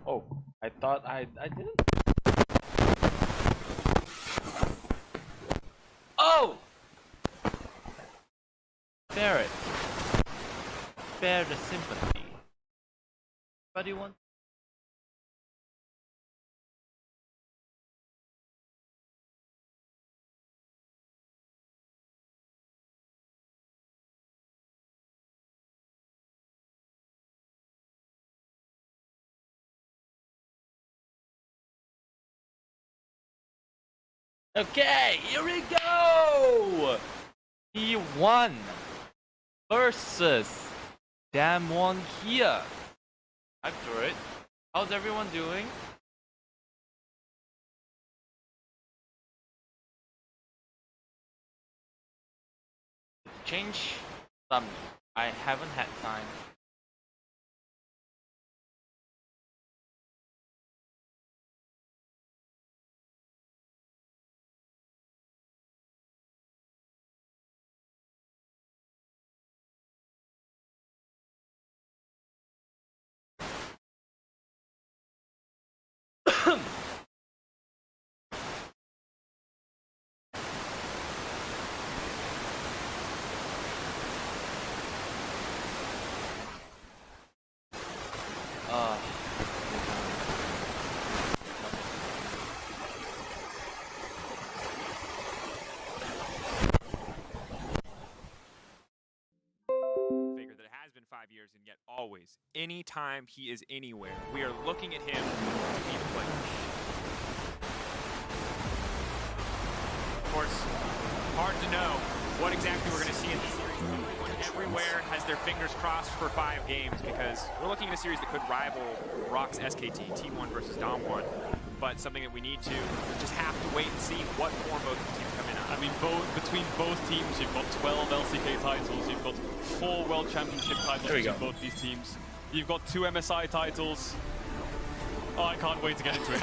Oh, I thought I didn't. Oh! Spare it. Spare the sympathy. What do you want? Okay, here we go! T1 versus Damwon here. After it. How's everyone doing? Change some. I haven't had time. Figure that it has been 5 years, and yet always, anytime he is anywhere, we are looking at him to be the player. Of course, hard to know what exactly we're going to see in this series. Everyone everywhere has their fingers crossed for 5 games because we're looking at a series that could rival Rock's SKT, T1 versus Damwon. But something that we need to just have to wait and see what form both teams come in on. I mean, between both teams, you've got 12 LCK titles, you've got 4 World Championship titles between both these teams. You've got 2 MSI titles. Oh, I can't wait to get into it.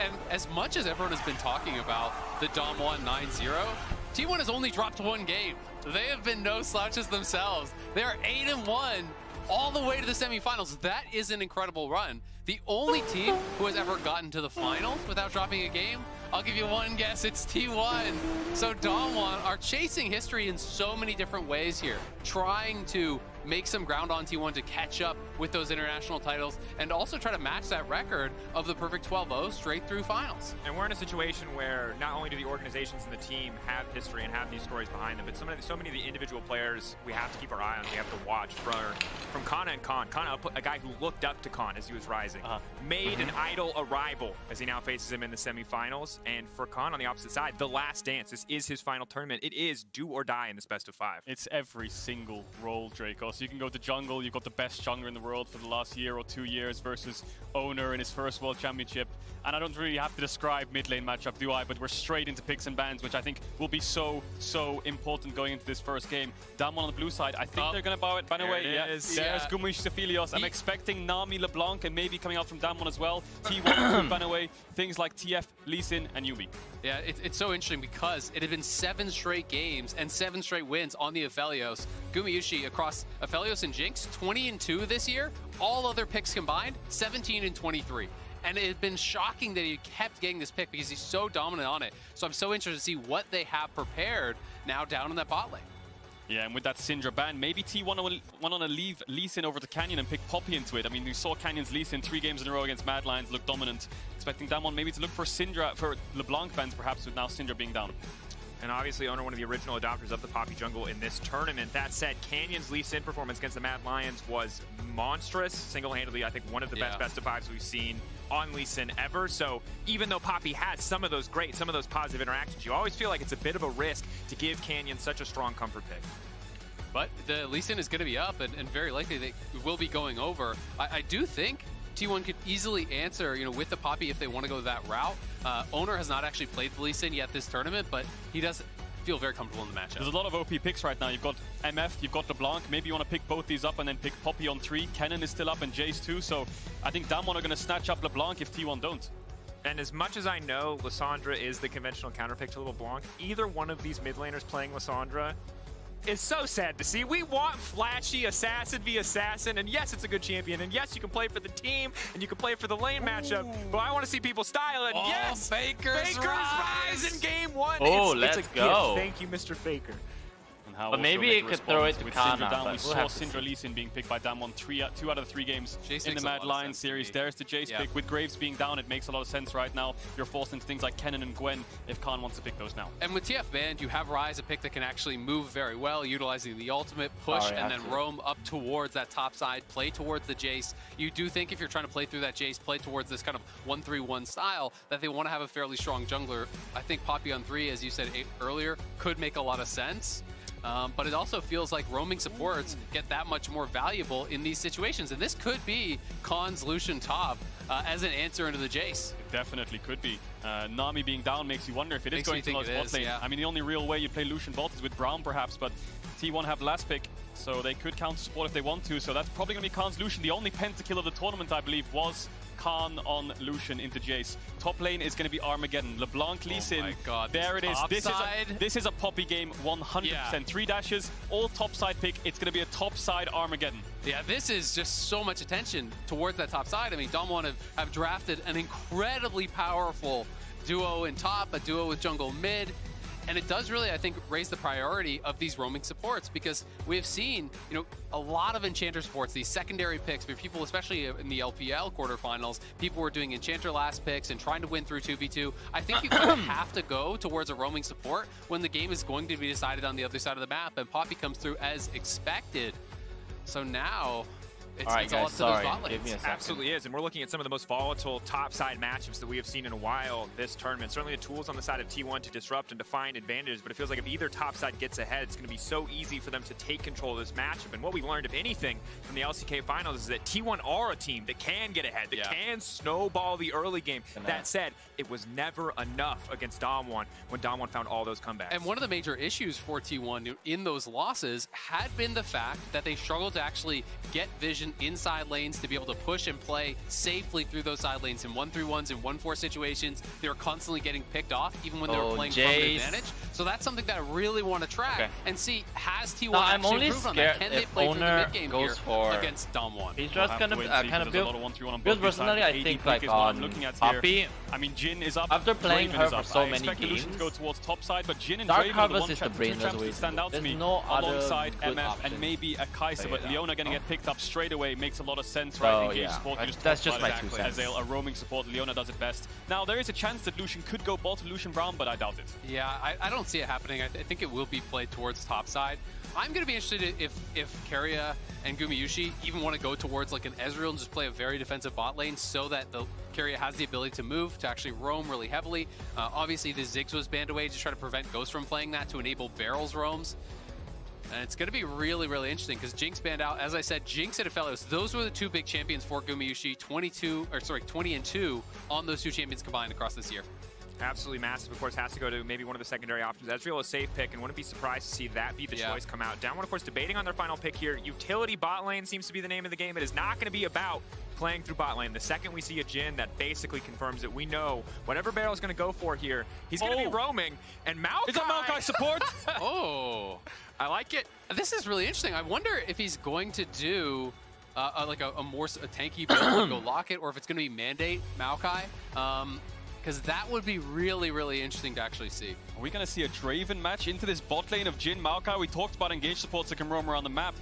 and as much as everyone has been talking about the Damwon 9-0, T1 has only dropped 1 game. They have been no slouches themselves. They are 8-1 all the way to the semifinals. That is an incredible run. The only team who has ever gotten to the finals without dropping a game, I'll give you one guess, it's T1. So Damwon are chasing history in so many different ways here, trying to make some ground on T1 to catch up with those international titles and also try to match that record of the perfect 12-0 straight through finals. And we're in a situation where not only do the organizations and the team have history and have these stories behind them, but so many of the individual players we have to keep our eye on, we have to watch from Kana and Khan. Kana, a guy who looked up to Khan as he was rising, made an idle arrival as he now faces him in the semifinals. And for Khan on the opposite side, the last dance. This is his final tournament. It is do or die in this best of 5. It's every single role, Draco. So you can go to jungle, you've got the best jungler in the world for the last year or 2 years versus Owner in his first World Championship. And I don't really have to describe mid lane matchup, do I? But we're straight into picks and bans, which I think will be so important going into this first game. Damwon on the blue side, I think they're going to ban away. There's goOOOO Stephilios. I'm expecting Nami, LeBlanc, and maybe coming out from Damwon as well. T1 could ban away things like TF, Lee Sin, and Yuumi. Yeah, it's so interesting because it had been 7 straight games and 7 straight wins on the Aphelios. Gumayushi across Aphelios and Jinx, 20-2 this year. All other picks combined, 17-23. And it had been shocking that he kept getting this pick because he's so dominant on it. So I'm so interested to see what they have prepared now down in that bot lane. Yeah, and with that Syndra ban, maybe T1 will want to leave Lee Sin over to Canyon and pick Poppy into it. I mean, we saw Canyon's Lee Sin 3 games in a row against Mad Lions look dominant. Expecting Damwon maybe to look for Syndra, for LeBlanc bans perhaps, with now Syndra being down. And obviously, Owner, one of the original adopters of the Poppy jungle in this tournament. That said, Canyon's Lee Sin performance against the Mad Lions was monstrous. Single-handedly, I think one of the best of 5s we've seen on Lee Sin ever. So even though Poppy has some of those positive interactions, you always feel like it's a bit of a risk to give Canyon such a strong comfort pick. But the Lee Sin is going to be up, and very likely they will be going over. I do think T1 could easily answer, with the Poppy if they want to go that route. Owner has not actually played the Lee Sin yet this tournament, but he does feel very comfortable in the matchup. There's a lot of OP picks right now. You've got MF, you've got LeBlanc. Maybe you want to pick both these up and then pick Poppy on 3. Kennen is still up and Jace too. So I think Damwon are going to snatch up LeBlanc if T1 don't. And as much as I know Lissandra is the conventional counterpick to LeBlanc, either one of these mid laners playing Lissandra is so sad to see. We want flashy assassin v assassin, and yes, it's a good champion, and yes, you can play for the team, and you can play for the lane matchup, but I want to see people style it. Oh, Yes! Faker's rise in game 1. Oh, it's let's a go. Gift. Thank you, Mr. Faker. But maybe it could throw it to with Kana, Syndra down. but We we'll saw have to Syndra see. Lee Sin being picked by Damwon 2 out of the 3 games Jace in the makes a Mad lot of Lions sense to series. me. There's the Jace Yeah. pick. With Graves being down, it makes a lot of sense right now. You're forced into things like Kennen and Gwen if Khan wants to pick those now. And with TF Band, you have Ryze, a pick that can actually move very well, utilizing the ultimate, push, and then roam up towards that top side, play towards the Jace. You do think if you're trying to play through that Jace, play towards this kind of 1-3-1 style, that they want to have a fairly strong jungler. I think Poppy on 3, as you said earlier, could make a lot of sense. But it also feels like roaming supports get that much more valuable in these situations. And this could be Khan's Lucian top as an answer into the Jace. It definitely could be. Nami being down makes you wonder if it is Makes me going to think lose it bot is, lane. yeah. I mean, the only real way you play Lucian bot is with Braum perhaps, but T1 have last pick, so they could counter support if they want to. So that's probably going to be Khan's Lucian. The only pentakill of the tournament, I believe, was Khan on Lucian into Jace. Top lane is going to be Armageddon. LeBlanc, Lee Sin. Oh my God, there it is. topside? This is a Poppy game, 100%. Yeah. 3 dashes, all top side pick. It's going to be a top side Armageddon. Yeah, this is just so much attention towards that top side. I mean, Damwon have drafted an incredibly powerful duo in top, a duo with jungle mid. And it does really, I think, raise the priority of these roaming supports, because we have seen, a lot of Enchanter supports, these secondary picks, where people, especially in the LPL quarterfinals, people were doing Enchanter last picks and trying to win through 2v2. I think you kind of have to go towards a roaming support when the game is going to be decided on the other side of the map, and Poppy comes through as expected. So now, it's all up to those bot lanes. Give me a second. Absolutely is, and we're looking at some of the most volatile top-side matchups that we have seen in a while this tournament. Certainly the tools on the side of T1 to disrupt and to find advantages, but it feels like if either top side gets ahead, it's going to be so easy for them to take control of this matchup. And what we learned, if anything, from the LCK finals is that T1 are a team that can get ahead, that can snowball the early game. That said, it was never enough against Damwon when Damwon found all those comebacks. And one of the major issues for T1 in those losses had been the fact that they struggled to actually get vision inside lanes to be able to push and play safely through those side lanes in 1-3-1s and 1-4 situations. They were constantly getting picked off even when they were playing from an advantage. So that's something that I really want to track and see, has T1 actually improved on that? Can they play through the mid game here against Damwon? He's just gonna kind of build personally. I think like like on Poppy. I mean, Jin is up. After playing Draven her is for up. so I many expect Lucian games, to go towards top side, but Jin and Dark Draven Harvest are the is the two brain champs way that stand out to me. There's no other alongside good MF option. and maybe a Kai'Sa, but Leona getting get picked up straight away makes a lot of sense, So, right? Engage yeah, support, you that's just talked my about it. 2 cents. As a roaming support, Leona does it best. Now, there is a chance that Lucian could go bot to Lucian Brown, but I doubt it. Yeah, I don't see it happening. I think it will be played towards top side. I'm going to be interested if Keria and Gumayushi even want to go towards like an Ezreal and just play a very defensive bot lane so that the Keria has the ability to move, to actually roam really heavily. Obviously, the Ziggs was banned away to try to prevent Ghost from playing that, to enable Barrels roams. And it's going to be really, really interesting because Jinx banned out. As I said, Jinx and Aphelios, those were the 2 big champions for Gumayushi. 20 and 2 on those 2 champions combined across this year. Absolutely massive. Of course, has to go to maybe one of the secondary options. Ezreal, a safe pick, and wouldn't be surprised to see that be the choice come out. Damwon, of course, debating on their final pick here. Utility bot lane seems to be the name of the game. It is not going to be about playing through bot lane. The second we see a Jhin, that basically confirms that we know whatever Barrel is going to go for here, he's going to be roaming. And Maokai... Is that Maokai support? Oh, I like it. This is really interesting. I wonder if he's going to do like a more tanky build, go lock it, or if it's going to be mandate Maokai. Because that would be really, really interesting to actually see. Are we going to see a Draven match into this bot lane of Jhin, Maokai? We talked about engage supports that can roam around the map.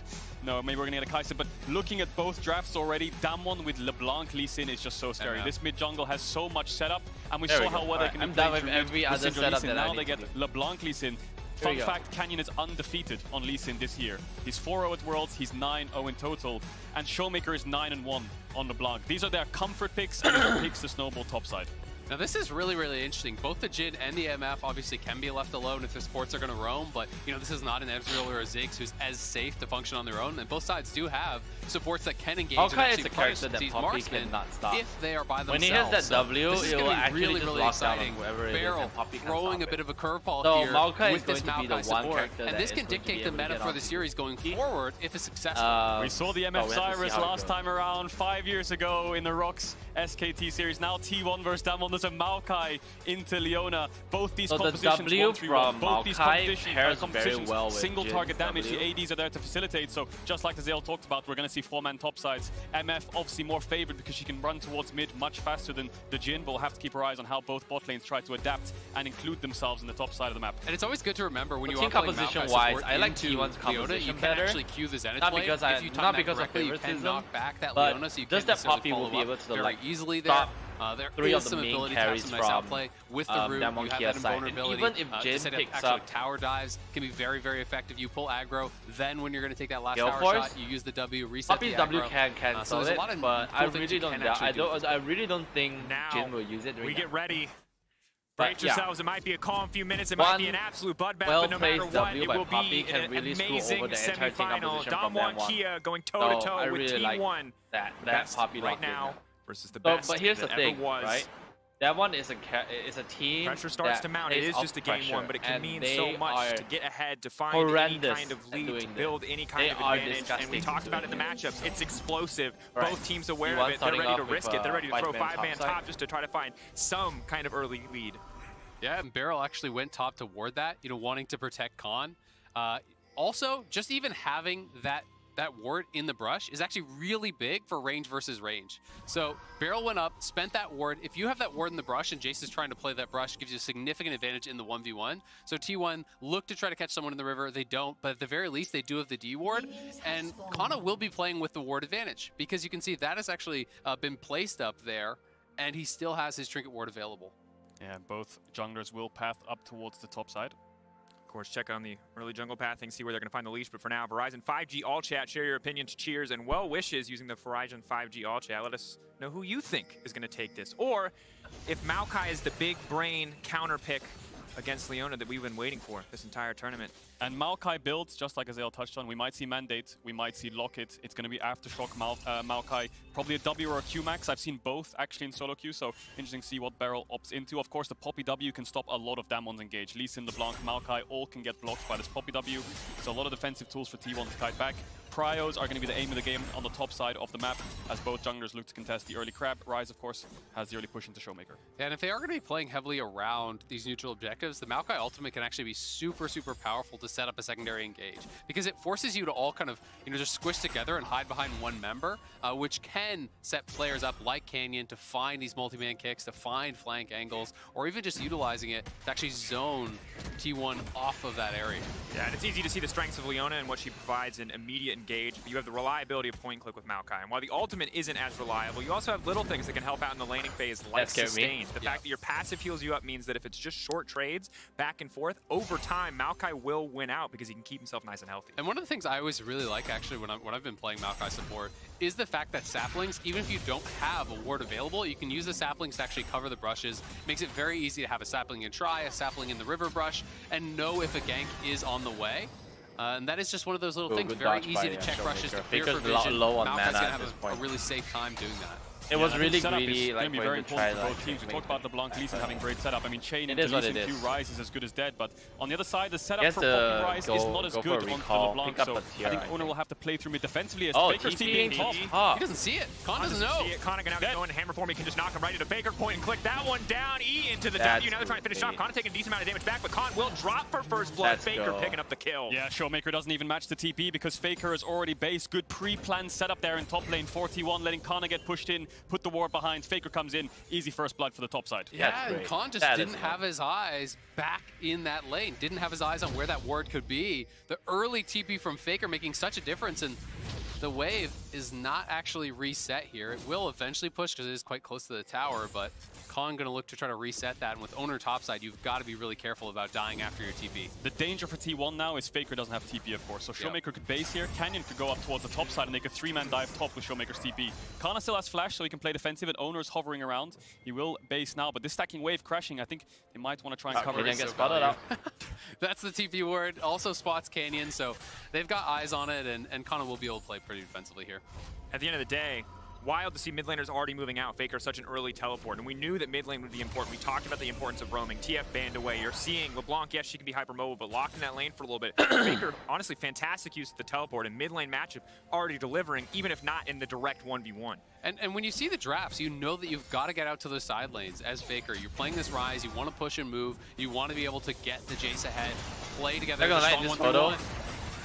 No, maybe we're going to get a Kai'Sa, but looking at both drafts already, Damwon with LeBlanc Lee Sin is just so scary. This mid jungle has so much setup, and we saw how well they can I'm play done with through every other Syndra Lee setup Sin. that Now I they need get to do. LeBlanc Lee Sin. Fun fact, Canyon is undefeated on Lee Sin this year. He's 4-0 at Worlds, he's 9-0 in total, and Showmaker is 9-1 on LeBlanc. These are their comfort picks, and their picks to snowball topside. Now this is really, really interesting. Both the Jhin and the MF obviously can be left alone if the supports are going to roam, but this is not an Ezreal or a Ziggs who's as safe to function on their own, and both sides do have supports that can engage and actually punish these marksmen if they are by themselves. When he hits that W, this is it will going to be actually really, just really lock down exciting. whoever it is, Barrel and Poppy can't throwing stop a bit of a curveball So here Maokai with is this going to be the Maokai one support, character and that this is can going to be dictate the able to meta get for on the TV. series going forward if it's successful. We saw the MF Cyrus last time around 5 years ago in the Rocks SKT series. Now T1 versus Damwon. Gamblers and Maokai into Leona. Both these So the compositions, W 1-3-1, from both these Maokai pairs very competitions, well with single Jin target damage, W. the ADs are there to facilitate. So just like the Zale talked about, we're going to see 4-man topsides. MF obviously more favored because she can run towards mid much faster than the Jin, but we'll have to keep our eyes on how both bot lanes try to adapt and include themselves in the top side of the map. And it's always good to remember when But you team are playing composition Maokai wise, support I like into T1's Leona, composition you can better. actually cue the Zenith Not play. because if you time not that because of correctly, you can favoritism, knock back that but Leona, so you just can that Poppy will follow be up able to very like easily there. stop There 3 is of the some main ability to have carries some nice from outplay with the root. Demon You have Kia that side. And invulnerability. even if to Jin set up picks actual up tower dives can be very, very effective. You pull aggro, then when you're going to take that last Gale tower Force? shot, you use the W, reset Poppy's the W aggro. can So cancel there's a it, lot of but cool I things really you don't. can actually do. I really don't think Now, Jin will use it. we get ready. But Brace yeah. yourselves. It might be a calm few minutes. It might be an absolute bloodbath, but no matter well-placed what, W it by will Poppy be can an really screw amazing over the entire team semifinal. composition Dom from 1 that one. Kia going So toe-to-toe I with really Team like 1 that best Poppy right lock in. now versus the So, best but here's the that thing, ever was. right? That one is a team. Pressure starts that to mount. It plays is off just a game pressure, one, but it can and mean they so much are to get ahead, to find any horrendous kind of at lead, to doing build this. any kind They of are advantage. And we disgusting talked about it in the doing matchups. It's explosive. Right. Both teams aware T1 of it. They're starting ready to off risk with, it. They're ready to throw 5-man 5-man topside. top just to try to find some kind of early lead. Yeah, and Beryl actually went top toward that, wanting to protect Khan. Also, just even having that ward in the brush is actually really big for range versus range. So Beryl went up, spent that ward. If you have that ward in the brush and Jace is trying to play that brush, it gives you a significant advantage in the 1v1. So T1 look to try to catch someone in the river. They don't, but at the very least, they do have the D ward. And Kana will be playing with the ward advantage because you can see that has actually been placed up there, and he still has his trinket ward available. Yeah, both junglers will path up towards the top side. Of course, check on the early jungle pathing, see where they're going to find the leash. But for now, Verizon 5G All Chat. Share your opinions, cheers, and well wishes using the Verizon 5G All Chat. Let us know who you think is going to take this. Or if Maokai is the big brain counter pick against Leona that we've been waiting for this entire tournament. And Maokai builds, just like Azale touched on, we might see Mandate, we might see Locket. It's going to be Aftershock Maokai, probably a W or a Q max. I've seen both actually in solo queue, so interesting to see what Beryl opts into. Of course, the Poppy W can stop a lot of Damwons engage. Lee Sin, LeBlanc, Maokai all can get blocked by this Poppy W. So a lot of defensive tools for T1 to kite back. Pryos are going to be the aim of the game on the top side of the map, as both junglers look to contest the early crab. Rise, of course, has the early push into Showmaker. And if they are going to be playing heavily around these neutral objectives, the Maokai ultimate can actually be super, super powerful to set up a secondary engage, because it forces you to all kind of, just squish together and hide behind one member, which can set players up like Canyon to find these multi-man kicks, to find flank angles, or even just utilizing it to actually zone T1 off of that area. Yeah, and it's easy to see the strengths of Leona and what she provides in immediate engage, but you have the reliability of point and click with Maokai. And while the ultimate isn't as reliable, you also have little things that can help out in the laning phase, like sustain. The fact that your passive heals you up means that if it's just short trades back and forth, over time, Maokai will win out because he can keep himself nice and healthy. And one of the things I always really like, actually, when I've been playing Maokai support, is the fact that saplings, even if you don't have a ward available, you can use the saplings to actually cover the brushes. Makes it very easy to have a sapling in Try, a sapling in the river brush, and know if a gank is on the way. And that is just one of those little things. Very easy to check rushes, to clear for vision. Low on Maokai's mana gonna at have this a point. really safe time doing that. It was I really think setup greedy, is like going to be when very you try important for like both teams. We talked about LeBlanc Lee Sin having great setup. I mean, Chain It into is what Lee it Sin is. 2 Rise is as good as dead, but on the other side, the setup Guess for Poppy Rise is not as go good for a on recall, LeBlanc, pick up so a I tier, think I Owner think. will have to play through mid defensively as Oh, Faker's TPing TPing top. top. He doesn't see it. Khan doesn't See know. it. Kana now Dead. going hammer form. He can just knock him right into Faker, point and click that one down. E into the That's W. Now they're trying to finish goofy. off. Kana taking a decent amount of damage back, but Khan will drop for first blood. Let's Faker go. picking up the kill. Yeah, Showmaker doesn't even match the TP because Faker is already based. Good pre-planned setup there in top lane. 41, letting Kana get pushed in, put the ward behind. Faker comes in, easy first blood for the top side. Yeah, That's and great. Khan just That didn't is have his eyes back in that lane. Didn't have his eyes on where that ward could be. The early TP from Faker making such a difference, and the wave is not actually reset here. It will eventually push because it is quite close to the tower, but Khan going to look to try to reset that, and with Owner topside, you've got to be really careful about dying after your TP. The danger for T1 now is Faker doesn't have TP, of course. So Yep. Showmaker could base here. Canyon could go up towards the top side and make a 3-man dive top with Showmaker's TP. Kana still has flash, so he can play defensive, and Owner's hovering around. He will base now, but this stacking wave crashing, I think they might want to try and cover Canyon it. gets spotted out. That's the TP ward. Also spots Canyon, so they've got eyes on it, and Kana will be able to play pretty defensively here. At the end of the day, wild to see mid laners already moving out. Faker such an early teleport, and we knew that mid lane would be important. We talked about the importance of roaming. TF banned away. You're seeing LeBlanc, yes, she can be hypermobile, but locked in that lane for a little bit. Faker, honestly, fantastic use of the teleport, and mid lane matchup already delivering, even if not in the direct 1v1. And when you see the drafts, you know that you've got to get out to those side lanes as Faker. You're playing this Rise, you want to push and move, you want to be able to get the Jace ahead, play together. They're gonna like this photo.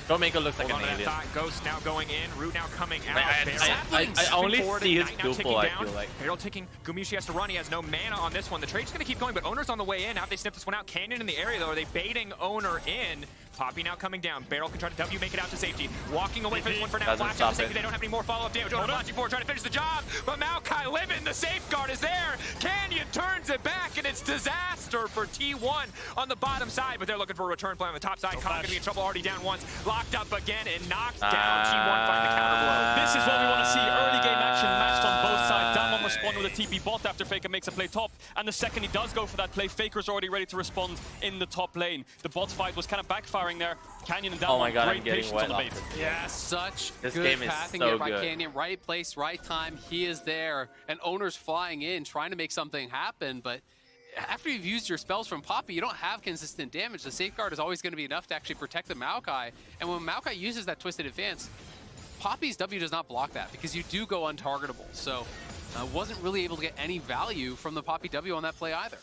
Don't make it look like an alien. Ghost now going in, Root now coming out. I only see his duple, I feel like. Barrel taking, goOOOO has to run, he has no mana on this one. The trade's gonna keep going, but Owner's on the way in. How they snip this one out? Canyon in the area though, are they baiting Owner in? Poppy now coming down. Barrel can try to W, make it out to safety. Walking away from this one for now. Flash out to safety. They don't have any more follow-up damage. Owner launching forward, trying to finish the job. But Maokai living, the safeguard is there. Canyon turns it back, and it's disaster for T1 on the bottom side. But they're looking for a return play on the top side. Con gonna be in trouble, already down once. Locked up again and knocked down. T1 find the counter blow. This is what we want to see. Early game action matched on both sides. Damwon respond with a TP bot after Faker makes a play top. And the second he does go for that play, Faker's already ready to respond in the top lane. The bot fight was kind of backfiring there. Canyon and Damwon, oh my God, great patience on the bait. Yeah, such this good game is pathing so here by good. Canyon. Right place, right time. He is there. And Owner's flying in, trying to make something happen. But after you've used your spells from Poppy, you don't have consistent damage. The safeguard is always going to be enough to actually protect the Maokai. And when Maokai uses that Twisted Advance, Poppy's W does not block that because you do go untargetable. So wasn't really able to get any value from the Poppy W on that play either.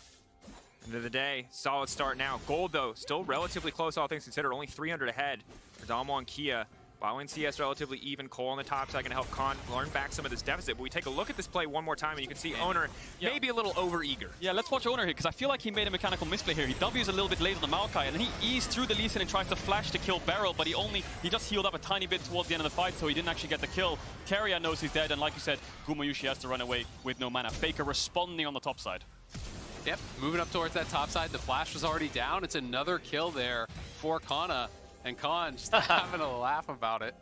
End of the day, solid start now. Gold, though, still relatively close, all things considered. Only 300 ahead for Damwon Kia. Bottom CS relatively even. Cole on the top side can help Con learn back some of this deficit. But we take a look at this play one more time, and you can see Owner maybe a little over-eager. Yeah, let's watch Owner here, because I feel like he made a mechanical misplay here. He W's a little bit late on the Maokai, and then he eased through the Lee Sin and tries to flash to kill Beryl, but he just healed up a tiny bit towards the end of the fight, so he didn't actually get the kill. Keria knows he's dead, and like you said, goOOOO has to run away with no mana. Faker responding on the top side. Yep, moving up towards that top side. The flash was already down. It's another kill there for Kana, and Khan just having a laugh about it.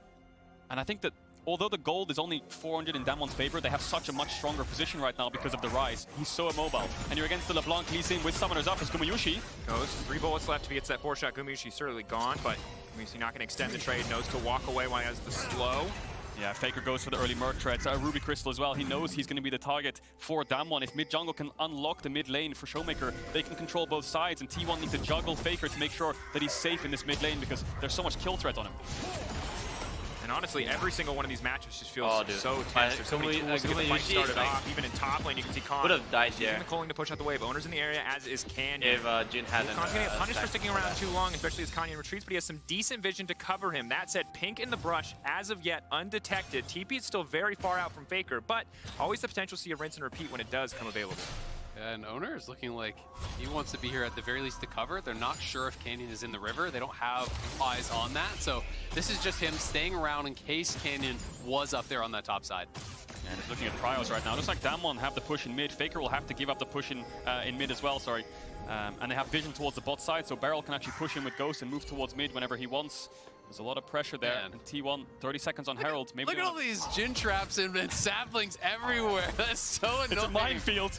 And I think that although the gold is only 400 in Damwon's favor, they have such a much stronger position right now because of the Rise. He's so immobile. And you're against the LeBlanc Lee Sin with summoners up as goOOOO. Goes 3 bullets left if he gets that 4-shot. goOOOO's certainly gone, but goOOOO not going to extend the trade. Knows to walk away when he has the slow. Yeah, Faker goes for the early Merc threats. Ruby Crystal as well. He knows he's going to be the target for Damwon. If mid jungle can unlock the mid lane for Showmaker, they can control both sides, and T1 needs to juggle Faker to make sure that he's safe in this mid lane because there's so much kill threat on him. And honestly, every single one of these matches just feels so tense. There's so many tools to get the fight started off. Even in top lane, you can see Con would have died there. using the culling to push out the wave. Owner's in the area, as is Canyon. If Jin hadn't. Con's gonna get punished for sticking around too long, especially as Canyon retreats, but he has some decent vision to cover him. That said, Pink in the brush, as of yet, undetected. TP is still very far out from Faker, but always the potential to see a rinse and repeat when it does come available. And Owner is looking like he wants to be here at the very least to cover. They're not sure if Canyon is in the river. They don't have eyes on that. So this is just him staying around in case Canyon was up there on that top side. And he's looking at trials right now. Looks like Damwon have the push in mid. Faker will have to give up the push in mid as well, sorry. And they have vision towards the bot side, so Beryl can actually push in with Ghost and move towards mid whenever he wants. There's a lot of pressure there. Man. And T1, 30 seconds on Herald. Maybe Look at all these Jin traps and saplings everywhere. That's so annoying. It's a minefield.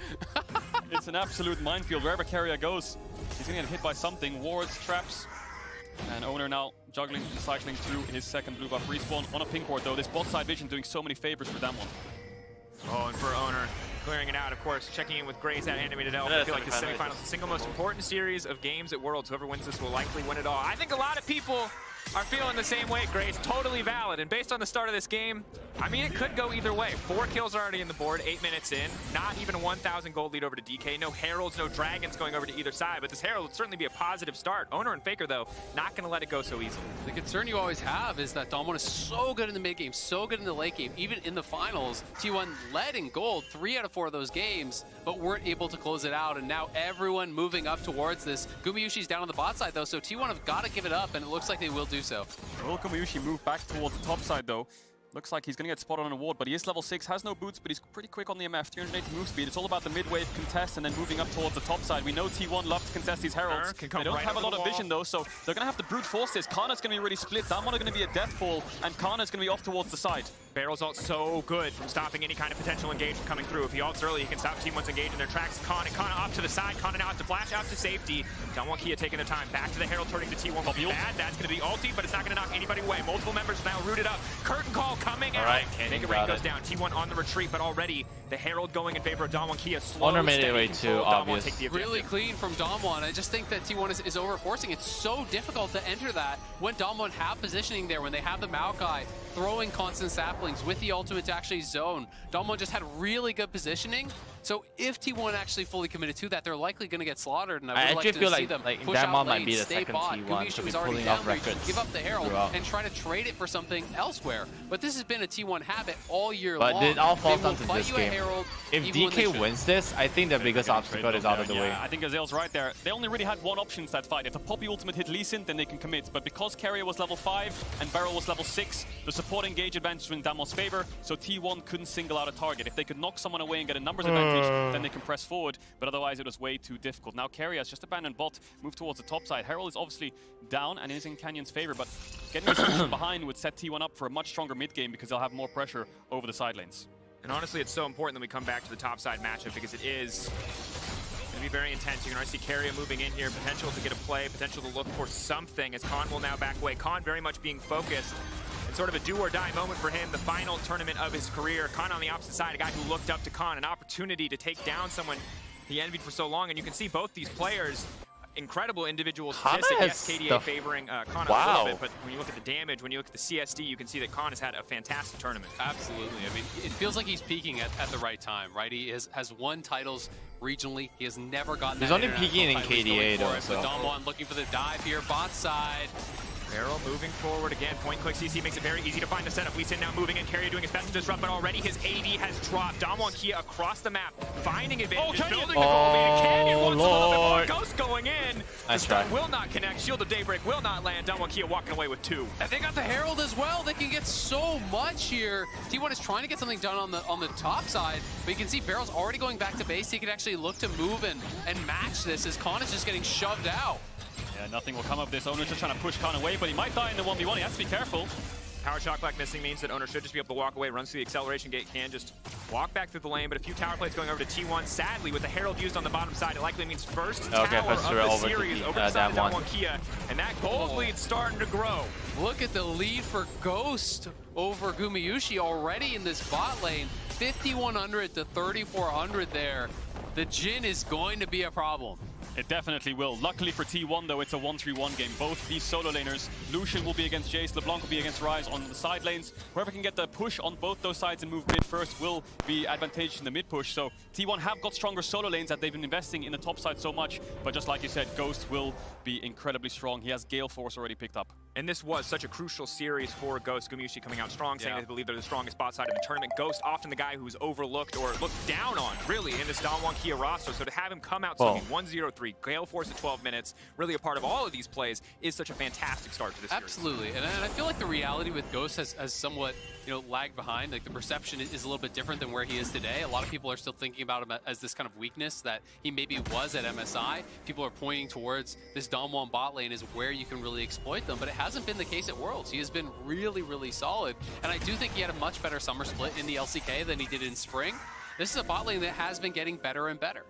It's an absolute minefield. Wherever Keria goes, he's going to get hit by something. Wards, traps. And Owner now juggling and cycling through his second blue buff respawn on a pink ward, though. This bot side vision doing so many favors for Damwon. Oh, and for Owner, clearing it out, of course, checking in with Grace at Animated Elf. I feel like the semifinals is the single most important series of games at Worlds. Whoever wins this will likely win it all. I think a lot of people are feeling the same way, Grace. Totally valid. And based on the start of this game, I mean, it could go either way. 4 kills already in the board, 8 minutes in. Not even a 1,000 gold lead over to DK. No Heralds, no Dragons going over to either side. But this Herald would certainly be a positive start. Owner and Faker, though, not going to let it go so easily. The concern you always have is that Damwon is so good in the mid game, so good in the late game. Even in the finals, T1 led in gold 3 out of 4 of those games, but weren't able to close it out. And now everyone moving up towards this. goOOO's down on the bot side, though, so T1 have got to give it up, and it looks like they will do so. Will goOOOO move back towards the top side, though? Looks like he's going to get spotted on a ward, but he is level 6, has no boots, but he's pretty quick on the MF, 380 move speed. It's all about the mid-wave contest and then moving up towards the top side. We know T1 love to contest these Heralds. They don't have a lot of vision, though, so they're going to have to brute force this. Kana's going to be really split. Damwon are going to be a death ball, and Kana's going to be off towards the side. Barrel's ult so good from stopping any kind of potential engagement coming through. If he ults early, he can stop T1's engage in their tracks. Kana off to the side. Kana now has to flash out to safety. Damwon Kia taking their time. Back to the Herald, turning to T1. Will be bad. That's going to be ulti, but it's not going to knock anybody away. Multiple members now rooted up. Curtain call coming out. Alright, Mega Rain goes down. T1 on the retreat, but already the Herald going in favor of Damwon. Kia slow, Honor made it steady way control. too Damwon obvious. take the Really objective. clean from Damwon. I just think that T1 is over-forcing. It's so difficult to enter that when Damwon have positioning there, when they have the Maokai throwing constant saplings with the ultimate to actually zone. Damwon just had really good positioning. So if T1 actually fully committed to that, they're likely going to get slaughtered. And I would actually like feel to see like them push Damwon out might lane, be the stay second bot. T1 goOOOO to be was already pulling down off there. You can records give up the Herald throughout. and try to trade it for something elsewhere. But this has been a T1 habit all year But long. it all falls They down will to fight this you a game. Herald If even when they DK should. wins this, I think the biggest obstacle is out of the way. I think Gazelle's right there. They only really had one option in that fight. If the Poppy ultimate hit Lee Sin, then they can commit. But because Carrier was level 5 and Beryl was level 6, the support engage advantage was in Damwon's favor, so T1 couldn't single out a target. If they could knock someone away and get a numbers advantage, then they can press forward. But otherwise, it was way too difficult. Now Carrier has just abandoned bot, moved towards the top side. Herald is obviously down and is in Canyon's favor, but getting a solution behind would set T1 up for a much stronger mid game because they'll have more pressure over the side lanes. And honestly, it's so important that we come back to the top side matchup because it is going to be very intense. You can already see Carrier moving in here, potential to get a play, potential to look for something as Khan will now back away. Khan very much being focused. It's sort of a do-or-die moment for him, the final tournament of his career. Khan on the opposite side, a guy who looked up to Khan, an opportunity to take down someone he envied for so long. And you can see both these players, incredible individual statistics. Yes, KDA favoring Khan a little bit, but when you look at the damage, when you look at the CSD, you can see that Khan has had a fantastic tournament. Absolutely. I mean, it feels like he's peaking at the right time, right? He has won titles regionally. He has never gotten He's that only peaking in title. He's KDA going though, for it, But Damwon looking for the dive here, bot side. Beryl moving forward again. Point click CC makes it very easy to find the setup. Lee Sin now moving in. Carrier doing his best to disrupt, but already his AD has dropped. Damwon Kia across the map, finding advantage, building the goal lead. Canyon wants a little bit more. Ghost going in. The stun will not connect. Shield of Daybreak will not land. Damwon Kia walking away with 2. And they got the Herald as well. They can get so much here. T1 is trying to get something done on the top side, but you can see Beryl's already going back to base. He can actually look to move and match this as Khan is just getting shoved out. Yeah, nothing will come of this. Owner's just trying to push Khan away, but he might die in the 1v1. He has to be careful. Power Shock Black missing means that Owner should just be able to walk away, runs through the acceleration gate, can just walk back through the lane, but a few tower plates going over to T1. Sadly, with the Herald used on the bottom side, it likely means first tower of the series over to Damwon Kia, and that gold lead's starting to grow. Look at the lead for Ghost over Gumayushi already in this bot lane. 5,100 to 3,400 there. The Jhin is going to be a problem. It definitely will. Luckily for T1, though, it's a 1-3-1 game. Both these solo laners, Lucian will be against Jace, LeBlanc will be against Ryze on the side lanes. Whoever can get the push on both those sides and move mid first will be advantageous in the mid push. So T1 have got stronger solo lanes that they've been investing in the top side so much. But just like you said, Ghost will be incredibly strong. He has Gale Force already picked up. And this was such a crucial series for Ghost. Gumayushi coming out strong, saying they believe they're the strongest bot side of the tournament. Ghost, often the guy who's overlooked or looked down on, really, in this Damwon Kia roster. So to have him come out swinging 1-0-3, Gale Force at 12 minutes, really a part of all of these plays, is such a fantastic start to this series. Absolutely, and I feel like the reality with Ghost has somewhat, lagged behind. Like the perception is a little bit different than where he is today. A lot of people are still thinking about him as this kind of weakness that he maybe was at MSI. People are pointing towards this Damwon bot lane is where you can really exploit them, but it hasn't been the case at Worlds. He has been really, really solid, and I do think he had a much better summer split in the LCK than he did in spring. This is a bot lane that has been getting better and better.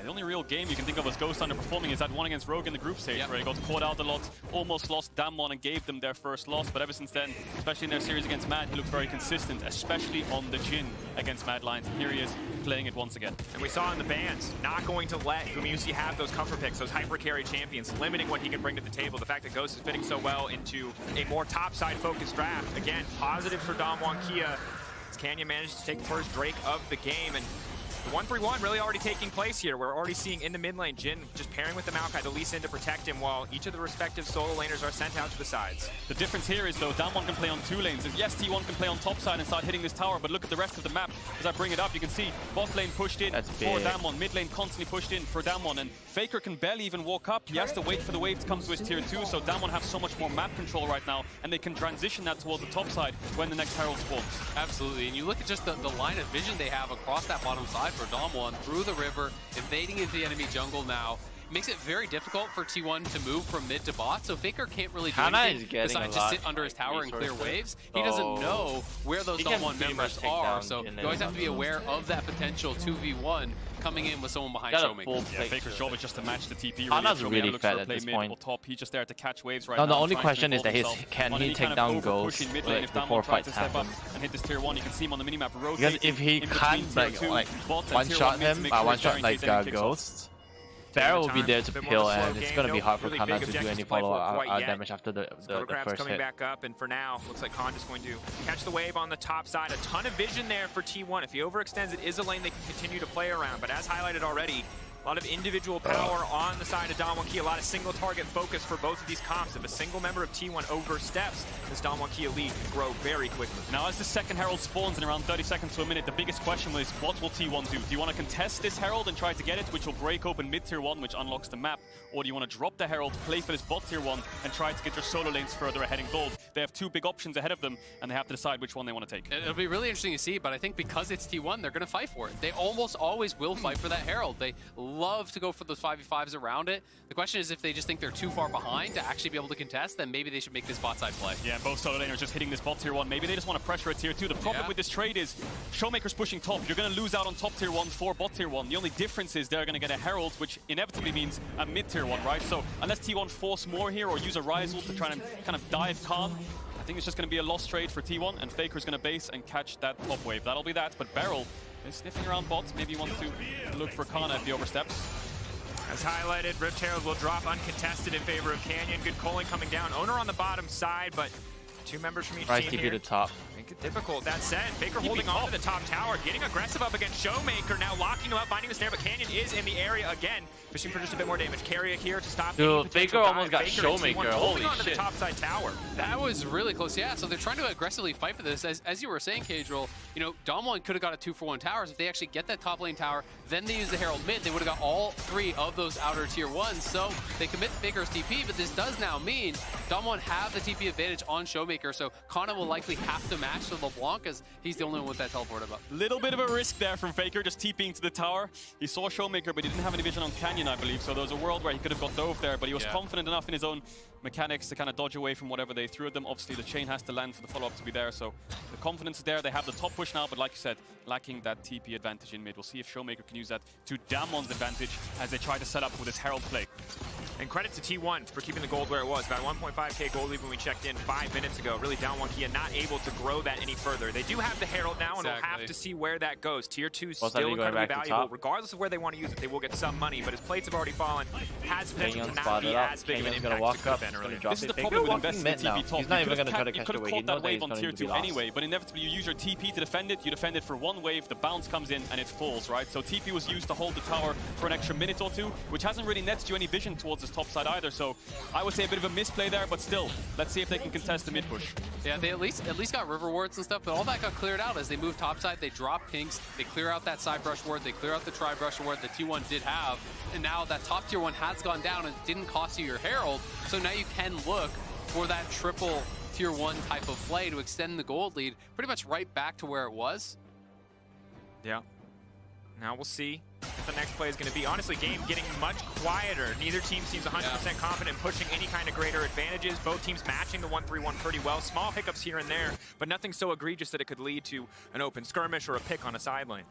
The only real game you can think of as Ghost underperforming is that one against Rogue in the group stage, where he got caught out a lot, almost lost Damwon and gave them their first loss. But ever since then, especially in their series against Mad, he looked very consistent, especially on the Jhin against Mad Lions. And here he is playing it once again. And we saw in the bans, not going to let Gumayushi have those comfort picks, those hyper carry champions, limiting what he can bring to the table. The fact that Ghost is fitting so well into a more topside focused draft, again, positive for Damwon Kia. As Canyon managed to take the first Drake of the game, and the 1-3-1 really already taking place here. We're already seeing in the mid lane, Jhin just pairing with the Maokai, the Lee Sin to protect him, while each of the respective solo laners are sent out to the sides. The difference here is, though, Damwon can play on 2 lanes. Yes, T1 can play on top side and start hitting this tower, but look at the rest of the map. As I bring it up, you can see bot lane pushed in for Damwon, mid lane constantly pushed in for Damwon, and Faker can barely even walk up. He has to wait for the wave to come to his tier 2, so Damwon have so much more map control right now, and they can transition that towards the top side when the next Herald spawns. Absolutely, and you look at just the line of vision they have across that bottom side for Damwon, through the river, invading into the enemy jungle now. It makes it very difficult for T1 to move from mid to bot, so Faker can't really do anything besides just sit under his tower and clear waves. He doesn't know where those Damwon members are, so you always have to be aware of that potential 2v1 coming in with someone behind Got a Showmaker. full Yeah, plate Faker's to job it. is just to match the TP. Hana's Showmaker really looks fed for a at play this mid point. or top. He's just there to catch waves right No, now. the only trying to question is involve that himself can on he any take kind of down over goals push in mid lane if before Damwon tries to fights step up happen? and hit this tier 1. You can see him on the minimap Because rotating if he in between can't tier like 2 bots and one tier shot 1 mid to him, make sure one he's there shot in like case anyone kicks off. Ghosts, Pharaoh will be there to A bit more peel, of a slow and it's game. gonna be No hard for really Kana big to do objectives any to play for follow quite yet. damage after the Scuttlecraft's first coming hit. back up, and for now, looks like Khan just going to catch the wave on the top side. A ton of vision there for T1. If he overextends, it is a lane they can continue to play around. But as highlighted already, a lot of individual power on the side of Damwon, a lot of single target focus for both of these comps. If a single member of T1 oversteps, this Damwon lead can grow very quickly. Now, as the second Herald spawns in around 30 seconds to a minute, the biggest question was, what will T1 do? Do you want to contest this Herald and try to get it, which will break open mid-tier 1, which unlocks the map? Or do you want to drop the Herald, play for this bot tier 1, and try to get your solo lanes further ahead in gold? They have two big options ahead of them, and they have to decide which one they want to take. It'll be really interesting to see, but I think because it's T1, they're going to fight for it. They almost always will fight for that Herald. They love to go for those 5v5s around it. The question is if they just think they're too far behind to actually be able to contest, then maybe they should make this bot side play. Yeah, both solo laners just hitting this bot tier 1. Maybe they just want to pressure a tier 2. The problem with this trade is Showmaker's pushing top. You're going to lose out on top tier 1 for bot tier 1. The only difference is they're going to get a Herald, which inevitably means a mid tier 1, right? So unless T1 force more here or use a Rise ult to try and kind of dive Khan, I think it's just going to be a lost trade for T1, and Faker's going to base and catch that top wave. That'll be that, but Beryl is sniffing around bots. Maybe he wants to look for Kana if he oversteps. As highlighted, Rift Herald will drop uncontested in favor of Canyon. Good calling coming down. Owner on the bottom side, but two members from each Rise team TP here. to top. Make it difficult. That said, Faker holding on to the top tower, getting aggressive up against Showmaker, now locking him up, finding the snare, but Canyon is in the area again, fishing for just a bit more damage. Carrier here to stop. Dude, Faker almost got Faker and T1 Showmaker. holding Holy on to the shit. top side tower. That was really close, yeah. So they're trying to aggressively fight for this. As you were saying, Cadril, you know, Damwon could have got a 2-for-1 towers. If they actually get that top lane tower, then they use the Herald mid, they would have got all three of those outer tier 1s. So they commit Faker's TP, but this does now mean Damwon have the TP advantage on Showmaker, so Kana will likely have to match to LeBlanc as he's the only one with that teleport above. Little bit of a risk there from Faker, just TPing to the tower. He saw Showmaker, but he didn't have any vision on Canyon, I believe, so there was a world where he could have got dove there, but he was confident enough in his own mechanics to kind of dodge away from whatever they threw at them. Obviously, the chain has to land for the follow-up to be there, so the confidence is there. They have the top push now, but like you said, lacking that TP advantage in mid. We'll see if Showmaker can use that to Damwon's advantage as they try to set up with this Herald play. And credit to T1 for keeping the gold where it was. About 1.5k gold lead when we checked in 5 minutes ago. Really Damwon Kia not able to grow that any further. They do have the Herald now, and we'll have to see where that goes. Tier 2 is still incredibly valuable. Regardless of where they want to use it, they will get some money, but his plates have already fallen. Has potential to not be as big of an impact as it could have been earlier. This is the problem with investing in TP top. He's not even going to try to You catch could the have wave. caught You know that that wave he's on going tier to 2 be lost. anyway, but inevitably you use your TP to defend it. You defend it for one wave, the bounce comes in, and it falls, right? So TP was used to hold the tower for an extra minute or two, which hasn't really netted you any vision towards this top side either. So I would say a bit of a misplay there, but still, let's see if they can contest the mid push. Yeah, they at least got river wards and stuff, but all that got cleared out as they move topside. They drop pinks, they clear out that side brush ward, they clear out the tri brush ward that T1 did have, and now that top tier 1 has gone down and didn't cost you your Herald, so now you can look for that triple tier 1 type of play to extend the gold lead pretty much right back to where it was. Yeah. Now we'll see what the next play is going to be. Honestly, game getting much quieter. Neither team seems 100% confident in pushing any kind of greater advantages. Both teams matching the 1-3-1 pretty well. Small hiccups here and there, but nothing so egregious that it could lead to an open skirmish or a pick on a side lane.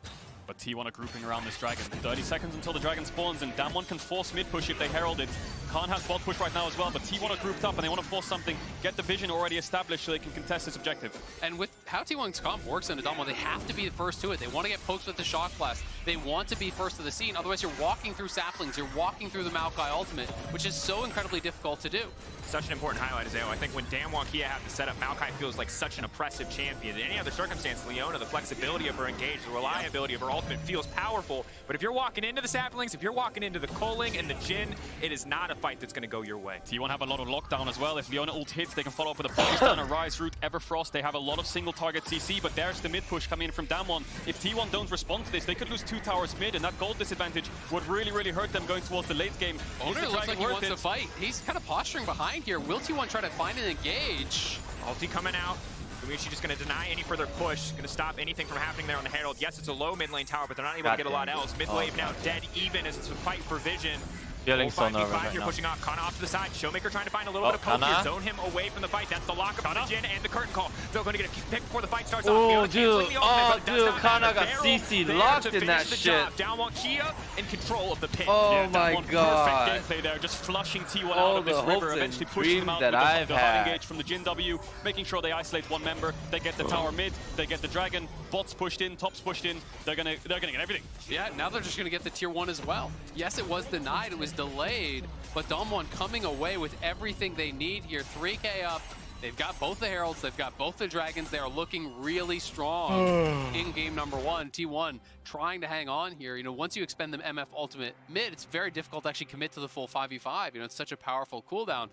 But T1 are grouping around this dragon. 30 seconds until the dragon spawns, and Damwon can force mid push if they herald it. Khan has bot push right now as well, but T1 are grouped up and they want to force something, get the vision already established so they can contest this objective. And with how T1's comp works into Damwon, they have to be the first to it. They want to get poked with the shock blast. They want to be first to the scene, otherwise you're walking through saplings, you're walking through the Maokai ultimate, which is so incredibly difficult to do. Such an important highlight, Azeo. I think when Damwon Kia have the setup, Maokai feels like such an oppressive champion. In any other circumstance, Leona, the flexibility of her engage, the reliability of her ultimate feels powerful. But if you're walking into the saplings, if you're walking into the culling and the Jhin, it is not a fight that's going to go your way. T1 have a lot of lockdown as well. If Leona ult hits, they can follow up with a Blast on a Rise Root, Everfrost. They have a lot of single target CC, but there's the mid push coming in from Damwon. If T1 don't respond to this, they could lose 2 towers mid, and that gold disadvantage would really, really hurt them going towards the late game. Owner looks like he wants to fight. He's kind of posturing behind here. Will T1 try to find an engage? Ulti coming out. Gumichi just going to deny any further push, going to stop anything from happening there on the Herald. Yes, it's a low mid lane tower, but they're not able to get a lot else. Mid wave now dead even as it's a fight for vision. Feeling so 5v5 nervous right here, now. pushing off. Kana off to the side. Showmaker trying to find a little bit of poke here. Zone him away from the fight. That's the lockup from the Jin and the curtain call. Still going to get a pick before the fight starts off. Oh, dude. Oh, dude. Kana got CC locked in that shit. Downwalk Kia in control of the pit. Oh my god. Perfect gameplay there, just flushing T1 All out of this the river, hopes eventually and pushing them dreams out that with I've the hard had. engage from the Jin W, making sure they isolate one member. They get the tower mid, they get the dragon, bots pushed in, tops pushed in. They're gonna get everything. Yeah, now they're just gonna get the tier 1 as well. Yes, it was denied, it was delayed, but Dom1 coming away with everything they need here. 3K up. They've got both the Heralds, they've got both the Dragons. They are looking really strong in game number 1. T1 trying to hang on here. You know, once you expend the MF ultimate mid, it's very difficult to actually commit to the full 5v5. You know, it's such a powerful cooldown.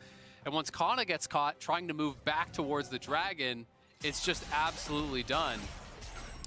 And once Kana gets caught trying to move back towards the Dragon, it's just absolutely done.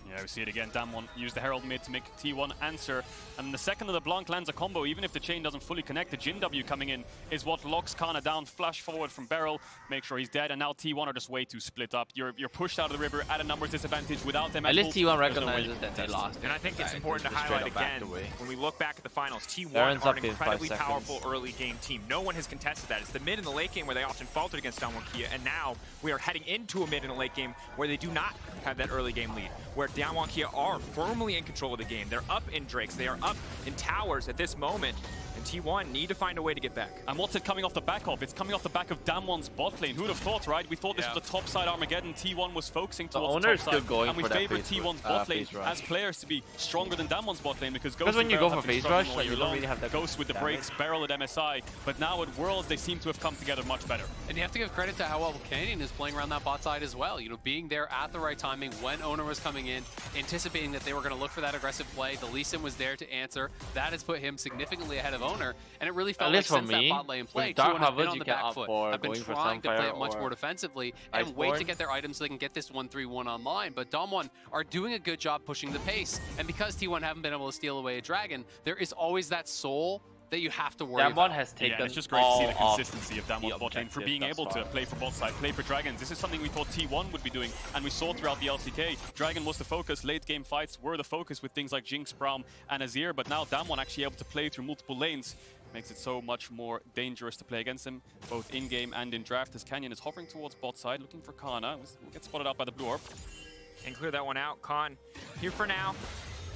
Yeah, we see it again. Damwon used the Herald mid to make T1 answer. And the second of the Blanc lands a combo, even if the chain doesn't fully connect, the Jin W coming in is what locks Kana down. Flash forward from Beryl, make sure he's dead. And now T1 are just way too split up. You're pushed out of the river at a numbers disadvantage without them. At least T1 recognizes that they lost. And I think it's important to highlight again, when we look back at the finals, T1 Baron's are up an in 5 incredibly seconds. powerful early game team. No one has contested that. It's the mid and the late game where they often faltered against Downward Kia, and now we are heading into a mid and a late game where they do not have that early game lead, where Downward Kia are firmly in control of the game. They're up in Drakes, they are up in towers at this moment, and T1 need to find a way to get back. And what's it coming off the back of? It's coming off the back of Damwon's bot lane. Who would have thought, right? We thought this was a top side Armageddon. T1 was focusing towards the top side, still going and we for that favored phase T1's rush, bot lane phase rush. as players to be stronger than Damwon's bot lane, because Ghost when and you Beryl go have for been phase struggling rush, all like, year you don't long. really have that Ghost with the damage. breaks, Beryl at MSI, but now at Worlds they seem to have come together much better. And you have to give credit to how well Canyon is playing around that bot side as well. You know, being there at the right timing when Owner was coming in, anticipating that they were going to look for that aggressive play. The Lee Sin was there to answer. That has put him significantly ahead of Owner, and it really felt At like least for since that me, bot lane play, with Dark T1 has been Harvest, on you the can back opt foot. for Have been going for trying to play Sunfire it much or more defensively and Iceborne. wait to get their items so they can get this 1-3-1 online. But Dom1 are doing a good job pushing the pace, and because T1 haven't been able to steal away a dragon, there is always that soul that you have to worry That one about. has taken Yeah, it's just great to see the all consistency of Damwon's the bot lane for objectives being thus able to far. play for bot side, play for Dragons. This is something we thought T1 would be doing, and we saw throughout the LCK. Dragon was the focus, late game fights were the focus with things like Jinx, Braum, and Azir, but now Damwon actually able to play through multiple lanes. Makes it so much more dangerous to play against him, both in-game and in draft, as Canyon is hovering towards bot side, looking for Kana. We'll get spotted out by the blue orb. And clear that one out. Khan here for now.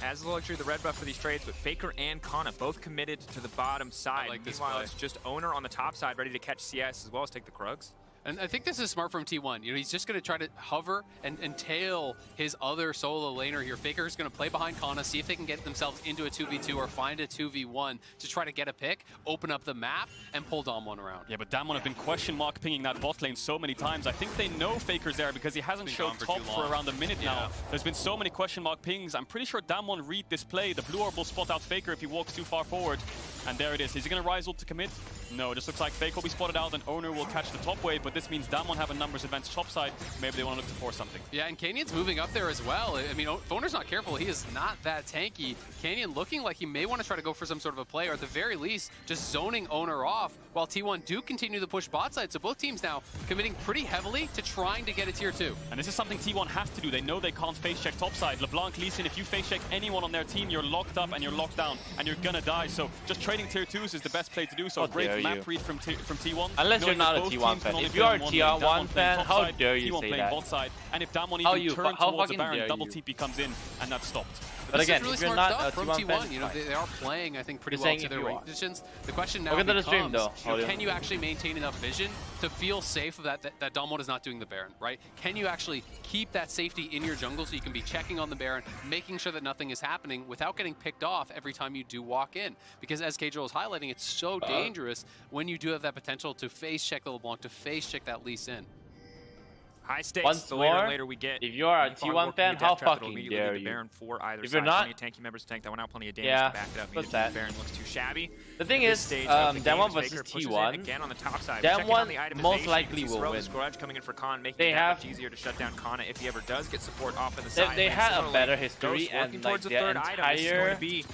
Has the luxury of the red buff for these trades, but Faker and Kana both committed to the bottom side. I like this Meanwhile, play. it's just Owner on the top side, ready to catch CS as well as take the Krugs. And I think this is smart from T1. You know, he's just going to try to hover and tail his other solo laner here. Faker's going to play behind Kana, see if they can get themselves into a 2v2 or find a 2v1 to try to get a pick, open up the map, and pull Dom1 around. Yeah, but Damwon have been question mark pinging that bot lane so many times. I think they know Faker's there because he hasn't Been showed gone for top too for long. around a minute now. There's been so many question mark pings. I'm pretty sure Damwon read this play. The blue orb will spot out Faker if he walks too far forward. And there it is. Is he going to rise ult to commit? No, it just looks like Faker will be spotted out and Owner will catch the top wave, but this means Damwon have a numbers advantage top side. Maybe they want to look to force something. Yeah, and Canyon's moving up there as well. I mean, if Owner's not careful, he is not that tanky. Canyon looking like he may want to try to go for some sort of a play, or at the very least, just zoning Owner off, while T1 do continue to push bot side. So both teams now committing pretty heavily to trying to get a tier 2. And this is something T1 has to do. They know they can't face check top side. LeBlanc, Lee Sin, if you face check anyone on their team, you're locked up and you're locked down and you're gonna die. So just trading tier 2s is the best play to do. So How great dare map you. read from T1. Unless you're knowing not that a both T1 teams can fan. only If play you are on a one T1 lane, Damwon playing fan, top how side, dare you T1 say playing that? bot side. And if Damwon How even you- turns how towards the fucking Baron, dare double you? TP comes in and that's stopped. But This again, is really if you're smart not stuff a from T1 T1. fan, You know, fine. they are playing, I think, pretty Just well saying to if their you range are. positions. The question now Welcome to the becomes, stream, though. you know, can you actually maintain enough vision to feel safe that Dom1 is not doing the Baron, right? Can you actually keep that safety in your jungle so you can be checking on the Baron, making sure that nothing is happening without getting picked off every time you do walk in? Because as Kjol is highlighting, it's so dangerous when you do have that potential to face check the LeBlanc, to face check that Lee Sin. High stakes. Once The later and more, later we get. if you are a Meanwhile, T1 working fan, the how death trap that'll fucking immediately dare lead to you? Baron for either If side. you're not- Plenty of tanky members to tank that one out. Plenty of damage Yeah, to back it up. what's Even that? Baron looks too shabby. The thing At this is, stage of the game, Damwon Faker versus pushes in T1, again on the top side. Damwon Checking on the itemization. most likely You can will throw win. this grudge coming in for Khan, making They it that have- much easier to shut down Kana if he ever does get support off in the They side. they lane. had a Similarly, better history Ghost working and like towards the their third item. This is going entire to be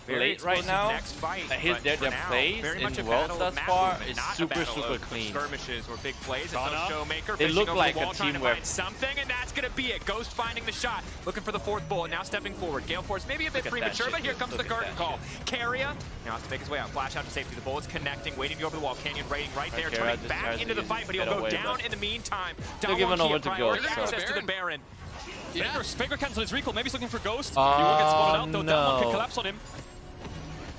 Very play right explosive now, next fight, their but for now, plays very much in a Worlds battle thus of map far movement, is not a super, battle super of clean. skirmishes or big plays. It's Ghana. Showmaker They fishing look over like the a wall, trying to team where- find something, and that's going to be it. Ghost finding the shot, looking for the fourth bullet, now stepping forward. Gale Force maybe a bit Look at premature, that but shit, here dude. comes the Look at curtain that call. Carrier now has to make his way out, flash out to safety. The bullet's connecting, waiting to go over the wall. Canyon rating right there, Carrier turning just back tries into to the fight, but he'll get go away, down but in the meantime. Still giving over to priority Ghost, so- access to the Baron. Yeah. Faker cancelled his recall. Maybe he's looking for Ghost. He won't get spotted out though. Damwon can no. collapse on him.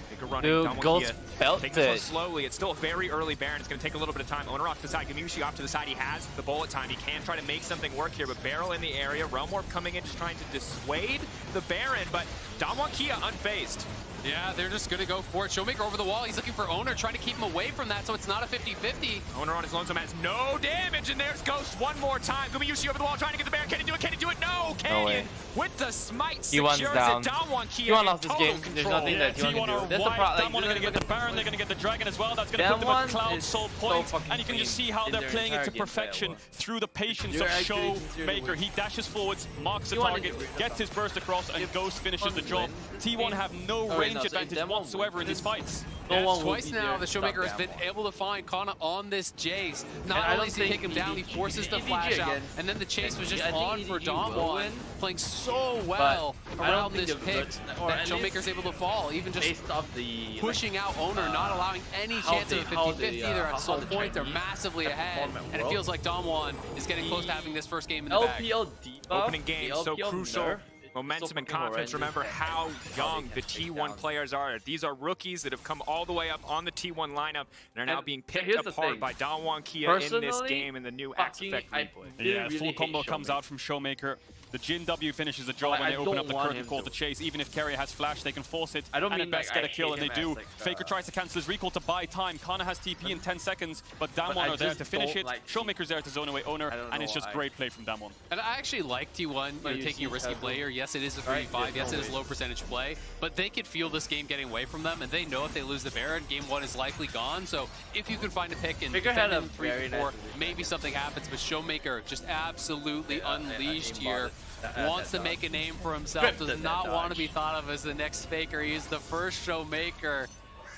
Faker running, Dude, Damwon Ghost Kia felt taking this one it. slowly. It's still a very early Baron. It's going to take a little bit of time. Owner off to the side. Gamiushi off to the side. He has the bullet time. He can try to make something work here, but Barrel in the area. Realm Warp coming in, just trying to dissuade the Baron, but Damwon Kia unfazed. Yeah, they're just going to go for it. Showmaker over the wall. He's looking for Owner, trying to keep him away from that, so it's not a 50-50. Owner on his lonesome has no damage, and there's Ghost one more time. Gamiushi over the wall trying to get the Baron. Can he do it? Can he do it? No! Canyon with the smite T1's secures down. it. Damwon Kia T1 in lost this total game. There's control. nothing that T1 T1 can do. are That's the wide. problem. Damwon are going to get the Baron, they're going to get the Dragon as well. That's going to put them at Damwon Cloud is Soul so Point. fucking And you can just see how clean they're in playing their it to entire perfection gameplay. through the patience You're of actually sincerely Showmaker. He dashes forwards, marks the T1 target, is- gets his burst across, and If Ghost finishes the T1 job. wins, T1 have no Oh, wait, range no, so if advantage Damwon whatsoever in wins, these fights. No Yeah, one will twice be now there the to stop Showmaker has been Damwon. able to find Kana on this Jace. And Not I only don't does he take think him down, he EDG forces the EDG flash out, again. and then the chase was just I think on for EDG will Damwon, win, playing so well I don't around think this the pick Blitz- or that at Showmaker's least able to fall, even just Based off the pushing out Owner, not allowing any how chance of a they- how 50-50. the, They're how at Soul the Point, they're Chinese massively have ahead, performed at and it Worlds. feels like Damwon is getting close to having this first game in the bag. LPL debuff, Opening game, the so LPL crucial. nerf, Momentum so and fucking confidence. horrendous. Remember how young they the can take T1 down. players are. These are rookies that have come all the way up on the T1 lineup and are now And being picked here's the apart thing. by Damwon Kia in this Personally, game in the new Axe fucking- Effect I replay. really, Yeah, really full hate combo comes Showmaker. out from Showmaker. The Jin W finishes the job But when I they open don't up the want curtain him call to. to chase. Even if Carrier has flash, they can force it. I don't and mean at best like get I a kill, hate and they him do. as, like, Faker tries to cancel his recall to buy time. Kana has TP in 10 seconds, but Damwon I are there just to finish don't it. like Showmaker's there to zone away Owner, I don't and it's know just why. great play from Damwon. And I actually like T1 But you taking a see risky Pebble. player. Yes, it is a Right, 3v5. Yes, there's it no is way. low percentage play. But they could feel this game getting away from them, and they know if they lose the Baron, game one is likely gone. So if you can find a pick and Faker had defend a in 3 very v 4, nice position. maybe something happens. But Showmaker just absolutely unleashed here. Wants to make a name for himself. Scripted Does that not want to dodge. be thought of as the next Faker. He is the first Showmaker.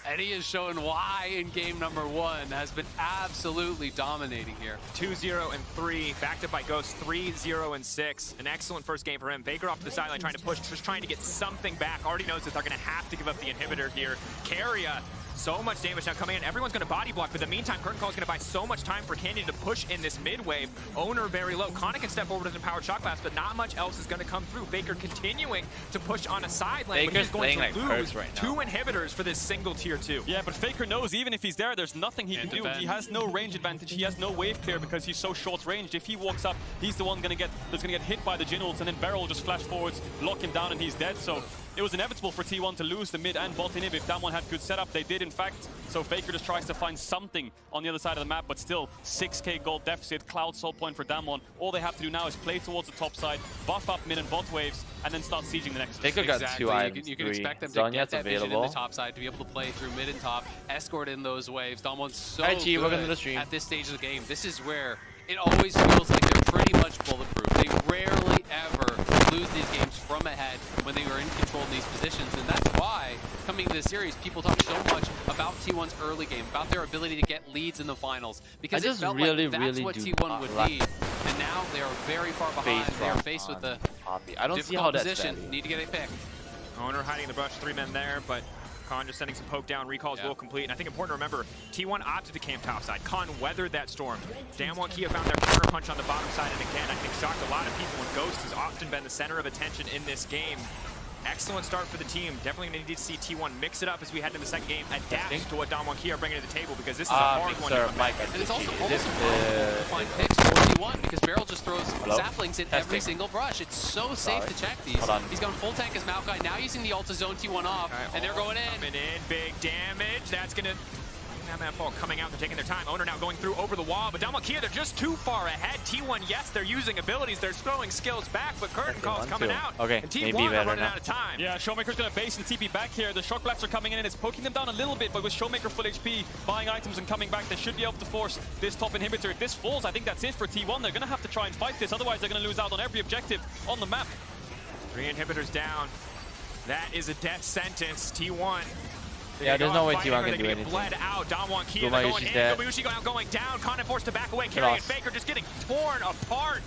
And he is showing why in game number 1 has been absolutely dominating here. 2-0 and 3, backed up by Ghost 3-0 and 6. An excellent first game for him. Baker off to the sideline trying to push, just trying to get something back. Already knows that they're going to have to give up the inhibitor here. Carrier, so much damage now coming in. Everyone's going to body block, but in the meantime, Curtain Call is going to buy so much time for Canyon to push in this mid wave. Owner very low. Kana can step forward with an empowered shot blast, but not much else is going to come through. Baker continuing to push on a side lane, but Baker's he's going playing to like lose Perks right now. 2 inhibitors for this single tier 2. Yeah, but Faker knows even if he's there's nothing he can do. defend. He has no range advantage. He has no wave clear because he's so short ranged. If he walks up, he's the one that's gonna get hit by the Jin ults, and then Beryl will just flash forwards, lock him down, and he's dead. So it was inevitable for T1 to lose the mid and bot inhib if Damwon had good setup. They did, in fact. So Faker just tries to find something on the other side of the map, but still 6k gold deficit, Cloud Soul Point for Damwon. All they have to do now is play towards the top side, buff up mid and bot waves, and then start sieging the Nexus. Faker got Exactly. 2 items. You can 3. expect them to Zonya's get that vision in available. the top side, to be able to play through mid and top, escort in those waves. Damwon's so Hi, G, welcome to good the stream. at this stage of the game. This is where it always feels like they're pretty much bulletproof. They rarely ever lose these games from ahead when they are in control of these positions, and that's why coming to this series, people talk so much about T1's early game, about their ability to get leads in the finals, because I it just felt really, like that's really what do T1 not would like need. And now they are very far behind. Face They are drop faced with on the Poppy. I don't see difficult how that's position. bad. Need to get a pick. Owner hiding in the brush, 3 men there, but Khan just sending some poke down, recalls Yeah. will complete. And I think important to remember, T1 opted to camp topside. Khan weathered that storm. Damwon Kia found their counter punch on the bottom side, and again, I think shocked a lot of people when Ghost has often been the center of attention in this game. Excellent start for the team. Definitely going to need to see T1 mix it up as we head into the second game, adapt to what Damwon Kia are bringing to the table, because this is a hard one to Mixer, come Mike, back. I And it's also appreciate almost it. impossible to find picks for T1 because Beryl just throws Hello? saplings in every Testing. single brush. It's so safe Sorry. to check these. Hold on. He's going full tank as Maokai, now using the ult to zone T1 off, and they're going in. Coming in, big damage. That's going to... That ball coming out, they're taking their time. Owner now going through over the wall, but Damwon Kia, they're just too far ahead. T1, yes, they're using abilities, they're throwing skills back, but curtain call's coming out. Okay, and T1 maybe are better running now. out of time. Yeah, Showmaker's gonna base and TP back here. The shock blasts are coming in and it's poking them down a little bit, but with Showmaker full HP, buying items and coming back, they should be able to force this top inhibitor. If this falls, I think that's it for T1. They're gonna have to try and fight this, otherwise they're gonna lose out on every objective on the map. 3 inhibitors down. That is a death sentence. T1. Yeah, there's no way T1 can do get anything. bled out. Damwon Kia Gumayushi's going in. dead. Gumayushi going down. Kana forced to back away. Carrying Faker just getting torn apart.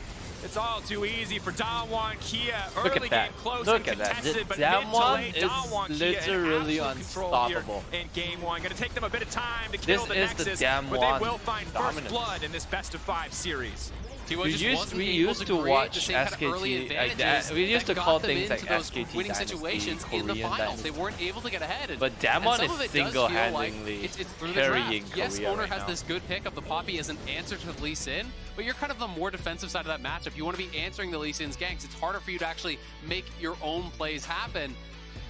It's all too easy for Damwon Kia. Look Early at that. game close Look and at that. contested, but mid to Damwon late, is Damwon Kia literally in absolute control here unstoppable. in game one. Going to take them a bit of time to kill This the is the Nexus, Damwon but they will find dominance. first blood in this best of 5 series. T1 just wasn't we able used to create watch the same kind of early SKT like advantages that. We used to that call got them things like into those SKT winning dynasty, situations in the Korean finals. dynasty. They weren't able to get ahead. But And Damwon some of is it does feel like single-handedly it's through the draft. carrying Yes, Korea Owner right has now. this good pick of the Poppy as an answer to Lee Sin, but you're kind of the more defensive side of that matchup. You want to be answering the Lee Sin's ganks. It's harder for you to actually make your own plays happen.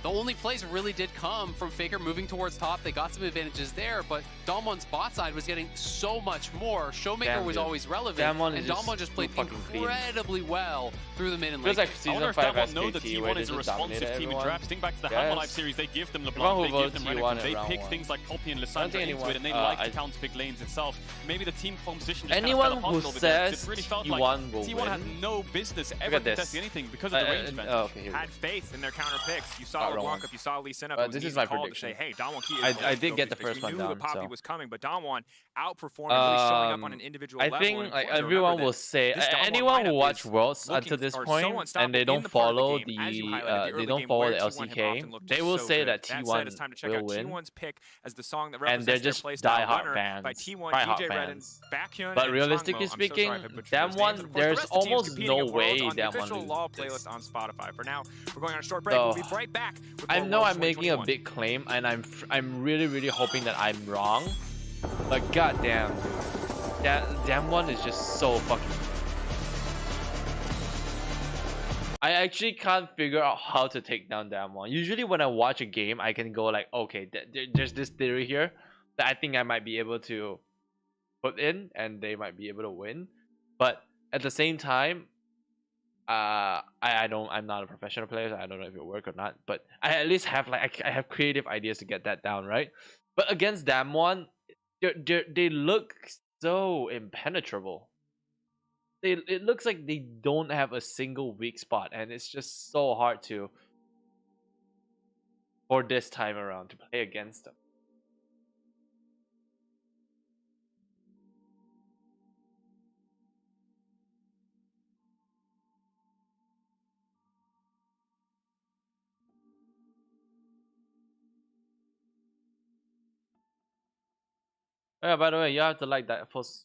The only plays really did come from Faker moving towards top. They got some advantages there, but Damwon's bot side was getting so much more. Showmaker Damn, was dude. always relevant, Damwon and is just Damwon just played too fucking clean. incredibly well through the mid and late. Feels like game. I wonder season if 5 Damwon know that SKT where T1 they is a just responsive dominated team in everyone. drafts. Think back to the Yes. Hammer Life series, they give them Everyone LeBlanc, who they give votes them T1 Renekton, at they round pick one. things like Poppy and I don't Lissandra think into anyone- it, and they I- like to counter pick lanes itself. Maybe the team composition just Anyone kind of fell who apart a little bit there, 'cause says it really felt T1 like will T1 had win. no business ever at this. contesting anything because of the range advantage. Oh, okay, here we Had go. faith in their counter picks. You saw Got wrong LeBlanc one. up, you saw Lee Sin up. But It was this an is easy my call prediction. to say, hey, Damwon Kia is I did get the first one We knew the down, Poppy so. was coming, but Damwon outperformed, really showing up on an individual I level. think and like important to everyone remember will that say this Damwon anyone who lineup watch is Worlds looking until this or so point and unstoppable they in don't the part of the follow game, as you the highlighted, the they early don't game follow where the T1 have LCK, often looked they will so say good. that That T1 said, it's time to check will out win. T1's pick as the song that And they're represents their just playstyle. diehard Runner fans, by T1, diehard DJ Red, and fans. Baekhyun But and realistically Changmo. I'm so speaking, sorry if I butchered those names. Damwon, Of course, the there's rest of the team's almost competing no at Worlds way on the Damwon official loses Law this. playlist on Spotify. For now, we're going on a short break. So, We'll be right back with I more know Worlds I'm making a 2021. big claim, and I'm really hoping that I'm wrong. But goddamn, dude, Damwon is just so fucking. I actually can't figure out how to take down Damwon. Usually when I watch a game, I can go like, okay, there's this theory here that I think I might be able to put in, and they might be able to win. But at the same time, I'm not a professional player, so I don't know if it will work or not. But I at least have like I have creative ideas to get that down, right? But against Damwon, they look so impenetrable. It looks like they don't have a single weak spot, and it's just so hard to for this time around to play against them. Oh, yeah, by the way, you have to like that post.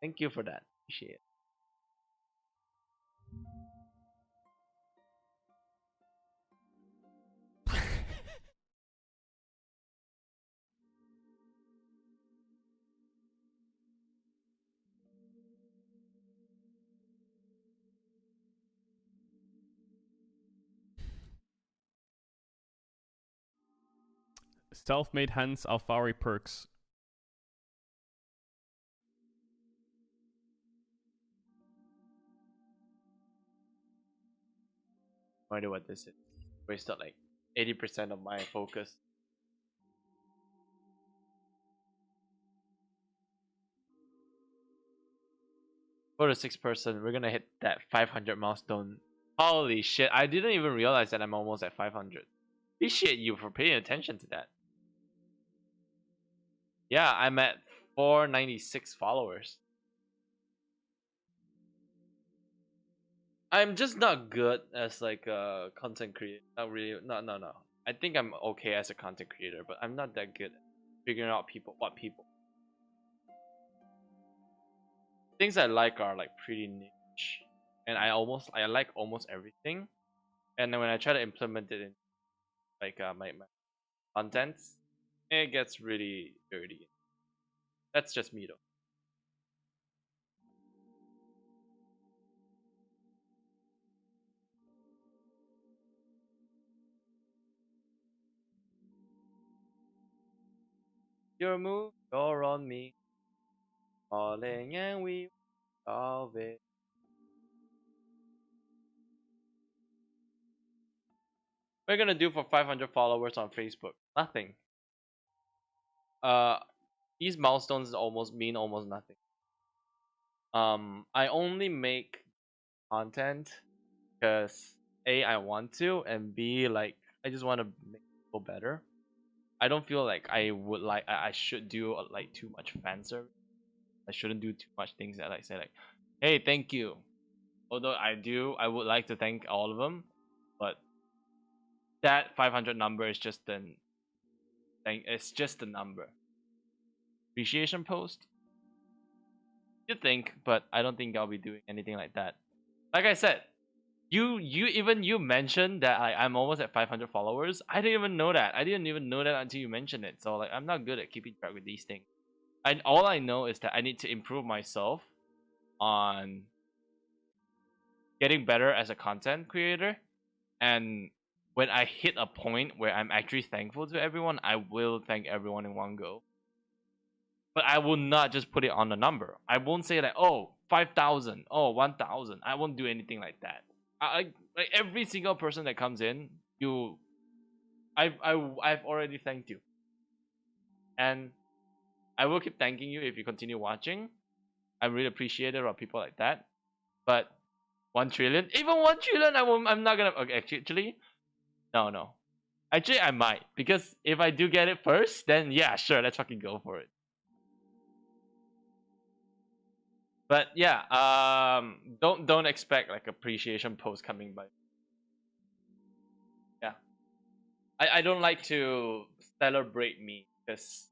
Thank you for that. Appreciate it. Self-made hands, Alfari perks. No idea what this is. Wasted like 80% of my focus. For the 6th person, we're gonna hit that 500 milestone. Holy shit, I didn't even realize that I'm almost at 500. Appreciate you for paying attention to that. Yeah, I'm at 496 followers. I'm just not good as like a content creator. Not really. No. I think I'm okay as a content creator, but I'm not that good at figuring out what people. Things I like are like pretty niche, and I like almost everything. And then when I try to implement it in like my contents, it gets really dirty. That's just me though. Your move, you're on me. Falling and we solve it. What are you gonna do for 500 followers on Facebook? Nothing. These milestones mean almost nothing. I only make content because A, I want to, and B, like I just want to make people better. I don't feel like I would I should do like too much fan service. I shouldn't do too much things that like say like, hey, thank you. Although I would like to thank all of them, but that 500 number is just an thing. It's just a number. Appreciation post. You think, but I don't think I'll be doing anything like that. Like I said, you mentioned that I'm almost at 500 followers. I didn't even know that. I didn't even know that until you mentioned it. So like I'm not good at keeping track with these things. And all I know is that I need to improve myself on getting better as a content creator. And when I hit a point where I'm actually thankful to everyone, I will thank everyone in one go. But I will not just put it on the number. I won't say like, oh, 5,000, oh, 1,000. I won't do anything like that. Like every single person that comes in, I've already thanked you, and I will keep thanking you if you continue watching. I really appreciate it about people like that. But 1 trillion, even 1 trillion, I'm not gonna. Okay, actually, no. Actually, I might, because if I do get it first, then yeah, sure, let's fucking go for it. But yeah, don't expect like appreciation post coming by. Yeah, I don't like to celebrate me, because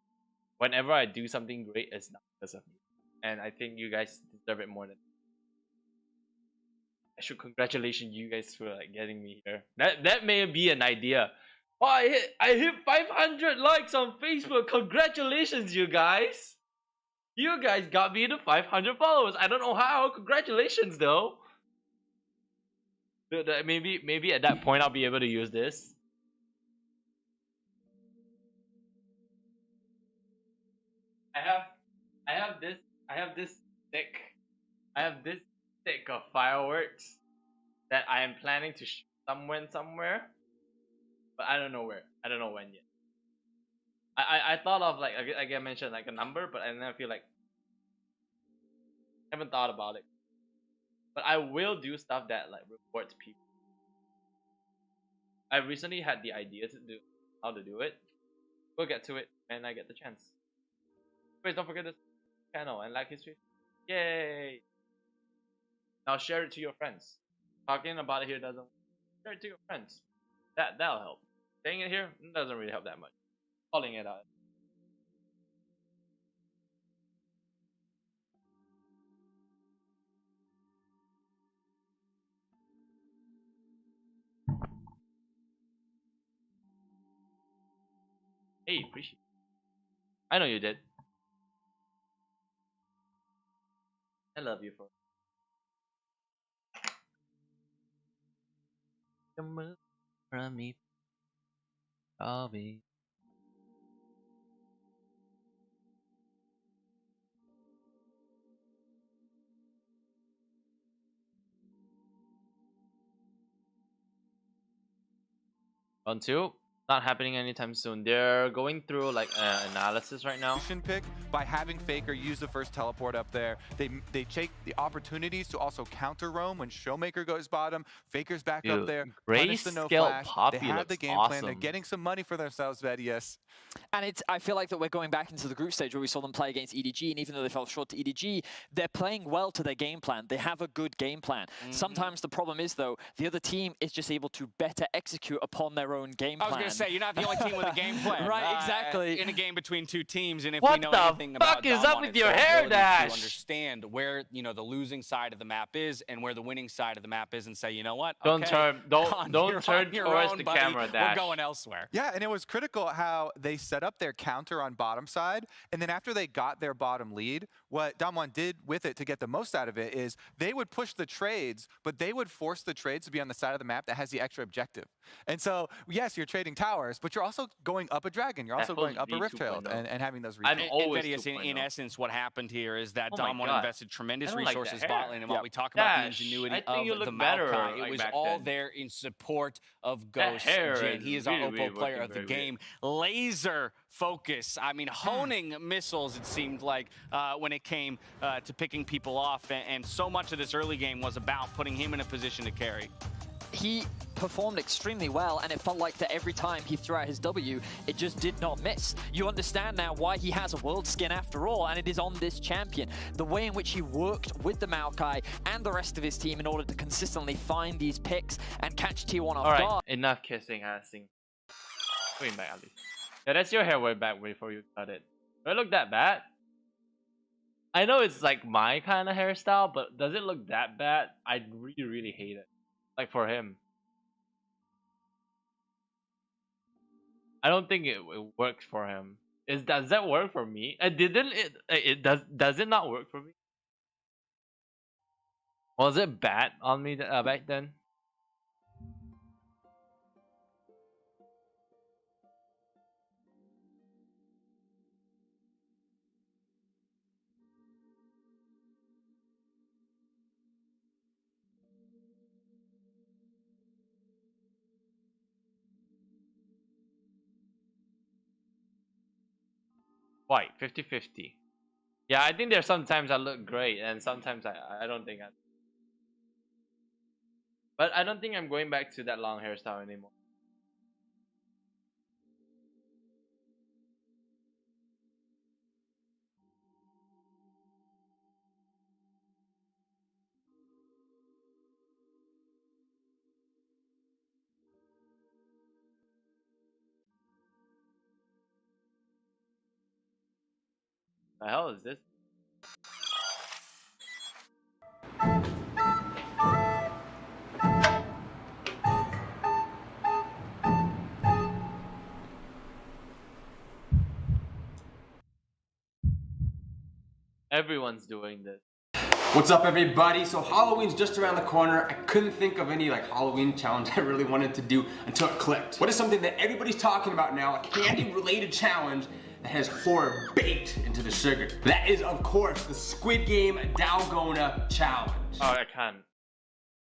whenever I do something great, it's not because of me, and I think you guys deserve it more than. I should congratulate you guys for like getting me here. That may be an idea. Oh, I hit 500 likes on Facebook. Congratulations, you guys. You guys got me to 500 followers. I don't know how. Congratulations, though. Maybe at that point I'll be able to use this. I have this stick of fireworks that I am planning to shoot somewhere, but I don't know where. I don't know when yet. I thought of like I mentioned like a number, but I never feel like haven't thought about it. But I will do stuff that like rewards people. I recently had the idea to do how to do it. We'll get to it when I get the chance. Please don't forget this channel and like history. Yay! Now share it to your friends. Talking about it here doesn't. Share it to your friends. That'll help. Saying it here doesn't really help that much. Calling it out. Hey, appreciate it. I know you did. I love you for. Come from me. I'll be. On two, not happening anytime soon. They're going through like analysis right now. Pick by having Faker use the first teleport up there. They take the opportunities to also counter roam when Showmaker goes bottom. Faker's back up there. Punish the no flash. They have the game plan. They're getting some money for themselves, Vedius. And I feel like that we're going back into the group stage where we saw them play against EDG, and even though they fell short to EDG, they're playing well to their game plan. They have a good game plan. Sometimes the problem is, though, the other team is just able to better execute upon their own game plan. I was going to say, you're not the only team with a game plan. Right, exactly. In a game between two teams, and if what we know the anything about fuck is up with your hair, Dash? To understand where the losing side of the map is and where the winning side of the map is, and say, you know what? Don't okay, turn towards own, the buddy. camera, Dash. We're going elsewhere. Yeah, and it was critical how they set up their counter on bottom side, and then after they got their bottom lead, what Damwon did with it to get the most out of it is they would push the trades, but they would force the trades to be on the side of the map that has the extra objective. And so, yes, you're trading towers, but you're also going up a dragon. You're also going up a rift trail and having those I'm replays. always in essence, what happened here is that Oh my Damwon God. invested tremendous I don't like resources the hair. bot lane, and while we talk about the Dash, ingenuity I think you of look the better, Maokai, like, it was back all then. there in support of That Ghost. hair Jin. is He is really, our really Oppo player working of the very game. Laser focus. I mean, honing missiles, it seemed like, when it came to picking people off. And so much of this early game was about putting him in a position to carry. he performed extremely well, and it felt like that every time he threw out his W, it just did not miss. You understand now why he has a world skin after all, and it is on this champion. The way in which he worked with the Maokai and the rest of his team in order to consistently find these picks and catch T1 off Alright, guard. enough kissing, assing. Going back, Ali. Yeah, that's your hair way back before you cut it. Do it look that bad? I know it's like my kind of hairstyle, but does it look that bad? I really, really hate it. Like for him. I don't think it works for him. Does that work for me? Does it not work for me? Was it bad on me back then? White, 50-50. Yeah, I think there's sometimes I look great and sometimes I don't think I. But I don't think I'm going back to that long hairstyle anymore. The hell is this? Everyone's doing this. What's up, everybody? So Halloween's just around the corner. I couldn't think of any like Halloween challenge I really wanted to do until it clicked. What is something that everybody's talking about now, a candy-related challenge that has horror baked into the sugar? That is, of course, the Squid Game Dalgona challenge. Oh, I can't.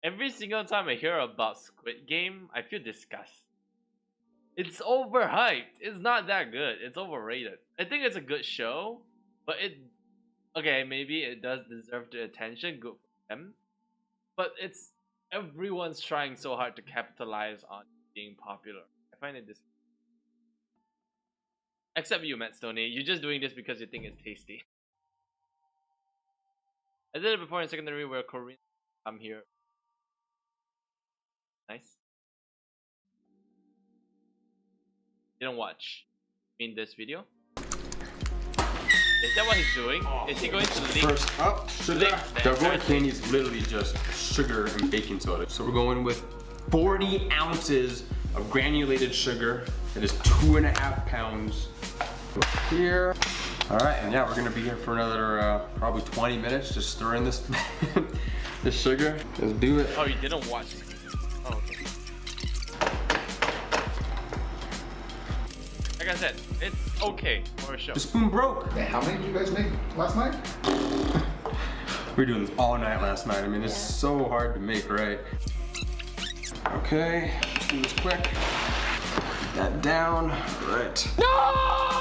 Every single time I hear about Squid Game, I feel disgust. It's overhyped. It's not that good. It's overrated. I think it's a good show, but okay, maybe it does deserve the attention. Good for them. But everyone's trying so hard to capitalize on being popular. I find it disgusting. Except you, Matt Stoney. You're just doing this because you think it's tasty. I did it before in secondary where Koreans come here. Nice. You don't watch. You mean this video? Is that what he's doing? Is he going to lick? First up, sugar. Dalgona candy is literally just sugar and baking soda. So we're going with 40 ounces of granulated sugar. That is 2.5 pounds. Here. All right, and yeah, we're gonna be here for another probably 20 minutes, just stirring this this sugar. Let's do it. Oh, you didn't watch. Oh, okay. Like I said, it's okay for a show. The spoon broke. Hey, how many did you guys make last night? We were doing this all night last night. I mean, it's so hard to make, right? Okay, let's do this quick. Put that down. Right. No!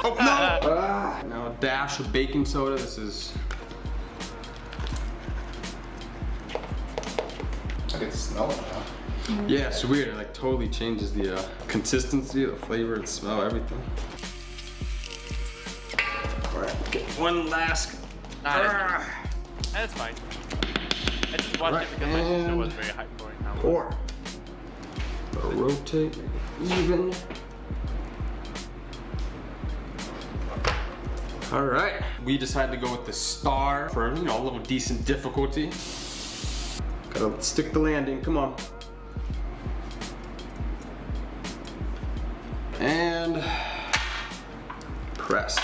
Oh, no! Now a dash of baking soda. This is. I can smell it now. Yeah, it's weird. It like totally changes the consistency, the flavor, the smell, everything. All right, get one last. That's fine. I just watched it because my sister was very hyped for it now. Or rotate, make it even. All right, we decided to go with the star for, a little decent difficulty. Gotta stick the landing, come on. And press.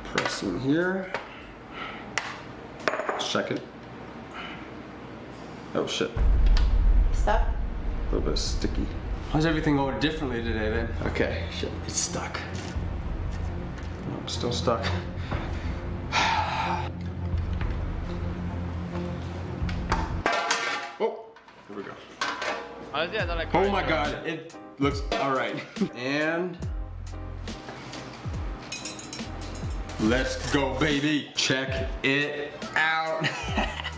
Press in here. Check it. Oh shit. Stuck? A little bit sticky. How's everything going differently today then? Okay, shit, it's stuck. Oh, I'm still stuck. Oh, here we go. Honestly, I don't like. Oh my god, it looks alright. And let's go, baby. Check it out.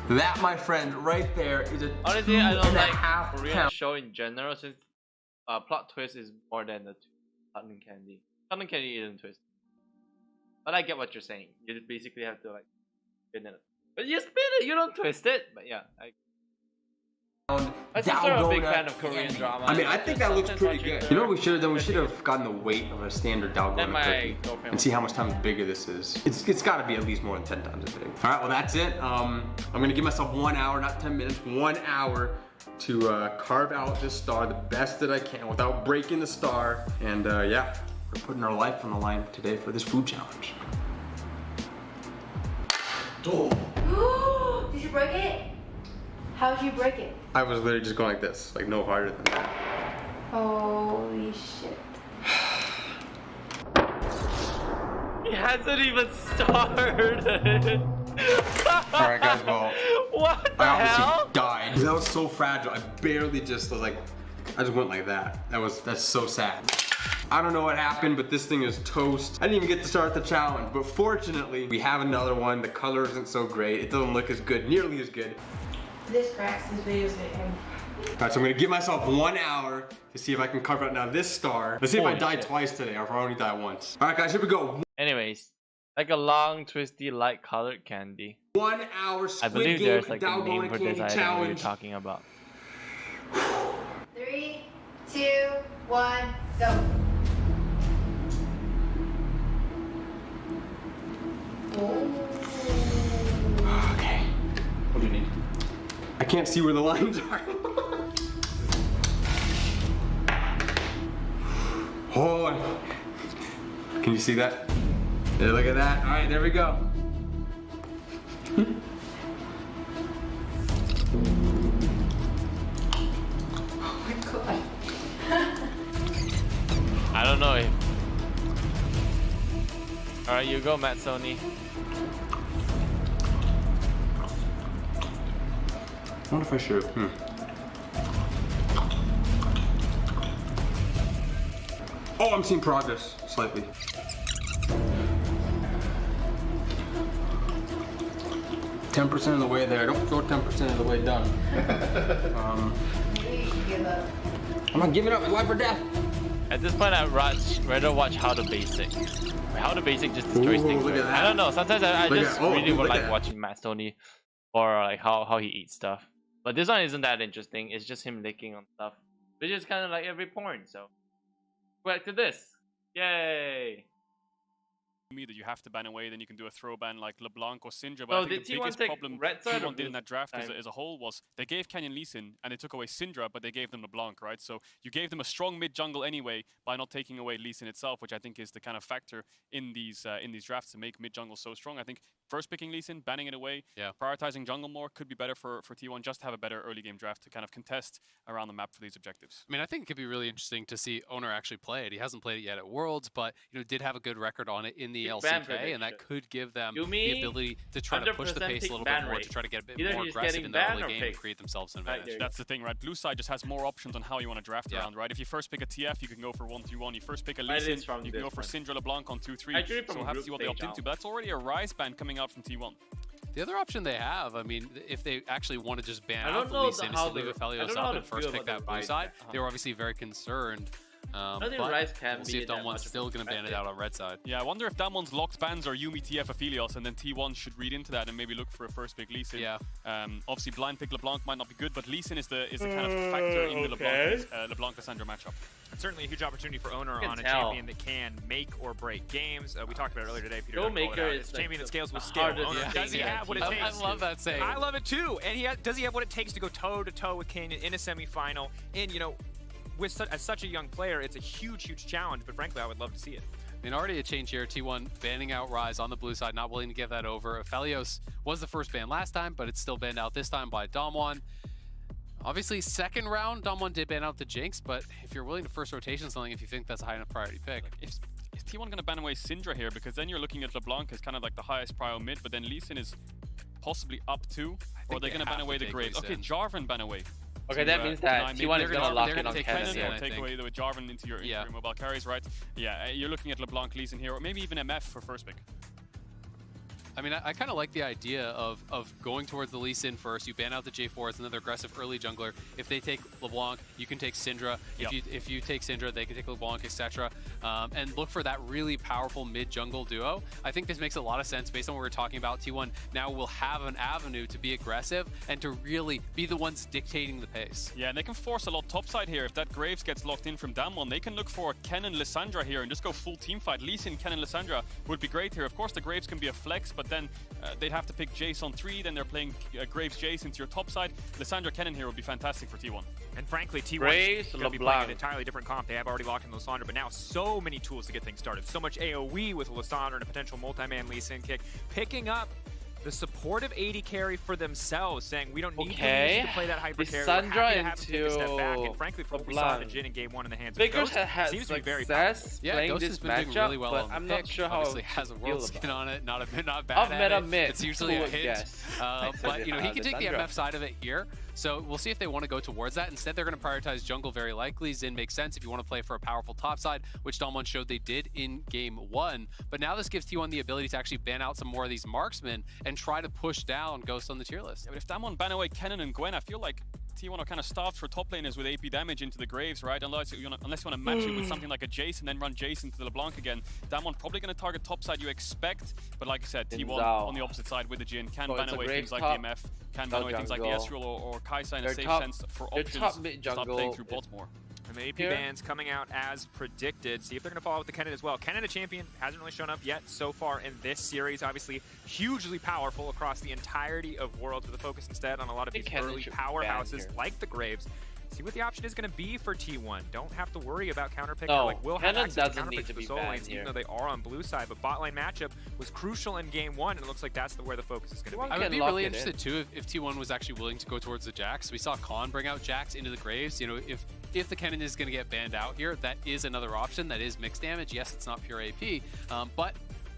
That, my friend, right there is a Honestly, I don't like 2.5 Korean pound. show in general since plot twist is more than the cotton candy. Cotton candy isn't twist. But I get what you're saying. You basically have to like spin it. But you spin it, you don't twist it. But yeah, I'm just sort of a big fan of Korean drama. I mean, I think that looks pretty good. You know what we should have done? We should have gotten the weight of a standard dalgona cookie and see how much times bigger this is. It's got to be at least more than 10 times as big. All right, well that's it. I'm gonna give myself 1 hour, not 10 minutes, 1 hour to carve out this star the best that I can without breaking the star. And yeah, we're putting our life on the line today for this food challenge. Oh. Did you break it? How did you break it? I was literally just going like this, like no harder than that. Holy shit. He hasn't even started. Alright guys, well, What the I obviously hell? died. That was so fragile. I barely just was like, I just went like that. That's so sad. I don't know what happened, but this thing is toast. I didn't even get to start the challenge, but fortunately, we have another one. The color isn't so great. It doesn't look as good, nearly as good. This cracks, this video's gonna end. Alright, so I'm gonna give myself 1 hour to see if I can carve out now this star. Let's see if I Holy die shit. twice today, or if I only die once. Alright guys, here we go. Anyways, like a long, twisty, light colored candy. 1 hour I Squid believe Game there's like a dalgona name for this candy item that you're challenge. talking about. 3, 2, 1, go. Okay. What do you need? I can't see where the lines are. Hold on. Can you see that? Yeah, look at that. All right, there we go. I don't know if... Alright, you go, Matt Sony. I wonder if I should. Oh, I'm seeing progress, slightly. $10% of the way there. Don't go 10% of the way done. Maybe you should give up. I'm not giving up. It's life or death. At this point, I'd rather watch How to Basic. How to Basic just destroys Ooh, things. look at I that. don't know. Sometimes I Look at just that. Oh, really dude, would look at like that. watching Matt Stoney or like how he eats stuff. But this one isn't that interesting. It's just him licking on stuff, which is kind of like every porn. So back to this. Yay! Me that you have to ban away, then you can do a throw ban like LeBlanc or Syndra. But So I think did the T1 biggest take problem red side or T1 did in blue that draft time? as a whole was they gave Canyon Lee Sin and they took away Syndra, but they gave them LeBlanc, right? So you gave them a strong mid jungle anyway by not taking away Lee Sin itself, which I think is the kind of factor in these drafts to make mid jungle so strong. I think first picking Lee Sin, banning it away, prioritizing jungle more could be better for T1 just to have a better early game draft to kind of contest around the map for these objectives. I mean, I think it could be really interesting to see Owner actually play it. He hasn't played it yet at Worlds, but did have a good record on it in the Big ban LCK, and that prediction. could give them Yumi, the ability to try to push the 100% pace a pick little ban bit more, rate. to try to get a bit Either more he's aggressive getting in the banned early or game and picked. create themselves an Right, advantage. That's the thing, right? Blue side just has more options on how you want to draft around, right? If you first pick a TF, you can go for 1-3-1. You first pick a Lee Mine Sin, is from you can go this for one. Syndra LeBlanc on 2-3. Actually, from So we'll have to group see what they stage opt into. out. But that's already a Rise ban coming out from T1. The other option they have, I mean, if they actually want to just ban I out don't the know Lee Sin, is how to leave the- I Aphelios don't know up how and to first feel pick about that the blue Rise side. ban. They were obviously very concerned. I think But Rise can we'll be see if that Damwon's much still going to ban it out on red side. Yeah, I wonder if Damon's locked bans are Yumi TF Aphelios, and then T1 should read into that and maybe look for a first pick Lee Sin. Yeah. Obviously, blind pick LeBlanc might not be good, but Lee Sin is the kind of factor in the LeBlanc Cassandra matchup. And certainly a huge opportunity for Owner can on a tell. champion that can make or break games. We talked about it earlier today, Peter. Go called it Maker out. is It's a like champion that the scales with skill. hardest Owner, thing does he that have what it I takes? I love that saying. I love it too. And does he have what it takes to go toe-to-toe with Canyon in a semifinal? And, with as such a young player, it's a huge, huge challenge. But frankly, I would love to see it. I mean, already a change here. T1 banning out Rise on the blue side, not willing to give that over. Aphelios was the first ban last time, but it's still banned out this time by Damwon. Obviously, second round, Damwon did ban out the Jinx, but if you're willing to first rotation something, if you think that's a high enough priority pick. Is T1 going to ban away Syndra here? Because then you're looking at LeBlanc as kind of like the highest prio mid, but then Lee Sin is possibly up too. Or are they going to ban away the Graves? Okay, Jarvan ban away. Okay, that means that maybe T1 they're is gonna- gonna lock they're in gonna on take Cannon. Cannon, Or I take think. away the Jarvan into your mobile carries, right? Yeah, you're looking at LeBlanc, Lee Sin here, or maybe even MF for first pick. I mean, I kind of like the idea of going towards the Lee Sin first. You ban out the J4, it's another aggressive early jungler. If they take LeBlanc, you can take Syndra. If you take Syndra, they can take LeBlanc, etc. And look for that really powerful mid-jungle duo. I think this makes a lot of sense based on what we were talking about. T1 now will have an avenue to be aggressive and to really be the ones dictating the pace. Yeah, and they can force a lot topside here. If that Graves gets locked in from Damwon, they can look for Ken and Lissandra here and just go full team fight. Lee Sin, Ken and Lissandra would be great here. Of course, the Graves can be a flex, but then they'd have to pick Jace on 3, then they're playing Graves Jace into your top side. Lissandra Kennen here would be fantastic for T1. And frankly, T1 Graves, is going to be playing an entirely different comp. They have already locked in Lissandra, but now so many tools to get things started. So much AoE with Lissandra and a potential multi-man Lee Sin kick. Picking up the supportive AD carry for themselves, saying we don't need to play that hyper carry. We're happy to have to take a step back. And frankly, from what we saw in the Jhin in game 1 in the hands of Ghost, seems to be very powerful. Yeah, Ghost has been doing really well on I'm the not pick. sure how Obviously has a world skin on it, not bad Off at meta it. mid. It's usually a hit. Yes. But you know, he can take the MF side of it here. So we'll see if they want to go towards that. Instead, they're going to prioritize jungle very likely. Xin makes sense if you want to play for a powerful top side, which Damwon showed they did in game 1. But now this gives T1 the ability to actually ban out some more of these marksmen and try to push down Ghost on the tier list. Yeah, but if Damwon ban away Kennen and Gwen, I feel like T1 are kind of starved for top laners with AP damage into the Graves, right? Unless you want to match it with something like a Jace and then run Jace into the LeBlanc again. Damwon probably going to target top side, you expect. But like I said, T1 on the opposite side with the Jhin can ban away things like the MF, can ban away things like the Ezreal or Kai'Sa in a safe sense for options. Stop playing through bots more. And the AP bans coming out as predicted. See if they're going to follow with the Kennen as well. Kennen, a champion, hasn't really shown up yet so far in this series. Obviously, hugely powerful across the entirety of Worlds with a focus instead on a lot of these early powerhouses like the Graves. See what the option is going to be for T1. Don't have to worry about counterpick. Like, we'll have access to counterpick for the solo lanes, even though they are on blue side. But bot lane matchup was crucial in game 1, and it looks like that's where the focus is going to be. I would be really interested, too, if T1 was actually willing to go towards the Jax. We saw Khan bring out Jax into the Graves. You know, if the Kennen is going to get banned out here, that is another option. That is mixed damage. Yes, it's not pure AP, but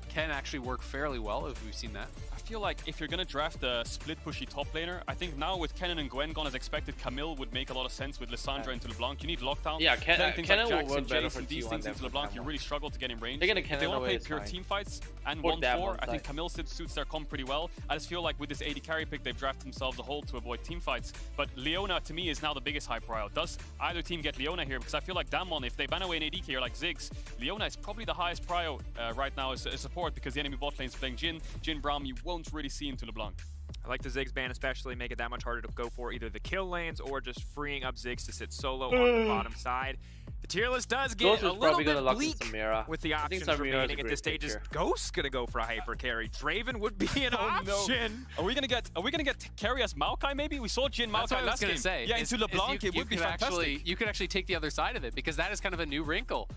can actually work fairly well if we've seen that. I feel like if you're going to draft a split pushy top laner, I think now with Kennen and Gwen gone as expected, Camille would make a lot of sense with Lissandra into LeBlanc. You need lockdown. Yeah, Kennen will work better for these things into LeBlanc. You really struggle to get in range. If they want to play pure team fights and 1-4, I think Camille suits their comp pretty well. I just feel like with this AD carry pick, they've drafted themselves a hole to avoid team fights. But Leona, to me, is now the biggest high prio. Does either team get Leona here? Because I feel like Damwon, if they ban away an AD carry like Ziggs, Leona is probably the highest prio right now as support because the enemy bot lane is playing Jhin Braum, you won't really see into LeBlanc. I like the Ziggs ban especially, make it that much harder to go for either the kill lanes or just freeing up Ziggs to sit solo on the bottom side. The tier list does get a little bit bleak with the options remaining at this stage. Is Ghost gonna go for a hyper carry? Draven would be an option. No. Are we gonna get carry as Maokai maybe? We saw Jhin Maokai last game. Yeah, into LeBlanc, it would be fantastic. You could actually take the other side of it because that is kind of a new wrinkle.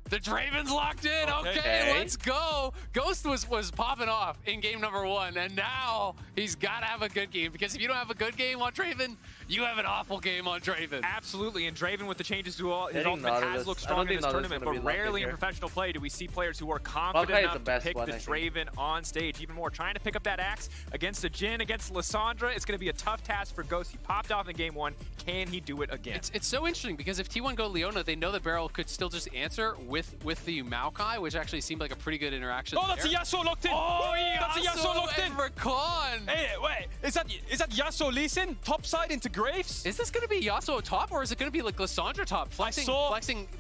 The Draven's locked in. Okay, let's go. Ghost was popping off in game number 1, and now he's got to have a good game because if you don't have a good game on Draven, you have an awful game on Draven. Absolutely, and Draven with the changes to his ultimate has looked strong in this tournament, but rarely in professional play do we see players who are confident enough to pick the Draven on stage. Even more, trying to pick up that axe against a Jhin, against Lissandra, it's going to be a tough task for Ghost. He popped off in game 1. Can he do it again? It's so interesting because if T1 go Leona, they know that Beryl could still just answer with the Maokai, which actually seemed like a pretty good interaction. Oh, that's a Yasuo locked in! Oh, that's a Yasuo locked in! Rakan! Hey, wait, is that Yasuo Lee Sin top side into Graves? Is this going to be Yasuo top, or is it going to be like Lissandra top? Flexing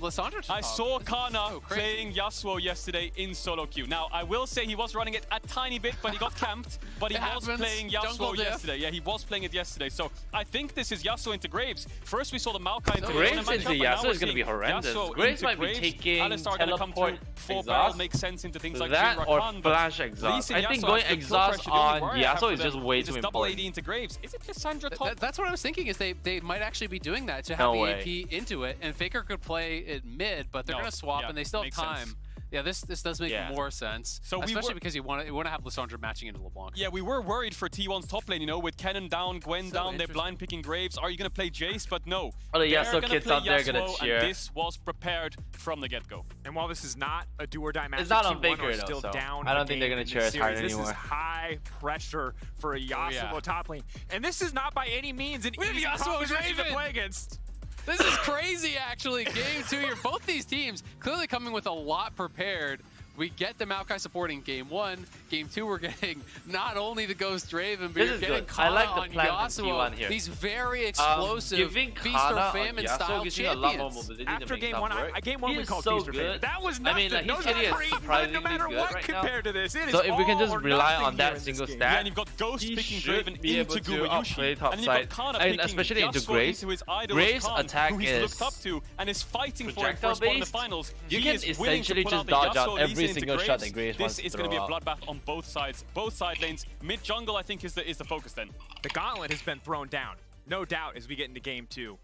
Lissandra top. I saw Kana playing Yasuo yesterday in solo queue. Now, I will say he was running it a tiny bit, but he got camped. But he was playing Yasuo yesterday. Yeah, he was playing it yesterday. So I think this is Yasuo into Graves. First, we saw the Maokai into Graves into Yasuo is going to be horrendous. Graves might be taking teleport exhaust. Makes sense into things like that or Rakan, flash exhaust. I think going exhaust on Yasuo is just way too double important. AD into Graves. Is it Lissandra top? That's what I was thinking. Is they might actually be doing that to have the AP into it, and Faker could play it mid, but they're gonna swap, and they still have time. Sense. Yeah, this does make more sense, so especially because you want to have Lissandra matching into LeBlanc. Yeah, we were worried for T1's top lane, you know, with Kennen down, Gwen down, they're blind picking Graves. Are you going to play Jace? But no. Oh, the Yasuo kids out there going to cheer. And this was prepared from the get-go. And while this is not a do or die match, it's not on T1 Faker, still though, down. I don't think they're going to cheer as hard anymore. This is high pressure for a Yasuo top lane. And this is not by any means an easy competition to play against. This is crazy, actually. Game 2 here. Both these teams clearly coming with a lot prepared. We get the Maokai support in game 1. Game 2, we're getting not only the Ghost Draven, but you're getting good. I like the on plan from Yasuo. T1 here. These very explosive Giving feast Kana or on famine Yasuo style gives you a lot more champions. mobility to After make game stuff one, work. game one He we is called so feast or famine. good. That was I nothing. mean, like, his Those KD are is great, but surprisingly no matter good what right now. compared to this, it is So if we can just all or rely nothing on here that in this single game. stat, Yeah, and you've got Ghost he picking should Draven be into able to goOOOO, outplay top and then you've side. got Kana And picking especially into Yasuo Graves. into his idol Graves' Khan, attack who he's is looked up to and is fighting for it projectile for a spot in the based. finals. You He can is willing to essentially put just out the dodge out Yasuo, every Lee Sin single into shot that Graves This wants to is going to be a throw out. bloodbath on both sides. Both side lanes. Mid jungle, I think, is the focus then. The gauntlet has been thrown down, no doubt, as we get into game 2.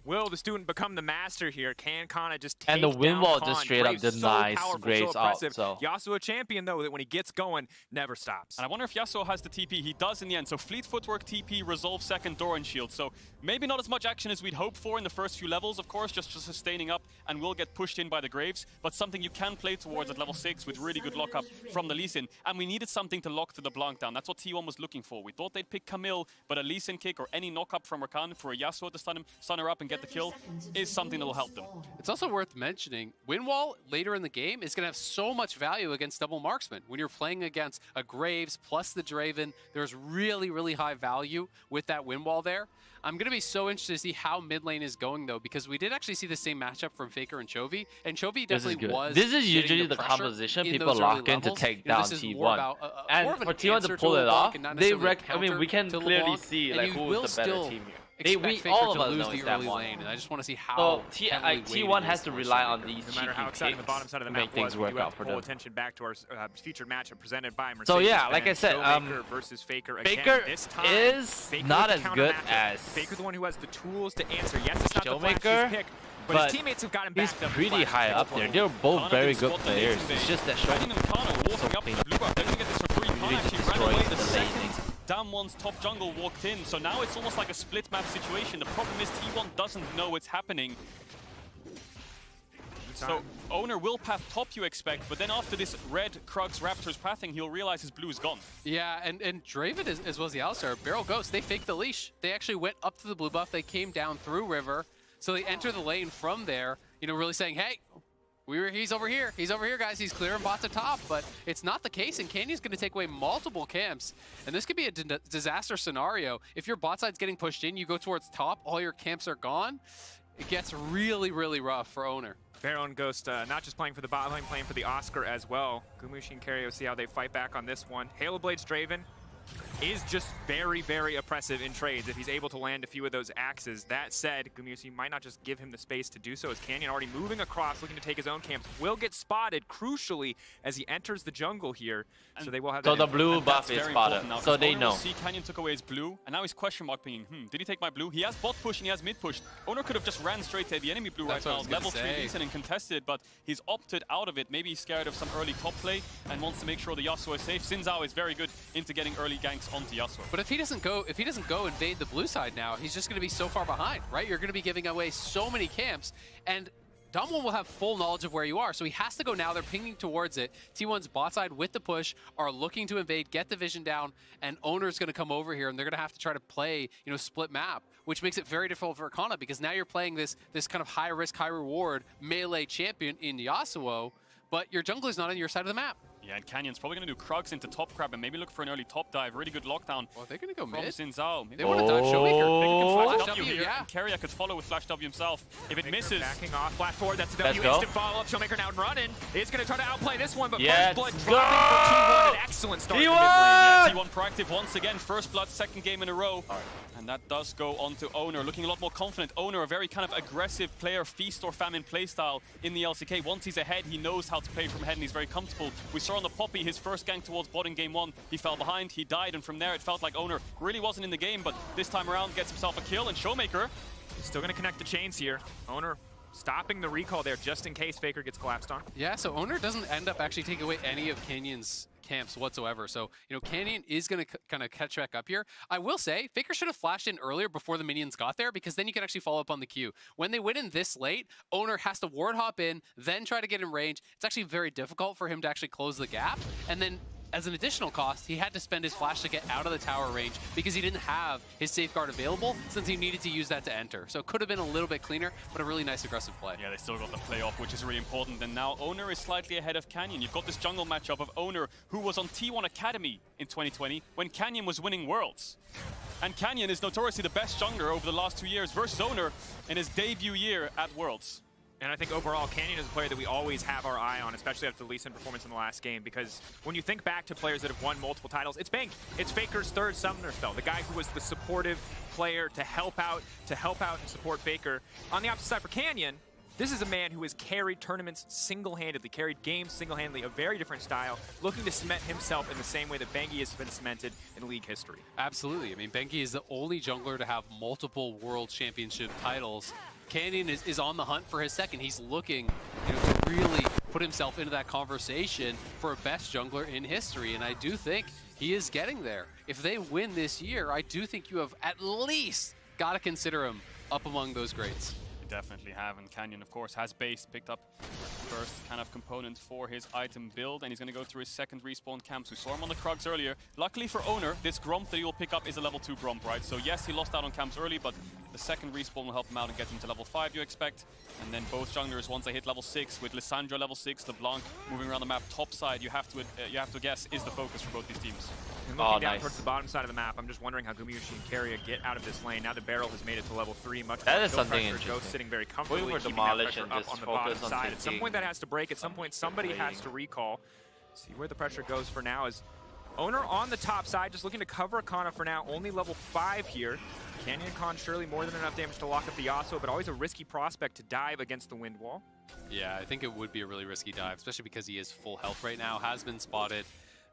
Will the student become the master here? Can Kana just take And the win down wall Khan? just straight up Graves so denies powerful, Graves so out, impressive. so. Yasuo a champion, though, that when he gets going, never stops. And I wonder if Yasuo has the TP. He does in the end. So Fleet Footwork, TP, Resolve second, Doran Shield. So maybe not as much action as we'd hope for in the first few levels, of course, just sustaining up and will get pushed in by the Graves. But something you can play towards at level 6 with really good lockup from the Lee Sin. And we needed something to lock to the Blanc down. That's what T1 was looking for. We thought they'd pick Camille, but a Lee Sin kick or any knock-up from Rakan for a Yasuo to stun her up and get the kill is something that will help them. It's also worth mentioning, Windwall later in the game is going to have so much value against double marksman. When you're playing against a Graves plus the Draven, there's really, really high value with that Windwall there. I'm going to be so interested to see how mid lane is going, though, because we did actually see the same matchup from Faker and Chovy, and Chovy definitely was. This is getting usually the pressure composition in people those lock early in to levels. take You know, down this is T1. more about, And more of an for T1 to answer pull a it LeBlanc off, and not they necessarily a I mean, we can counter to clearly LeBlanc, see and like you who will is the better still team here. expect We Faker all of to us lose know the it's early Damwon. lane, and I just want to see how So heavily T1 weighted has is to for rely Faker. on these No matter cheeky how exciting the kicks bottom side of the to map make things was, we work do have out to for pull them. attention back to our featured matchup presented by Mercedes. So yeah, like I said, Showmaker versus Faker again. Faker This time, is Faker not with as the counter good matchup. as Faker the one who has the tools to answer. Yes, it's not the Showmaker, flashiest pick, but but his teammates have got him he's backed up. pretty high up there. They're both very good players. It's just that Dragon and Kana walking up to the blue buff. They're going to get this for free. Kana actually ran away the second Damwon's top jungle walked in. So now it's almost like a split map situation. The problem is T1 doesn't know what's happening. So Owner will path top, you expect, but then after this red Krugs Raptors pathing, he'll realize his blue is gone. Yeah, and Draven as well as the Alistar, Barrel Ghost, they faked the leash. They actually went up to the blue buff. They came down through River. So they enter the lane from there, you know, really saying, hey, he's over here. He's over here, guys. He's clearing bot to top, but it's not the case, and Canyon's going to take away multiple camps. And this could be a disaster scenario. If your bot side's getting pushed in, you go towards top, all your camps are gone. It gets really, really rough for Owner. Barrel and Ghost not just playing for the bot lane, playing for the Oscar as well. Gumushi and Kerio see how they fight back on this one. Halo Blade's Draven is just very, very oppressive in trades if he's able to land a few of those axes. That said, Gumushi might not just give him the space to do so, as Canyon already moving across, looking to take his own camps, will get spotted, crucially, as he enters the jungle here. So they will have So that the blue buff is spotted, now, so they Owner know. will see Canyon took away his blue, and now he's question mark being, did he take my blue? He has bot push and he has mid push. Owner could have just ran straight to the enemy blue That's right what I now, was gonna level 3 say. decent and contested, but he's opted out of it. Maybe he's scared of some early top play and wants to make sure the Yasuo is safe. Xin Zhao is very good into getting early ganks onto Yasuo. But if he doesn't go invade the blue side now, he's just going to be so far behind, right? You're going to be giving away so many camps, and Damwon will have full knowledge of where you are, so he has to go now. They're pinging towards it. T1's bot side with the push are looking to invade, get the vision down, and Owner's going to come over here, and they're going to have to try to play, you know, split map, which makes it very difficult for Kana, because now you're playing this kind of high risk, high reward melee champion in Yasuo, but your jungler's not on your side of the map. Yeah, and Canyon's probably going to do Krugs into top crab and maybe look for an early top dive. Really good lockdown. Well, they're going to go from mid. Xin Zhao. Maybe They want to dive Showmaker. They can flash Flash W W, here, yeah. and Keria could follow with Flash W himself. If it misses... Backing off, flat forward, that's a Let's W go. instant follow-up. Showmaker now running. Is going to try to outplay this one, but Yes, First Blood dropping for T1. An excellent start to the mid lane. Yeah, T1 proactive once again. First Blood, second game in a row. And that does go on to Owner, looking a lot more confident. Owner, a very kind of aggressive player, feast or famine playstyle in the LCK. Once he's ahead, he knows how to play from ahead and he's very comfortable. We saw on the Poppy, his first gank towards bot in game 1. He fell behind, he died, and from there it felt like Owner really wasn't in the game, but this time around gets himself a kill, and Showmaker... Still going to connect the chains here. Owner stopping the recall there just in case Faker gets collapsed on. Yeah, so Owner doesn't end up actually taking away any of Canyon's camps whatsoever. So, you know, Canyon is going to kind of catch back up here. I will say, Faker should have flashed in earlier before the minions got there, because then you can actually follow up on the queue. When they went in this late, Owner has to ward hop in, then try to get in range. It's actually very difficult for him to actually close the gap. And then as an additional cost, he had to spend his flash to get out of the tower range because he didn't have his safeguard available since he needed to use that to enter. So it could have been a little bit cleaner, but a really nice aggressive play. Yeah, they still got the playoff, which is really important. And now Owner is slightly ahead of Canyon. You've got this jungle matchup of Owner, who was on T1 Academy in 2020 when Canyon was winning Worlds. And Canyon is notoriously the best jungler over the last 2 years versus Owner in his debut year at Worlds. And I think overall, Canyon is a player that we always have our eye on, especially after the Lee Sin performance in the last game, because when you think back to players that have won multiple titles, it's Bank. It's Faker's third summoner spell, the guy who was the supportive player to help out and support Faker. On the opposite side for Canyon, this is a man who has carried tournaments single-handedly, carried games single-handedly, a very different style, looking to cement himself in the same way that Bengi has been cemented in League history. Absolutely. I mean, Bengi is the only jungler to have multiple World Championship titles. Canyon is on the hunt for his second. He's looking, to really put himself into that conversation for a best jungler in history, and I do think he is getting there. If they win this year, I do think you have at least got to consider him up among those greats. Definitely have, and Canyon of course has base, picked up first kind of component for his item build, and he's going to go through his second respawn camps. We saw him on the Krugs earlier. Luckily for Owner, this Gromp that he will pick up is a level 2 Gromp, right? So yes, he lost out on camps early, but the second respawn will help him out and get him to level 5, you expect. And then both junglers, once they hit level 6, with Lissandra level 6, LeBlanc moving around the map top side, you have to guess is the focus for both these teams. And looking down towards the bottom side of the map, I'm just wondering how goOOOO and Keria get out of this lane. Now the Barrel has made it to level 3, much that more is something pressure. interesting. Ghost sitting very comfortably, We were keeping that demolished pressure and up just on the bottom focus on side. At some taking point that has to break. At some point somebody has to recall. See where the pressure goes for now is Owner on the top side, just looking to cover Akana for now, only level 5 here. Canyon Con surely more than enough damage to lock up the Yasuo, but always a risky prospect to dive against the wind wall. Yeah, I think it would be a really risky dive, especially because he is full health right now, has been spotted,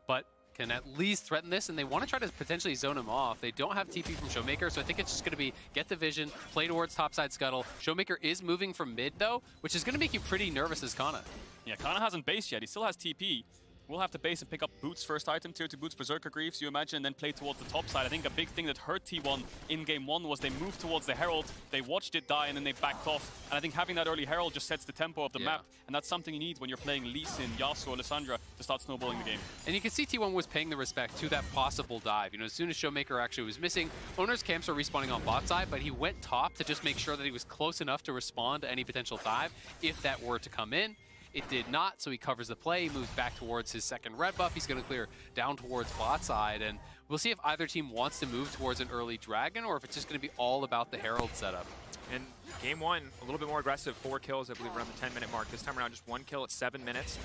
but can at least threaten this, and they want to try to potentially zone him off. They don't have TP from Showmaker, so I think it's just going to be get the vision, play towards topside scuttle. Showmaker is moving from mid, though, which is going to make you pretty nervous as Kana. Yeah, Kana hasn't based yet. He still has TP. We'll have to base and pick up Boots' first item, tier 2 Boots, Berserker Greaves, you imagine, and then play towards the top side. I think a big thing that hurt T1 in game 1 was they moved towards the Herald, they watched it die, and then they backed off. And I think having that early Herald just sets the tempo of the map, and that's something you need when you're playing Lee Sin, Yasuo, or Lissandra to start snowballing the game. And you can see T1 was paying the respect to that possible dive. As soon as Showmaker actually was missing, Owner's camps are respawning on bot side, but he went top to just make sure that he was close enough to respond to any potential dive if that were to come in. It did not, so he covers the play, moves back towards his second red buff. He's going to clear down towards bot side, and we'll see if either team wants to move towards an early dragon or if it's just going to be all about the Herald setup. And game 1, a little bit more aggressive, 4 kills, I believe, around the 10-minute mark. This time around, just 1 kill at 7 minutes.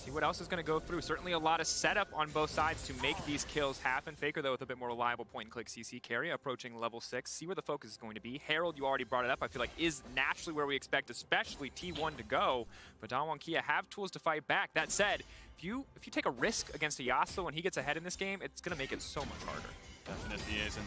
See what else is going to go through. Certainly a lot of setup on both sides to make these kills happen. Faker, though, with a bit more reliable point-and-click CC. Keria approaching level 6. See where the focus is going to be. Herald, you already brought it up, I feel like is naturally where we expect, especially T1 to go. But Damwon Kia have tools to fight back. That said, if you take a risk against a Yasuo and he gets ahead in this game, it's going to make it so much harder. Definitely is, and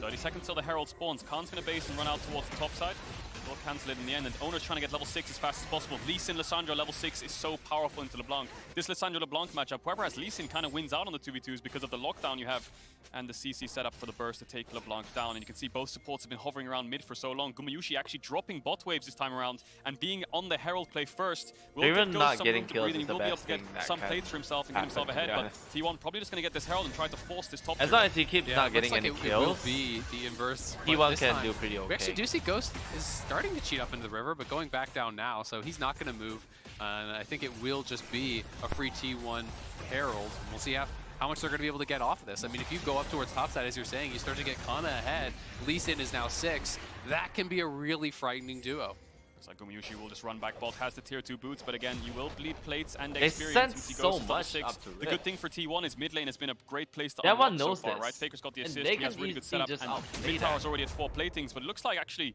30 seconds till the Herald spawns. Khan's going to base and run out towards the top side. They'll cancel it in the end, and Owner's trying to get level 6 as fast as possible. Lee Sin, Lissandra, level 6 is so powerful into LeBlanc. This Lissandra-LeBlanc matchup, whoever has Lee Sin kind of wins out on the 2v2s because of the lockdown you have and the CC setup for the burst to take LeBlanc down. And you can see both supports have been hovering around mid for so long. goOOOO actually dropping bot waves this time around and being on the Herald play first. Will even give not some getting room to kills breathe, and is he will the be able best to get thing some plates for himself and get himself ahead, but T1 probably just going to get this Herald and try to force this top as tier. long as he keeps not getting any kills, it will be the inverse. T1 can do pretty okay. We actually do see Ghost is starting to cheat up into the river, but going back down now, so he's not going to move. And I think it will just be a free T1 Herald. And we'll see how much they're going to be able to get off of this. I mean, if you go up towards topside, as you're saying, you start to get Kana ahead. Lee Sin is now 6. That can be a really frightening duo. Looks like goOOOO will just run back. Bot has the tier 2 boots, but again, you will bleed plates and They experience. sent so much up to The good thing for T1 is mid lane has been a great place to That unlock one so knows far, this. right? Faker's got the And assist, they he has can really good easily setup, just and outplay mid that. tower's already at 4 platings, but it looks like actually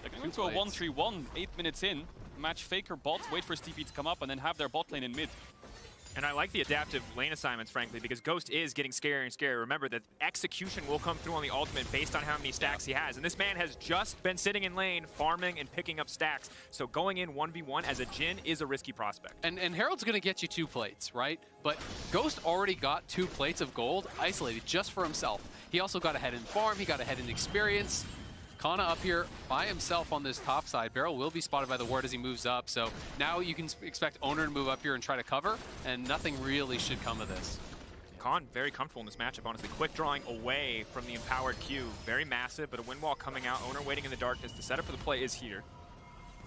they're going to a 1-3-1, 8 minutes in, match Faker bot, wait for his TP to come up, and then have their bot lane in mid. And I like the adaptive lane assignments, frankly, because Ghost is getting scarier and scarier. Remember that execution will come through on the ultimate based on how many stacks he has. And this man has just been sitting in lane, farming and picking up stacks. So going in 1v1 as a Jhin is a risky prospect. And Herald's going to get you 2 plates, right? But Ghost already got 2 plates of gold isolated just for himself. He also got ahead in farm, he got ahead in experience. Kana up here by himself on this top side. Barrel will be spotted by the ward as he moves up, so now you can expect Owner to move up here and try to cover, and nothing really should come of this. Khan very comfortable in this matchup, honestly. Quick drawing away from the empowered Q. Very massive, but a wind wall coming out. Owner waiting in the darkness. The setup for the play is here.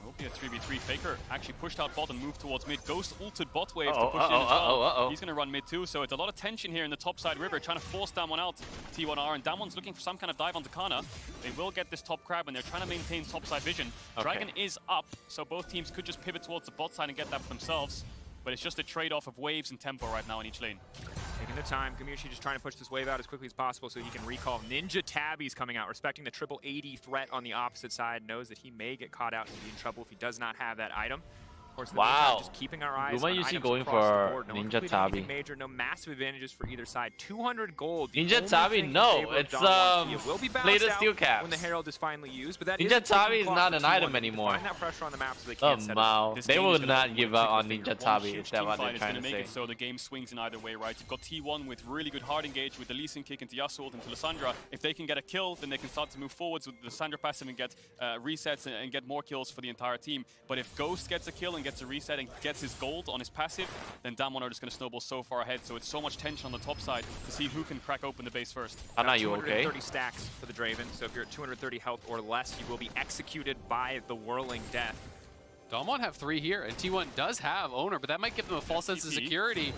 Will be a 3v3. Faker actually pushed out bot and moved towards mid. Ghost ulted bot wave to push in as well. He's going to run mid too, so it's a lot of tension here in the top side river, trying to force Damwon out. T1R, and Damwon's looking for some kind of dive onto Kana. They will get this top crab, and they're trying to maintain top side vision. Dragon is up, so both teams could just pivot towards the bot side and get that for themselves. But it's just a trade-off of waves and tempo right now in each lane. Taking their time, Gamushi just trying to push this wave out as quickly as possible so he can recall. Ninja Tabby's coming out, respecting the triple 80 threat on the opposite side, knows that he may get caught out and be in trouble if he does not have that item. Of course, wow. Just keeping our eyes Guma on usually items going across the for board. No Ninja Tabby. Major, no massive advantages for either side. 200 gold. Ninja Tabby, no, it's plated steel caps. When the Herald is finally used, but that Ninja Tabby is not an item anymore. Find that pressure on the map so they can't set wow. This They game will is gonna not give up on Ninja Tabby. Is that what they're trying to make say? it so the game swings in either way, right? You've got T1 with really good hard engage with the Lee Sin kick into Yasuo into Lissandra. If they can get a kill, then they can start to move forwards with the Lissandra passive and get resets and get more kills for the entire team. But if Ghost gets a kill and gets a reset and gets his gold on his passive, then Damwon are just going to snowball so far ahead. So it's so much tension on the top side to see who can crack open the base first. Anna, you okay? 230 stacks for the Draven, so if you're at 230 health or less, you will be executed by the Whirling Death. Damwon have 3 here, and T1 does have Owner, but that might give them a false sense of security.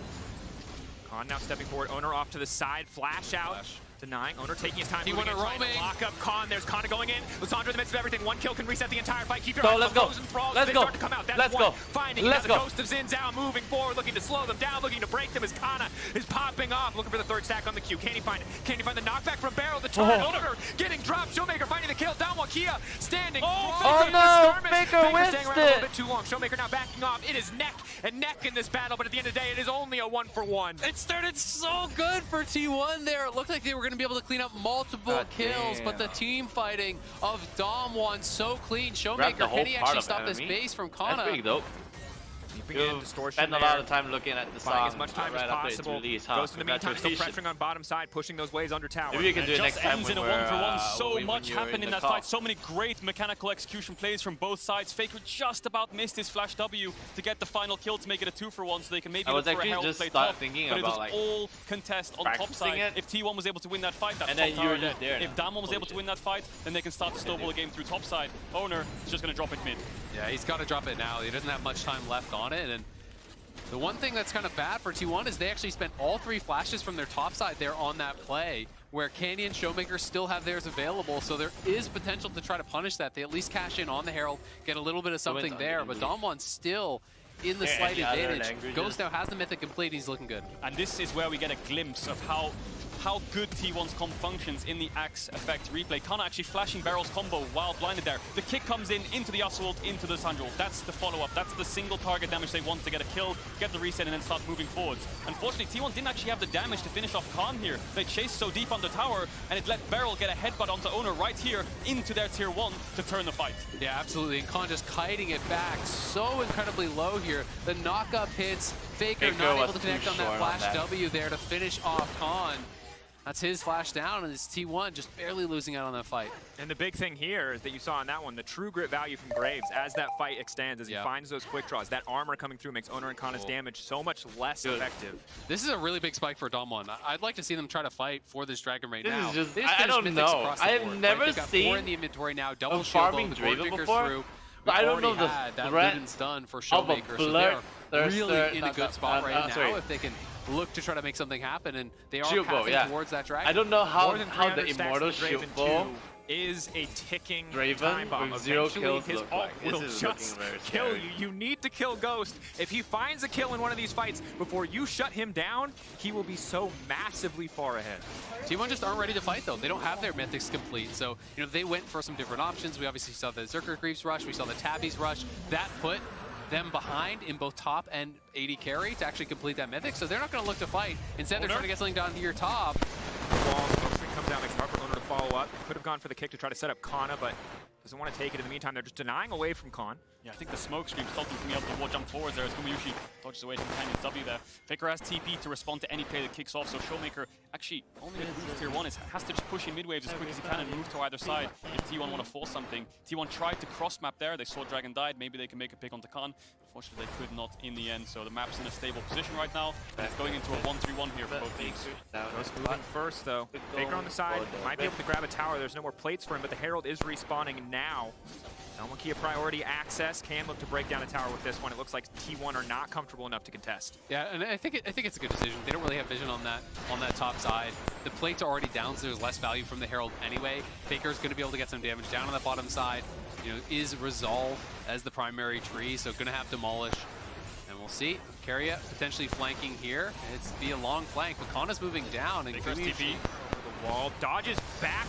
Khan now stepping forward, Owner off to the side, flash out. Denying, Owner taking his time. T1 moving in, trying to roaming. lock up Khan. There's Kana going in. Lissandra in the midst of everything. 1 kill can reset the entire fight. Keep your eyes on those enthralls. Let's they go. start to come out. That's Let's one. go. Finding Let's the go. Ghost of Xin Zhao moving forward, looking to slow them down, looking to break them as Kana is popping off, looking for the 3rd stack on the Q. Can he find it? Can he find the knockback from Barrel? The turn. Owner getting dropped. Showmaker finding the kill. Downwall Kia standing. Oh no! Faker Faker staying around a little bit winsted. too long. Showmaker now backing off. It is neck and neck in this battle, but at the end of the day, it is only a 1-for-1. It started so good for T1 there. It looked like they were going to be able to clean up multiple kills, but the team fighting of Damwon so clean. Showmaker, can he actually stop this base from Kana? That's pretty dope. You spend a lot of time looking at the buying song as much time right as after it's possible. released, huh? Goes in the meantime, still Congratulations. pressuring on bottom side, pushing those waves under tower. Maybe you can do it next just time ends when in a we're, 1-for-1. So when much you're happened in the that call. fight. So many great mechanical execution plays from both sides. Faker just about missed his flash W to get the final kill to make it a 2-for-1 so they can maybe I was look for a actually Herald just play start top. thinking But it about, was like, all contest on top practicing side. it. If T1 was able to win that fight, that's And top then you tower were just there If now. Damwon was able to win that fight, then they can start to snowball the game through top side. Owner is just going to drop it mid. Yeah, he's got to drop it now. He doesn't have much time left on it. And the one thing that's kind of bad for T1 is they actually spent all 3 flashes from their top side there on that play, where Candy and Showmaker still have theirs available, so there is potential to try to punish that. They at least cash in on the Herald, get a little bit of something there, but Damwon's still in the slight advantage. Ghost now has the Mythic complete, he's looking good. And this is where we get a glimpse of how good T1's comp functions in the Axe effect replay. Kana actually flashing Barrel's combo while blinded there. The kick comes in into the Yasuo, into the Sandro. That's the follow-up. That's the single target damage they want to get a kill, get the reset, and then start moving forwards. Unfortunately, T1 didn't actually have the damage to finish off Khan here. They chased so deep on the tower, and it let Barrel get a headbutt onto Owner right here into their tier 1 to turn the fight. Yeah, absolutely. And Khan just kiting it back so incredibly low here. The knock-up hits. Faker not able to connect on that flash W there to finish off Khan. That's his flash down, and it's T1 just barely losing out on that fight. And the big thing here is that you saw in that one, the true grit value from Graves as that fight extends, as he finds those quick draws. That armor coming through makes Owner and Kana's damage so much less effective. This is a really big spike for Damwon. I'd like to see them try to fight for this Dragon right now. This is just, I don't know. I have never seen 4 in the inventory now, double farming shield, Draven before. through. But I don't know the that threat Luden's done for of a Showmaker, so they're really in a not good spot right now sorry. if they can look to try to make something happen, and they are Shield bow, pathing towards that Dragon. I don't know how More than the 300 stacks Immortal to the Shield Draven bow 2 is a ticking Draven time bomb. with 0 Eventually, kills his look ult like. This will is just looking very kill scary. you. You need to kill Ghost. If he finds a kill in one of these fights before you shut him down, he will be so massively far ahead. T1 just aren't ready to fight, though. They don't have their mythics complete, so they went for some different options. We obviously saw the Zerker Greaves rush, we saw the Tabbies rush. That put them behind in both top and AD carry to actually complete that mythic, so they're not going to look to fight. Instead, they're trying to get something down to your top. Wall, smoke screen comes down, makes it hard for Owner to follow up. Could have gone for the kick to try to set up Kana, but Doesn't want to take it. In the meantime, they're just denying away from Khan. Yeah, I think the smoke screen stopped him from being able to jump forward there as goOOOO dodges away from Canyon's W there. Faker has TP to respond to any play that kicks off, so Showmaker actually only with tier 1 has to just push in mid waves as quick as he can and move to either side if T1 want to force something. T1 tried to cross map there, they saw Dragon died, maybe they can make a pick onto Khan. Unfortunately, they could not in the end, so the map's in a stable position right now, and it's going into a 1-3-1 here for both teams. Ghost moving first, though. Faker on the side, might be able to grab a tower. There's no more plates for him, but the Herald is respawning now. Almakia priority access can look to break down a tower with this one. It looks like T1 are not comfortable enough to contest. Yeah, and I think it's a good decision. They don't really have vision on that top side. The plates are already down, so there's less value from the Herald anyway. Faker's going to be able to get some damage down on that bottom side. You know, is Resolve as the primary tree, so going to have Demolish. And we'll see. Keria potentially flanking here. It's be a long flank, but Kana's moving down. And Faker's TP over the wall. Dodges back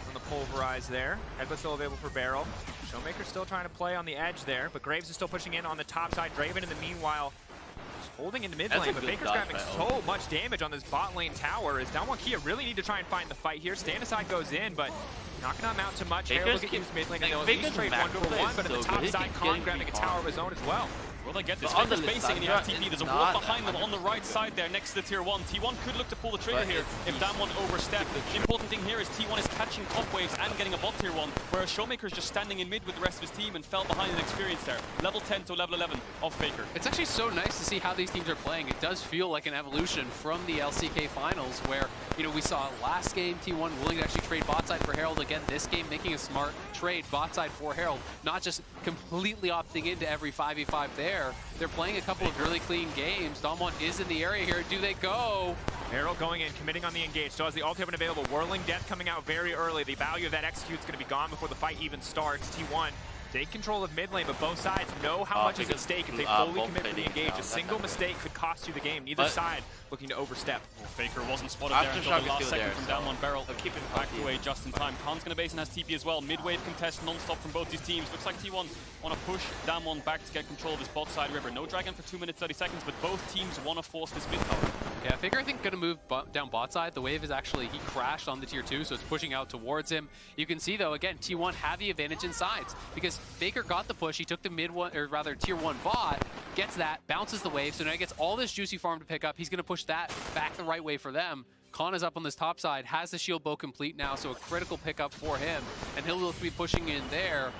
on the pulverize there. Headbutt still available for Barrel. Showmaker still trying to play on the edge there, but Graves is still pushing in on the top side. Draven in the meanwhile is holding into mid lane, but Faker's grabbing so much damage on this bot lane tower. Is Damwon Kia really need to try and find the fight here. Stand aside goes in, but not going to amount to much. Herald will get used mid lane and they'll at least trade 1-1, but at the top side, Khan grabbing a tower of his own as well. Will they get this? Faker's basing and you have TP. There's a wall behind them on the right side there next to the tier 1. T1 could look to pull the trigger here if Damwon overstep. The important thing here is T1 is catching top waves and getting a bot tier 1, whereas Showmaker's just standing in mid with the rest of his team and fell behind in experience there. Level 10 to level 11 of Faker. It's actually so nice to see how these teams are playing. It does feel like an evolution from the LCK finals where, you know, we saw last game T1 willing to actually trade bot side for Herald. Again, this game making a smart trade bot side for Herald, not just completely opting into every 5v5 there. They're playing a couple of really clean games. Damwon is in the area here. Do they go? Herald going in, committing on the engage. So has the ultimate available. Whirling Death coming out very early. The value of that execute's going to be gone before the fight even starts. T1 take control of mid lane, but both sides know how much is at stake if they fully commit to the engage. A single mistake could cost you the game. Neither side looking to overstep. Faker wasn't spotted there until the last second from Damwon. Barrel backed away just in time. Khan's going to base and has TP as well. Mid-wave contest non-stop from both these teams. Looks like T1 want to push Damwon back to get control of his bot side river. No Dragon for 2 minutes 30 seconds, but both teams want to force this mid tower. Yeah, Faker I think going to move down bot side. The wave is actually, he crashed on the tier 2, so it's pushing out towards him. You can see though, again, T1 have the advantage in sides because Faker got the push. He took the mid one, or rather tier 1 bot, gets that, bounces the wave, so now he gets all this juicy farm to pick up. He's going to push that back the right way for them. Khan is up on this top side, has the shield bow complete now, so a critical pickup for him, and he'll be pushing in there.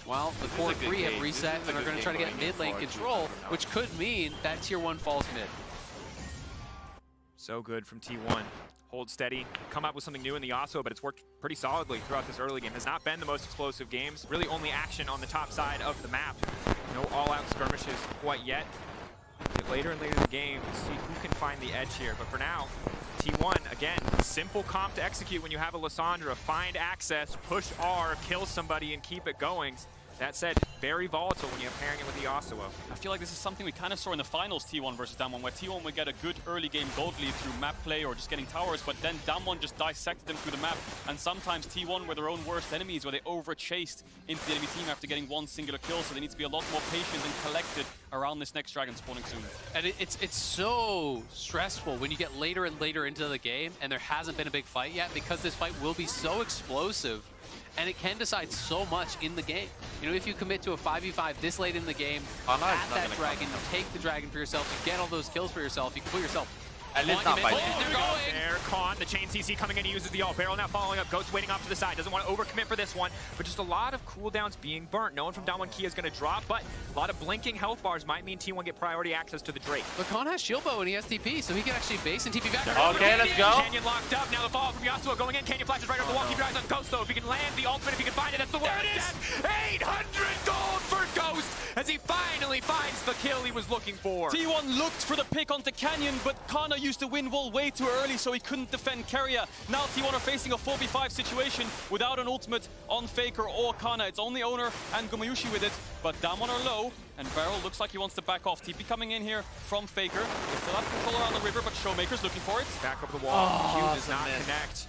Well, the core 3 have reset and are going to try to get mid lane control, which could mean that tier 1 falls mid. So good from T1. Hold steady, come up with something new in the Yasuo, but it's worked pretty solidly throughout this early game. Has not been the most explosive games. Really only action on the top side of the map. No all-out skirmishes quite yet. Get later and later in the game to see who can find the edge here. But for now, T1, again, simple comp to execute when you have a Lissandra. Find access, push R, kill somebody, and keep it going. That said, very volatile when you're pairing it with the Yasuo. I feel like this is something we kind of saw in the finals, T1 versus Damwon, where T1 would get a good early game gold lead through map play or just getting towers, but then Damwon just dissected them through the map. And sometimes T1 were their own worst enemies, where they over-chased into the enemy team after getting one singular kill, so they need to be a lot more patient and collected around this next dragon spawning soon. And it's so stressful when you get later and later into the game and there hasn't been a big fight yet, because this fight will be so explosive. And it can decide so much in the game. You know, if you commit to a 5v5 this late in the game, at that dragon, you take the dragon for yourself, you get all those kills for yourself, you can put yourself at least not by there, Khan, the chain CC coming in, he uses the ult. Barrel now following up, Ghost waiting off to the side. Doesn't want to overcommit for this one, but just a lot of cooldowns being burnt. No one from Damwon Kia is going to drop, but a lot of blinking health bars might mean T1 get priority access to the Drake. But Khan has shield bow and he has TP, so he can actually base and TP back. Okay, let's go. Canyon locked up, now the fall from Yasuo going in. Canyon flashes right off the wall. Keep your eyes on Ghost though. If he can land the ultimate, if he can find it, that's the word. There it is! 800 gold for Ghost as he finally finds the kill he was looking for. T1 looked for the pick onto Canyon, but Kana used the wind wall way too early, so he couldn't defend Keria. Now T1 are facing a 4v5 situation without an ultimate on Faker or Kana. It's only Owner and goOOOO with it, but Damwon are low, and Barrel looks like he wants to back off. TP coming in here from Faker. They still have control around the river, but Showmaker's looking for it. Back over the wall. Q does not connect.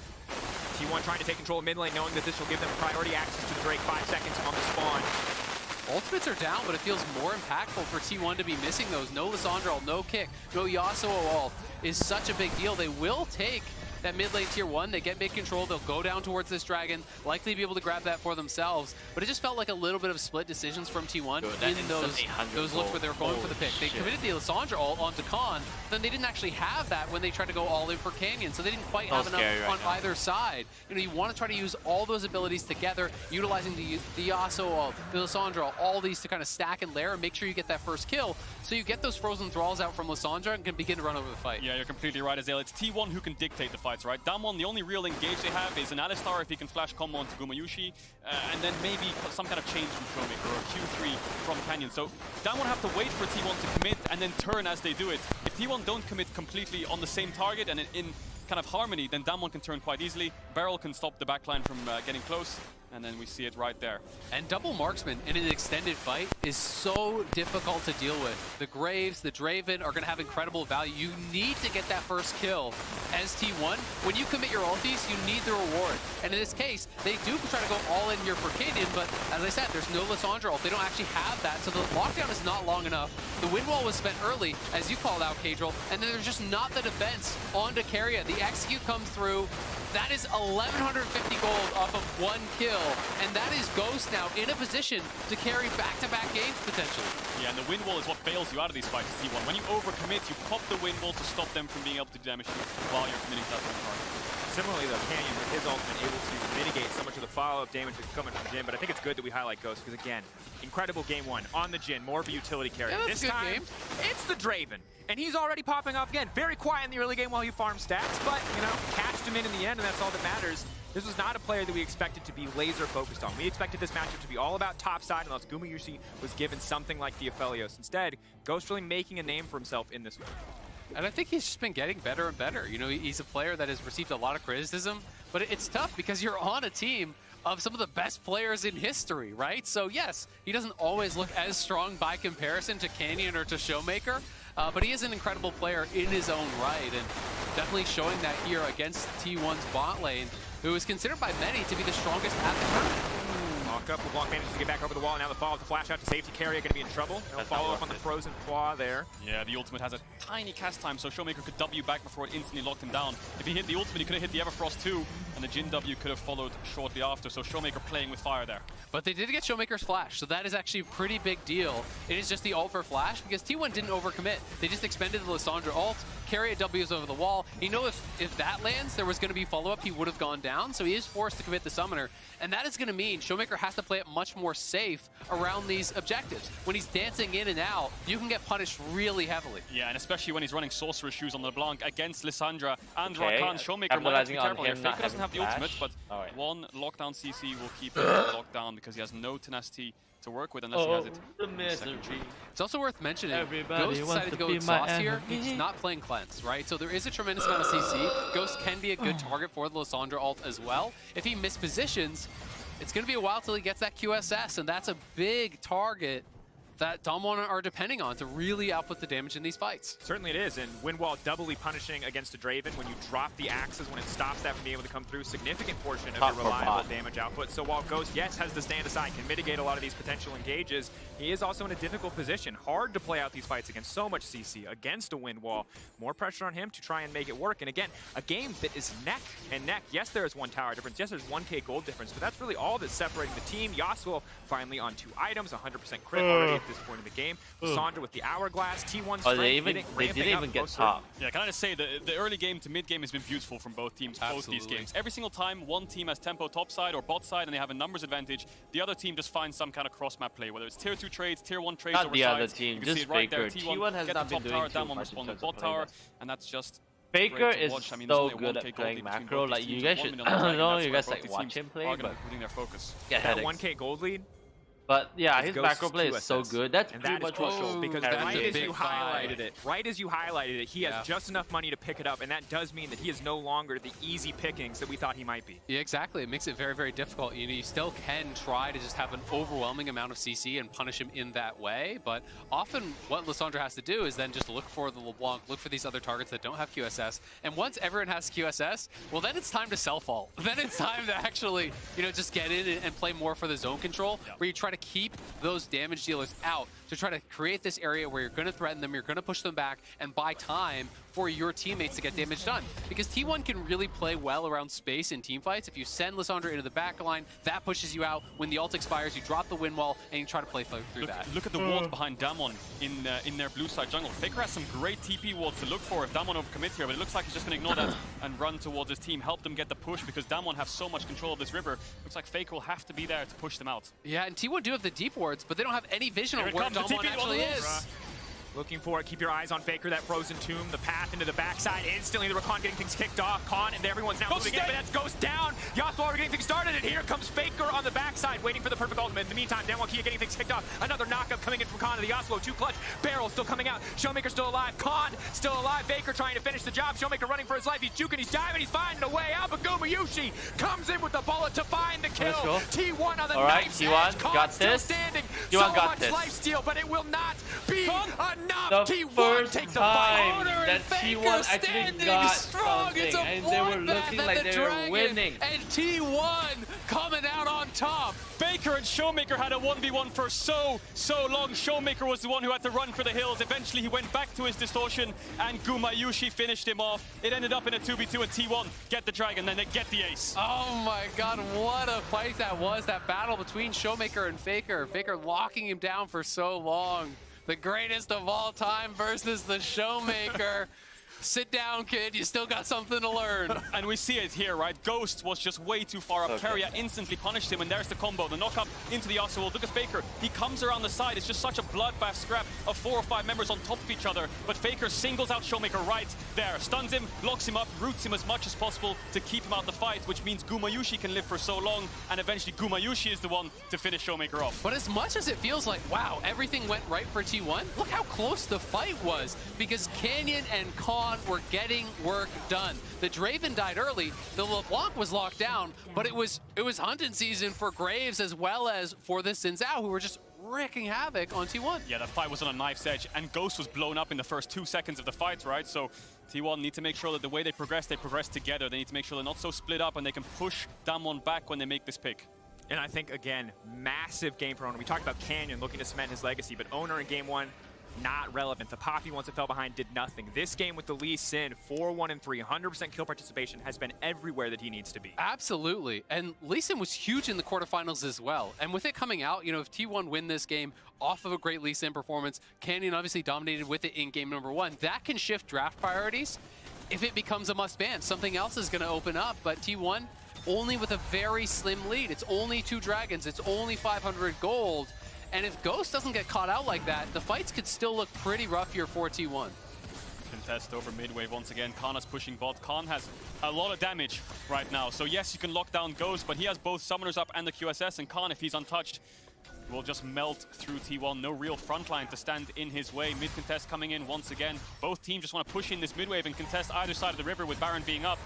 T1 trying to take control of mid lane, knowing that this will give them priority access to the Drake. 5 seconds on the spawn. Ultimates are down, but it feels more impactful for T1 to be missing those. No Lissandra ult, no kick, no Yasuo ult is such a big deal. They will take that mid lane tier 1, they get mid control, they'll go down towards this dragon, likely be able to grab that for themselves. But it just felt like a little bit of split decisions from T1 in those looks where they were going for the pick. They committed the Lissandra ult onto Khan, then they didn't actually have that when they tried to go all in for Canyon, so they didn't quite have enough on either side. You know, you want to try to use all those abilities together, utilizing the Yasuo ult, the Lissandra ult, all these to kind of stack and layer and make sure you get that first kill, so you get those frozen thralls out from Lissandra and can begin to run over the fight. Yeah, you're completely right, Azale. It's T1 who can dictate the fights, right? Damwon, the only real engage they have is an Alistar if he can flash combo onto Gumayushi, and then maybe some kind of change from Showmaker or Q3 from Canyon. So Damwon have to wait for T1 to commit and then turn as they do it. If T1 don't commit completely on the same target and in kind of harmony, then Damwon can turn quite easily. Beryl can stop the backline from getting close, and then we see it right there. And double marksman in an extended fight is so difficult to deal with. The Graves, the Draven are going to have incredible value. You need to get that first kill as T1. When you commit your ultis, you need the reward. And in this case, they do try to go all in here for Canyon, but as I said, there's no Lissandra ult. They don't actually have that, so the lockdown is not long enough. The wind wall was spent early, as you called out, Kadril, and then there's just not the defense onto Keria. The execute comes through. That is 1,150 gold off of one kill, and that is Ghost now in a position to carry back-to-back games potentially. Yeah, and the wind wall is what bails you out of these fights, T1. When you overcommit, you pop the wind wall to stop them from being able to damage you while you're committing to that one target. Similarly, though, Canyon with his ultimate able to mitigate so much of the follow-up damage that's coming from Jhin, but I think it's good that we highlight Ghost because, again, incredible game one on the Jhin, more of a utility carry. Yeah, this that's a good time, game. it's the Draven, and he's already popping off again. Very quiet in the early game while he farms stats, but, you know, catched him in the end, and that's all that matters. This was not a player that we expected to be laser focused on. We expected this matchup to be all about top side unless Gumayushi was given something like the Aphelios. Instead, Ghost really making a name for himself in this one. And I think he's just been getting better and better. You know, he's a player that has received a lot of criticism, but it's tough because you're on a team of some of the best players in history, right? So yes, he doesn't always look as strong by comparison to Canyon or to Showmaker, but he is an incredible player in his own right, and definitely showing that here against T1's bot lane, who is considered by many to be the strongest at the tournament. Walk up, LeBlanc manages to get back over the wall. Now the follow-up, the flash out to safety. Keria going to be in trouble. No follow-up on the frozen claw there. Yeah, the ultimate has a tiny cast time, so Showmaker could W back before it instantly locked him down. If he hit the ultimate, he could have hit the Everfrost too, and the Jhin W could have followed shortly after, so Showmaker playing with fire there. But they did get Showmaker's flash, so that is actually a pretty big deal. It is just the ult for flash, because T1 didn't overcommit. They just expended the Lissandra ult, Keria W's over the wall. You know, if that lands, there was going to be follow-up, he would have gone down, so he is forced to commit the summoner. And that is going to mean Showmaker has to play it much more safe around these objectives. When he's dancing in and out, you can get punished really heavily. Yeah, and especially when he's running Sorcerer's Shoes on LeBlanc against Lissandra and Rakan. Showmaker might have to be careful here. Faker doesn't have the ultimate, but one lockdown CC will keep him locked down because he has no tenacity to work with unless he has it. The misery. It's also worth mentioning, Everybody Ghost decided to go with my Sauce here. enemy. He's not playing Cleanse, right? So there is a tremendous amount of CC. Ghost can be a good target for the Lissandra ult as well. If he mispositions, it's going to be a while till he gets that QSS, and that's a big target that Damwon are depending on to really output the damage in these fights. Certainly it is, and Windwall doubly punishing against a Draven when you drop the axes, when it stops that from being able to come through, significant portion of your reliable damage output. So while Ghost, yes, has to stand aside, can mitigate a lot of these potential engages, he is also in a difficult position. Hard to play out these fights against so much CC, against a Windwall. More pressure on him to try and make it work. And again, a game that is neck and neck. Yes, there is one tower difference. Yes, there's 1K gold difference, but that's really all that's separating the team. Yasuo finally on 2 items, 100% crit already at this point in the game. Lissandra with the hourglass, T1 strength, they didn't even get top. Yeah, can I just say, the early game to mid game has been beautiful from both teams, both these games. Every single time one team has tempo top side or bot side and they have a numbers advantage, the other team just finds some kind of cross map play, whether it's tier 2 trades, tier 1 trades, Not the other sides. team, You can just see it right Faker. there. T1 has get not the been top doing tower, too Damwon much respond in with terms of bot tower, playing and that's just Faker great to is watch. I mean, so there's only good a at 1K gold playing lead between macro. both Like, these you teams, guys 1 should, million on I the know line, you that's guys where like both watch these him teams play, are gonna but be putting their focus. get That headaches. 1K gold lead. But yeah, His his Ghost macro is play is so 2SS. good. That's And pretty that is much what crucial because that's right a as big you highlighted it, he has just enough money to pick it up, and that does mean that he is no longer the easy pickings that we thought he might be. Yeah, exactly. It makes it very, very difficult. You know, you still can try to just have an overwhelming amount of CC and punish him in that way, but often what Lissandra has to do is then just look for the LeBlanc, look for these other targets that don't have QSS, and once everyone has QSS, well, then it's time to self-ult. Then it's time to actually, you know, just get in and play more for the zone control, where you try to to keep those damage dealers out, to try to create this area where you're going to threaten them, you're going to push them back, and buy time for your teammates to get damage done. Because T1 can really play well around space in teamfights. If you send Lissandra into the back line, that pushes you out. When the ult expires, you drop the wind wall, and you try to play through that. Look at the walls behind Damwon in their blue side jungle. Faker has some great TP walls to look for if Damwon overcommits here, but it looks like he's just going to ignore that and run towards his team, help them get the push, because Damwon have so much control of this river. Looks like Faker will have to be there to push them out. Yeah, and T1 do have the deep wards, but they don't have any vision Here of it where comes, the Damwon TP actually on the is. Looking for it. Keep your eyes on Faker, that frozen tomb, the path into the backside. Instantly, the Rakan getting things kicked off. Khan and everyone's now moving in, but that's Ghost down. Yasuo already getting things started, and here comes Faker on the backside, waiting for the perfect ultimate. In the meantime, Damwon Kia getting things kicked off. Another knockup coming in from Khan to the Yasuo. 2 clutch. Barrel still coming out. Showmaker still alive. Khan still alive. Faker trying to finish the job. Showmaker running for his life. He's juking, he's diving, he's finding a way out, but goOOOO comes in with the bullet to find the kill. T1 on the knife's edge. Khan got still this. standing. T1 so got much this. lifesteal, but it will not be enough. The T1 first takes the time fight. that T1 actually got something, and they were looking like they were winning. And T1 coming out on top. Faker and Showmaker had a 1v1 for so long. Showmaker was the one who had to run for the hills. Eventually, he went back to his distortion, and goOOOO finished him off. It ended up in a 2v2, and T1 get the dragon, then they get the ace. Oh my god, what a fight that was. That battle between Showmaker and Faker. Faker locking him down for so long. The greatest of all time versus the Showmaker. Sit down, kid. You still got something to learn. And we see it here, right? Ghost was just way too far up. Keria instantly punished him, and there's the combo. The knock up into the Yasuo. Look at Faker. He comes around the side. It's just such a bloodbath scrap of 4 or 5 members on top of each other. But Faker singles out Showmaker right there. Stuns him, locks him up, roots him as much as possible to keep him out the fight, which means goOOOO can live for so long, and eventually goOOOO is the one to finish Showmaker off. But as much as it feels like, wow, everything went right for T1, look how close the fight was, because Canyon and Khan were getting work done. The Draven died early, the LeBlanc was locked down, but it was hunting season for Graves as well as for the Xin Zhao, who were just wreaking havoc on T1. Yeah, that fight was on a knife's edge, and Ghost was blown up in the first 2 seconds of the fight, right? So T1 need to make sure that the way they progress together. They need to make sure they're not so split up, and they can push Damwon back when they make this pick. And I think, again, massive game for Owner. We talked about Canyon looking to cement his legacy, but Owner in game 1, not relevant. The Poppy, once it fell behind, did nothing. This game with the Lee Sin, 4-1-3, 100% kill participation, has been everywhere that he needs to be. Absolutely. And Lee Sin was huge in the quarterfinals as well. And with it coming out, you know, if T1 win this game off of a great Lee Sin performance, Canyon obviously dominated with it in game number 1. That can shift draft priorities if it becomes a must ban. Something else is going to open up, but T1 only with a very slim lead. It's only 2 dragons. It's only 500 gold. And if Ghost doesn't get caught out like that, the fights could still look pretty rough here for T1. Contest over mid-wave once again. Khan is pushing bot. Khan has a lot of damage right now. So yes, you can lock down Ghost, but he has both Summoners up and the QSS, and Khan, if he's untouched, will just melt through T1. No real frontline to stand in his way. Mid-contest coming in once again. Both teams just want to push in this mid-wave and contest either side of the river with Baron being up.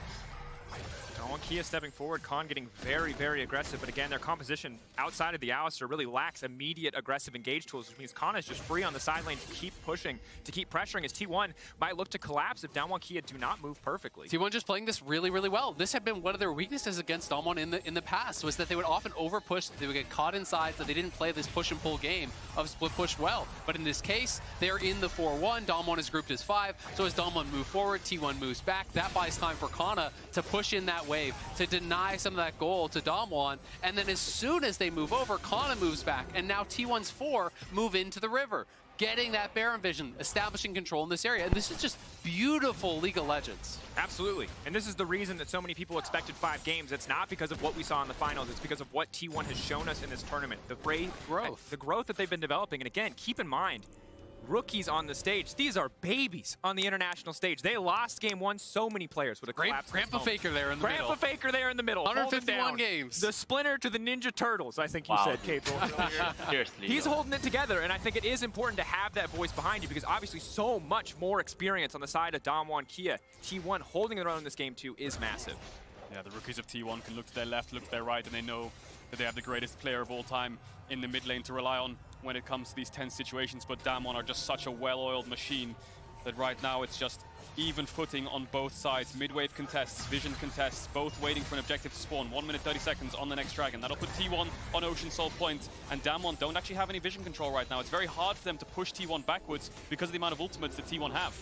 Kia stepping forward, Khan getting very, very aggressive, but again, their composition outside of the Alistar really lacks immediate aggressive engage tools, which means Khan is just free on the side lane to keep pushing, to keep pressuring, as T1 might look to collapse if Damwon Kia do not move perfectly. T1 just playing this really, really well. This had been one of their weaknesses against Damwon in the past, was that they would often overpush, they would get caught inside, so they didn't play this push and pull game of split push well. But in this case, they're in the 4-1, Damwon is grouped as 5, so as Damwon move forward, T1 moves back. That buys time for Kana to push in that wave, to deny some of that goal to Damwon, and then as soon as they move over, Kana moves back, and now T1's 4 move into the river, getting that Baron vision, establishing control in this area, and this is just beautiful League of Legends. Absolutely, and this is the reason that so many people expected 5 games. It's not because of what we saw in the finals, it's because of what T1 has shown us in this tournament. The growth that they've been developing, and again, keep in mind, rookies on the stage. These are babies on the international stage. They lost game 1. So many players would have collapsed. Grandpa Faker there in the middle. Grandpa Faker there in the middle. 151 games. The Splinter to the Ninja Turtles, I think you said, Capel. Seriously. He's holding it together, and I think it is important to have that voice behind you because obviously so much more experience on the side of Damwon Kia. T1 holding their own in this game too is massive. Yeah, the rookies of T1 can look to their left, look to their right, and they know that they have the greatest player of all time in the mid lane to rely on when it comes to these tense situations. But Damwon are just such a well-oiled machine that right now it's just even footing on both sides. Mid-wave contests, vision contests, both waiting for an objective to spawn. 1 minute 30 seconds on the next dragon. That'll put T1 on Ocean Salt Point, and Damwon don't actually have any vision control right now. It's very hard for them to push T1 backwards because of the amount of ultimates that T1 have.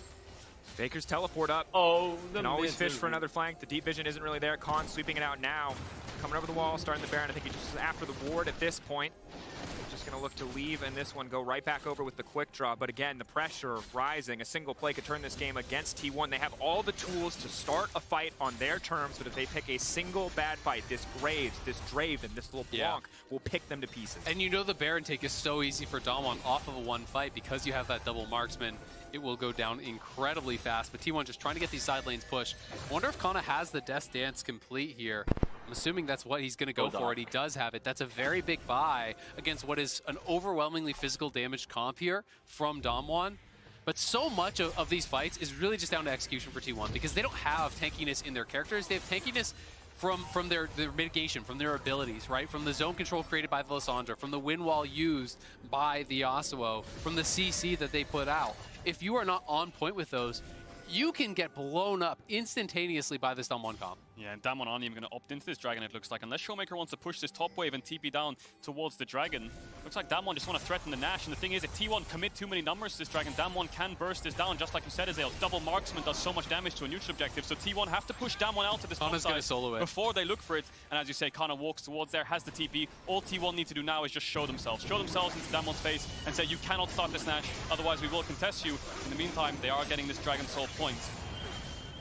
Faker's teleport up. Oh, Can always fish for another flank. The deep vision isn't really there. Khan sweeping it out now. Coming over the wall, starting the Baron. I think he's just after the ward at this point. Just going to look to leave and this one go right back over with the quick draw. But again, the pressure rising. A single play could turn this game against T1. They have all the tools to start a fight on their terms, but if they pick a single bad fight, this Graves, this Draven, this little Blanc will pick them to pieces. And you know the Baron take is so easy for Damwon off of a one fight because you have that double marksman. It will go down incredibly fast, but T1 just trying to get these side lanes pushed. I wonder if Kana has the Death Dance complete here. I'm assuming that's what he's going to go for, and he does have it. That's a very big buy against what is an overwhelmingly physical damage comp here from Damwon. But so much of these fights is really just down to execution for T1 because they don't have tankiness in their characters. They have tankiness from their mitigation, from their abilities, right? From the zone control created by the Lissandra, from the wind wall used by the Yasuo, from the CC that they put out. If you are not on point with those, you can get blown up instantaneously by this Damwon comp. Yeah, and Damwon aren't even going to opt into this dragon, it looks like. Unless Showmaker wants to push this top wave and TP down towards the dragon. Looks like Damwon just want to threaten the Nash. And the thing is, if T1 commit too many numbers to this dragon, Damwon can burst this down, just like you said, Azael. Double marksman does so much damage to a neutral objective. So T1 have to push Damwon out to this top side solo it before they look for it. And as you say, Kana walks towards there, has the TP. All T1 need to do now is just show themselves. Show themselves into Damwon's face and say, you cannot start this Nash, otherwise we will contest you. In the meantime, they are getting this Dragon Soul point.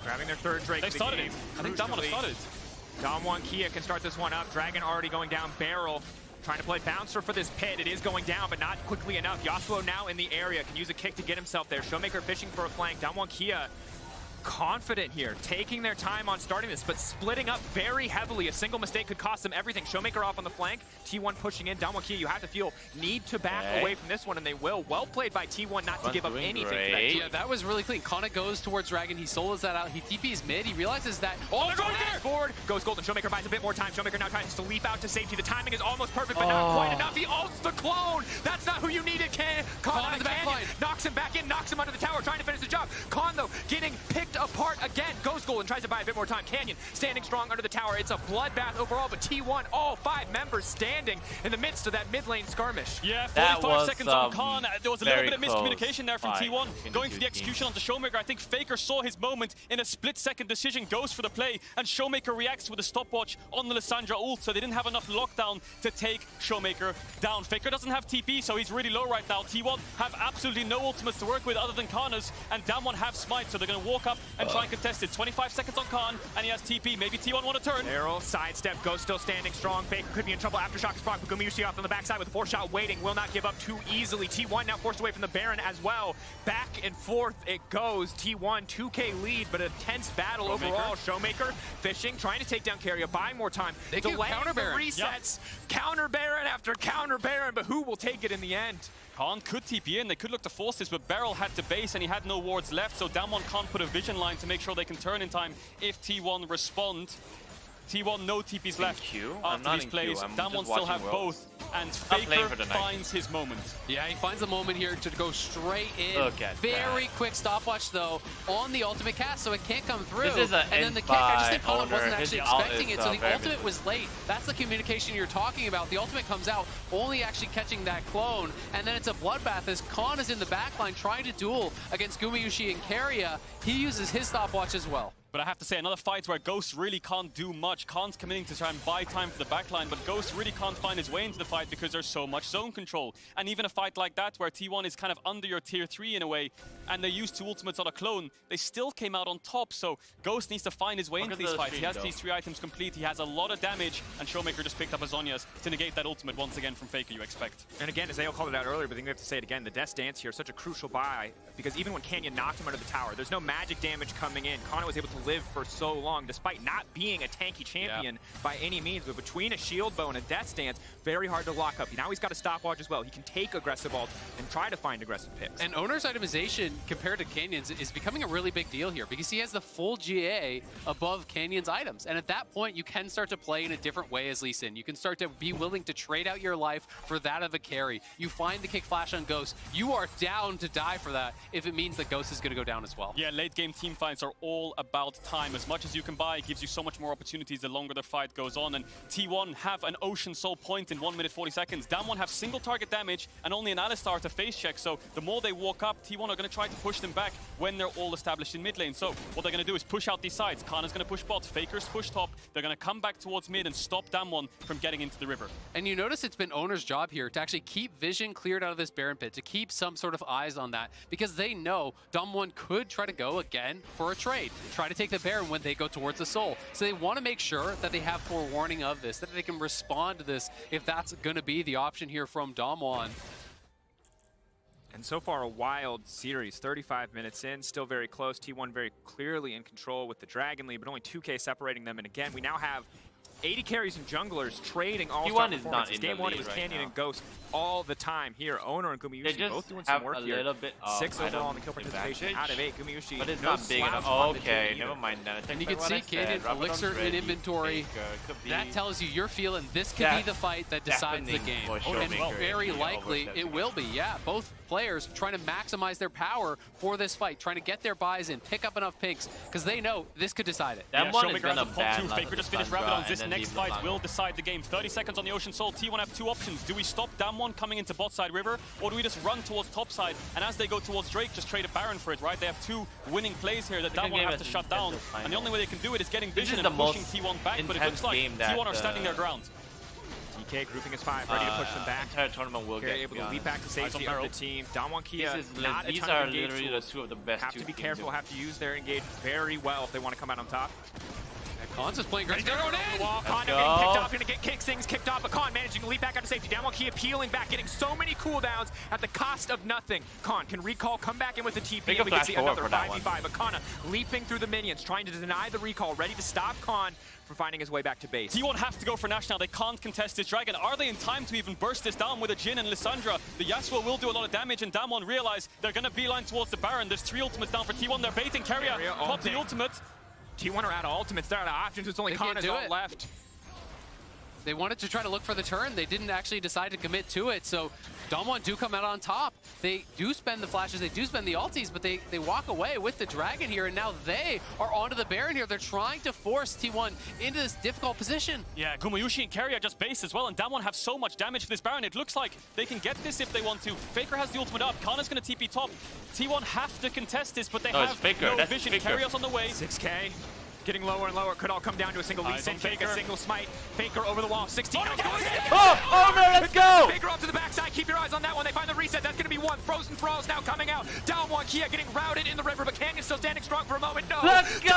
Grabbing their third Drake. They started it. I think Damwon started it. Damwon Kia can start this one up. Dragon already going down barrel. Trying to play bouncer for this pit. It is going down, but not quickly enough. Yasuo now in the area. Can use a kick to get himself there. Showmaker fishing for a flank. Damwon Kia confident here, taking their time on starting this, but splitting up very heavily. A single mistake could cost them everything. Showmaker off on the flank, T1 pushing in. Damwon Kia, you have to feel need to back away from this one, and they will. Well played by T1 not to give up anything for that team. Yeah, that was really clean. Kana goes towards Dragon, he solos that out, he TPs mid, he realizes that, oh, they're going there! Forward, goes Golden. Showmaker buys a bit more time. Showmaker now tries to leap out to safety. The timing is almost perfect, but not quite enough. He ults the clone! That's not who you needed, Kana in the back line. Knocks him back in, knocks him under the tower, trying to finish the job. Khan, though, getting picked apart again. Goes Golden, tries to buy a bit more time. Canyon standing strong under the tower. It's a bloodbath overall, but T1, all 5 members standing in the midst of that mid lane skirmish. Yeah, 45 seconds on Khan. There was a little bit of miscommunication there from T1. Going for the execution onto Showmaker. I think Faker saw his moment in a split-second decision, goes for the play, and Showmaker reacts with a stopwatch on the Lissandra ult, so they didn't have enough lockdown to take Showmaker down. Faker doesn't have TP, so he's really low right now. T1 have absolutely no ultimates to work with other than Kana's, and Damwon have smite, so they're going to walk up and try and contest it. 25 seconds on Khan, and he has TP. Maybe T1 want to turn. Arrow, sidestep, Ghost still standing strong. Faker could be in trouble. Aftershock is proc, but goOOOO off on the backside with a 4-shot waiting. Will not give up too easily. T1 now forced away from the Baron as well. Back and forth it goes. T1, 2K lead, but a tense battle overall. Showmaker fishing, trying to take down Keria, buying more time. They do counter Baron. Resets. Counter Baron after counter Baron, but who will take it in the end? Khan could TP in, they could look to force this, but Beryl had to base and he had no wards left, so Damwon can't put a vision line to make sure they can turn in time if T1 respond. T1 no TPs left after these plays. Damwon still have both, and Faker finds his moment. Yeah, he finds a moment here to go straight in. Look at Very quick stopwatch though on the ultimate cast, so it can't come through. This is an and then the kick, I just think Kana owner. wasn't His actually ult expecting is, it, so the very ultimate was late. That's the communication you're talking about. The ultimate comes out, only actually catching that clone, and then it's a bloodbath as Khan is in the backline trying to duel against goOOOO and Keria. He uses his stopwatch as well. But I have to say, another fight where Ghost really can't do much. Khan's committing to try and buy time for the backline, but Ghost really can't find his way into the fight because there's so much zone control. And even a fight like that, where T1 is kind of under your tier 3 in a way, and they used 2 ultimates on a clone, they still came out on top. So Ghost needs to find his way into these fights. He has these 3 items complete, he has a lot of damage, and Showmaker just picked up a Zhonya's to negate that ultimate once again from Faker, you expect. And again, as Ayo called it out earlier, but I think we have to say it again, the Death Dance here is such a crucial buy, because even when Canyon knocked him under the tower, there's no magic damage coming in. Kana was able to live for so long, despite not being a tanky champion by any means. But between a shield bow and a death stance, very hard to lock up. Now he's got a stopwatch as well. He can take aggressive ults and try to find aggressive picks. And Owner's itemization compared to Canyon's is becoming a really big deal here because he has the full GA above Canyon's items. And at that point, you can start to play in a different way as Lee Sin. You can start to be willing to trade out your life for that of a carry. You find the kick flash on Ghost. You are down to die for that if it means that Ghost is going to go down as well. Yeah, late game team fights are all about time. As much as you can buy, it gives you so much more opportunities the longer the fight goes on. And T1 have an Ocean Soul point in 1 minute 40 seconds. Damwon have single target damage and only an Alistar to face check. So the more they walk up, T1 are going to try to push them back when they're all established in mid lane. So what they're going to do is push out these sides. Kana's going to push bot, Faker's push top. They're going to come back towards mid and stop Damwon from getting into the river. And you notice it's been Owner's job here to actually keep vision cleared out of this Baron pit, to keep some sort of eyes on that, because they know Damwon could try to go again for a trade, try to take the Baron when they go towards the Soul. So they want to make sure that they have forewarning of this, that they can respond to this if that's going to be the option here from Damwon. And so far, a wild series. 35 minutes in, still very close. T1 very clearly in control with the Dragon lead, but only 2K separating them. And again, we now have 80 carries and junglers trading all-star performances. Game 1, it was Canyon and Ghost all the time here. Owner and goOOOO both doing some work here. 6 overall on the kill participation out of 8. goOOOO, but it's no not big enough. slouch on the Okay, team never either. mind that. And you can see Canyon Elixir in inventory. That tells you you're feeling this could be the fight that decides the game. And very likely it will be. Yeah, both players trying to maximize their power for this fight, trying to get their buys in, pick up enough pinks, because they know this could decide it. Yeah, Showmaker has a pot 2. Faker just finished Rabadon's. This next fight will decide the game. 30 seconds on the Ocean Soul. T1 have 2 options. Do we stop Damwon coming into bot side river, or do we just run towards top side, and as they go towards Drake, just trade a Baron for it, right? They have 2 winning plays here that Damwon have to shut down, and the only way they can do it is getting vision and pushing T1 back, but it looks like T1 are standing their ground. DK grouping his 5, ready to push them back. Entire tournament will get able to leap back to safety of the team. Damwon Kia, not these a ton are of engage literally tools. the 2 of the best. Have to be careful, have to use their engage very well if they want to come out on top. Khan's is playing great. They're going in! Khan getting kicked off, gonna get things kicked off, but Khan managing to leap back out to safety. Damwon Kia peeling back, getting so many cooldowns at the cost of nothing. Khan can recall, come back in with the TP, and we can see another 5v5. But Kana leaping through the minions, trying to deny the recall, ready to stop Khan from finding his way back to base. T1 have to go for Nash now. They can't contest this Dragon. Are they in time to even burst this down with a Jhin and Lissandra? The Yasuo will do a lot of damage, and Damwon realize they're gonna beeline towards the Baron. There's 3 ultimates down for T1. They're baiting Keria. Pop the ultimate. T1 are out of ultimates, they're out of options, it's only Kana's ult left. They wanted to try to look for the turn. They didn't actually decide to commit to it, so Damwon do come out on top. They do spend the flashes, they do spend the ultis, but they walk away with the Dragon here, and now they are onto the Baron here. They're trying to force T1 into this difficult position. Yeah, goOOOO and Keria just base as well, and Damwon have so much damage to this Baron. It looks like they can get this if they want to. Faker has the ultimate up. Kana's going to TP top. T1 have to contest this, but they have no vision. Keria's on the way. 6K. Getting lower and lower. Could all come down to a single Lee Sin. Faker, single smite. Faker over the wall. 16. Oh no, let's go! Faker up to the backside. Keep your eyes on that one. They find the reset. That's going to be 1. Frozen Thralls now coming out. Damwon Kia getting routed in the river, but Canyon still standing strong for a moment. No. Let's go!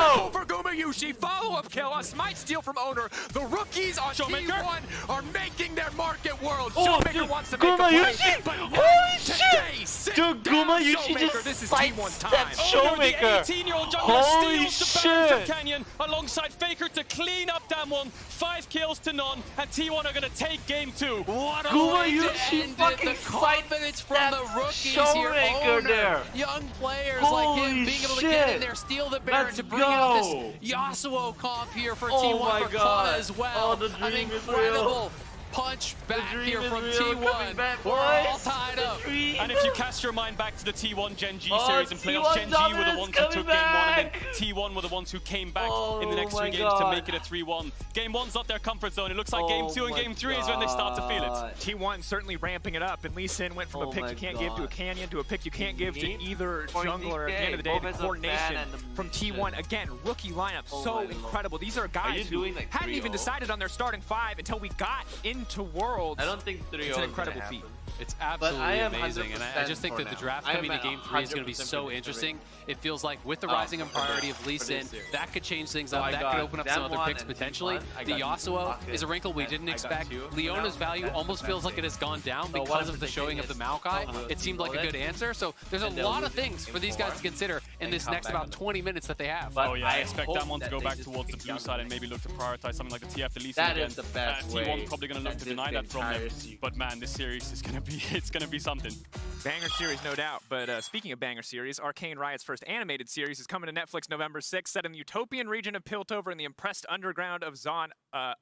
Triple for goOOOO. Follow-up kill. A smite steal from Owner. The rookies on T1 are making their mark at Worlds. Showmaker wants to make a play, but holy shit! Dude, goOOOO just this is T1's time. Showmaker. The 18-year-old jungler steals the Baron from Canyon alongside Faker to clean up Damwon. 5 kills to none, and T1 are going to take game 2. What a way to end it. The confidence from the rookies here. Owner, young players like him being able to get in there, steal the Baron to bring out this Yasuo comp here for T1 for Kana as well. An incredible punch back here from T1. We're all tied up. And if you cast your mind back to the T1 Gen G series in playoffs, Gen G were the ones who took game 1, and then T1 were the ones who came back in the next 3 games to make it a 3-1. Game 1's not their comfort zone. It looks like game 2 and game 3 is when they start to feel it. T1 certainly ramping it up, and Lee Sin went from a pick you can't give to a Canyon to a pick you can't give to either jungler. At the end of the day, the coordination from T1, again, rookie lineup, so incredible. These are guys who hadn't even decided on their starting 5 until we got into Worlds. I don't think 3-0 It's an incredible feat. It's absolutely I am amazing, and I just think 100% that the for draft now. I coming am to at Game 3 is going to be 100% so prediction interesting. It feels like with the Oh, rising in for priority this- of Lee for Sin, this series. that could change things So up. I That got could open up some other Damwon picks and potentially. T1. I The got Yasuo Rocket, is a wrinkle we and didn't I got expect. two. For Leona's now, value that's almost the feels best like it has gone down So what because I'm of the showing of the predicting Maokai. is It seemed like a Golden, good answer. So there's a and they'll lot of lose things in for these four, guys to consider in and this come next back about on the 20 minutes that they have. But Oh yeah, I I expect hope Damwon to that go they back just towards the keep blue young side and players. maybe look to prioritize something like the TF the Lee Sin That again. is the best way. T1's probably going to look to that deny this that from them. entire series- But man, this series is going to be it's going to be something. Banger series, no doubt. But speaking of banger series, Arcane Riot's first animated series is coming to Netflix November 6th, set in the utopian region of Piltover in the oppressed underground of Zon.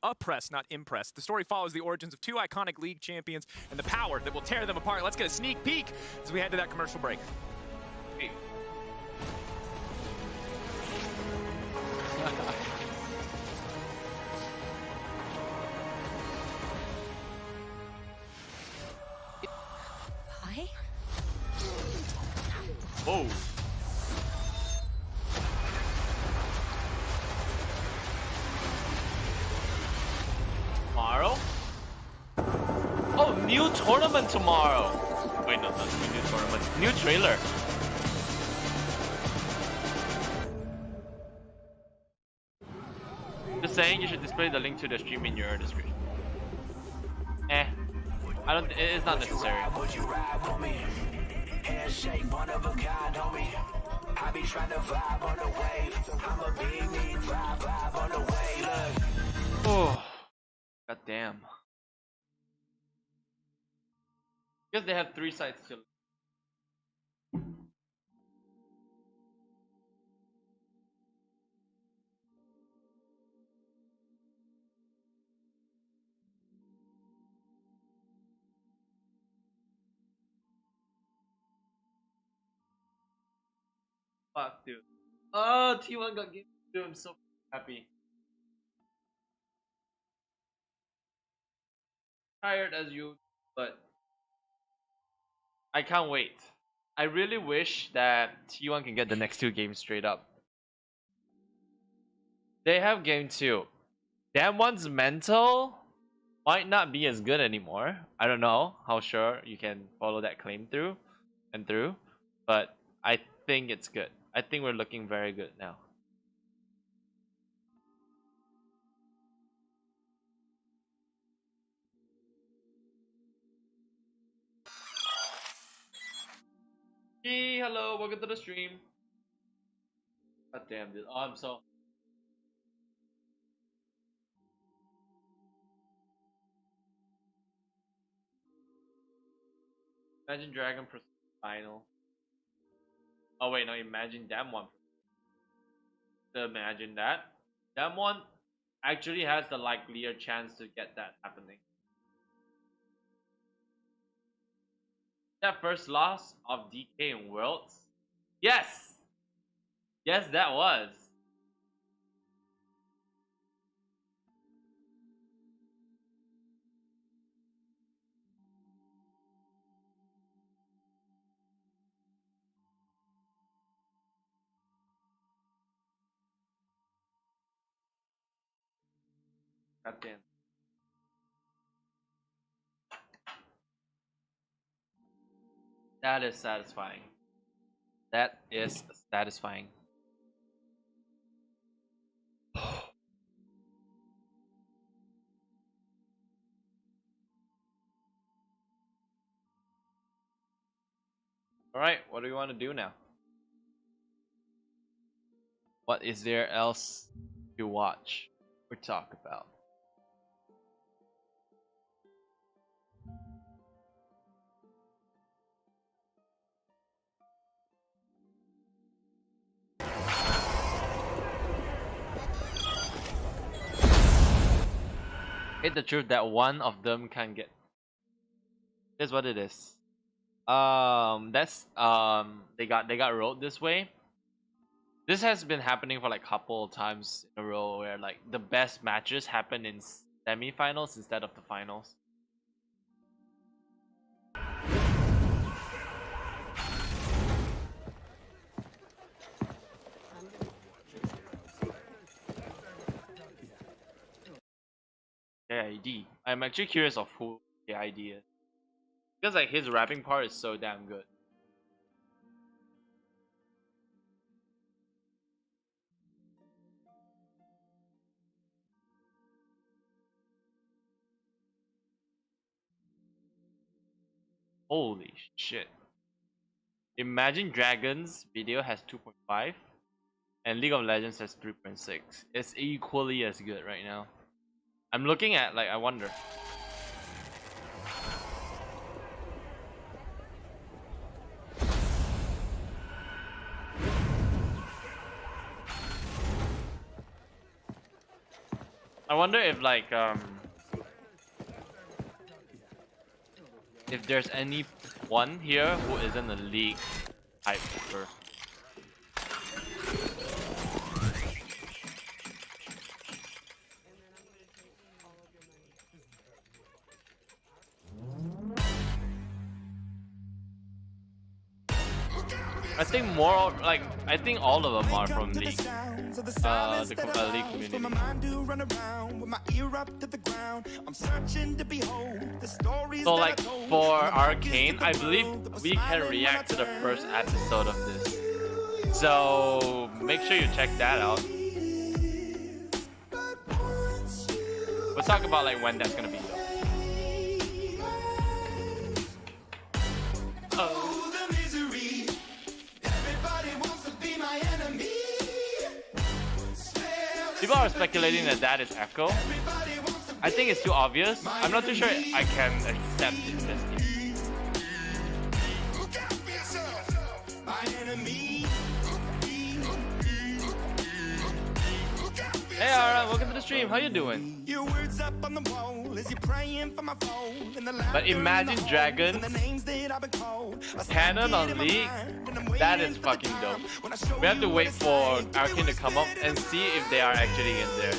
Oppressed, not impressed. The story follows the origins of two iconic league champions and the power that will tear them apart. Let's get a sneak peek as we head to that commercial break. Hi. Whoa. Tomorrow? Oh, new tournament tomorrow. Wait, no, that's a new tournament. New trailer. Just saying, you should display the link to the stream in your description. I don't. It's not necessary. Oh, god damn. Because they have 3 sides to. Fuck, dude. Oh, T1 got given to him. So happy. Tired as you, but I can't wait. I really wish that T1 can get the next 2 games straight up. They have game 2. Damwon's mental might not be as good anymore. I don't know how sure you can follow that claim through, but I think it's good. I think we're looking very good now. Hey, hello, welcome to the stream. God damn, dude. Oh, I'm so. Imagine Dragon Pro final. Oh wait, no, imagine Damwon. Imagine that. Damwon actually has the likelier chance to get that happening. That first loss of DK in Worlds? Yes! Yes, that was. God damn. That is satisfying. That is satisfying. Alright, what do we want to do now? What is there else to watch or talk about? It's the truth that one of them can get. Here's what it is. That's they got rolled this way. This has been happening for like a couple of times in a row where like the best matches happen in semifinals instead of the finals. KID. I'm actually curious of who KID is. Because like his rapping part is so damn good. Holy shit. Imagine Dragons video has 2.5 and League of Legends has 3.6. It's equally as good right now. I'm looking at like I wonder. I wonder if like if there's anyone here who isn't a league type per. I think more like I think all of them are from league. The league community. So like for Arcane, I believe we can react to the first episode of this. So make sure you check that out. We'll talk about like when that's gonna be though. People are speculating that that is Echo. I think it's too obvious. I'm not too sure I can accept it in this game. Hey Ara, welcome to the stream. How you doing? But Imagine Dragons canon on League, that is fucking dope. We have to wait for Arcane to come up and see if they are actually in there.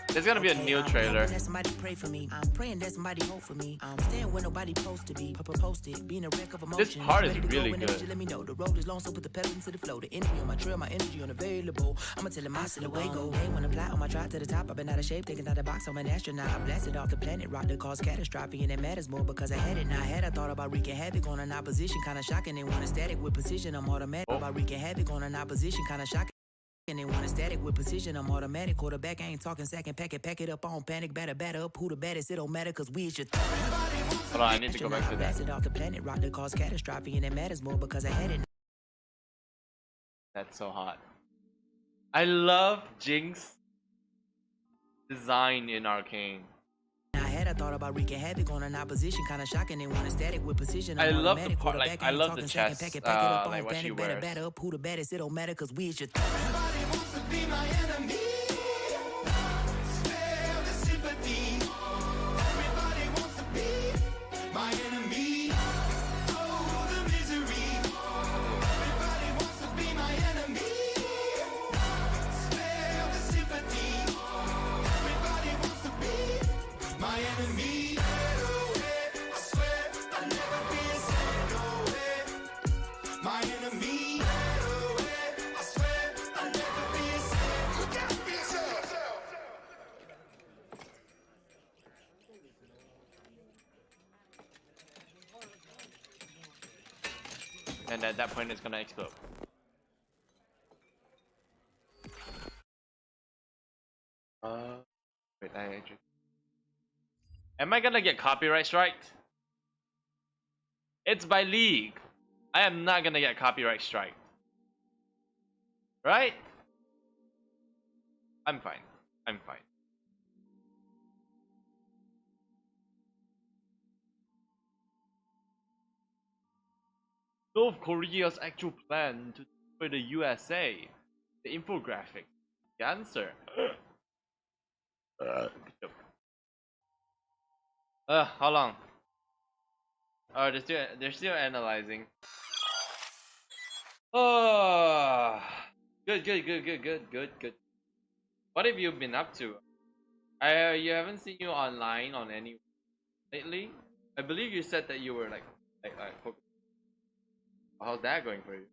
There's gonna be a new trailer. This part is really good. And they want a static with precision. I'm automatic. Quarterback, I ain't talking second. Pack it up on panic. Batter up. Who the baddest? It don't matter because we is just. Hold on, I need to go back to that. Blasted off the planet. Rock that cause catastrophe. And it matters more because I had it. That's so hot. I love Jinx design in Arcane. I thought about wreaking havoc on an opposition, kind of shocking. They want a static with precision. I love the part, like I love the chest, like what she wears. Batter up, who the baddest? It don't matter because we is just. Everybody wants to be my enemy. Spare the sympathy. Everybody wants to be my enemy. Oh, the misery. Everybody wants to be my enemy. Spare the sympathy. Everybody wants to be my enemy. I swear I'll never be a sad my enemy. I swear I'll never be a sad. Look out for yourself. And at that point, it's gonna explode. Wait, I actually. Am I gonna get copyright striked? It's by League. I am not gonna get copyright strike. Right? I'm fine. I'm fine. North Korea's actual plan to destroy the USA. The infographic. The answer. How long? Oh, they're still analyzing. Oh, good. What have you been up to? You haven't seen you online on any lately. I believe you said that you were like how's that going for you?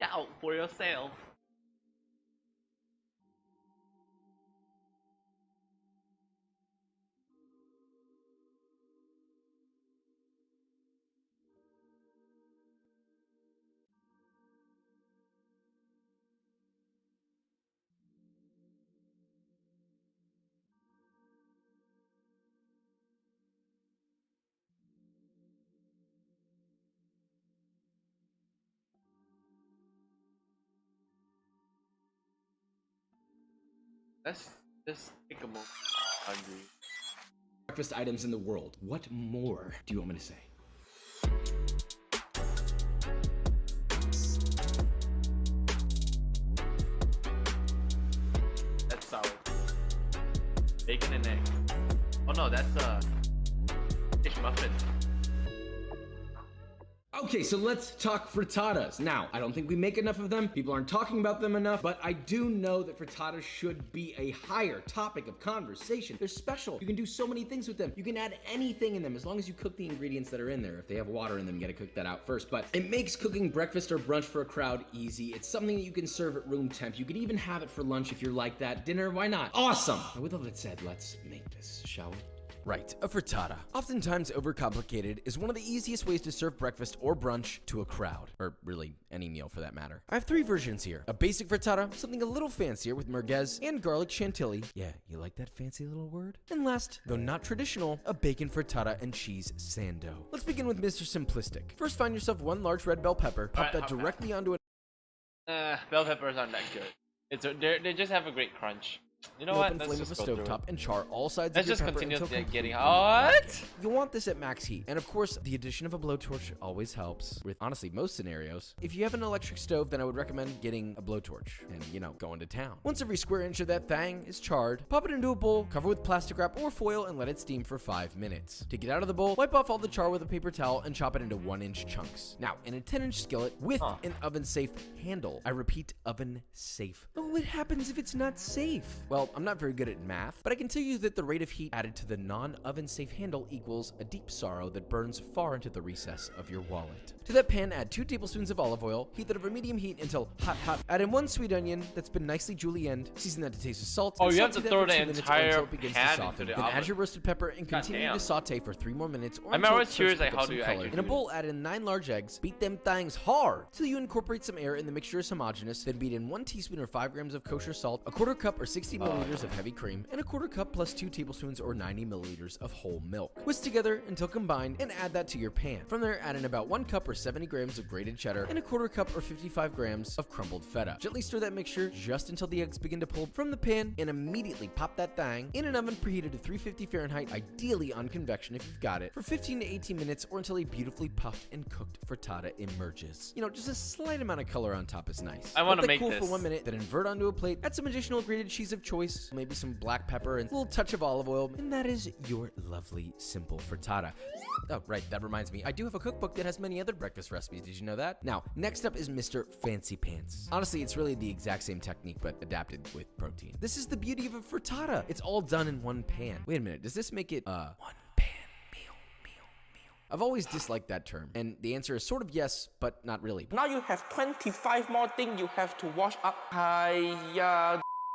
Out for yourself. Let's just take a moment. Hungry. Breakfast items in the world. What more do you want me to say? That's sour. Bacon and egg. Oh no, that's fish muffin. Okay, so let's talk frittatas. Now, I don't think we make enough of them. People aren't talking about them enough, but I do know that frittatas should be a higher topic of conversation. They're special. You can do so many things with them. You can add anything in them as long as you cook the ingredients that are in there. If they have water in them, you gotta cook that out first. But it makes cooking breakfast or brunch for a crowd easy. It's something that you can serve at room temp. You could even have it for lunch if you're like that. Dinner, why not? Awesome! Now, with all that said, let's make this, shall we? Right, a frittata. Oftentimes overcomplicated is one of the easiest ways to serve breakfast or brunch to a crowd, or really any meal for that matter. I have 3 versions here. A basic frittata, something a little fancier with merguez and garlic chantilly. Yeah, you like that fancy little word? And last, though not traditional, a bacon frittata and cheese sando. Let's begin with Mr. Simplistic. First, find yourself 1 large red bell pepper, pop that directly onto an Bell peppers aren't that good. They just have a great crunch. You know what? open Let's flame of a just go through stovetop and char all sides Let's of your just pepper continue until getting completely what? You want this at max heat. And of course, the addition of a blowtorch always helps with honestly most scenarios. If you have an electric stove, then I would recommend getting a blowtorch and, you know, going to town. Once every square inch of that thang is charred, pop it into a bowl, cover with plastic wrap or foil and let it steam for 5 minutes. Take it out of the bowl, wipe off all the char with a paper towel and chop it into 1-inch chunks. Now, in a 10-inch skillet with an oven-safe handle. I repeat, oven-safe. But what happens if it's not safe? Well, I'm not very good at math, but I can tell you that the rate of heat added to the non-oven safe handle equals a deep sorrow that burns far into the recess of your wallet. To that pan, add 2 tablespoons of olive oil, heat that over medium heat until hot. Add in 1 sweet onion that's been nicely julienned, season that to taste with salt. Oh, and you have saute to that throw for the 2 minutes or entire until it begins to pan soften. into the Then add oven. your roasted pepper and continue damn. to saute for 3 more minutes or I'm until always it starts curious, to like, pick up how some do you color. actually In a do bowl, add in 9 large eggs, beat them things hard till you incorporate some air and the mixture is homogeneous, then beat in 1 teaspoon or 5 grams of kosher salt, a 1/4 cup or 60 milliliters of heavy cream, and a 1/4 cup plus 2 tablespoons or 90 milliliters of whole milk. Whisk together until combined and add that to your pan. From there, add in about 1 cup or 70 grams of grated cheddar and a 1/4 cup or 55 grams of crumbled feta. Gently stir that mixture just until the eggs begin to pull from the pan and immediately pop that thang in an oven preheated to 350 Fahrenheit, ideally on convection if you've got it, for 15 to 18 minutes or until a beautifully puffed and cooked frittata emerges. You know, just a slight amount of color on top is nice. I want to Let that make cool this. for 1 minute, then invert onto a plate, add some additional grated cheese of choice, maybe some black pepper and a little touch of olive oil, and that is your lovely simple frittata. Oh, right, that reminds me. I do have a cookbook that has many other breakfast recipes. Did you know that? Now, next up is Mr. Fancy Pants. Honestly, it's really the exact same technique, but adapted with protein. This is the beauty of a frittata. It's all done in 1 pan. Wait a minute, does this make it, 1 pan meal? I've always disliked that term, and the answer is sort of yes, but not really. Now you have 25 more things you have to wash up.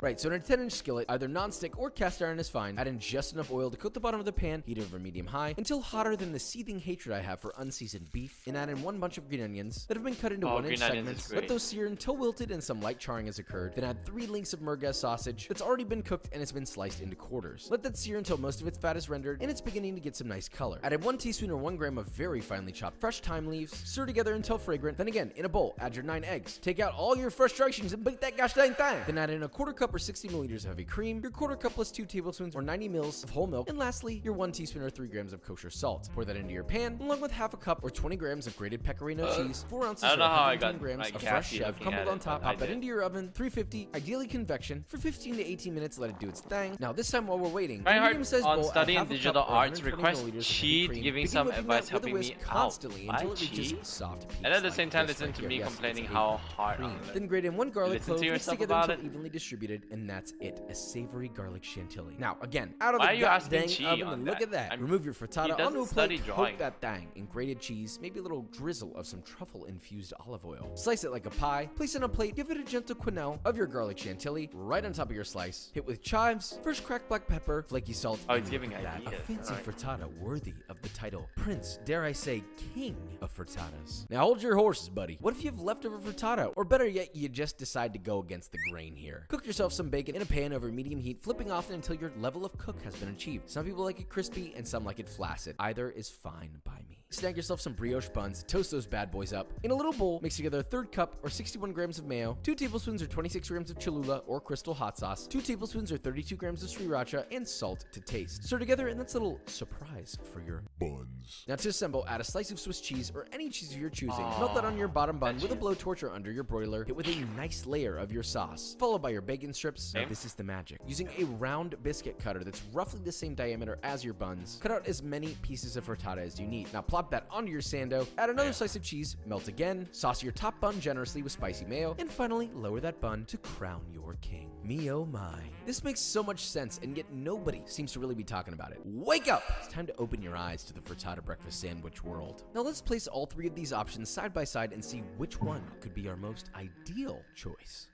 Right, so in a 10-inch skillet, either non-stick or cast iron is fine. Add in just enough oil to coat the bottom of the pan, heat over medium-high, until hotter than the seething hatred I have for unseasoned beef, and add in 1 bunch of green onions that have been cut into 1-inch segments. Let those sear until wilted and some light charring has occurred. Then add 3 links of merguez sausage that's already been cooked and it's been sliced into quarters. Let that sear until most of its fat is rendered and it's beginning to get some nice color. Add in 1 teaspoon or 1 gram of very finely chopped fresh thyme leaves, stir together until fragrant. Then again, in a bowl, add your 9 eggs. Take out all your frustrations and beat that gosh dang thing. Then add in a 1/4 cup cup or 60 milliliters of heavy cream, your quarter cup plus 2 tablespoons or 90 mils of whole milk, and lastly, your 1 teaspoon or 3 grams of kosher salt. Pour that into your pan, along with half a cup or 20 grams of grated pecorino cheese, 4 ounces or 110 grams of fresh chev crumbled on top. Pop that into your oven, 350, ideally convection, for 15 to 18 minutes. Let it do its thing. Now this time while we're waiting, on studying digital arts request cheat, giving some advice helping me out. Constantly until it reaches soft peaks. And at the same time, listen to me complaining how hard. Then grate in 1 garlic clove, mix together about until evenly distributed, and that's it, a savory garlic chantilly. Now again, out of Why the are you asking dang oven, and look at that. Remove your frittata onto a plate, coat that thing in grated cheese, maybe a little drizzle of some truffle-infused olive oil. Slice it like a pie, place it on a plate, give it a gentle quenelle of your garlic chantilly right on top of your slice. Hit with chives, fresh cracked black pepper, flaky salt. Oh, it's giving that. ideas. A fancy frittata worthy of the title Prince, dare I say, King of Frittatas. Now hold your horses, buddy. What if you have leftover frittata? Or better yet, you just decide to go against the grain here. Cook yourself some bacon in a pan over medium heat, flipping often until your level of cook has been achieved. Some people like it crispy and some like it flaccid. Either is fine by me. Snag yourself some brioche buns, toast those bad boys up. In a little bowl, mix together a 1/3 cup or 61 grams of mayo, 2 tablespoons or 26 grams of Cholula or crystal hot sauce, 2 tablespoons or 32 grams of sriracha, and salt to taste. Stir together, and that's a little surprise for your buns. Now to assemble, add a slice of Swiss cheese or any cheese of your choosing. Melt that on your bottom bun with a blowtorch or under your broiler. Hit with a nice layer of your sauce, followed by your bacon strips. Now this is the magic. Using a round biscuit cutter that's roughly the same diameter as your buns, cut out as many pieces of frittata as you need. Now plop that onto your sando, add another slice of cheese, melt again, sauce your top bun generously with spicy mayo, and finally lower that bun to crown your king. Me oh my. This makes so much sense, and yet nobody seems to really be talking about it. Wake up! It's time to open your eyes to the frittata breakfast sandwich world. Now let's place all 3 of these options side by side and see which one could be our most ideal choice.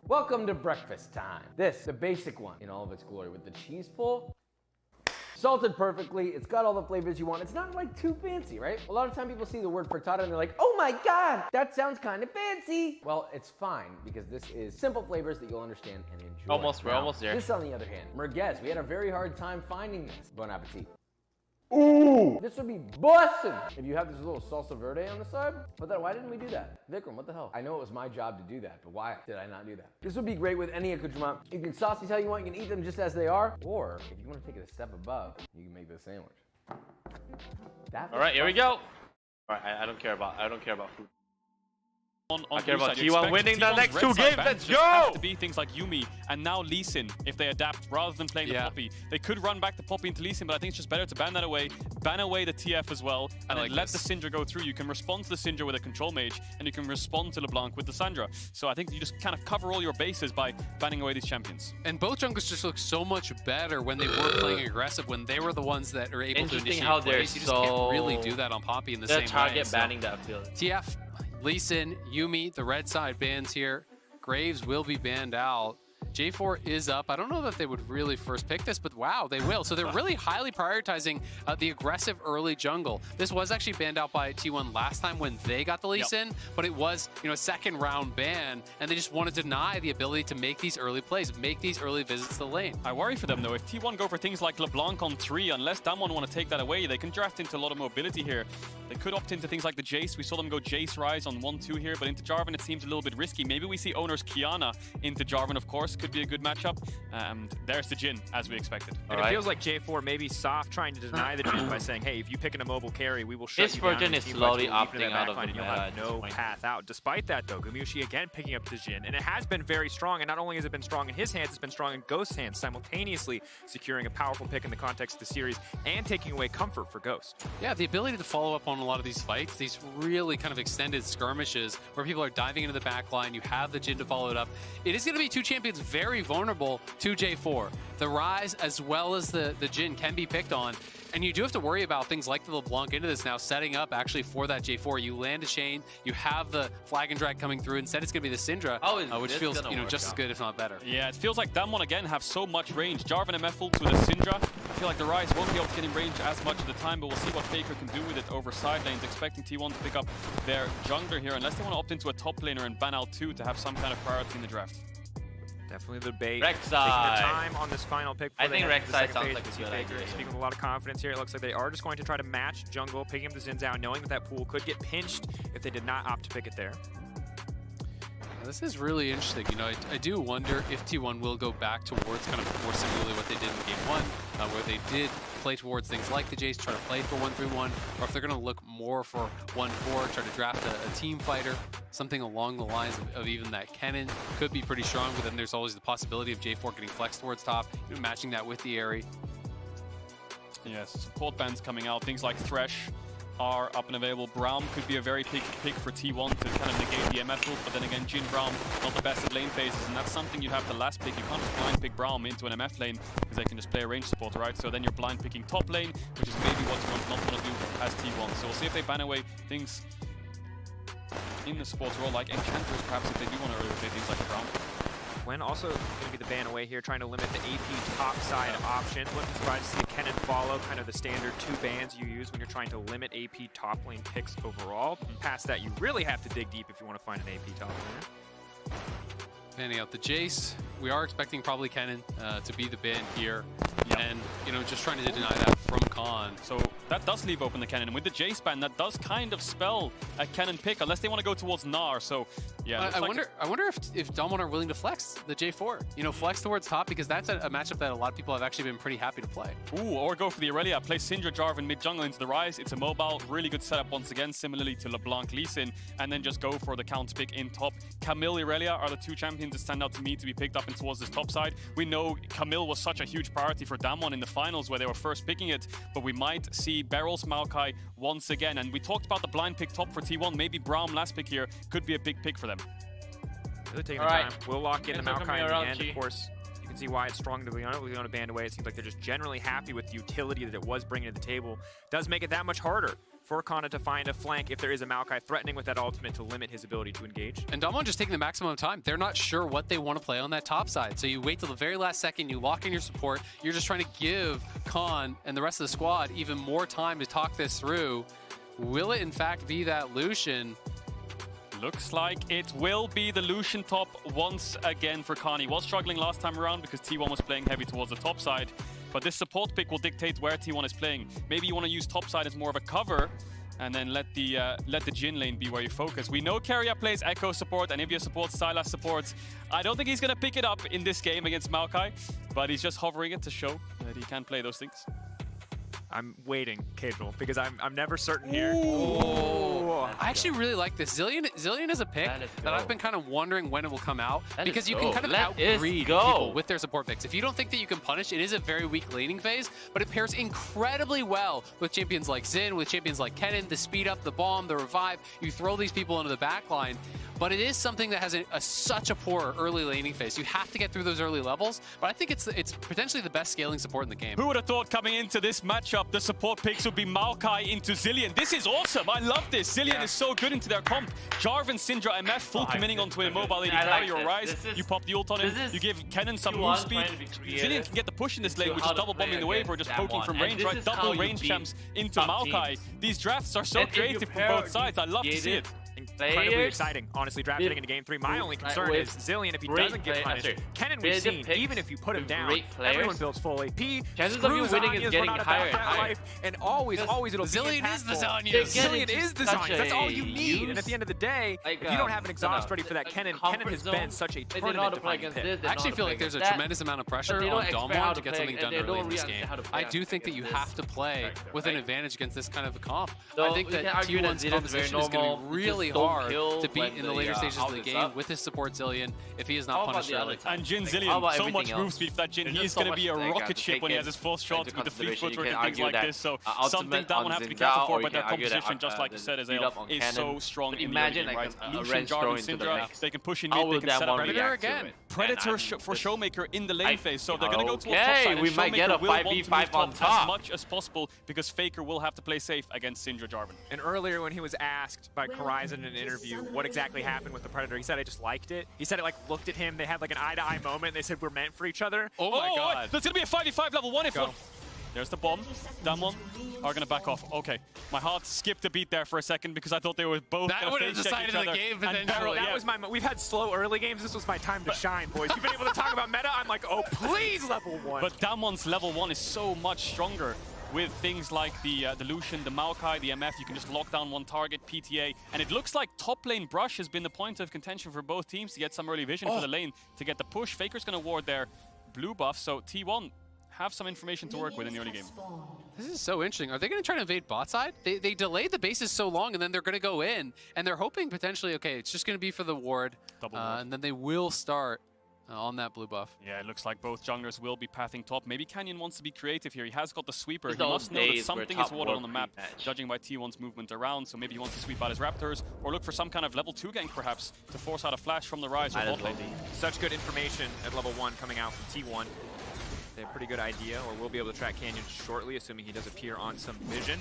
Welcome to breakfast time. This, the basic one in all of its glory, with the cheese pull. Salted perfectly, it's got all the flavors you want. It's not like too fancy, right? A lot of time people see the word frittata and they're like, oh my God, that sounds kind of fancy. Well, it's fine because this is simple flavors that you'll understand and enjoy. We're almost there. This on the other hand, merguez, we had a very hard time finding this. Bon appetit. Ooh! This would be bussin' if you have this little salsa verde on the side. But then why didn't we do that? Vikram, what the hell? I know it was my job to do that, but why did I not do that? This would be great with any accoutrement. You can sauce these how you want, you can eat them just as they are. Or if you want to take it a step above, you can make this sandwich. All right, here we go. All right, I don't care about food. I care about T1 T1 winning the next 2 games. Let's go! Have to be things like Yuumi and now Lee Sin if they adapt rather than playing the Poppy. They could run back the Poppy into Lee Sin, but I think it's just better to ban that away, ban away the TF as well, and then let the Syndra go through. You can respond to the Syndra with a Control Mage, and you can respond to LeBlanc with the Sandra. So I think you just kind of cover all your bases by banning away these champions. And both junglers just look so much better when they were playing aggressive, when they were the ones that are able to initiate how they're plays. You just can't really do that on Poppy in the same way. Target banning that field. TF, Lee Sin, Yuumi, the red side bans here. Graves will be banned out. J4 is up. I don't know that they would really first pick this, but wow, they will. So they're really highly prioritizing the aggressive early jungle. This was actually banned out by T1 last time when they got the Lee Sin, but it was, a second round ban, and they just want to deny the ability to make these early plays, make these early visits to the lane. I worry for them though. If T1 go for things like LeBlanc on 3, unless Damwon want to take that away, they can draft into a lot of mobility here. They could opt into things like the Jace. We saw them go Jace Rise on 1-2 here, but into Jarvan it seems a little bit risky. Maybe we see Owner's Kiana into Jarvan, of course. Could be a good matchup. There's the Jhin, as we expected. And it feels like J4 maybe soft trying to deny the Jhin by saying, hey, if you pick in a mobile carry, we will shut you down. Jhin is slowly opting out of the You'll have no path out. Despite that, though, goOOOO again picking up the Jhin, and it has been very strong, and not only has it been strong in his hands, it's been strong in Ghost's hands, simultaneously securing a powerful pick in the context of the series and taking away comfort for Ghost. Yeah, the ability to follow up on a lot of these fights, these really kind of extended skirmishes where people are diving into the back line, you have the Jhin to follow it up. It is going to be 2 champions very vulnerable to J4. The Rise as well as the Jhin can be picked on. And you do have to worry about things like the LeBlanc into this now, setting up actually for that J4. You land a chain, you have the flag and drag coming through. Instead, it's going to be the Syndra, which feels just as good, if not better. Yeah, it feels like Damwon again have so much range. Jarvan and Meffel to the Syndra. I feel like the Rise won't be able to get in range as much of the time, but we'll see what Faker can do with it over side lanes, expecting T1 to pick up their jungler here, unless they want to opt into a top laner and ban out 2 to have some kind of priority in the draft. Definitely the debate. Rek'Sai. Taking their time on this final pick. I think Rek'Sai sounds like a good idea. Speaking with a lot of confidence here, it looks like they are just going to try to match jungle, picking up the Xin Zhao, knowing that that pool could get pinched if they did not opt to pick it there. This is really interesting. You know, I do wonder if T1 will go back towards kind of more similarly what they did in Game 1, where they did play towards things like the Jace, try to play for 1-3-1, or if they're going to look more for 1-4, try to draft a team fighter, something along the lines of even that Kennen could be pretty strong, but then there's always the possibility of J4 getting flexed towards top, you know, matching that with the Aerie. Yes, support bands coming out, things like Thresh are up and available. Braum could be a very big pick for T1 to kind of negate the MF ult, but then again, Jin Braum, not the best at lane phases, and that's something you'd have to last pick. You can't just blind pick Braum into an MF lane, because they can just play a range support, right? So then you're blind picking top lane, which is maybe what you not want to do as T1. So we'll see if they ban away things in the support role, like Enchanters, perhaps, if they do want to rotate things like Braum. Gwen also going to be the ban away here, trying to limit the AP top side option. Wouldn't be surprised to see a Kennen follow kind of the standard 2 bans you use when you're trying to limit AP top lane picks overall. Past that, you really have to dig deep if you want to find an AP top laner. Banning out the Jace. We are expecting probably Kennen to be the ban here. Yep. And, you know, just trying to deny that from Khan. So that does leave open the Kennen. And with the Jace ban, that does kind of spell a Kennen pick, unless they want to go towards Gnar. So, yeah. I wonder if Dom1 are willing to flex the J4. You know, flex towards top, because that's a matchup that a lot of people have actually been pretty happy to play. Ooh, or go for the Aurelia. Play Syndra, Jarvan, mid-jungle into the Rise. It's a mobile, really good setup once again, similarly to LeBlanc Lee Sin. And then just go for the counter pick in top. Camille, Aurelia are the 2 champions that stand out to me to be picked up and towards this top side. We know Camille was such a huge priority for Damwon in the finals where they were first picking it, but we might see Barrels Maokai once again. And we talked about the blind pick top for T1. Maybe Braum last pick here could be a big pick for them. Really taking the time. We'll lock in the Maokai in the end. Of course, you can see why it's strong to Leona band away. It seems like they're just generally happy with the utility that it was bringing to the table. Does make it that much harder for Kana to find a flank if there is a Maokai threatening with that ultimate to limit his ability to engage. And Dom1 just taking the maximum time. They're not sure what they want to play on that top side. So you wait till the very last second, you lock in your support. You're just trying to give Khan and the rest of the squad even more time to talk this through. Will it in fact be that Lucian? Looks like it will be the Lucian top once again for Khan. He was struggling last time around because T1 was playing heavy towards the top side. But this support pick will dictate where T1 is playing. Maybe you want to use top side as more of a cover, and then let the Jhin lane be where you focus. We know Keria plays Echo support, and Anivia supports, Sylas supports. I don't think he's going to pick it up in this game against Maokai, but he's just hovering it to show that he can play those things. I'm waiting, Casual, because I'm never certain here. I actually really like this. Zillion is a pick that I've been kind of wondering when it will come out, because you can kind of outbreed people with their support picks. If you don't think that you can punish, it is a very weak laning phase, but it pairs incredibly well with champions like Xin, with champions like Kennen, the speed up, the bomb, the revive. You throw these people into the back line, but it is something that has such a poor early laning phase. You have to get through those early levels, but I think it's potentially the best scaling support in the game. Who would have thought coming into this matchup, the support picks would be Maokai into Zillion? This is awesome. I love this. Zillion is so good into their comp. Jarvan, Syndra, MF, full committing onto a mobile AD carry, your Rise. You pop the ult on him. You give Kennen some move speed. Zillion can get the push in this lane, which is double bombing the wave or just poking from range, right? Double range champs into Maokai. These drafts are so creative from both sides. I love to see it. Incredibly exciting, honestly, drafting into Game 3. My only concern is Zillion, if he doesn't get punished. Kennen, we've seen, even if you put him down, everyone builds full AP. Chances of you winning is getting higher and higher. And always it'll be Zillion is the Zanyas. Zillion is the Zanyas. That's all you need. And at the end of the day, if you don't have an exhaust ready for that, Kennen has been such a tournament-defining pick. I actually feel like there's a tremendous amount of pressure on Dom1 to get something done early in this game. I do think that you have to play with an advantage against this kind of a comp. I think that T1's composition is going to be really hard to beat in the later stages of the game with his support Zillion if he is not punished early. And Jhin Zillion, so much move speed for that Jhin. He is going to be a rocket ship when he has his first shot with the fleet footwork and things like this. So something that one have to be careful for, but their composition, just like you said, is so strong in the early game, right? Lucian, Jarvan, Syndra, they can push in mid, they can set up Predator again. Predator for Showmaker in the lane phase, so they're going to go towards top side, and we might get a 5v5 on top as much as possible because Faker will have to play safe against Syndra Jarvan. And earlier when he was asked by Horizon in an interview what exactly happened with the Predator, he said, I just liked it. He said it like looked at him, they had like an eye-to-eye moment, they said we're meant for each other. Oh my god. That's going to be a 5v5 level 1 if one. There's the bomb. Damwon are going to back off. Okay. My heart skipped a beat there for a second because I thought they were both going to face check each other. The game potentially. That was my we've had slow early games. This was my time to shine, boys. You've been able to talk about meta. I'm like, oh, please, level 1. But Damwon's level 1 is so much stronger. with things like the Lucian, the Maokai, the MF. You can just lock down one target, PTA, and it looks like top lane Brush has been the point of contention for both teams to get some early vision for the lane to get the push. Faker's going to ward their blue buff, so T1 have some information to work with in the early game. This is so interesting. Are they going to try to invade bot side? They delayed the bases so long, and then they're going to go in, and they're hoping potentially, okay, it's just going to be for the ward, and then they will start on that blue buff. Yeah, it looks like both junglers will be pathing top. Maybe Canyon wants to be creative here. He has got the sweeper. He must know that something is watered on the map, judging by T1's movement around. So maybe he wants to sweep out his Raptors, or look for some kind of level 2 gank perhaps, to force out a flash from the Rise or bot lane. Such good information at level 1 coming out from T1. They have a pretty good idea, or we'll be able to track Canyon shortly, assuming he does appear on some vision.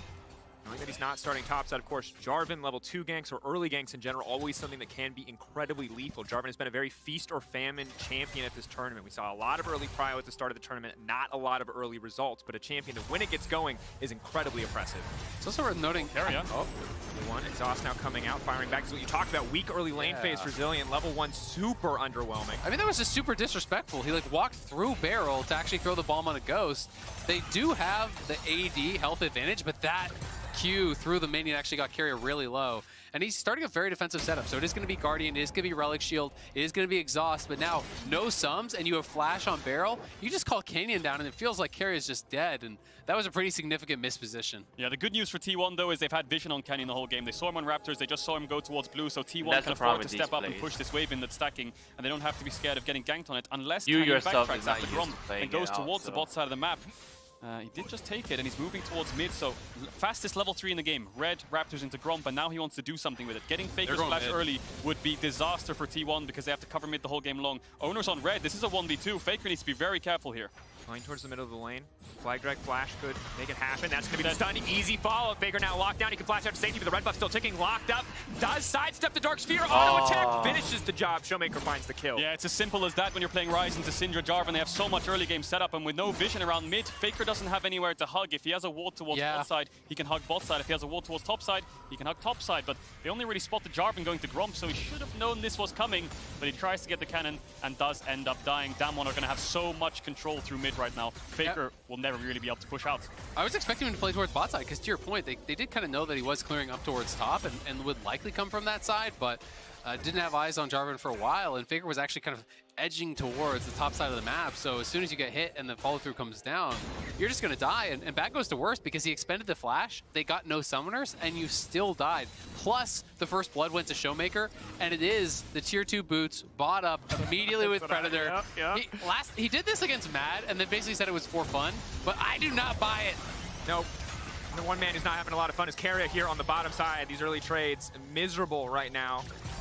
Knowing that he's not starting topside, of course, Jarvan, level 2 ganks or early ganks in general, always something that can be incredibly lethal. Jarvan has been a very feast or famine champion at this tournament. We saw a lot of early prio at the start of the tournament, not a lot of early results, but a champion that when it gets going is incredibly oppressive. It's also worth noting, Carrier. Oh, one exhaust now coming out, firing back. This is what you talked about, weak early lane phase for Zillion. Level 1 super underwhelming. I mean, that was just super disrespectful. He like walked through barrel to actually throw the bomb on a ghost. They do have the AD health advantage, but that Q through the minion actually got Carrier really low. And he's starting a very defensive setup. So it is going to be Guardian, it is going to be Relic Shield, it is going to be Exhaust, but now no sums and you have Flash on barrel. You just call Canyon down and it feels like Carrier's just dead. And that was a pretty significant misposition. Yeah, the good news for T1 though is they've had vision on Canyon the whole game. They saw him on Raptors, they just saw him go towards blue, so T1 can afford to step up and push this wave in that's stacking, and they don't have to be scared of getting ganked on it unless Canyon backtracks after Gromp and goes towards the bot side of the map. He did just take it, and he's moving towards mid, so fastest level 3 in the game. Red, Raptors into Gromp, and now he wants to do something with it. Getting Faker's flash early would be disaster for T1 because they have to cover mid the whole game long. Owner's on red. This is a 1v2. Faker needs to be very careful here. Going towards the middle of the lane. Flag drag flash could make it happen. That's going to be the stun. Easy follow. Faker now locked down. He can flash out to safety, but the red buff still ticking. Locked up. Does sidestep the Dark Sphere. Auto attack finishes the job. Showmaker finds the kill. Yeah, it's as simple as that when you're playing Ryze into Syndra Jarvan. They have so much early game setup, and with no vision around mid, Faker doesn't have anywhere to hug. If he has a ward towards bot side, he can hug bot side. If he has a ward towards top side, he can hug top side. But they only really spotted Jarvan going to Gromp, so he should have known this was coming. But he tries to get the cannon and does end up dying. Damwon are going to have so much control through mid right now. Faker will never really be able to push out. I was expecting him to play towards bot side because, to your point, they did kind of know that he was clearing up towards top and would likely come from that side, but didn't have eyes on Jarvan for a while, and Faker was actually kind of edging towards the top side of the map. So as soon as you get hit and the follow through comes down, you're just going to die. And bad goes to worse because he expended the flash, they got no summoners, and you still died. Plus, the first blood went to Showmaker, and it is the tier 2 boots bought up immediately with Predator. He did this against Mad, and then basically said it was for fun, but I do not buy it. Nope. The one man who's not having a lot of fun is Carrier here on the bottom side. These early trades, miserable right now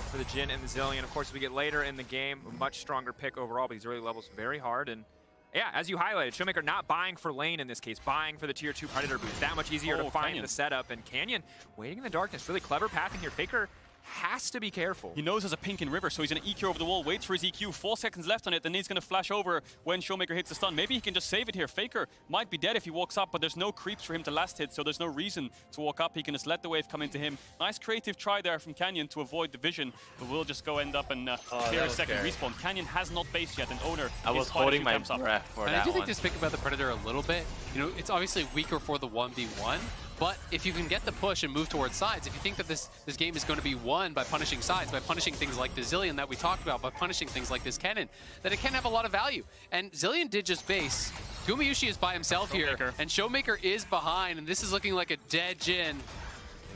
for the Jhin and the Zillion. Of course, we get later in the game, a much stronger pick overall, but these early levels very hard. And yeah, as you highlighted, Showmaker not buying for lane in this case, buying for the tier 2 Predator boots. That much easier to find the setup. And Canyon waiting in the darkness, really clever pathing here. Faker has to be careful. He knows there's a pink in river, so he's going to EQ over the wall, waits for his EQ, 4 seconds left on it, then he's going to flash over when Showmaker hits the stun. Maybe he can just save it here. Faker might be dead if he walks up, but there's no creeps for him to last hit, so there's no reason to walk up. He can just let the wave come into him. Nice creative try there from Canyon to avoid the vision, but we'll just go end up and clear a second respawn. Canyon has not based yet, and Owner I was holding my breath for that one. I do think this pick about the Predator a little bit. You know, it's obviously weaker for the 1v1, but if you can get the push and move towards sides, if you think that this game is going to be won by punishing sides, by punishing things like the Zillion that we talked about, by punishing things like this Kennen, that it can have a lot of value. And Zillion did just base. Gumayushi is by himself here, and Showmaker is behind, and this is looking like a dead Jhin.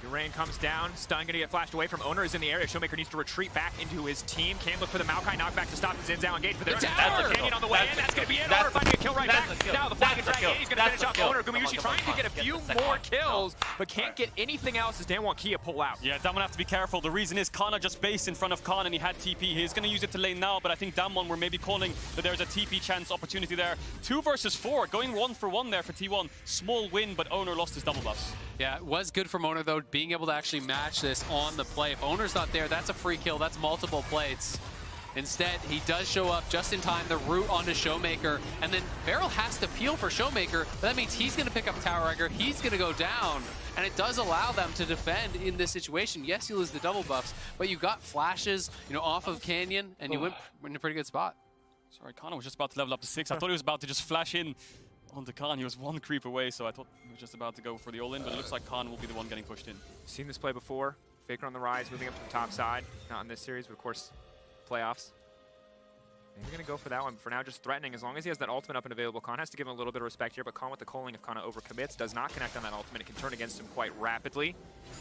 Rain comes down, stun gonna get flashed away from Owner is in the area. Showmaker needs to retreat back into his team. Can look for the Maokai knockback to stop the Zinzao engage, but there's a Canyon on the way in. That's gonna be it. Owner finding a kill right back. Now the flag is right. He's gonna finish off Owner. Gumayushi trying to get a few more kills, but can't get anything else as Damwon Kia pull out. Yeah, Damwon have to be careful. The reason is Kana just based in front of Khan and he had TP. He's gonna use it to lane now, but I think Damwon were maybe calling that there's a TP chance opportunity there. 2 versus 4, going 1 for 1 there for T1. Small win, but Owner lost his double buffs. Yeah, it was good from Owner, though, being able to actually match this on the play. If Owner's not there, that's a free kill. That's multiple plates. Instead, he does show up just in time, the root onto Showmaker, and then Beryl has to peel for Showmaker, but that means he's going to pick up Tower Egger, he's going to go down, and it does allow them to defend in this situation. Yes, you lose the double buffs, but you got flashes, you know, off of Canyon, and you went in a pretty good spot. Sorry, Connor was just about to level up to 6. I thought he was about to just flash in onto Khan. He was one creep away, so I thought he was just about to go for the all-in, but it looks like Khan will be the one getting pushed in. Seen this play before. Faker on the rise, moving up to the top side. Not in this series, but of course, playoffs. Maybe going to go for that one. For now, just threatening. As long as he has that ultimate up and available, Khan has to give him a little bit of respect here, but Khan with the calling, if Kana overcommits, does not connect on that ultimate. It can turn against him quite rapidly.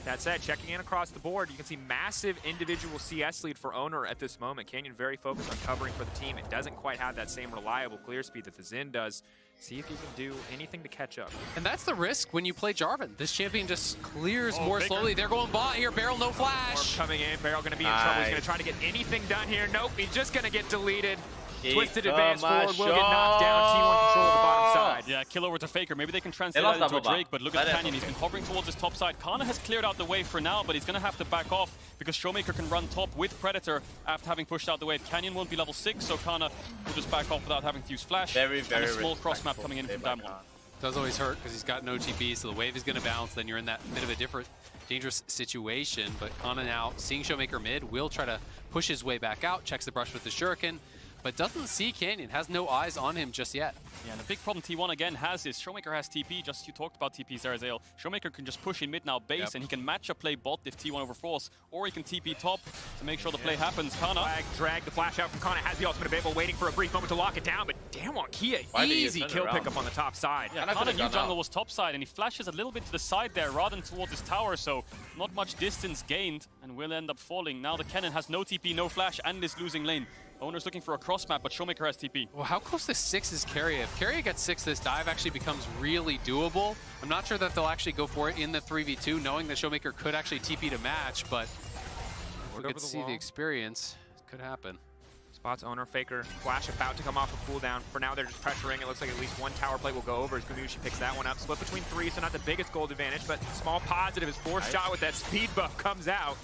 That said, checking in across the board, you can see massive individual CS lead for Owner at this moment. Canyon very focused on covering for the team. It doesn't quite have that same reliable clear speed that the Xin does. See if he can do anything to catch up. And that's the risk when you play Jarvan. This champion just clears more Baker. slowly. They're going bot here. Barrel, no flash. Orb coming in. Barrel going to be in trouble. He's going to try to get anything done here. Nope, he's just going to get deleted. Twisted advance forward, will get knocked down. T1 control of the bottom side. Yeah, kill over to Faker. Maybe they can translate that into a Drake, but look at Canyon. He's been hovering towards his top side. Kana has cleared out the wave for now, but he's going to have to back off because Showmaker can run top with Predator after having pushed out the wave. Canyon won't be level 6, so Kana will just back off without having to use flash. Very and a small cross map coming in from Damwon. Does always hurt because he's got no TP, so the wave is going to bounce. Then you're in that bit of a different dangerous situation. But Kana now, seeing Showmaker mid, will try to push his way back out, checks the brush with the Shuriken, but doesn't see Canyon, has no eyes on him just yet. Yeah, and the big problem T1 again has is Showmaker has TP, just you talked about TP, Zarazale. Showmaker can just push in mid now base, and he can match a play bot if T1 overfalls, or he can TP top to make sure the play happens. Kana. Drag the flash out from Kana, has the ultimate available, waiting for a brief moment to lock it down, but Damwon Kia, easy kill pickup on the top side. Yeah, Kana knew jungle was top side, and he flashes a little bit to the side there rather than towards his tower, so not much distance gained, and will end up falling. Now the cannon has no TP, no flash, and is losing lane. Owner's looking for a cross map, but Showmaker has TP. Well, how close to 6 is Carrier? If Carrier gets 6, this dive actually becomes really doable. I'm not sure that they'll actually go for it in the 3v2, knowing that Showmaker could actually TP to match, but we could see the experience. It could happen. Spots Owner, Faker, flash about to come off a cooldown. For now, they're just pressuring. It looks like at least one tower plate will go over as goOOOO picks that one up. Split between 3, so not the biggest gold advantage, but small positive. His fourth shot with that speed buff comes out.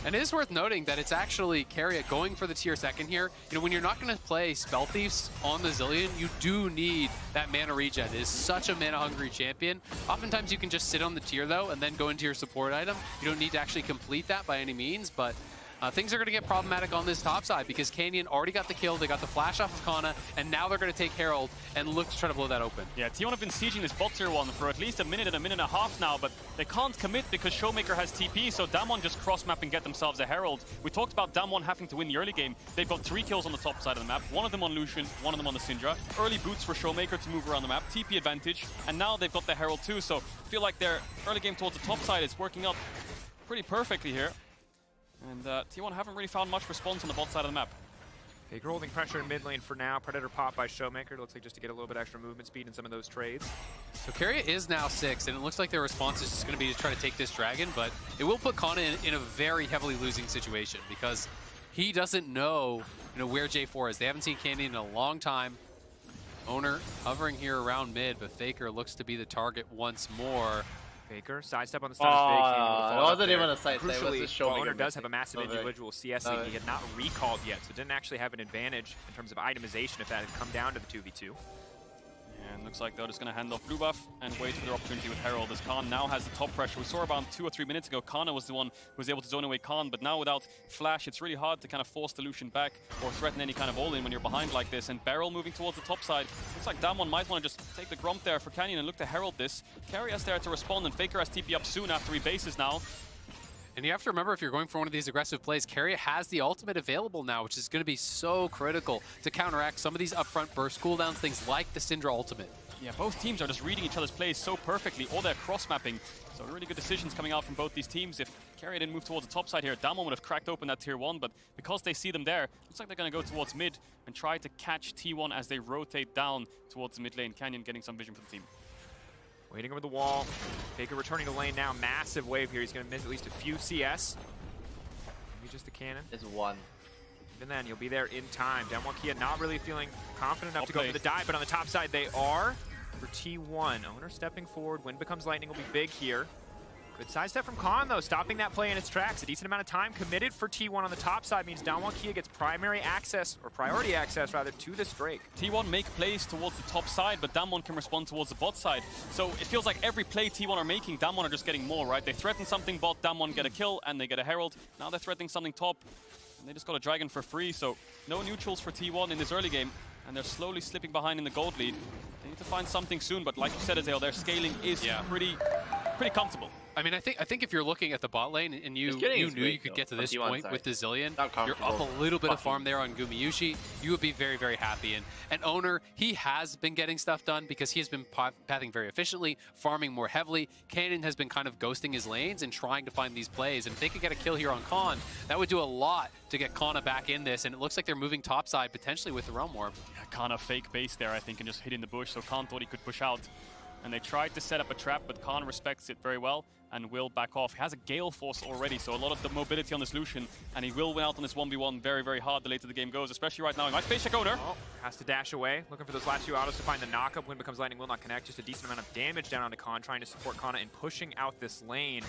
And it is worth noting that it's actually Carrier going for the tier 2nd here. You know, when you're not going to play Spell Thieves on the Zillion, you do need that mana regen. It is such a mana-hungry champion. Oftentimes you can just sit on the tier, though, and then go into your support item. You don't need to actually complete that by any means, but things are going to get problematic on this top side because Canyon already got the kill, they got the flash off of Kana, and now they're going to take Herald and look to try to blow that open. Yeah, T1 have been sieging this bot tier 1 for at least a minute and a half now, but they can't commit because Showmaker has TP, so Damwon just cross-map and get themselves a Herald. We talked about Damwon having to win the early game. They've got 3 kills on the top side of the map, one of them on Lucian, one of them on the Syndra. Early boots for Showmaker to move around the map, TP advantage, and now they've got the Herald too, so I feel like their early game towards the top side is working out pretty perfectly here. And T1 haven't really found much response on the bot side of the map. Faker holding pressure in mid lane for now. Predator pop by Showmaker. Looks like just to get a little bit extra movement speed in some of those trades. So Carrier is now 6, and it looks like their response is just going to be to try to take this dragon, but it will put Kana in a very heavily losing situation because he doesn't know, where J4 is. They haven't seen Canyon in a long time. Owner hovering here around mid, but Faker looks to be the target once more. Faker, sidestep on the stun is big. It wasn't even a sidestep, it was Crucially, just Showmaker Owner does missing. have a massive individual CS lead. He had not recalled yet, so didn't actually have an advantage in terms of itemization if that had come down to the 2v2. And looks like they're just going to hand off blue buff and wait for their opportunity with Herald, as Khan now has the top pressure. We saw about 2 or 3 minutes ago, Kana was the one who was able to zone away Khan, but now without flash, it's really hard to kind of force the Lucian back or threaten any kind of all-in when you're behind like this. And Barrel moving towards the top side. Looks like Damwon might want to just take the Grump there for Canyon and look to Herald this. Carrier's there to respond, and Faker has TP up soon after he bases now. And you have to remember, if you're going for one of these aggressive plays, Carrier has the ultimate available now, which is going to be so critical to counteract some of these upfront burst cooldowns, things like the Syndra ultimate. Yeah, both teams are just reading each other's plays so perfectly, all their cross-mapping. So really good decisions coming out from both these teams. If Carrier didn't move towards the top side here, Damwon would have cracked open that tier 1, but because they see them there, looks like they're going to go towards mid and try to catch T1 as they rotate down towards the mid lane. Canyon getting some vision for the team. Waiting over the wall. Faker returning to lane now. Massive wave here. He's going to miss at least a few CS. Maybe just the cannon. It's 1. Even then, he'll be there in time. Damwon Kia not really feeling confident enough to go for the dive, but on the top side they are. For T1, Owner stepping forward. Wind becomes lightning will be big here. Good sidestep from Khan, though, stopping that play in its tracks. A decent amount of time committed for T1 on the top side means Damwon Kia gets primary access, or priority access, rather, to this Drake. T1 make plays towards the top side, but Damwon can respond towards the bot side. So it feels like every play T1 are making, Damwon are just getting more, right? They threaten something bot, Damwon get a kill, and they get a Herald. Now they're threatening something top, and they just got a Dragon for free, so no neutrals for T1 in this early game. and they're slowly slipping behind in the gold lead. They need to find something soon, but like you said, Azale, their scaling is pretty comfortable. I mean, I think if you're looking at the bot lane and you knew you could get to this point with the Zillion, you're up a little bit of farm there on Gumayushi, you would be very, very happy. And Owner, he has been getting stuff done because he has been pathing very efficiently, farming more heavily. Canyon has been kind of ghosting his lanes and trying to find these plays. And if they could get a kill here on Khan, that would do a lot to get Kana back in this. And it looks like they're moving topside potentially with the Realm Orb. Yeah, Kana fake base there, I think, and just hit in the bush, so Khan thought he could push out. And they tried to set up a trap, but Khan respects it very well and will back off. He has a Gale Force already, so a lot of the mobility on this Lucian, and he will win out on this 1v1 very, very hard the later the game goes, especially right now. He might face check Owner. Oh, has to dash away, looking for those last few autos to find the knockup. When becomes lightning will not connect, just a decent amount of damage down onto Khan, trying to support Kana and pushing out this lane.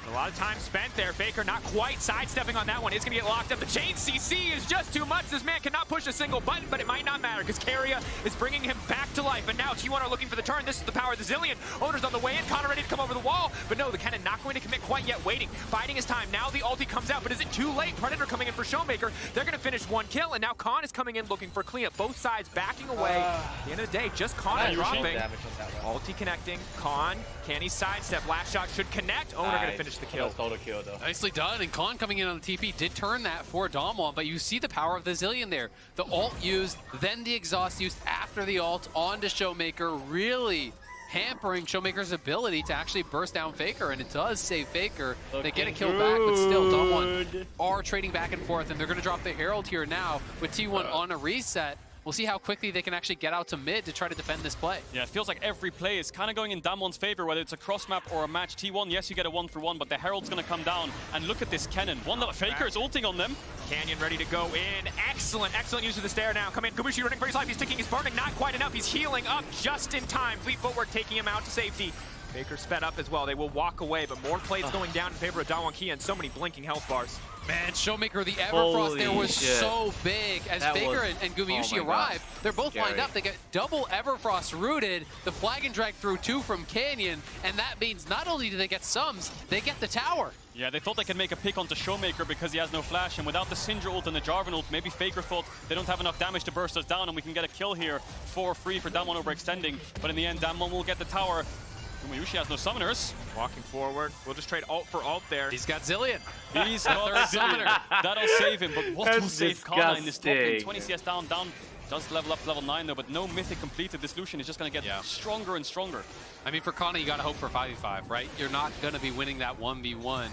A lot of time spent there. Faker not quite sidestepping on that one. It's going to get locked up. The chain CC is just too much. This man cannot push a single button, but it might not matter because Keria is bringing him back to life. And now T1 are looking for the turn. This is the power of the Zillion. Owner's on the way in. Connor ready to come over the wall. But no, the cannon not going to commit quite yet. Waiting. Biding his time. Now the ulti comes out, but is it too late? Predator coming in for Showmaker. They're going to finish one kill, and now Khan is coming in looking for cleanup. Both sides backing away. At the end of the day, just Khan dropping. Ulti connecting. Khan, can he sidestep? Last shot should connect. Owner going to finish the kill. Kill, though. Nicely done, and Khan coming in on the TP did turn that for Damwon, but you see the power of the Zillion there. The ult used, then the exhaust used after the ult onto Showmaker, really hampering Showmaker's ability to actually burst down Faker, and it does save Faker. They get a kill back, but still Damwon are trading back and forth, and they're going to drop the Herald here now with T1 on a reset. We'll see how quickly they can actually get out to mid to try to defend this play. Yeah, it feels like every play is kind of going in Damwon's favor, whether it's a cross map or a match. T1, yes, you get a 1-for-1, but the Herald's going to come down. And look at this cannon. Faker is ulting on them. Canyon ready to go in. Excellent use of the stair now. Come in. Gubushi running for his life. He's ticking his burning. Not quite enough. He's healing up just in time. Fleet footwork taking him out to safety. Faker sped up as well. They will walk away, but more plays going down in favor of Damwon Kia and so many blinking health bars. Man, Showmaker, the Everfrost there was so big. As Faker and Gumayushi arrive, they're both lined up. They get double Everfrost rooted. The flag and drag through 2 from Canyon, and that means not only do they get sums, they get the tower. Yeah, they thought they could make a pick onto Showmaker because he has no flash, and without the Syndra ult and the Jarvan ult, maybe Faker thought they don't have enough damage to burst us down, and we can get a kill here for free for Damwon overextending. But in the end, Damwon will get the tower. Gumayushi has no summoners. Walking forward. We'll just trade ult for ult there. He's got Zillion. He's got Zillion. That'll save him, but what will save Kana in this top lane? 20 CS down. Does level up to level 9 though, but no mythic completed. This Lucian is just going to get stronger and stronger. I mean, for Kana, you got to hope for 5v5, right? You're not going to be winning that 1v1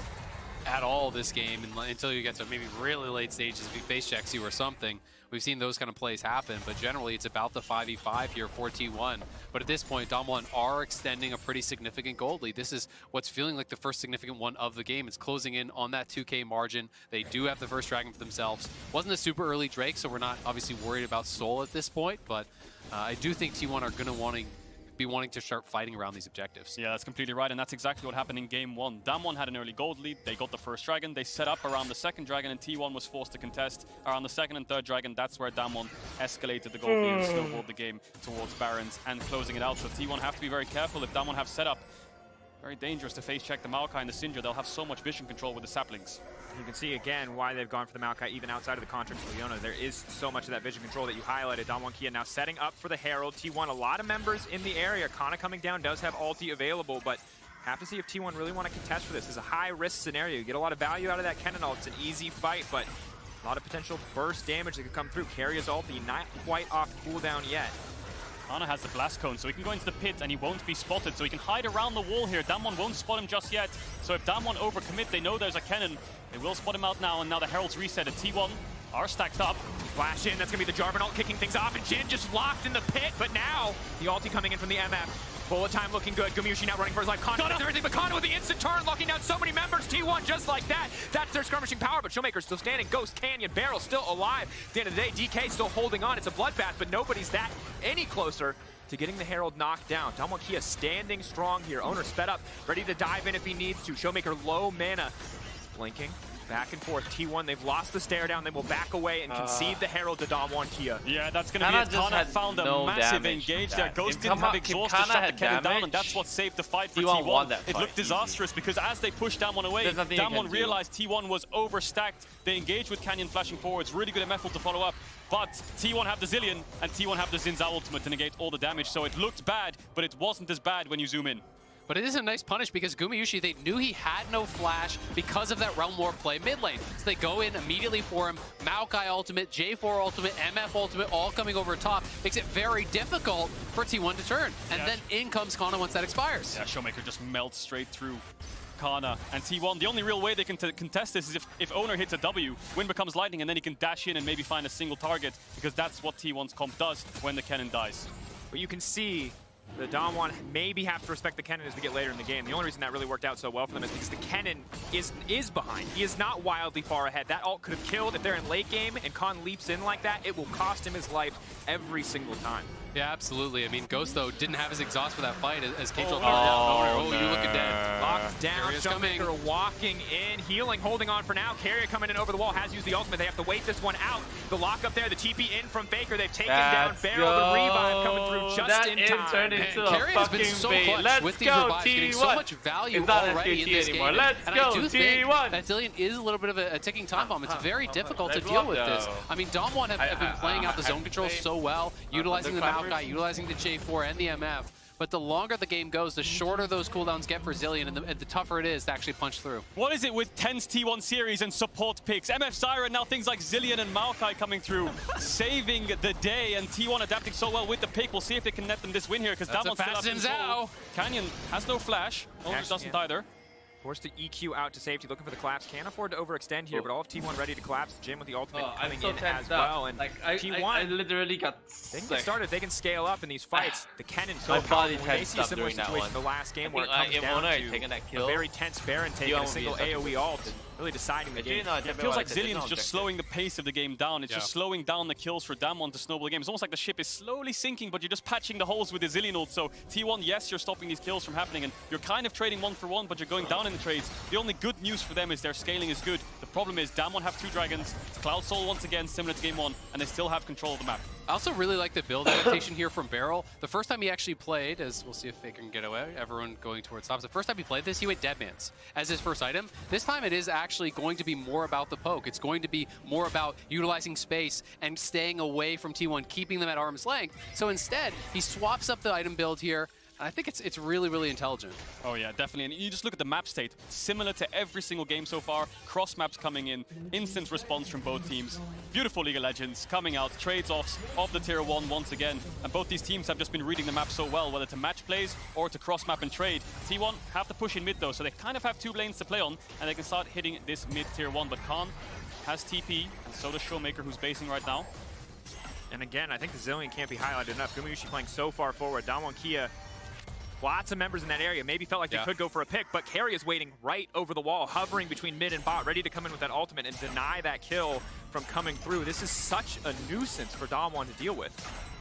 at all this game until you get to maybe really late stages, if he face checks you or something. We've seen those kind of plays happen, but generally it's about the 5v5 here for T1. But at this point, Damwon are extending a pretty significant gold lead. This is what's feeling like the first significant one of the game. It's closing in on that 2K margin. They do have the first dragon for themselves. Wasn't a super early Drake, so we're not obviously worried about Soul at this point, but I do think T1 are going to be wanting to start fighting around these objectives. Yeah, that's completely right, and that's exactly what happened in game 1. Damwon had an early gold lead, they got the first dragon, they set up around the second dragon, and T1 was forced to contest around the second and third dragon. That's where Damwon escalated the gold lead and snowballed the game towards Barons and closing it out. So T1 have to be very careful. If Damwon have set up, very dangerous to face check the Maokai and the Syndra. They'll have so much vision control with the saplings. You can see again why they've gone for the Maokai even outside of the contract for Leona. There is so much of that vision control that you highlighted. Damwon Kia now setting up for the Herald. T1, a lot of members in the area. Kana coming down does have ulti available, but have to see if T1 really want to contest for this. This is a high-risk scenario. You get a lot of value out of that cannon ult. It's an easy fight, but a lot of potential burst damage that could come through. Keria's ulti not quite off cooldown yet. Kana has the blast cone, so he can go into the pit and he won't be spotted, so he can hide around the wall here. Damwon won't spot him just yet, so if Damwon overcommit, they know there's a cannon. They will spot him out now, and now the Herald's reset at T1 are stacked up. Flash in, that's gonna be the Jarvan ult kicking things off, and Jin just locked in the pit, but now the ulti coming in from the MF. Bullet time looking good. Gumayushi now running for his life. Kana does everything, but Kana with the instant turn, locking down so many members. T1 just like that. That's their skirmishing power, but Showmaker's still standing. Ghost, Canyon, Barrel still alive. At the end of the day, DK still holding on. It's a bloodbath, but nobody's that any closer to getting the Herald knocked down. Damwon Kia standing strong here. Owner sped up, ready to dive in if he needs to. Showmaker low mana. He's blinking. Back and forth. T1, they've lost the stare down. They will back away and concede the Herald to Dom1 Kia. Yeah, that's going to be it. Kana found a massive engage there. Ghost didn't have exhaust to shut the cannon down, and that's what saved the fight for T1. It looked disastrous because as they pushed Damwon away, Damwon realized T1 was overstacked. They engaged with Canyon flashing forwards. Really good MF to follow up. But T1 have the Zillion, and T1 have the Xin Zhao ultimate to negate all the damage. So it looked bad, but it wasn't as bad when you zoom in. But it is a nice punish because goOOOO, they knew he had no flash because of that Realm War play mid lane. So they go in immediately for him. Maokai ultimate, J4 ultimate, MF ultimate, all coming over top. Makes it very difficult for T1 to turn. And then in comes Kana once that expires. Yeah, Showmaker just melts straight through Kana and T1. The only real way they can contest this is if Owner hits a W, Wind becomes Lightning, and then he can dash in and maybe find a single target, because that's what T1's comp does when the cannon dies. But you can see the Dom1 maybe have to respect the cannon as we get later in the game. The only reason that really worked out so well for them is because the cannon is behind. He is not wildly far ahead. That ult could have killed if they're in late game and Khan leaps in like that. It will cost him his life every single time. Yeah, absolutely. I mean, Ghost, though, didn't have his exhaust for that fight as K-Troll down. You looking dead. Locked down, Showmaker walking in, healing, holding on for now. Carrier coming in over the wall, has used the ultimate. They have to wait this one out. The lock up there, the TP in from Faker. They've taken down Barrel. The revive coming through just in time. Turned into a Carrier has been so clutch with these revives, getting so much value already in this game. And I do think that Zillion is a little bit of a ticking time bomb. It's very difficult to deal with this. I mean, Dom1 have been playing out the zone control so well, utilizing the Maokai, utilizing the J4 and the MF. But the longer the game goes, the shorter those cooldowns get for Zillion, and the tougher it is to actually punch through. What is it with tense T1 series and support picks? MF Zyra, now things like Zillion and Maokai coming through, saving the day, and T1 adapting so well with the pick. We'll see if they can net them this win here, because Damwon still has control. Canyon has no flash, Owner doesn't either. Forced to EQ out to safety, looking for the collapse. Can't afford to overextend here, but all of T1 ready to collapse. Jim with the ultimate coming in as well. And like, T1, I literally got they can get started. They can scale up in these fights. The cannon so powerful. They see a similar situation in the last game where it comes down to a very tense Baron taking a single AoE ult, really deciding the game. It feels like Zillion's just slowing the pace of the game down. It's just slowing down the kills for Damwon to snowball the game. It's almost like the ship is slowly sinking, but you're just patching the holes with the Zillion ult. So T1, yes, you're stopping these kills from happening, and you're kind of trading 1 for 1, but you're going down in the trades. The only good news for them is their scaling is good. The problem is Damwon have 2 dragons, Cloud Soul once again, similar to game 1, and they still have control of the map. I also really like the build adaptation here from Barrel. The first time he actually played, as we'll see if Faker can get away, everyone going towards tops. The first time he played this, he went Deadman's as his first item. This time it is actually going to be more about the poke. It's going to be more about utilizing space and staying away from T1, keeping them at arm's length. So instead, he swaps up the item build here. I think it's really, really intelligent. Oh yeah, definitely. And you just look at the map state, similar to every single game so far. Cross maps coming in, instant response from both teams. Beautiful League of Legends coming out, trades-offs of the tier 1 once again. And both these teams have just been reading the map so well, whether to match plays or to cross map and trade. T1 have to push in mid though, so they kind of have 2 lanes to play on, and they can start hitting this mid tier 1. But Khan has TP, and so does Showmaker, who's basing right now. And again, I think the Zillion can't be highlighted enough. goOOOO playing so far forward. Damwon Kia, lots of members in that area. Maybe felt like they could go for a pick, but Carry is waiting right over the wall, hovering between mid and bot, ready to come in with that ultimate and deny that kill from coming through. This is such a nuisance for Dom1 to deal with.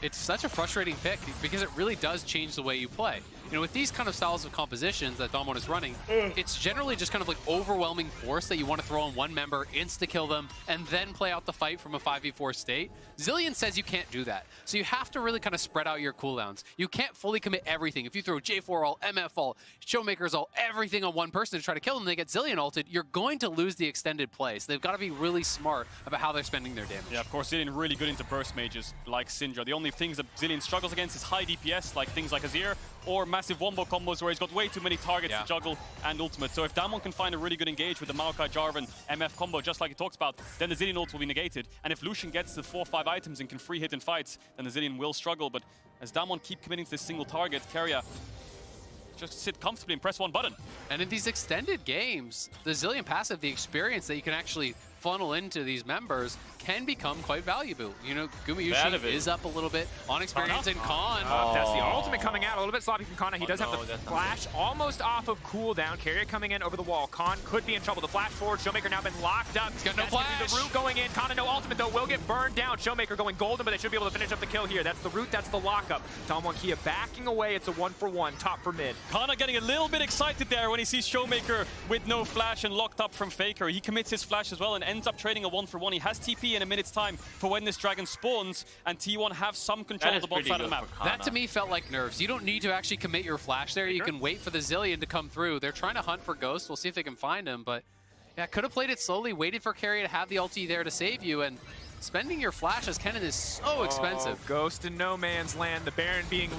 It's such a frustrating pick because it really does change the way you play. You know, with these kind of styles of compositions that Dom1 is running, it's generally just kind of like overwhelming force that you want to throw on one member, insta-kill them, and then play out the fight from a 5v4 state. Zillion says you can't do that. So you have to really kind of spread out your cooldowns. You can't fully commit everything. If you throw J4 ult, MF ult, Showmakers ult, everything on one person to try to kill them, they get Zillion ulted, you're going to lose the extended play. So they've got to be really smart about how they're spending their damage. Yeah, of course, Zillion really good into burst mages like Syndra. The only things that Zillion struggles against is high DPS, like things like Azir, or massive wombo combos where he's got way too many targets to juggle and ultimate. So if Damwon can find a really good engage with the Maokai Jarvan MF combo, just like he talks about, then the Zillion ult will be negated. And if Lucian gets the 4-5 items and can free hit in fights, then the Zillion will struggle. But as Damwon keep committing to this single target, Keria just sit comfortably and press 1 button. And in these extended games, the Zillion passive, the experience that you can actually funnel into these members can become quite valuable. You know, goOOOO is up a little bit on experience in Khan. That's the ultimate coming out, a little bit sloppy from Kana. He does have the flash almost off of cooldown. Carrier coming in over the wall. Khan could be in trouble. The flash forward. Showmaker now been locked up. He's got no flash. The root going in. Kana no ultimate though. Will get burned down. Showmaker going golden, but they should be able to finish up the kill here. That's the root. That's the lockup. Dom1 Kia backing away. It's a 1-for-1. Top for mid. Kana getting a little bit excited there when he sees Showmaker with no flash and locked up from Faker. He commits his flash as well and ends up trading a 1-for-1. He has TP in a minute's time for when this dragon spawns, and T1 have some control of the bot side of the map. That to me felt like nerfs. You don't need to actually commit your flash there. You can wait for the Zillion to come through. They're trying to hunt for Ghost. We'll see if they can find him, but yeah, could have played it slowly, waited for Carrier to have the ulti there to save you, and spending your flash as Kennen is so expensive. Ghost in no man's land. The Baron being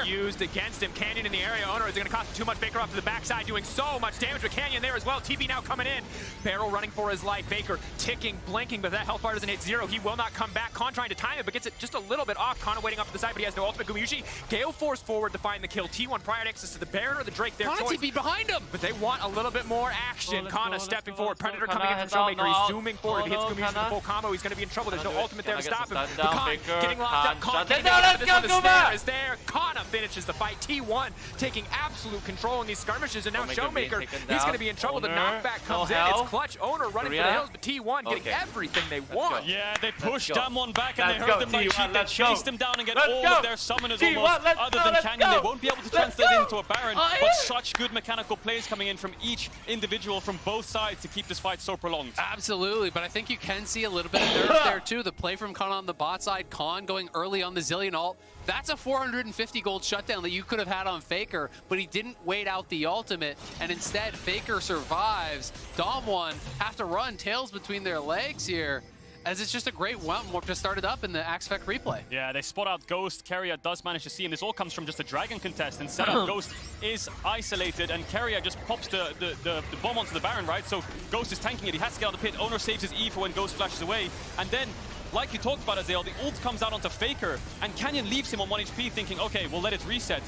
used against him. Canyon in the area. Owner is going to cost him too much. Baker off to the backside doing so much damage with Canyon there as well. TP now coming in. Barrel running for his life. Baker ticking, blinking, but that health bar doesn't hit 0. He will not come back. Khan trying to time it, but gets it just a little bit off. Kana waiting off to the side, but he has no ultimate. goOOOO Gale force forward to find the kill. T1 prior access to the Baron or the Drake. Their Kana choice. TP behind him. But they want a little bit more action. Kana stepping forward. Predator coming in from Showmaker. He's zooming forward. If he hits goOOOO with the full combo, he's going to be in trouble. There's no ultimate there to stop him. The Khan getting locked up. Khan getting out of this one. The snare is there. Kana finishes the fight. T1 taking absolute control in these skirmishes, and now Showmaker, he's going to be in trouble. The knockback comes in. It's clutch. Owner running for the hills, but T1 getting everything they want. Yeah, they pushed Dam1 back, and they heard them like cheat. They chased him down and get all of their summoners almost. Other than Canyon, they won't be able to translate into a Baron, but such good mechanical plays coming in from each individual from both sides to keep this fight so prolonged. Absolutely, but I think you can see a little bit of nerf there too. The play from Khan on the bot side, Khan going early on the Zillion ult. That's a 450 gold shutdown that you could have had on Faker, but he didn't wait out the ultimate, and instead Faker survives. Dom1 have to run tails between their legs here, as it's just a great Mountain Warp to start it up in the Axe Spec replay. Yeah, they spot out Ghost. Carrier does manage to see him. This all comes from just a Dragon contest, and setup Ghost is isolated, and Carrier just pops the bomb onto the Baron, right? So Ghost is tanking it. He has to get out of the pit. Owner saves his E for when Ghost flashes away, and then like you talked about, Azael, the ult comes out onto Faker, and Canyon leaves him on 1 HP thinking, okay, we'll let it reset.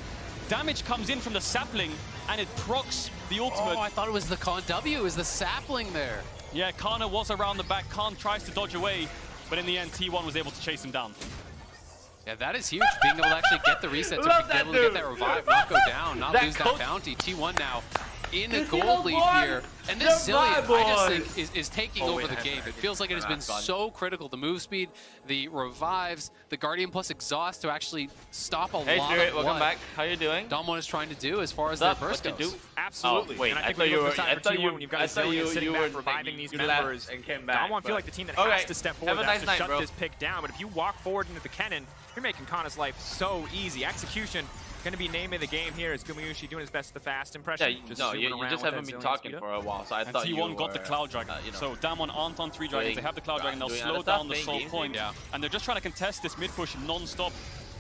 Damage comes in from the sapling, and it procs the ultimate. Oh, I thought it was the Khan W. It was the sapling there. Yeah, Kana was around the back. Khan tries to dodge away, but in the end, T1 was able to chase him down. Yeah, that is huge, being able to actually get the reset, to be able to get that revive, not go down, not lose that bounty. T1 now in a gold lead here. And this Zillion, I just think, is taking over the game. It feels like it has been so critical. The move speed, the revives, the Guardian plus exhaust to actually stop a lot of welcome back. How you doing? Dom1 is trying to do as far as their burst goes. Absolutely. Oh, wait, and I thought you were when you've got Zillion sitting back reviving these members. And came back. Dom1 feel like the team that has to step forward, has to shut this pick down. But if you walk forward into the Kennen, you're making Kana's life so easy. Execution going to be name of the game here. Is goOOOO doing his best at the fast impression? Yeah, you just haven't been talking for a while, so I thought you T1 got the Cloud Dragon. So Dam1 aren't on 3 dragons. They have the Cloud Dragon. They'll slow down the Soul Point. And they're just trying to contest this mid push non-stop.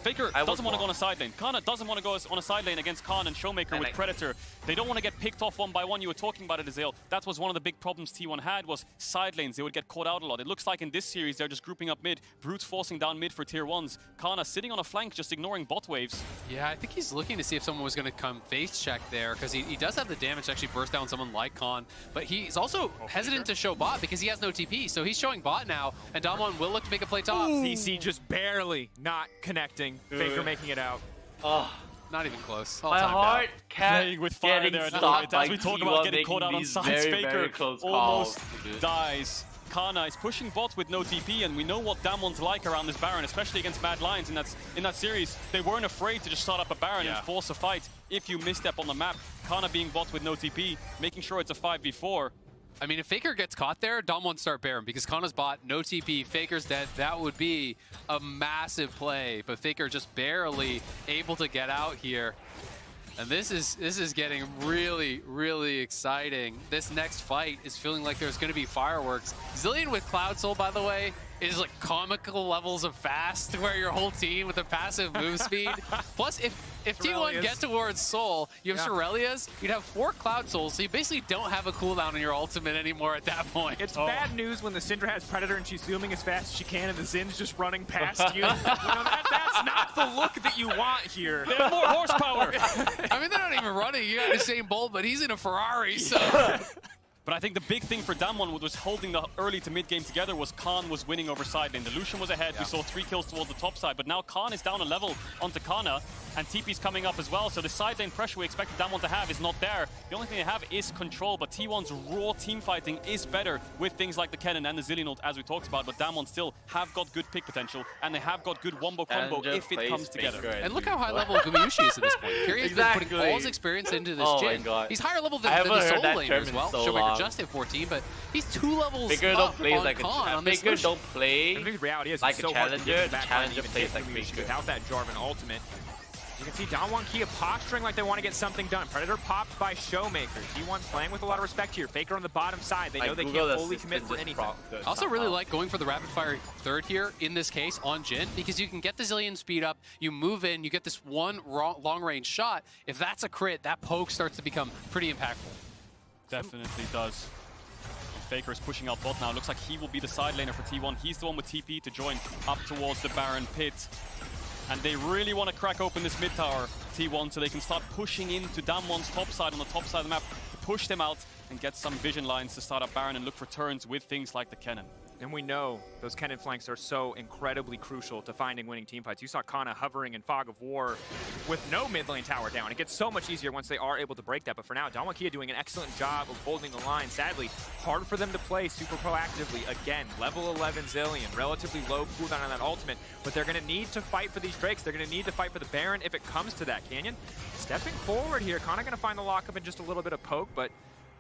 Faker doesn't want to go on a side lane. Kana doesn't want to go on a side lane against Khan and Showmaker with Predator. They don't want to get picked off one by one. You were talking about it, Azael. That was one of the big problems T1 had, was side lanes. They would get caught out a lot. It looks like in this series, they're just grouping up mid. Brute forcing down mid for tier 1s. Kana sitting on a flank, just ignoring bot waves. Yeah, I think he's looking to see if someone was going to come face check there, because he does have the damage to actually burst down someone like Khan. But he's also hesitant to show bot because he has no TP. So he's showing bot now, and Dom1 will look to make a play top. CC just barely not connecting. Faker making it out. Oh, not even close. My heart playing with fire there. As we talk about getting caught out on sides, Faker almost dies. Kana is pushing bot with no TP, and we know what Dam1's like around this Baron, especially against Mad Lions in that series. They weren't afraid to just start up a Baron and force a fight if you misstep on the map. Kana being bot with no TP, making sure it's a 5v4. I mean, if Faker gets caught there, Dom1 start Baron, because Kana's bot, no TP, Faker's dead. That would be a massive play, but Faker just barely able to get out here. And this is getting really, really exciting. This next fight is feeling like there's going to be fireworks. Zillion with Cloud Soul, by the way, is like comical levels of fast, where your whole team with a passive move speed. Plus, if T1 get towards Soul, you have Shurelias, you'd have 4 Cloud Souls, so you basically don't have a cooldown on your ultimate anymore at that point. It's bad news when the Syndra has Predator and she's zooming as fast as she can and the Zin's just running past you. That's not the look that you want here. They have more horsepower. I mean, they're not even running. You got the same Bolt, but he's in a Ferrari, so... But I think the big thing for Damwon, what was holding the early to mid game together, was Khan was winning over side lane. The Lucian was ahead. We saw 3 kills towards the top side, but now Khan is down a level onto Kana, and TP's coming up as well. So the side lane pressure we expected Damwon to have is not there. The only thing they have is control, but T1's raw team fighting is better with things like the Kennen and the Zillion ult, as we talked about. But Damwon still have got good pick potential, and they have got good wombo combo if it comes together. And look how high level goOOOO is at this point. Karia's been putting all his experience into this Jhin. He's higher level than the Soul laner as well. Showmaker just hit 14, but he's 2 levels Faker up don't play on like Khan a on this Faker Lucian. don't play The reality is like it's a so hard to challenger. get The back challenger even plays like Faker Faker. without that Jarvan ultimate. You can see Damwon Kia posturing like they want to get something done. Predator popped by Showmaker. T1 playing with a lot of respect here. Faker on the bottom side. They know they can't fully commit for anything. I also really like going for the rapid fire third here in this case on Jhin, because you can get the Zillion speed up, you move in, you get this one long range shot. If that's a crit, that poke starts to become pretty impactful. Definitely does. Faker is pushing out bot now. Looks like he will be the side laner for T1. He's the one with TP to join up towards the Baron pit. And they really want to crack open this mid tower, T1, so they can start pushing into Damwon's top side on the top side of the map to push them out and get some vision lines to start up Baron and look for turns with things like the Kennen. And we know those Kennen flanks are so incredibly crucial to finding winning team fights. You saw Kana hovering in Fog of War with no mid lane tower down. It gets so much easier once they are able to break that. But for now, Damwon Kia doing an excellent job of holding the line. Sadly, hard for them to play super proactively. Again, level 11 Zillion, relatively low cooldown on that ultimate. But they're going to need to fight for these Drakes. They're going to need to fight for the Baron if it comes to that. Canyon stepping forward here. Kana going to find the lockup in just a little bit of poke, but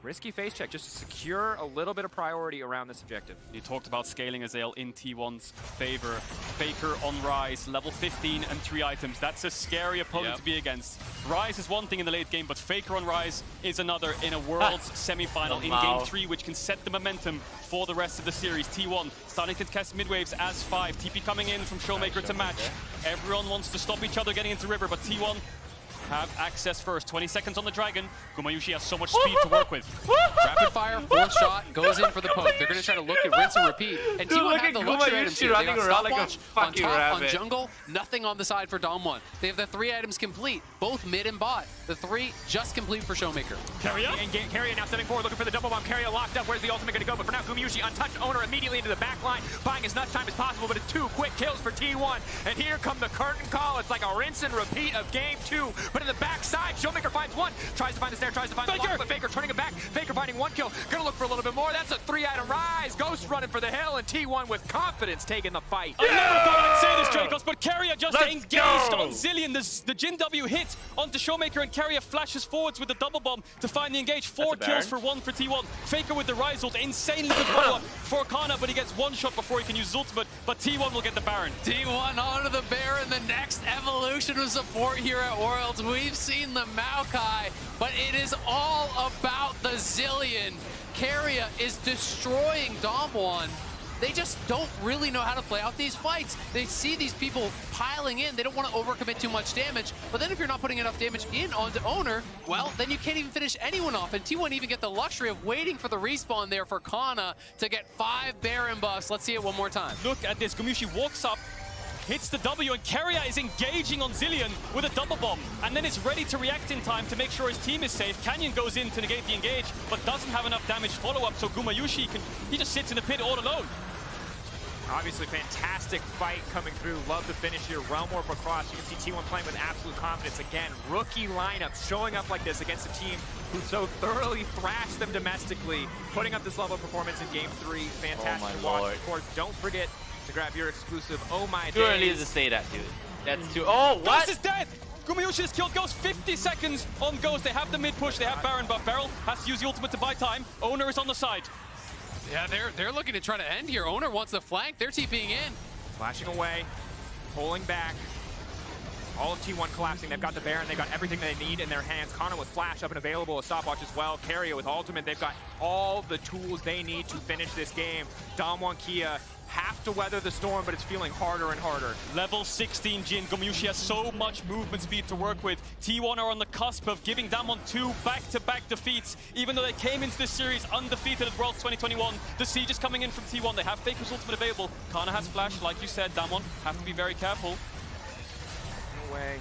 risky face check just to secure a little bit of priority around this objective. You talked about scaling Azael in T1's favor. Faker on Rise, level 15 and 3 items. That's a scary opponent to be against. Rise is one thing in the late game, but Faker on Rise is another in a Worlds semi-final in Game 3, which can set the momentum for the rest of the series. T1 starting to contest mid-waves as 5. TP coming in from Showmaker to match. Everyone wants to stop each other getting into River, but T1 have access first. 20 seconds on the Dragon. goOOOO has so much speed to work with. Rapid fire, fourth shot, goes in for the poke. They're going to try to look at rinse and repeat. And T1 have the luxury items here. They got stopwatch on top, on jungle, nothing on the side for Damwon. They have the 3 items complete, both mid and bot. The 3 just complete for Showmaker. Keria? And Keria now stepping forward, looking for the double bomb. Keria locked up. Where's the ultimate going to go? But for now, goOOOO untouched. Owner immediately into the back line, buying as much time as possible, but it's 2 quick kills for T1. And here come the curtain call. It's like a rinse and repeat of Game 2, but in the backside, Showmaker finds 1, tries to find the snare, tries to find the lock, but Faker turning it back. Faker finding 1 kill, gonna look for a little bit more. That's a 3-item Rise. Ghost running for the hill, and T1 with confidence taking the fight. I never thought I'd say this, Dracos, but Keria just engaged on Zillion. The Jhin W hit onto Showmaker, and Keria flashes forwards with the double bomb to find the engage. 4 kills for 1 for T1. Faker with the Rise ult, insanely good follow-up for Kana, but he gets 1 shot before he can use his ultimate, but T1 will get the Baron. T1 onto the Baron, the next evolution of support here at Worlds. We've seen the Maokai, but it is all about the Zillion. Keria is destroying Damwon. They just don't really know how to play out these fights. They see these people piling in. They don't want to overcommit too much damage. But then if you're not putting enough damage in onto Owner, well, then you can't even finish anyone off. And T1 even get the luxury of waiting for the respawn there for Kana to get 5 Baron buffs. Let's see it one more time. Look at this. goOOOO walks up, hits the W, and Keria is engaging on Zillion with a double bomb, and then is ready to react in time to make sure his team is safe. Canyon goes in to negate the engage, but doesn't have enough damage follow-up, so goOOOO he just sits in the pit all alone. Obviously, fantastic fight coming through. Love the finish here. Realm Warp across. You can see T1 playing with absolute confidence. Again, rookie lineup showing up like this against a team who so thoroughly thrashed them domestically, putting up this level of performance in Game 3. Fantastic to watch. Of course, don't forget to grab your exclusive Oh My Days. Too early to say that, dude. That's too. Oh, what? Ghost is dead! goOOOO has killed Ghost. 50 seconds on Ghost. They have the mid push. They have Baron buff. Beryl has to use the ultimate to buy time. Owner is on the side. Yeah, they're looking to try to end here. Owner wants the flank. They're TPing in. Flashing away, pulling back. All of T1 collapsing. They've got the Baron. They've got everything they need in their hands. Kana with flash up and available, a stopwatch as well. Keria with ultimate. They've got all the tools they need to finish this game. Damwon Kia have to weather the storm, but it's feeling harder and harder. Level 16 Jhin. goOOOO has so much movement speed to work with. T1 are on the cusp of giving Damwon 2 back-to-back defeats. Even though they came into this series undefeated at Worlds 2021, the siege is coming in from T1. They have Faker's ultimate available. Kana has flash, like you said. Damwon have to be very careful. Away.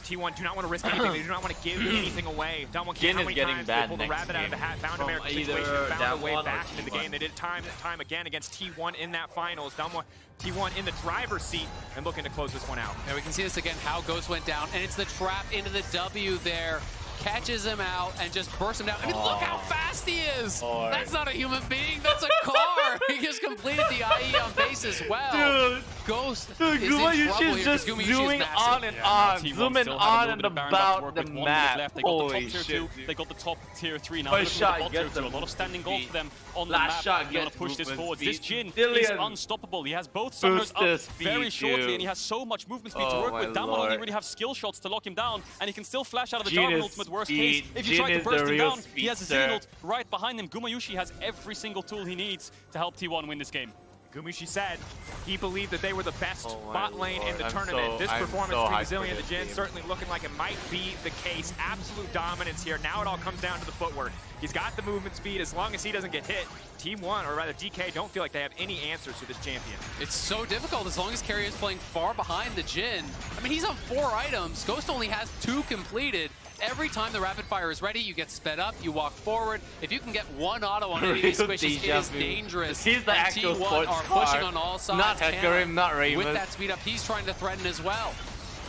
T1 do not want to risk anything. They do not want to give anything away. Damwon Jin how is many getting times bad they pulled the next rabbit out of the game hat, found a from miracle either situation, and found a way Damwon or back into the T1. game. They did time again against T1 in that finals. T1 in the driver's seat and looking to close this one out. And we can see this again, how Ghost went down, and it's the trap into the W there. Catches him out and just bursts him down. I mean, look how fast he is! That's not a human being, that's a car! He just completed the IE on base as well. Dude. Ghost is Dude, in trouble GoOOOO here, just 'cause GoOOOO is zooming massive. on and on, zooming on and about the map. They got the Holy top tier shit, 2, they got the top tier 3 now. First They're shot looking at the bot gets tier 2. them A lot of standing goals for them on the Last map. shot They want gets to push this movement forward. speed. This Jin is Dillian. unstoppable. He has both summoners up Booster very speed, shortly, dude. and he has so much movement speed to Oh work my with. Damwon lord. only really have skill shots to lock him down, and he can still flash out of the Jin Jarvan is ultimate worst speed. case. If you Jin try to is the burst him real down, he has a speedster. Xehanort right behind him. goOOOO has every single tool he needs to help T1 win this game. goOOOO said he believed that they were the best Oh my bot lane in lord, the I'm tournament. This I'm performance so between hyped for Zillion and the this Jin game. certainly looking like it might be the case. Absolute dominance here. Now it all comes down to the footwork. He's got the movement speed. As long as he doesn't get hit, Team 1, or rather DK, don't feel like they have any answers to this champion. It's so difficult as long as Carrier is playing far behind the Jin. I mean, he's on 4 items. Ghost only has 2 completed. Every time the rapid fire is ready, you get sped up, you walk forward. If you can get one auto on any of these squishes, it is dangerous. He's the And actual T1 sports are car. pushing on all sides. Not Hecarim, not Ramus. With that speed up, he's trying to threaten as well.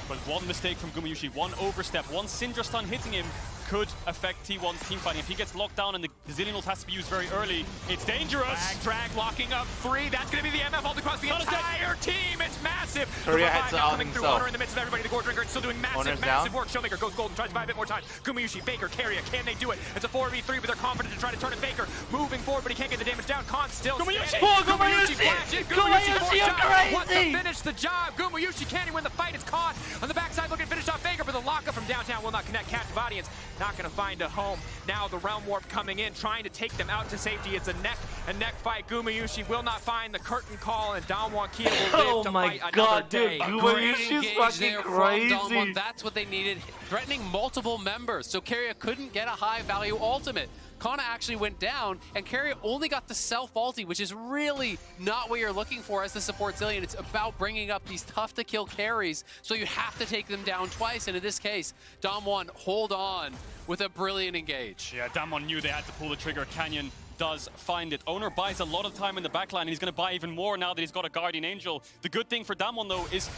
But one mistake from goOOOO, one overstep, one Syndra stun hitting him could affect T1's teamfighting. If he gets locked down and the Zillion ult has to be used very early, it's dangerous. Drag locking up 3. That's going to be the MF ult across the entire team. It's massive. Korea The had to revive now out coming through. himself. Honor in the midst of everybody. The Gore Drinker is still doing Honor's massive down. work. Showmaker goes golden, tries to buy a bit more time. goOOOO, Faker, Carrier. Can they do it? It's a 4v3, but they're confident to try to turn it. Faker moving forward, but he can't get the damage down. Khan still standing. goOOOO flashes. goOOOO wants to finish the job. goOOOO can't win the fight. It's Khan on the backside looking to finish off Faker, but the lockup from downtown will not connect. Captive audience not going to find a home. Now the Realm Warp coming in, trying to take them out to safety. It's a neck fight. goOOOO will not find the curtain call, and Damwon Kia will live to fight another day. goOOO's fucking There from crazy. Damwon. That's what they needed, threatening multiple members. So Carrier couldn't get a high value ultimate. Kana actually went down, and Carrier only got the self-ulti, which is really not what you're looking for as the support Zillion. It's about bringing up these tough-to-kill carries, so you have to take them down twice, and in this case, Damwon hold on with a brilliant engage. Yeah, Damwon knew they had to pull the trigger. Canyon does find it. Owner buys a lot of time in the backline, and he's going to buy even more now that he's got a Guardian Angel. The good thing for Damwon, though, is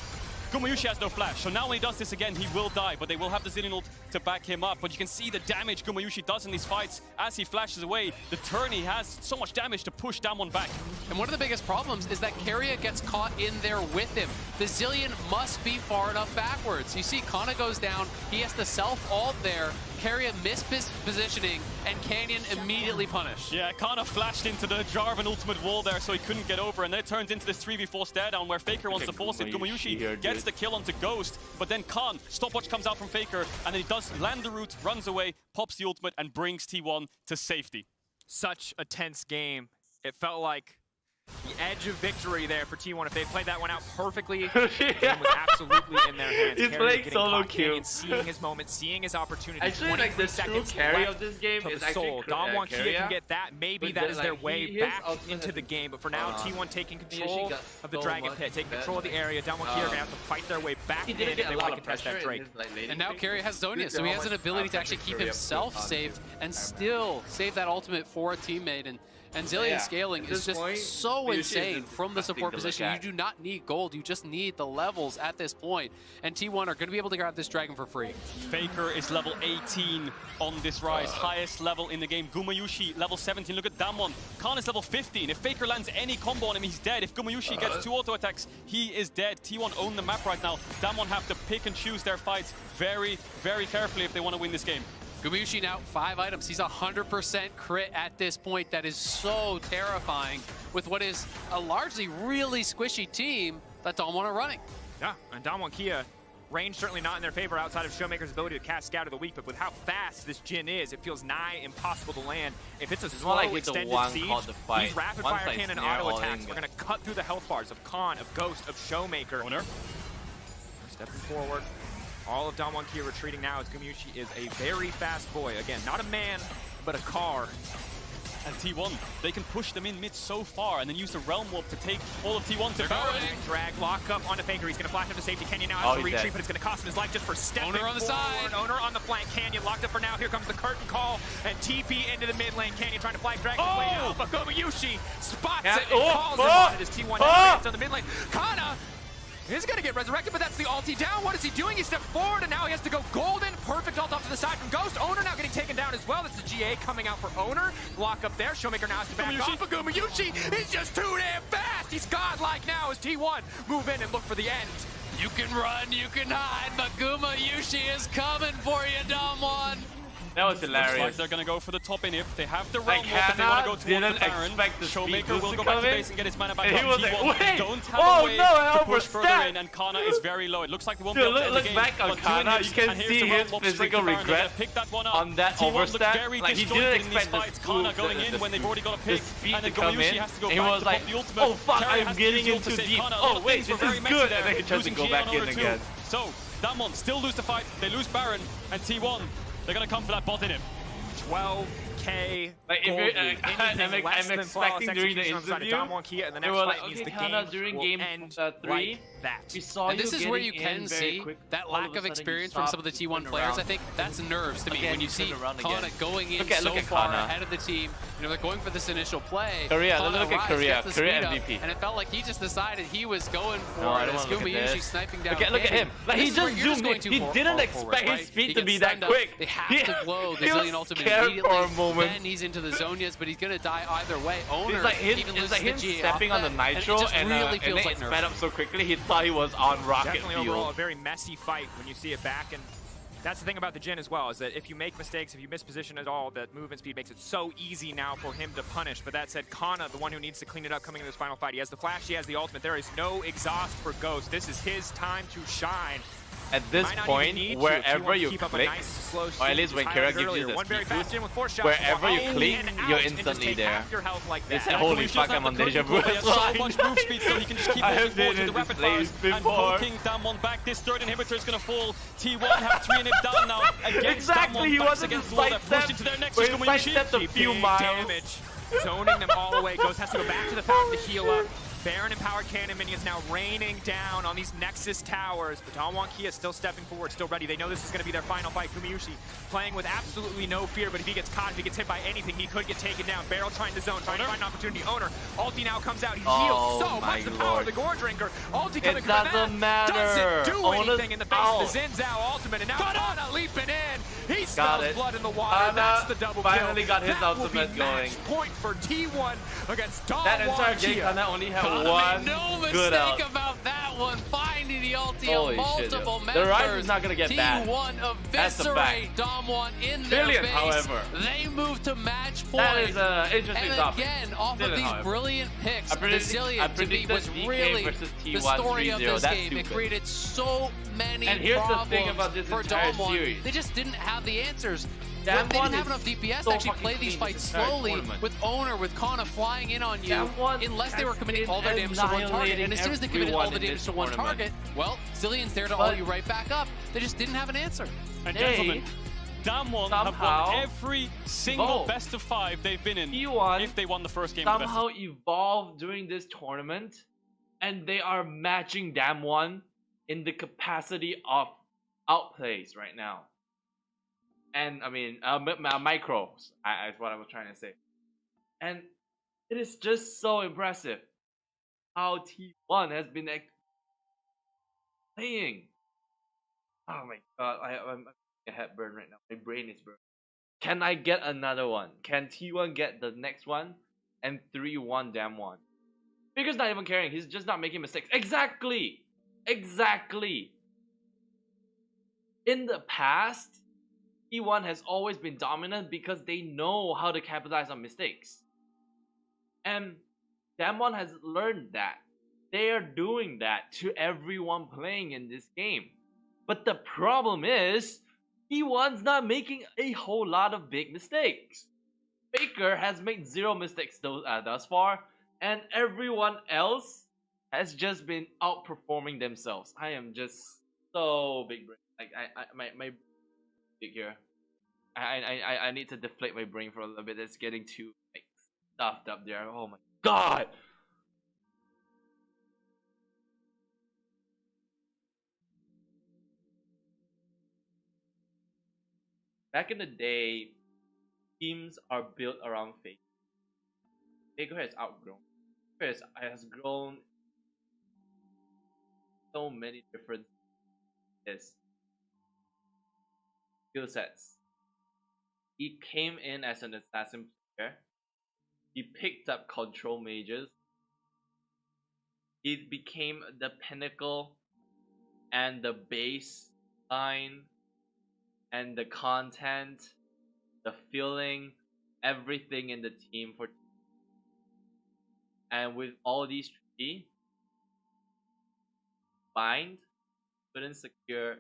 goOOOO has no flash, so now when he does this again, he will die, but they will have the Zillion ult to back him up. But you can see the damage goOOOO does in these fights as he flashes away. The turn, he has so much damage to push Damwon back. And one of the biggest problems is that Carrier gets caught in there with him. The Zillion must be far enough backwards. You see Kana goes down, he has the self-ult there, Carrier mispositioning, and Canyon immediately punished. Yeah, Kana flashed into the Jarvan ultimate wall there, so he couldn't get over, and then it turns into this 3v4 stare down where Faker wants to force it. goOOOO gets the kill onto Ghost, but then Khan, stopwatch comes out from Faker, and then he does land the root, runs away, pops the ultimate, and brings T1 to safety. Such a tense game. It felt like the edge of victory there for T1. If they played that one out perfectly, the game was absolutely in their hands. He's Carrier playing getting solo caught, Canyon seeing his moment, seeing his opportunity. Actually, like the 23 true seconds carry left of this game to is the actually soul. Damwon Kia Carrier. can get that. Maybe But that is their like, way his back ultimate into has- the game. But for now, T1 taking he control got of the so Dragon much Pit, taking better. control of the area. Damwon Kia are going to have to fight their way back He in didn't if get they a want lot to of contest that pressure Drake. in his, like, laning And now phase. Carrier has Zonia, so he has an ability to actually keep himself safe and still save that ultimate for a teammate. And Zillion Yeah, scaling at is this just point, so Leadership is insane from the disgusting support to look position. You at. do not need gold, you just need the levels at this point. And T1 are going to be able to grab this dragon for free. Faker is level 18 on this rise, highest level in the game. goOOOO level 17. Look at Damwon. Khan is level 15. If Faker lands any combo on him, he's dead. If goOOOO gets 2 auto attacks, he is dead. T1 own the map right now. Damwon have to pick and choose their fights very, very carefully if they want to win this game. goOOOO now 5 items. He's 100% crit at this point. That is so terrifying with what is a largely really squishy team that Damwon are running. Yeah, and Damwon Kia, range certainly not in their favor outside of Showmaker's ability to cast Scout of the Week, but with how fast this Jin is, it feels nigh impossible to land. If it's a slow, more like it's a extended one siege, called the fight. these rapid One fire side cannon snare auto all attacks in. are going to cut through the health bars of Khan, of Ghost, of Showmaker. Owner. Stepping forward. All of Damwon Kia retreating now as goOOOO is a very fast boy. Again, not a man, but a car. And T1, they can push them in mid so far and then use the Realm Warp to take all of T1 to They're Baron. going. Drag, lock up onto Faker. He's going to flash up to safety. Kenyon now Oh, has to he's retreat, dead. but it's going to cost him his life just for stepping Owner on the forward. side. Owner on the flank. Canyon locked up for now. Here comes the curtain call and TP into the mid lane. Canyon trying to flag drag his way out, but goOOOO spots it and calls him on it as T1 advances on the mid lane. Kana is going to get resurrected, but that's the ulti down. What is he doing? He stepped forward, and now he has to go golden. Perfect ult off to the side from Ghost. Owner now getting taken down as well. That's the GA coming out for Owner. Block up there. Showmaker now has to back off. But goOOOO is just too damn fast. He's godlike now as T1 move in and look for the end. You can run, you can hide, but goOOOO is coming for you, Dom1. That was Looks like hilarious. they're gonna go for the top inhib. They have the Like, Realm Warp, but they want to go Hannah towards didn't the Baron. expect the speed Showmaker boost will to go back come to in. base and get his mana back And up. he was like, T1 wait, don't have oh a way no, I to push further overstepped. in, and Kana is very low. It looks like they won't Dude, be able to end the look game. back on But two Kana, inhibs, you can and here's see the Realm his Warp straight physical to Baron. They're gonna regret pick that one up. on that T1 looks overstep. very Like, he disjointed didn't in these expect the fights. Kana speed- going in the when they've already got a the pick, speed and then to come goOOOO in. has to go And he back was to like, pop the ultimate. oh fuck, Carry I'm has to getting use the ult into to save deep. Kana. A lot Oh of wait, things were this is very messy good. there. And then he tries to Losing go GA back on in Owner too. again. So, Damwon still lose the fight. They lose Baron, and T1, they're going to come for that bot in him. 12K Like, if you're, gold lead. Anything less I'm than flawless expecting during the execution on the side of interview, Dom1 Kia, and the they next were fight like, means okay, the Kana, game during will game end 3, like that. we saw And you this is where you getting can in very see quick. that All lack of a of sudden, experience you from stop, some of the T1 turn players. around. I think that's nerves to me Again, when you you turn see around Kana again. going in Look at so far Kana. ahead of the team. You know, they're going for this initial play. Korea, Kana look at arrives, Korea. gets the Korea speed up, MVP. and it felt like he just decided he was going for No, I it don't as wanna look at goOOOO this. sniping down. Look at him. Like, he This is where just you're zoomed going in. too He far didn't forward, expect his right? speed He to gets be that stunned up. quick. They have He- to blow the he was Zillion ultimate scared immediately. for a moment. Then he's into the Zonias, but he's gonna die either way. Owner It's like him, even it's loses like him the GA stepping off on the that, nitro, and it just really and feels then like it nerfs. sped up so quickly. He thought he was on rocket Definitely fuel. overall a very messy fight when you see it back, and that's the thing about the Jhin as well, is that if you make mistakes, if you misposition at all, that movement speed makes it so easy now for him to punish. But that said, Kana, the one who needs to clean it up coming into this final fight. He has the flash, he has the ultimate. There is no exhaust for Ghost. This is his time to shine. At this Might not point, even need to if wherever wants to you keep up a click, nice, slow or at streak, least when as Kara highlighted gives you earlier. the One very speed fast boost, Jhin with 4 shots, wherever you in click, and you're out, and just instantly take there. half your health like They that. said, holy fuck, I'm on deja vu. He has so much move speed, so he can just keep I moving have forward been to the in rapid this place fires and before. poking Damwon back. This third inhibitor is going to fall. T1 have 3 inhib down now against Exactly, Damwon. he Backs wanted to against the wall. They're pushed sidestep, into their next but he goOOOO. sidestepped a few Big miles. damage. Zoning them all away. Ghost has to go back to the fountain to heal up. Baron empowered cannon minions now raining down on these Nexus towers. But Dom1 Kia still stepping forward, still ready. They know this is going to be their final fight. goOOOO playing with absolutely no fear, but if he gets caught, if he gets hit by anything, he could get taken down. Barrel trying to zone, trying to find an opportunity. Owner, ulti now comes out. He heals so much. The power of the Gore Drinker. Ulti coming from doesn't matter. Doesn't do Owner's anything in the face out. of the Xin Zhao ultimate. And now Kana leaping in. He Got smells it. blood in the water. That's the double kill. finally got his That will ultimate be going. match point for T1 against Dom1 That entire game, Kia. Kana only had Kana one made no good out. mistake about that one. Finding the ulti Holy on shit, multiple yo. members. The Rise is not gonna get bad. T1 That's a fact. eviscerate Dom1 in their Brilliant, base. however. They move to match point. That is an interesting and topic. again, off Brilliant, of these however. brilliant picks, I the predicted- I Zillion to me predicted was DK really versus the T1 story of 3-0. this That's game. It stupid. created so many And here's the problems thing about this for entire Dom1. series. They just didn't have the answers. Damn They didn't one have is enough DPS so to actually fucking play these clean fights this entire slowly tournament. with Owner, with Kana flying in on you, Damn unless they were has committing been all their damage to one target. annihilating And as soon as they committed all everyone the in damage this to one tournament. target, well, Zillion's there to But all you right back up. They just didn't have an answer. And They gentlemen, Damwon have somehow won every single evolved. best of 5 they've been in T1 if they won the first game of the best somehow evolved during this tournament, and they are matching Damwon in the capacity of outplays right now. And I mean, micros, is what I was trying to say. And it is just so impressive how T1 has been playing. Oh my god, I'm a head burn right now. My brain is burned. Can I get another one? Can T1 get the next one? And 3-1 Damwon. Faker's not even caring. He's just not making mistakes. Exactly! Exactly! In the past, T1 has always been dominant because they know how to capitalize on mistakes. And Damwon has learned that. They are doing that to everyone playing in this game. But the problem is, T1's not making a whole lot of big mistakes. Faker has made 0 mistakes thus far, and everyone else has just been outperforming themselves. I am just so big brain. Like my big here. I need to deflate my brain for a little bit. It's getting too like stuffed up there. Oh my god! Back in the day, teams are built around Faker. Faker has outgrown. Faker has grown so many different skill sets. He came in as an assassin player. He picked up control mages. He became the pinnacle and the baseline and the content, the feeling, everything in the team for. And with all these three combined, couldn't secure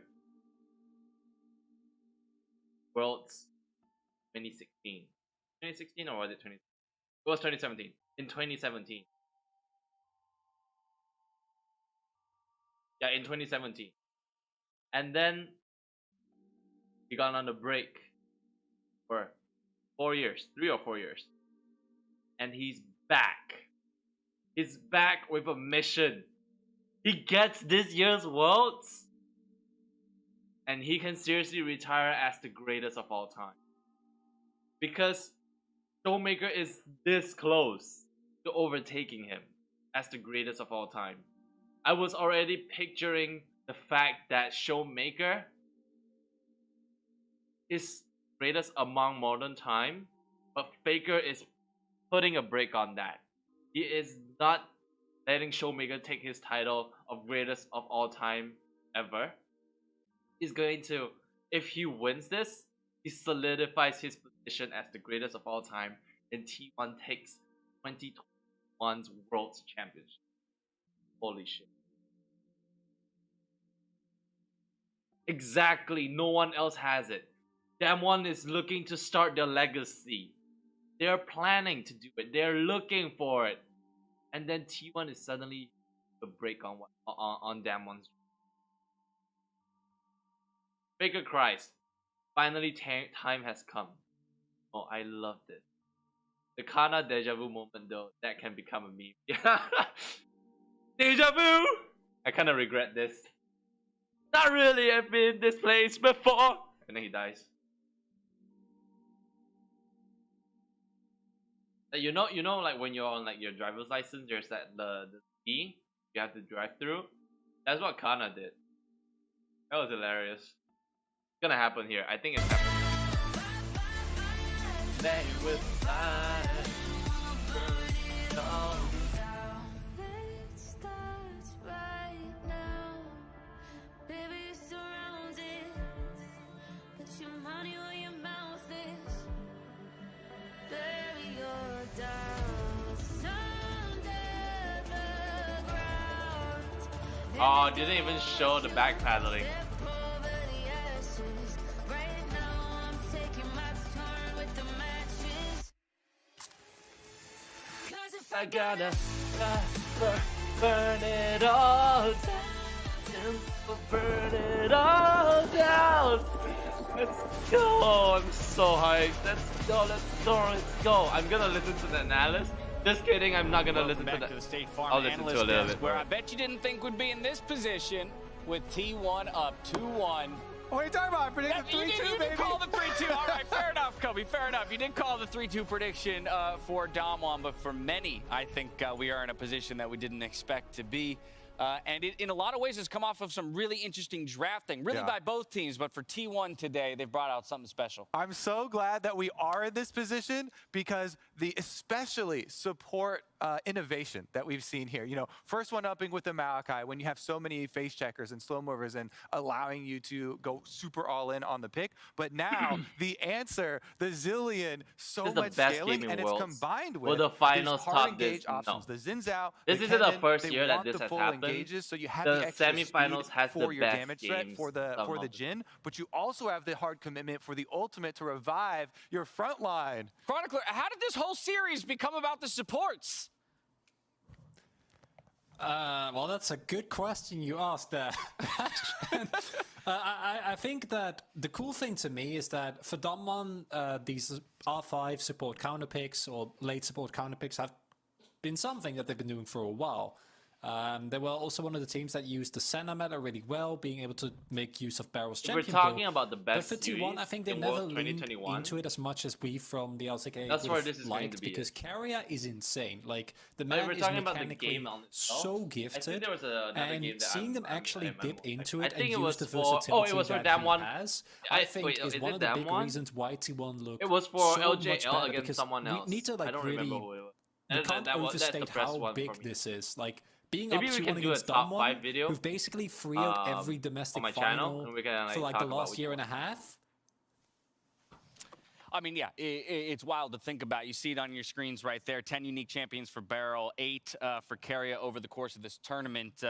Worlds 2016. 2016 or was it 20? It was 2017. In 2017. Yeah, in 2017. And then he got on a break for 4 years, 3 or 4 years. And he's back. He's back with a mission. He gets this year's Worlds. And he can seriously retire as the greatest of all time. Because Showmaker is this close to overtaking him as the greatest of all time. I was already picturing the fact that Showmaker is greatest among modern time, but Faker is putting a break on that. He is not letting Showmaker take his title of greatest of all time ever. He's going to, if he wins this, he solidifies his position as the greatest of all time, and T1 takes 2021's World Championship. Holy shit. Exactly, no one else has it. Damwon is looking to start their legacy. They're planning to do it. They're looking for it. And then T1 is suddenly the break on Damwon's. Faker cries. Finally, time has come. Oh, I loved it. The Kana deja vu moment though, that can become a meme. Deja vu! I kinda regret this. Not really, I've been in this place before! And then he dies. You know, like when you're on like your driver's license, there's that the key you have to drive through. That's what Kana did. That was hilarious. It's gonna happen here. I think it's happening. Stay with Oh, didn't even show the backpedaling. I gotta burn it all down. Burn it all down. Let's go. I'm so hyped. Let's go. Let's go. Let's go. I'm gonna listen to the analyst. Just kidding, I'm not gonna listen to the State Farm I'll listen to a little bit. Where I bet you didn't think would be in this position with T1 up 2-1. What are you talking about? I predicted 3-2, baby. You did call the 3-2. All right, fair enough, Kobe. Fair enough. You did call the 3-2 prediction for Damwon, but for many, I think we are in a position that we didn't expect to be. And it, in a lot of ways, has come off of some really interesting drafting, really by both teams. But for T1 today, they've brought out something special. I'm so glad that we are in this position because the especially support innovation that we've seen here. You know, first one upping with the Malachi when you have so many face checkers and slow movers and allowing you to go super all in on the pick. But now the answer, the Zillion, so much scaling, and it's combined with the finals hard top this. options. The Xin Zhao, this isn't the first year that this has happened. Engages, so you have the the extra semifinals has for the your best damage threat for the Jin, but you also have the hard commitment for the ultimate to revive your front line. Chronicler, how did this whole series become about the supports? Well, that's a good question you asked there. I think that the cool thing to me is that for Damwon, these R5 support counter picks or late support counter picks have been something that they've been doing for a while. They were also one of the teams that used the Senna meta really well, being able to make use of Barrel's champion. We're talking about the best but for T1, I think they never leaned into it as much as we from the LCK That's where this is going to be. because Carrier is insane. Like the man is mechanically so gifted, I think there was another and game that seeing them actually dip into it I think and it was use the for versatility it was for that Damwon. he has, I think is one of the big reasons why T1 look It was for so much LJL better, against because someone else. We need to like I don't really. remember who it was. You can't that's overstate the best how one big for me. this is. Like being Maybe up we 2-1 can do a against top Damwon, 5 video who've basically freed out every domestic on my final channel, and we can for like talk the about last which year one. and a half. I mean, yeah, it's wild to think about. You see it on your screens right there. 10 unique champions for Barrel, 8 for Carrier over the course of this tournament.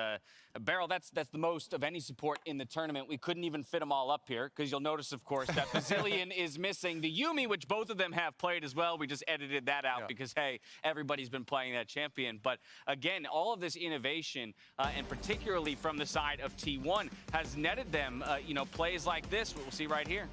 Barrel, that's the most of any support in the tournament. We couldn't even fit them all up here because you'll notice, of course, that Bazillion is missing the Yuumi, which both of them have played as well. We just edited that out because, hey, everybody's been playing that champion. But again, all of this innovation, and particularly from the side of T1, has netted them, plays like this, we'll see right here.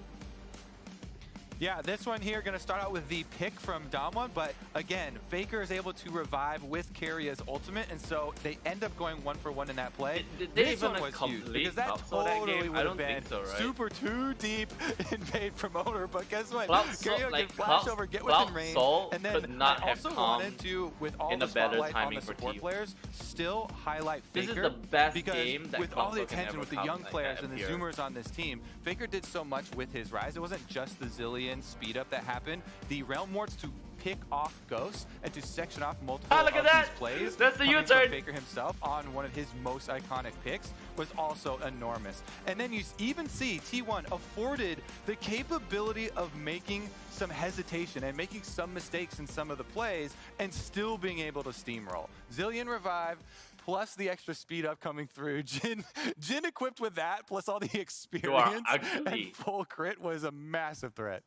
Yeah, this one here going to start out with the pick from Damwon, but again, Faker is able to revive with Carrier's ultimate, and so they end up going 1-for-1 in that play. Did they This even one was huge, complete because that upsell that totally game? would I have don't been think so, right? super too deep invade promoter, but guess what? Cloud Carrier like, can flash over, get within Cloud range, Soul and then could not I have also come wanted to, with all in the a better spotlight on timing the for support T1. players, still highlight Faker. This is the best because game that with all the console can attention ever with the come, young like, players and the appear. Zoomers on this team, Faker did so much with his rise. It wasn't just the Zillion speed up that happened. The Realm Wards to pick off Ghosts and to section off multiple look of at that! these plays. That's the coming U-turn! from Faker himself on one of his most iconic picks was also enormous. And then you even see T1 afforded the capability of making some hesitation and making some mistakes in some of the plays and still being able to steamroll. Zillion revive, plus the extra speed up coming through. Jin equipped with that, plus all the experience and full crit was a massive threat.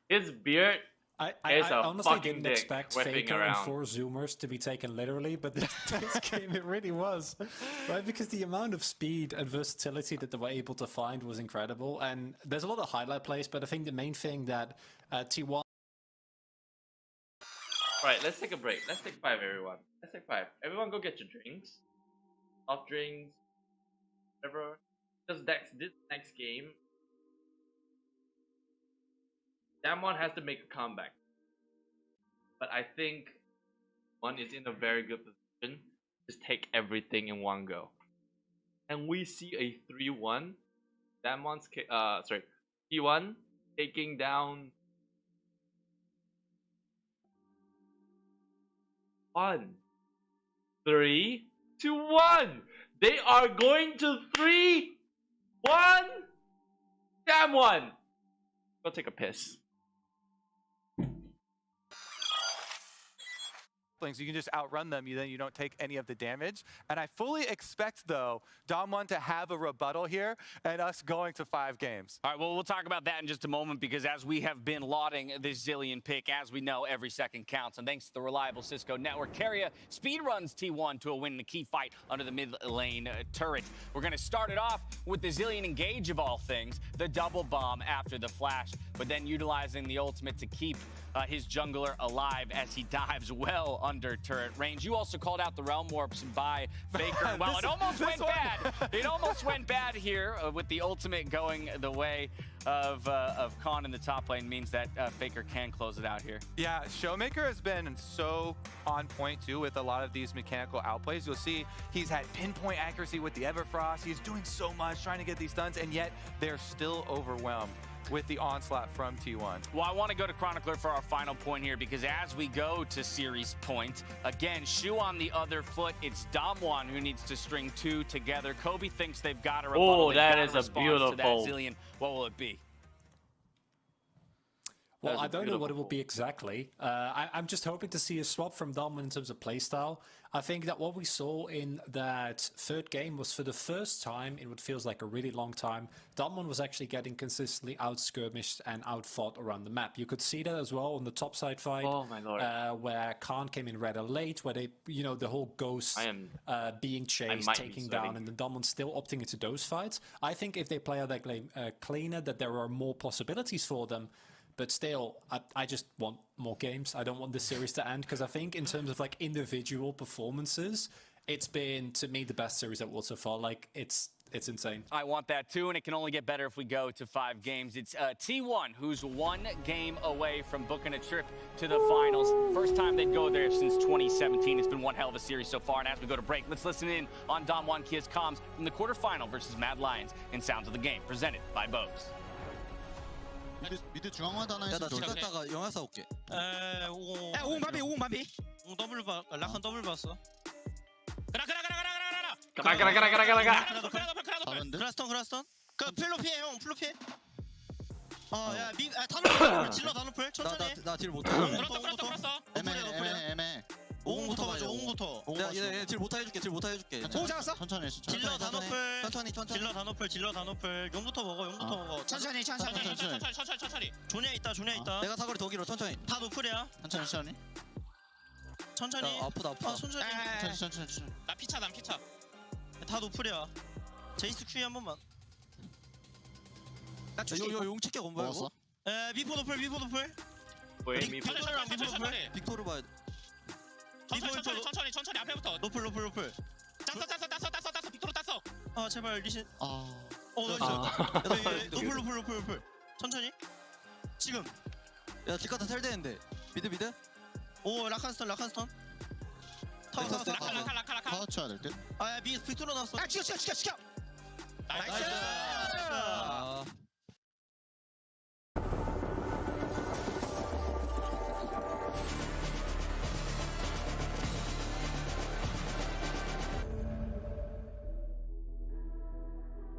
His beard I is a honestly fucking didn't dick expect whipping Faker around. and 4 Zoomers to be taken literally, but this game it really was, right? Because the amount of speed and versatility that they were able to find was incredible, and there's a lot of highlight plays, but I think the main thing that T1... Right, let's take a break. Let's take 5, everyone. Let's take 5. Everyone go get your drinks. Soft drinks. Whatever. Because this next game, Damwon has to make a comeback. But I think one is in a very good position. Just take everything in one go. And we see a 3-1. Damwon's T1 taking down 3-2-1. They are going to 3-1. Damwon. Go take a piss. You can just outrun them, then you don't take any of the damage. And I fully expect, though, Damwon to have a rebuttal here and us going to 5 games. All right, well, we'll talk about that in just a moment because as we have been lauding this Zillion pick, as we know, every second counts. And thanks to the reliable Cisco network, Carrier speedruns T1 to a win in a key fight under the mid lane turret. We're going to start it off with the Zillion engage of all things, the double bomb after the flash, but then utilizing the ultimate to keep his jungler alive as he dives well under turret range. You also called out the Realm Warps by Faker. Well, it almost went bad. It almost went bad here with the ultimate going the way of Khan in the top lane means that Faker can close it out here. Yeah, Showmaker has been so on point, too, with a lot of these mechanical outplays. You'll see he's had pinpoint accuracy with the Everfrost. He's doing so much, trying to get these stuns, and yet they're still overwhelmed with the onslaught from T1. Well, I want to go to Chronicler for our final point here because as we go to series point, again, shoe on the other foot, it's Damwon who needs to string 2 together. Kobe thinks they've got a rebuttal. Oh, that is a beautiful. To that Zillion. What will it be? Well, That's I a don't know what it will beautiful- be exactly. I'm just hoping to see a swap from Dom in terms of playstyle. I think that what we saw in that third game was for the first time in what feels like a really long time, Damwon was actually getting consistently out-skirmished and out-fought around the map. You could see that as well on the top side fight, Oh my lord. where Khan came in rather late, where they, the whole ghost being chased, might be taking sweating. down, and then Damwon still opting into those fights. I think if they play out that game cleaner, that there are more possibilities for them. But still, I just want more games. I don't want this series to end because I think in terms of like individual performances, it's been to me the best series that we've so far. Like it's insane. I want that too, and it can only get better if we go to 5 games. It's T1 who's 1 game away from booking a trip to the finals. First time they'd go there since 2017. It's been one hell of a series so far, and as we go to break, let's listen in on Damwon Kia's comms from the quarterfinal versus Mad Lions in Sounds of the Game, presented by Bose. 미드 중앙화도 하나 있어. 저 갔다가 영화 사올게. 오공 바비 오공 바비. 더블 봐. 라칸 더블 봤어. 크라스턴. 그 플로 피해 형 플로 피해. 야 다노플 질러 다노플 천천히. 나딜 못해. 애매. 5공부터 봐줘 5공부터. 내가 딜 못해 해줄게. 오 잡았어? 천천히. 질러 다노플. 천천히. 질러 다노플. 용부터 먹어. 천천히. 존야 있다. 내가 사거리 더 길어. 천천히. 다 노플이야. 천천히. 아프다. 천천히. 나 피차. 다 노플이야. 제이스 큐 한 번만. 나 용 치켜 건 뭐야 이거? 미포 노플. 빅토르 봐야 돼. 천천히 앞에부터. 노플. 땄어. 빅토르 땄어. 아 제발 리신. 나이스. 노플. 천천히. 지금. 야 뒷가타 텔 되는데. 미드. 오 라칸스턴. 타워. 다 쳐야 될 듯. 빅토르 나왔어. 죽여. 나이스.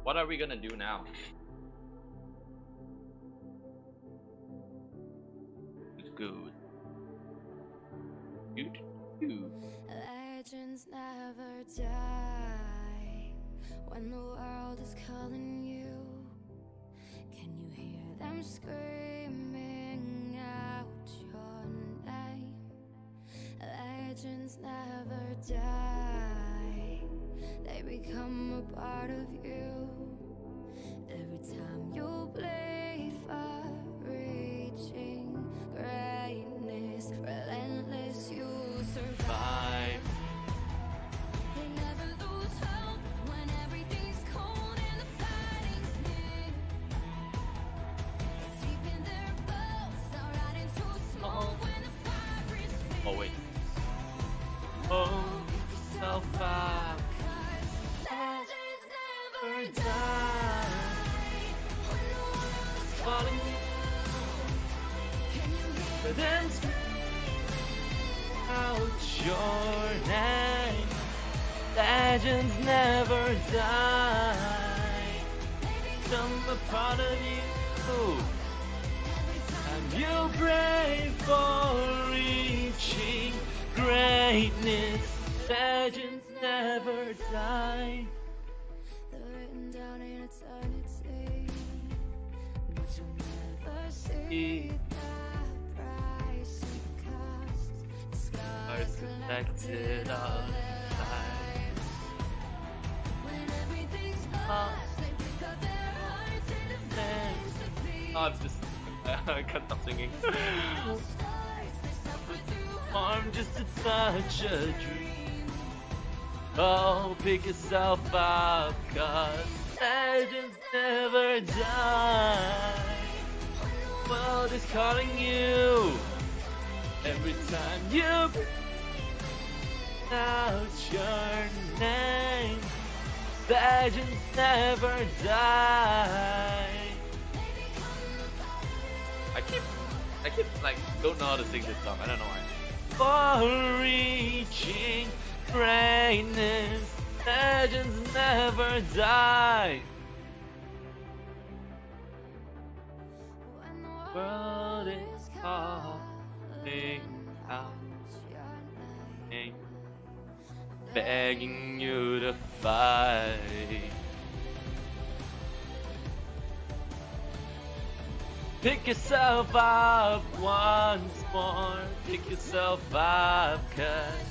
What are we gonna do now? It's good. Legends never die when the world is calling you. Can you hear them screaming out your name? Legends never die. They become a part of you. Every time you bleed for reaching greatness, relentless, you survive. They never lose hope when everything's cold and the fighting's near. It's deep in their bones, they're right into smoke when the fire is near. Oh wait. Oh, yourself up. Legends never die. When the world is Calling you. can you hear But then out your name. Legends never die. Some a part of you. And you brave for reaching greatness. Legends never die. they're written down in eternity, but you'll never see the price it costs. The Are scars collected all lives. when everything's lost, they pick up their hearts and defense to be. Oh, it's just I can't stop singing. All stars, they suffer through I'm just such a dream. Oh, pick yourself up, 'cause legends never die. World is calling you every time you breathe out your name. Legends never die. I keep like don't know how to sing this song. I don't know why. For reaching greatness, legends never die. World world is calling out, begging you to fight. Pick yourself up once more. Pick yourself up, 'cause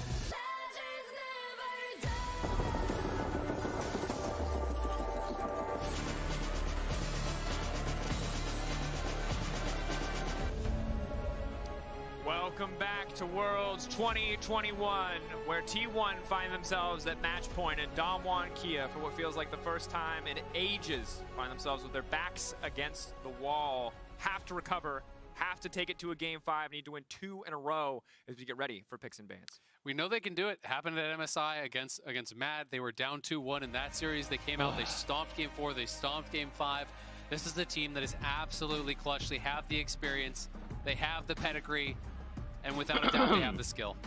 Welcome back to Worlds 2021, where T1 find themselves at match point, and Damwon Kia, for what feels like the first time in ages, find themselves with their backs against the wall. Have to recover, have to take it to a game 5, need to win 2 in a row as we get ready for picks and bans. We know they can do it. Happened at MSI against Mad. They were down 2-1 in that series. They came out, they stomped game 4, they stomped game 5. This is the team that is absolutely clutch. They have the experience, they have the pedigree, and without a doubt, they have the skill.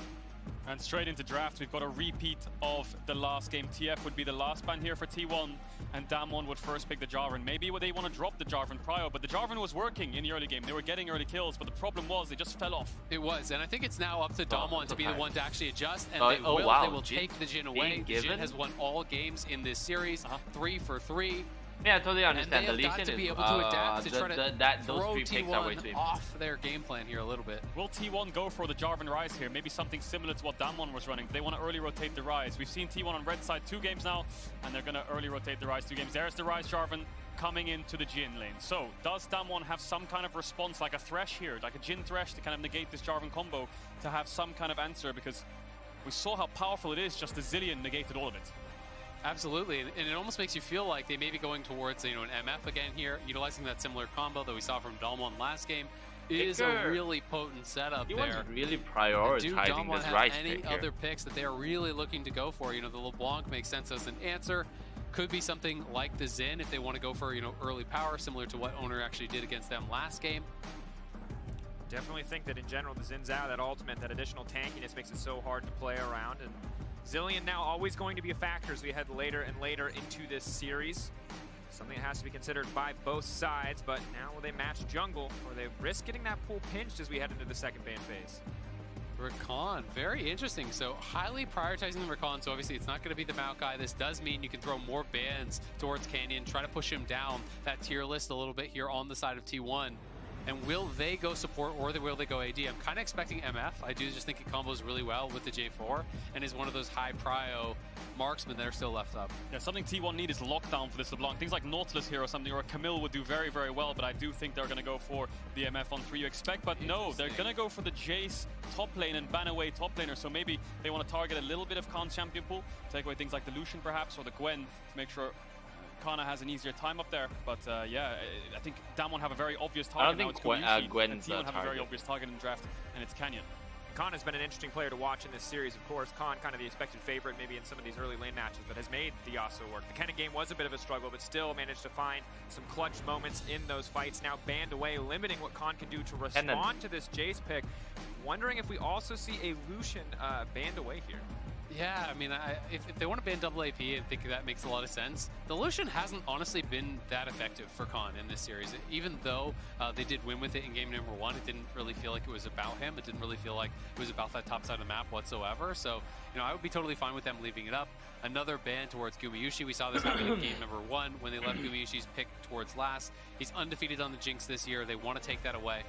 And straight into draft, we've got a repeat of the last game. TF would be the last ban here for T1, and Damwon would first pick the Jarvan. Maybe they want to drop the Jarvan prio, but the Jarvan was working in the early game. They were getting early kills, but the problem was they just fell off. It was, and I think it's now up to Damwon to be the one to actually adjust, and they will take the Jhin away. Jhin has won all games in this series, 3 for 3. Yeah, I totally understand. And they have got to be able to adapt to try to those throw 3 picks are way too T1 off their game plan here a little bit. Will T1 go for the Jarvan Rise here? Maybe something similar to what Damwon was running. They want to early rotate the Rise. We've seen T1 on red side 2 games now, and they're going to early rotate the Rise 2 games. There's the Rise Jarvan coming into the Jhin lane. So, does Damwon have some kind of response, like a Thresh here, like a Jhin Thresh to kind of negate this Jarvan combo, to have some kind of answer? Because we saw how powerful it is, just the Zillion negated all of it. Absolutely, and it almost makes you feel like they may be going towards, you know, an MF again here, utilizing that similar combo that we saw from Damwon last game. It is a really potent setup there. He really prioritizing this Rise pick any other picks that they are really looking to go for? You know, the LeBlanc makes sense as an answer. Could be something like the Xin if they want to go for, you know, early power, similar to what Owner actually did against them last game. Definitely think that in general, the Xin Zhao, that ultimate, that additional tankiness makes it so hard to play around. And Zillion now always going to be a factor as we head later and later into this series. Something that has to be considered by both sides, but now will they match jungle, or they risk getting that pool pinched as we head into the second ban phase? Rakan, very interesting. So highly prioritizing the Rakan, so obviously it's not going to be the Maokai. This does mean you can throw more bans towards Canyon, try to push him down that tier list a little bit here on the side of T1. And will they go support or will they go AD? I'm kind of expecting MF. I do just think it combos really well with the J4 and is one of those high prio marksmen that are still left up. Yeah, something T1 need is lockdown for this LeBlanc. Things like Nautilus here or something, or Camille would do very, very well, but I do think they're going to go for the MF on 3 you expect. But no, they're going to go for the Jace top lane and ban away top laner. So maybe they want to target a little bit of Khan's champion pool, take away things like the Lucian perhaps, or the Gwen to make sure Kana has an easier time up there, but yeah, I think Damwon have a very obvious target. I don't think Gwen's T1 have a very obvious target in the draft, and it's Canyon. Khan has been an interesting player to watch in this series, of course. Khan kind of the expected favorite maybe in some of these early lane matches, but has made the Yasuo work. The Kennen game was a bit of a struggle, but still managed to find some clutch moments in those fights. Now banned away, limiting what Khan can do to respond to this Jace pick. Wondering if we also see a Lucian banned away here. Yeah, I mean, if they want to ban double AP, I think that makes a lot of sense. The Lucian hasn't honestly been that effective for Khan in this series. Even though they did win with it in game number 1, it didn't really feel like it was about him. It didn't really feel like it was about that top side of the map whatsoever. So, you know, I would be totally fine with them leaving it up. Another ban towards goOOOO. We saw this happen in game number 1 when they left goOOO's pick towards last. He's undefeated on the Jinx this year. They want to take that away.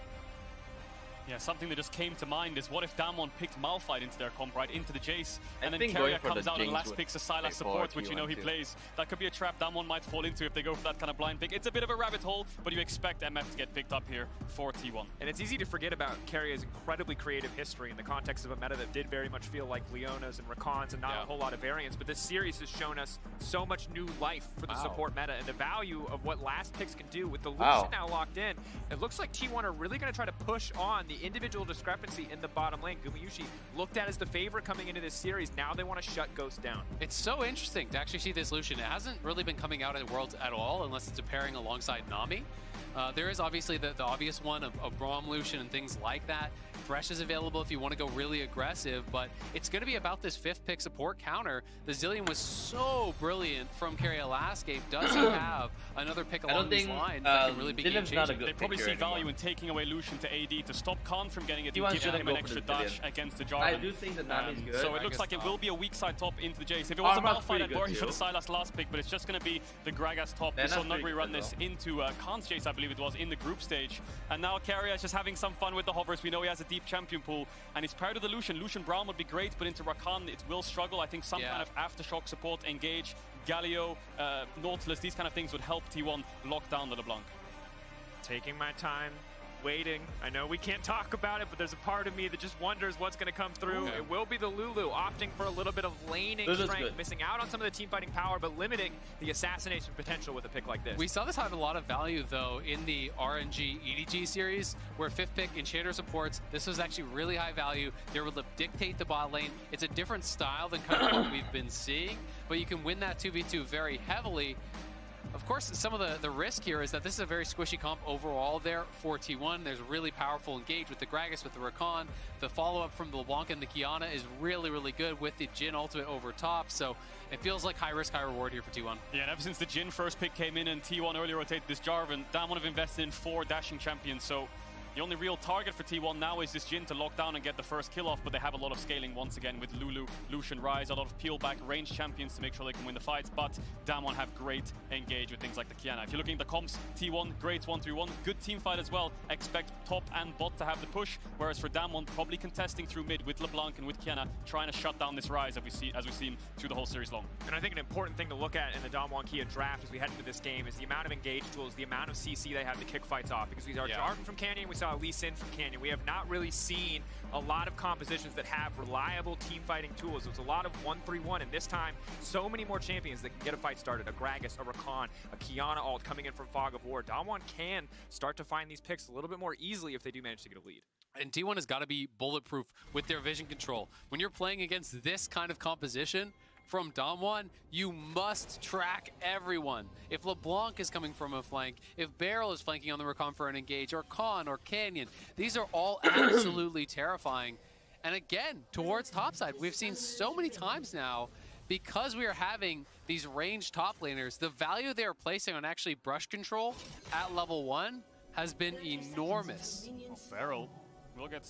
Yeah, something that just came to mind is what if Damwon picked Malphite into their comp, right, into the Jace, and then Keria comes out and last picks a Sylas support, which you know he plays. That could be a trap Damwon might fall into if they go for that kind of blind pick. It's a bit of a rabbit hole, but you expect MF to get picked up here for T1. And it's easy to forget about Keria's incredibly creative history in the context of a meta that did very much feel like Leona's and Rakan's and not a whole lot of variance, but this series has shown us so much new life for the support meta and the value of what last picks can do with the Lucian now locked in. It looks like T1 are really going to try to push on the the individual discrepancy in the bottom lane. Gumayushi looked at as the favorite coming into this series. Now they want to shut Ghost down. It's so interesting to actually see this Lucian. It hasn't really been coming out in Worlds at all unless it's a pairing alongside Nami. There is obviously the obvious one of Braum Lucian and things like that. Thresh is available if you want to go really aggressive, but it's going to be about this 5th pick support counter. The Zillion was so brilliant from Keria last game. Does he have another pick along these lines that can really be game-changing? They probably see value in taking away Lucian to AD to stop Khan from getting it and giving him an extra dash against the Jarvan. I do think that Nami's good. So it looks like it will be a weak side top into the Jace. If it was a Malphite, I'd worry for the Sylas last pick, but it's just going to be the Gragas top. We saw Nuguri run this into Khan's Jace, I believe it was, in the group stage. And now Keria is just having some fun with the hovers. We know he has a deep champion pool, and he's paired with the Lucian. Lucian Braum would be great, but into Rakan it will struggle. I think some kind of aftershock support, engage, Galio, Nautilus, these kind of things would help T1 lock down the LeBlanc. Taking my time, waiting. I know we can't talk about it, but there's a part of me that just wonders what's going to come through. It will be the Lulu, opting for a little bit of laning strength, missing out on some of the team fighting power, but limiting the assassination potential with a pick like this. We saw this have a lot of value, though, in the RNG EDG series, where 5th pick Enchanter supports. This was actually really high value. They were able to dictate the bot lane. It's a different style than kind of what we've been seeing, but you can win that 2v2 very heavily. Of course, some of the risk here is that this is a very squishy comp overall there for T1. There's a really powerful engage with the Gragas, with the Rakan. The follow-up from the LeBlanc and the Kiana is really, really good with the Jhin ultimate over top. So it feels like high risk, high reward here for T1. Yeah, and ever since the Jhin first pick came in and T1 early rotated this Jarvan, Damwon have invested in 4 dashing champions. So the only real target for T1 now is this Jhin to lock down and get the first kill off, but they have a lot of scaling once again with Lulu, Lucian, Ryze, a lot of peel back range champions to make sure they can win the fights, but Damwon have great engage with things like the Kiana. If you're looking at the comps, T1, great 1-3-1, good team fight as well. Expect top and bot to have the push, whereas for Damwon, probably contesting through mid with LeBlanc and with Kiana, trying to shut down this Ryze as we've seen through the whole series long. And I think an important thing to look at in the Damwon Kia draft as we head into this game is the amount of engage tools, the amount of CC they have to kick fights off, because we saw Jarvan from Canyon, we saw Lee Sin from Canyon. We have not really seen a lot of compositions that have reliable team fighting tools. It was a lot of 1-3-1, and this time, so many more champions that can get a fight started. A Gragas, a Rakan, a Kiana ult coming in from Fog of War. Damwon can start to find these picks a little bit more easily if they do manage to get a lead. And T1 has got to be bulletproof with their vision control. When you're playing against this kind of composition from Damwon, you must track everyone. If LeBlanc is coming from a flank, if Beryl is flanking on the Rakan for an engage, or Khan or Canyon, these are all absolutely terrifying. And again, towards topside, we've seen so many times now, because we are having these ranged top laners, the value they are placing on actually brush control at level 1 has been enormous. Oh, Beryl will get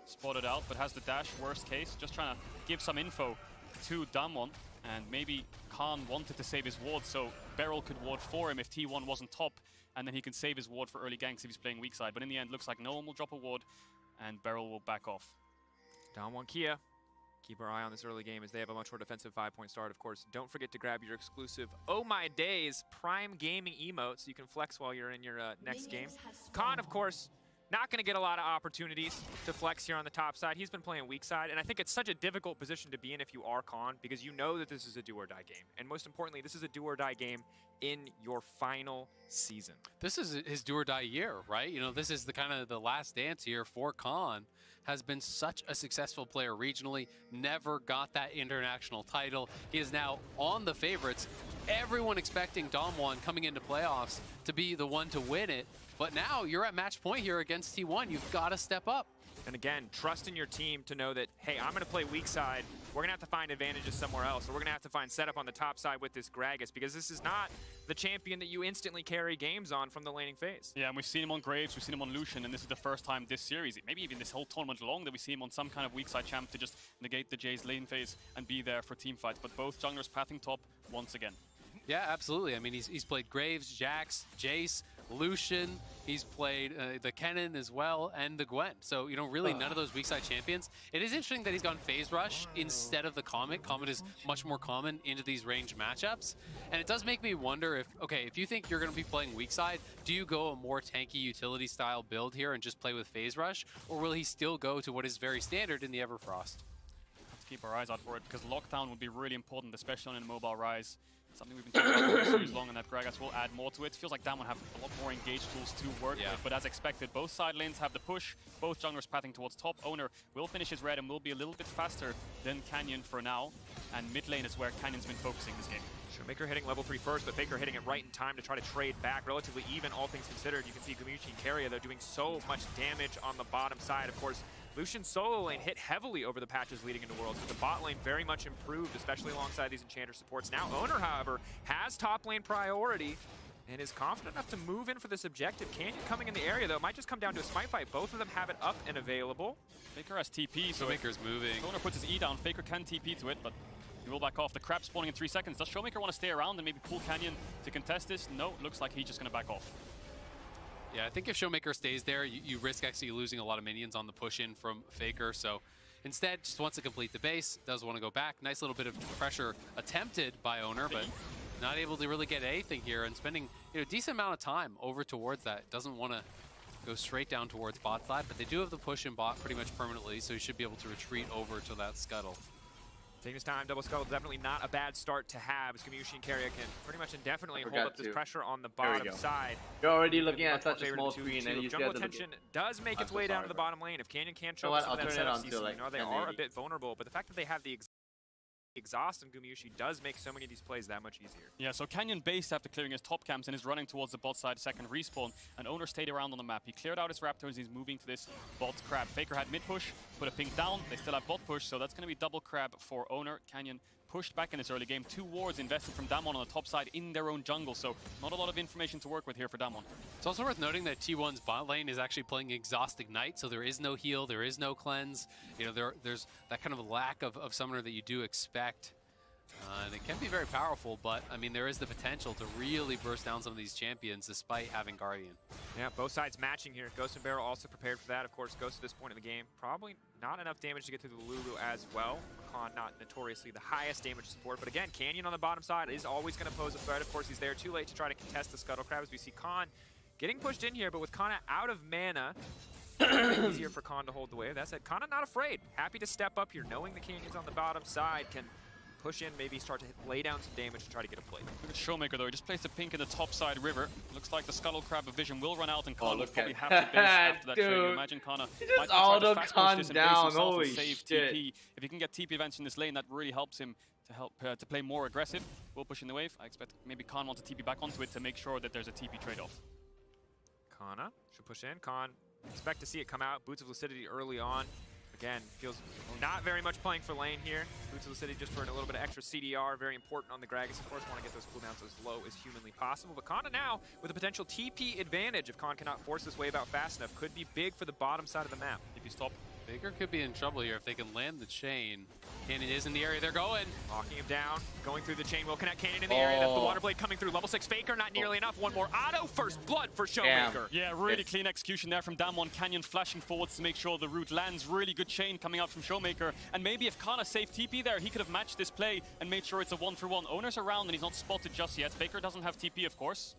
spotted out, but has the dash, worst case, just trying to give some info to Damwon, and maybe Khan wanted to save his ward so Beryl could ward for him if T1 wasn't top, and then he can save his ward for early ganks if he's playing weak side. But in the end, looks like no one will drop a ward, and Beryl will back off. Damwon Kia, keep our eye on this early game as they have a much more defensive 5-point start. Of course, don't forget to grab your exclusive Oh My Days Prime Gaming emote so you can flex while you're in your next game. Khan, of course, not going to get a lot of opportunities to flex here on the top side. He's been playing weak side, and I think it's such a difficult position to be in if you are Khan, because you know that this is a do-or-die game. And most importantly, this is a do-or-die game in your final season. This is his do-or-die year, right? You know, this is the kind of the last dance here for Khan. Has been such a successful player regionally, never got that international title. He is now on the favorites. Everyone expecting Damwon coming into playoffs to be the one to win it. But now you're at match point here against T1. You've got to step up. And again, trust in your team to know that, hey, I'm going to play weak side. We're going to have to find advantages somewhere else. Or we're going to have to find setup on the top side with this Gragas, because this is not the champion that you instantly carry games on from the laning phase. Yeah, and we've seen him on Graves, we've seen him on Lucian, and this is the first time this series, maybe even this whole tournament long, that we see him on some kind of weak side champ to just negate the Jay's lane phase and be there for team fights. But both junglers pathing top once again. Yeah, absolutely. I mean, he's played Graves, Jax, Jace, Lucian. He's played the Kennen as well, and the Gwen. So, you know, really none of those weak side champions. It is interesting that he's gone Phase Rush instead of the Comet. Comet is much more common into these range matchups. And it does make me wonder if, okay, if you think you're going to be playing weak side, do you go a more tanky utility style build here and just play with Phase Rush? Or will he still go to what is very standard in the Everfrost? Let's keep our eyes out for it, because lockdown would be really important, especially on a mobile Ryze. Something we've been talking about for the series long, and that Gragas will add more to it. Feels like Damwon have a lot more engaged tools to work with, but as expected, both side lanes have the push, both junglers pathing towards top. Owner will finish his red and will be a little bit faster than Canyon for now, and mid lane is where Canyon's been focusing this game. Showmaker hitting level 3 first, but Faker hitting it right in time to try to trade back. Relatively even, all things considered. You can see goOOOO and Keria, though, doing so much damage on the bottom side. Of course, Lucian's solo lane hit heavily over the patches leading into Worlds, but the bot lane very much improved, especially alongside these Enchanter supports. Now Owner, however, has top lane priority and is confident enough to move in for this objective. Canyon coming in the area, though. It might just come down to a smite fight. Both of them have it up and available. Faker has TP, so Showmaker's moving. Owner puts his E down. Faker can TP to it, but he will back off. The crab spawning in 3 seconds. Does Showmaker want to stay around and maybe pull Canyon to contest this? No, looks like he's just going to back off. Yeah, I think if Showmaker stays there, you risk actually losing a lot of minions on the push-in from Faker. So instead, just wants to complete the base, does want to go back. Nice little bit of pressure attempted by Owner, but not able to really get anything here, and spending a decent amount of time over towards that. Doesn't want to go straight down towards bot side, but they do have the push-in bot pretty much permanently, so he should be able to retreat over to that scuttle. Taking his time, double scuttle, definitely not a bad start to have, as goOOOO and Keria can pretty much indefinitely hold up this pressure on the bottom side. You're already looking at such a small screen, and you jungle attention does make its way down to the bottom lane. If Canyon can't show us that setup, they are a bit vulnerable, but the fact that they have the exhaust and goOOOO does make so many of these plays that much easier. Yeah, so Canyon based after clearing his top camps and is running towards the bot side second respawn, and Owner stayed around on the map. He cleared out his Raptors, he's moving to this bot crab. Faker had mid push, put a pink down, they still have bot push, so that's going to be double crab for Owner. Canyon pushed back in this early game. 2 wards invested from Damwon on the top side in their own jungle, so not a lot of information to work with here for Damwon. It's also worth noting that T1's bot lane is actually playing Exhaust Ignite, so there is no heal, there is no cleanse. There's that kind of lack of summoner that you do expect. And it can be very powerful, but I mean, there is the potential to really burst down some of these champions despite having Guardian. Yeah, both sides matching here. Ghost and Barrel also prepared for that. Of course, Ghost at this point in the game, probably not enough damage to get through the Lulu as well. Khan not notoriously the highest damage support, but again, Canyon on the bottom side is always going to pose a threat. Of course, he's there too late to try to contest the Scuttle Crab, as we see Khan getting pushed in here, but with Kana out of mana, easier for Khan to hold the wave. That said, Kana not afraid. Happy to step up here, knowing the Canyon's on the bottom side, can push in, maybe start to lay down some damage to try to get a play. Look at Showmaker though, he just placed a pink in the top side river. Looks like the Scuttle Crab of vision will run out, and Khan will probably have to base after that trade. You imagine Kana might auto try to Khan this and down, base himself holy and save shit. TP. If he can get TP events in this lane, that really helps him to play more aggressive. Will push in the wave. I expect maybe Khan wants to TP back onto it to make sure that there's a TP trade-off. Kana should push in. Khan, expect to see it come out. Boots of Lucidity early on. Again, feels not very much playing for lane here. Boots of Lucidity just for a little bit of extra CDR, very important on the Gragas. Of course, want to get those cooldowns as low as humanly possible. But Kana now, with a potential TP advantage, if Khan cannot force this wave out fast enough, could be big for the bottom side of the map. TP stop. Faker could be in trouble here if they can land the chain. Canyon is in the area, they're going. Locking him down, going through the chain will connect Canyon in the area. That's the Water Blade coming through. Level 6 Faker, not nearly enough. One more auto, first blood for Showmaker. Yeah, really clean execution there from Damwon. Canyon flashing forwards to make sure the route lands. Really good chain coming out from Showmaker. And maybe if Kana saved TP there, he could have matched this play and made sure it's a 1-for-1. Owner's around and he's not spotted just yet. Faker doesn't have TP, of course.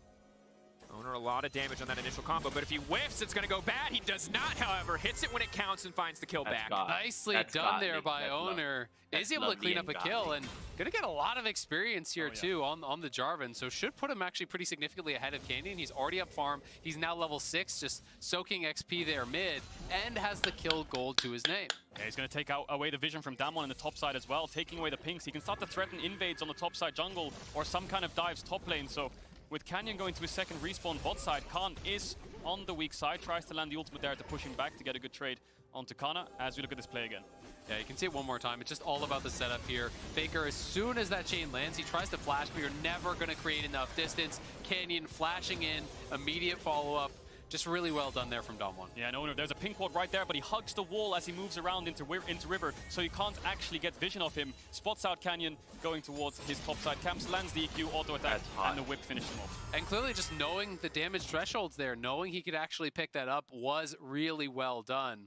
Owner a lot of damage on that initial combo, but if he whiffs, it's going to go bad. He does not, however. Hits it when it counts and finds the kill back. Nicely done there by Owner. Is able to clean up a kill and going to get a lot of experience here too on the Jarvan. So should put him actually pretty significantly ahead of Canyon. He's already up farm. He's now level 6, just soaking XP there mid, and has the kill gold to his name. Yeah, he's going to take away the vision from Damwon in the top side as well, taking away the pinks. He can start to threaten invades on the top side jungle or some kind of dives top lane. So with Canyon going to his second respawn bot side, Khan is on the weak side, tries to land the ultimate there to push him back to get a good trade onto Kana as we look at this play again. Yeah, you can see it one more time. It's just all about the setup here. Faker, as soon as that chain lands, he tries to flash, but you're never going to create enough distance. Canyon flashing in, immediate follow-up. Just really well done there from Damwon. Yeah, and Owner, there's a pink ward right there, but he hugs the wall as he moves around into river, so you can't actually get vision of him. Spots out Canyon going towards his topside camps, lands the EQ, auto attack, and the whip finishes him off. And clearly just knowing the damage thresholds there, knowing he could actually pick that up was really well done.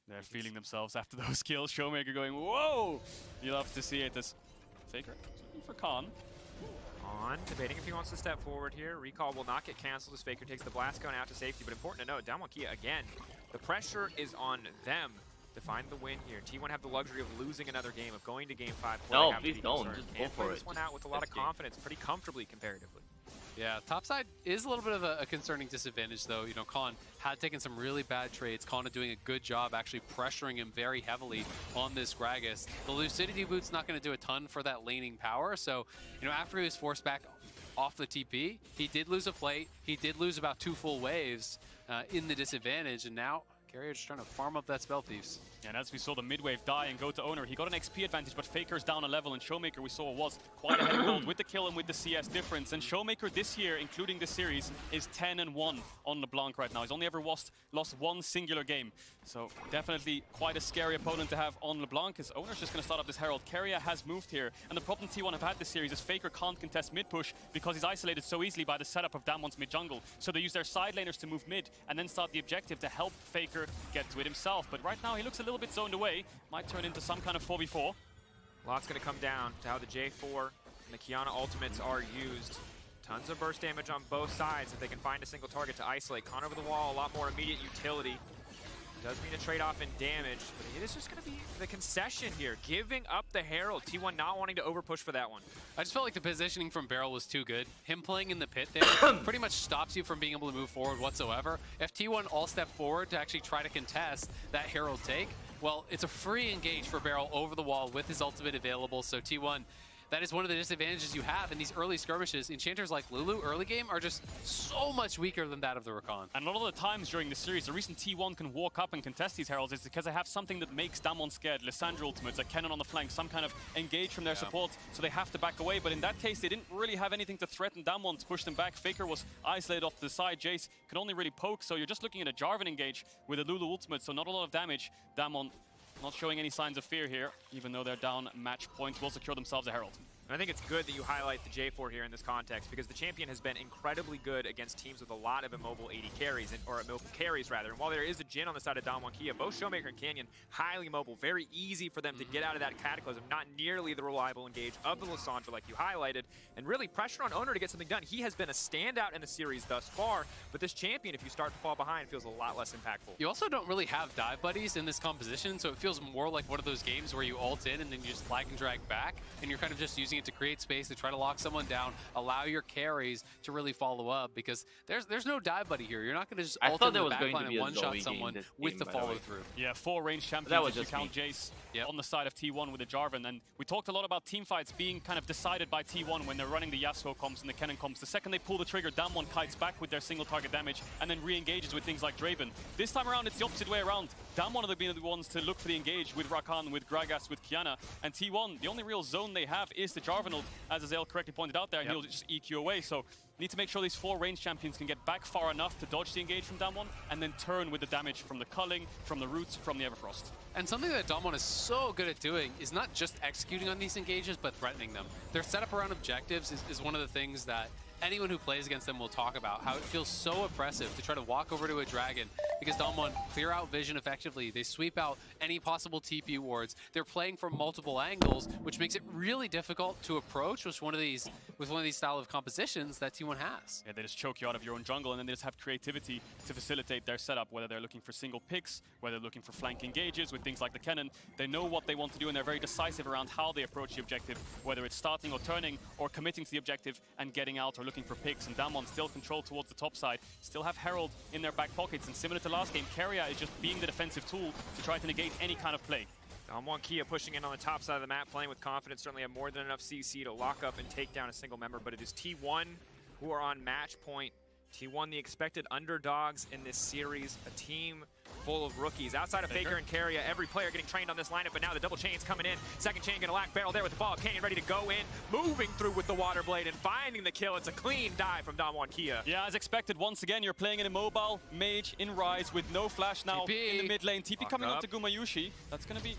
They're feeling themselves after those kills. Showmaker going, whoa! You love to see it as Faker looking for Khan. Debating if he wants to step forward here. Recall will not get canceled as Faker takes the blast cone out to safety, but important to note, Damwon Kia, again, the pressure is on them. to find the win here. T1 have the luxury of losing another game, of going to game 5. No, please don't. Just go and for play it. this one out with a lot of Best game. confidence, pretty comfortably comparatively. Yeah, topside is a little bit of a concerning disadvantage, though. You know, Khan had taken some really bad trades. Khan doing a good job actually pressuring him very heavily on this Gragas. The Lucidity Boot's not going to do a ton for that laning power, so, you know, after he was forced back off the TP, he did lose a plate. He did lose about 2 full waves in the disadvantage, and now Carrier just trying to farm up that Spell Thieves. And as we saw the mid-wave die and go to Owner, he got an XP advantage, but Faker's down a level, and Showmaker we saw was quite ahead of gold with the kill and with the CS difference. And Showmaker this year, including this series, is 10-1 on LeBlanc right now. He's only ever lost one singular game. So definitely quite a scary opponent to have on LeBlanc, because Owner's just going to start up this Herald. Keria has moved here, and the problem T1 have had this series is Faker can't contest mid-push because he's isolated so easily by the setup of Damon's mid-jungle. So they use their side laners to move mid and then start the objective to help Faker get to it himself. But right now he looks a little bit zoned away. Might turn into some kind of 4v4. Lots going to come down to how the J4 and the Kiana ultimates are used. Tons of burst damage on both sides if they can find a single target to isolate. Khan over the wall, a lot more immediate utility. Does mean a trade-off in damage, but it is just going to be the concession here, giving up the Herald. T1 not wanting to overpush for that one. I just felt like the positioning from Beryl was too good. Him playing in the pit there pretty much stops you from being able to move forward whatsoever. If T1 all step forward to actually try to contest that Herald take, well, it's a free engage for Beryl over the wall with his ultimate available, so T1, that is one of the disadvantages you have in these early skirmishes. Enchanters like Lulu early game are just so much weaker than that of the Rakan. And a lot of the times during the series, the reason T1 can walk up and contest these Heralds is because they have something that makes Damwon scared. Lissandra ultimates, a cannon on the flank, some kind of engage from their support, so they have to back away. But in that case, they didn't really have anything to threaten Damwon to push them back. Faker was isolated off to the side. Jace could only really poke, so you're just looking at a Jarvan engage with a Lulu ultimate, so not a lot of damage. Damwon not showing any signs of fear here, even though they're down match point, will secure themselves a Herald. And I think it's good that you highlight the J4 here in this context, because the champion has been incredibly good against teams with a lot of immobile AD carries, or immobile carries rather. And while there is a Jhin on the side of Damwon Kia, both Showmaker and Canyon highly mobile, very easy for them to get out of that Cataclysm, not nearly the reliable engage of the Lissandra like you highlighted, and really pressure on Owner to get something done. He has been a standout in the series thus far, but this champion, if you start to fall behind, feels a lot less impactful. You also don't really have dive buddies in this composition, so it feels more like one of those games where you ult in and then you just flag and drag back, and you're kind of just using it to create space to try to lock someone down, allow your carries to really follow up, because there's no dive buddy here. You're not going to just ult in the backline and one-shot someone with the follow-through. Yeah, 4 range champions that was if you just count Jace on the side of T1 with the Jarvan. And we talked a lot about teamfights being kind of decided by T1 when they're running the Yasuo comps and the Kennen comps. The second they pull the trigger, Damwon kites back with their single target damage and then re-engages with things like Draven. This time around, it's the opposite way around. Damwon have been the ones to look for the engage with Rakan, with Gragas, with Kiana. And T1, the only real zone they have is the Jarvan ult, as Azael correctly pointed out there, and he'll just EQ away. So need to make sure these 4 range champions can get back far enough to dodge the engage from Damwon and then turn with the damage from the culling, from the roots, from the Everfrost. And something that Damwon is so good at doing is not just executing on these engages, but threatening them. Their setup around objectives is one of the things that anyone who plays against them will talk about, how it feels so oppressive to try to walk over to a dragon, because Damwon clear out vision effectively. They sweep out any possible TP wards. They're playing from multiple angles, which makes it really difficult to approach with one of these style of compositions that T1 has. Yeah, they just choke you out of your own jungle, and then they just have creativity to facilitate their setup, whether they're looking for single picks, whether they're looking for flank engages with things like the Kennen. They know what they want to do, and they're very decisive around how they approach the objective, whether it's starting or turning, or committing to the objective and getting out, or looking for picks. And Damwon still control towards the top side, still have Herald in their back pockets, and similar to last game, Keria is just being the defensive tool to try to negate any kind of play. Damwon Kia pushing in on the top side of the map, playing with confidence, certainly have more than enough CC to lock up and take down a single member, but it is T1 who are on match point. T1 the expected underdogs in this series, a team full of rookies. Outside of Faker and Keria, every player getting trained on this lineup, but now the double chain's coming in. Second chain gonna lack Barrel there with the ball. Canyon ready to go in, moving through with the water blade and finding the kill. It's a clean dive from Damwon Kia. Yeah, as expected, once again, you're playing an immobile mage in Rise with no flash now TP. in the mid lane. TP Lock coming up. onto Gumayushi. That's gonna be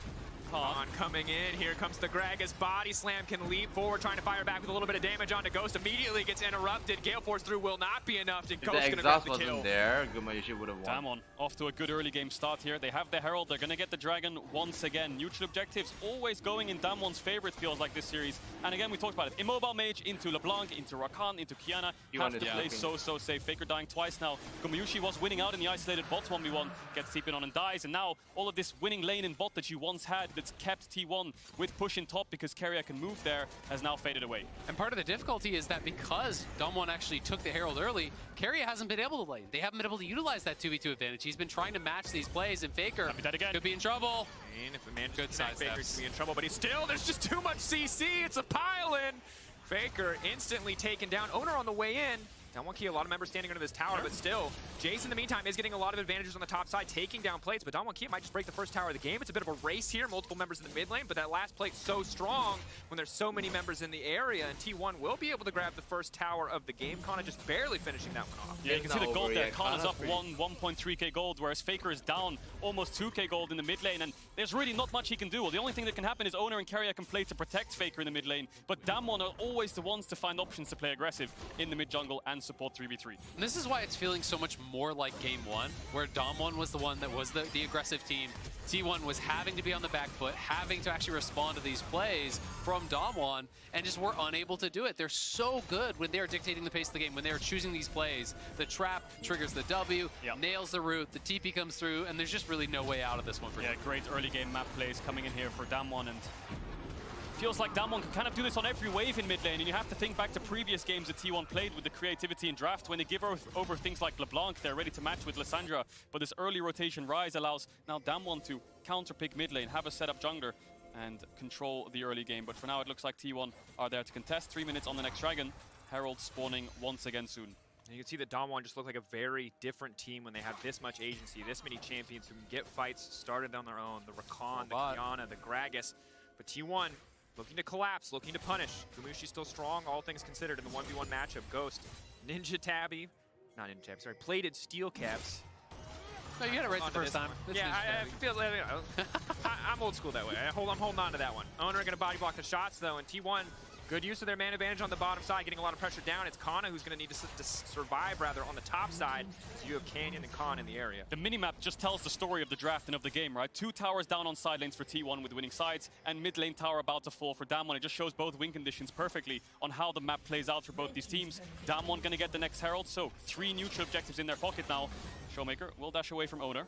Khan coming in. Here comes the Gragas. Body slam, can leap forward, trying to fire back with a little bit of damage onto Ghost. Immediately gets interrupted. Gale Force through will not be enough. And If Ghost the gonna grab exhaust the kill. wasn't there, goOOOO would have won. Damwon off to a good early game start here. They have the Herald. They're going to get the Dragon once again. Neutral objectives always going in Damwon's favor, it feels like, this series. And again, we talked about it. Immobile Mage into LeBlanc, into Rakan, into Kiana. Have to play so safe. Faker dying twice now. goOOOO was winning out in the isolated bot 1v1. Gets TP'd on and dies. And now all of this winning lane in bot that you once had that's kept T1 with push in top because Keria can move there has now faded away. And part of the difficulty is that because Damwon actually took the Herald early, Keria hasn't been able to lane. They haven't been able to utilize that 2v2 advantage. He's been trying to match these plays, and Faker could be in trouble. And if the man Good side Faker steps. could be in trouble, but he's still, there's just too much CC. It's a pile-in. Faker instantly taken down. Owner on the way in. Damwon Key, a lot of members standing under this tower, but still, Jace in the meantime is getting a lot of advantages on the top side, taking down plates, but Damwon Key might just break the first tower of the game. It's a bit of a race here, multiple members in the mid lane, but that last plate so strong when there's so many members in the area, and T1 will be able to grab the first tower of the game. Kana just barely finishing that one off. Yeah, you can see the gold there. Kana's up pretty... 1.3k gold, whereas Faker is down almost 2k gold in the mid lane, and there's really not much he can do. The only thing that can happen is Owner and Keria can play to protect Faker in the mid lane, but Damwon are always the ones to find options to play aggressive in the mid jungle and support 3v3. And this is why it's feeling so much more like Game 1, where Damwon was the one that was the aggressive team. T1 was having to be on the back foot, having to actually respond to these plays from Damwon, and just were unable to do it. They're so good when they're dictating the pace of the game, when they're choosing these plays. The trap triggers the W, nails the root, the TP comes through, and there's just really no way out of this one for them. Yeah, great early game map plays coming in here for Damwon, and feels like Damwon can kind of do this on every wave in mid lane, and you have to think back to previous games that T1 played with the creativity in draft. When they give over things like LeBlanc, they're ready to match with Lissandra, but this early rotation rise allows now Damwon to counter-pick mid lane, have a setup jungler, and control the early game. But for now, it looks like T1 are there to contest. 3 minutes on the next Dragon. Herald spawning once again soon. And you can see that Damwon just look like a very different team when they have this much agency, this many champions who can get fights started on their own. The Rakan, the Kiana, the Gragas. But T1 looking to collapse, looking to punish. goOOO's still strong, all things considered, in the 1v1 matchup. Ghost, Ninja Tabby, not Ninja Tabby, sorry, plated steel caps. No, you got it right the first time. Yeah, I feel like, I'm old school that way. I'm holding on to that one. Owner going to body block the shots, though, and T1, good use of their man advantage on the bottom side, getting a lot of pressure down. It's Kana who's going to need to survive, rather, on the top side. So you have Canyon and Khan in the area. The minimap just tells the story of the draft and of the game, right? 2 towers down on side lanes for T1 with winning sides, and mid lane tower about to fall for Damwon. It just shows both win conditions perfectly on how the map plays out for both these teams. Damwon going to get the next Herald, so 3 neutral objectives in their pocket now. Showmaker will dash away from Owner.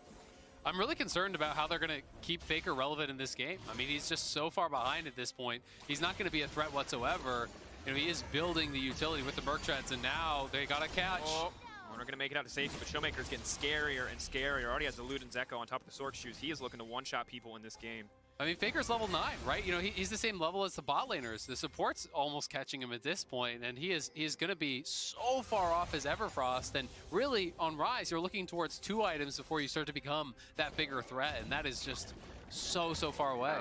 I'm really concerned about how they're going to keep Faker relevant in this game. I mean, he's just so far behind at this point. He's not going to be a threat whatsoever. You know, he is building the utility with the Merc Treads, and now they got to catch. Oh, Owner going to make it out to safety, but Showmaker's getting scarier and scarier. Already has the Luden's Echo on top of the Sork Shoes. He is looking to one-shot people in this game. I mean, Faker's level 9, right? You know, he's the same level as the bot laners. The support's almost catching him at this point, and he is going to be so far off as Everfrost. And really, on Rise, you're looking towards 2 items before you start to become that bigger threat, and that is just so far away.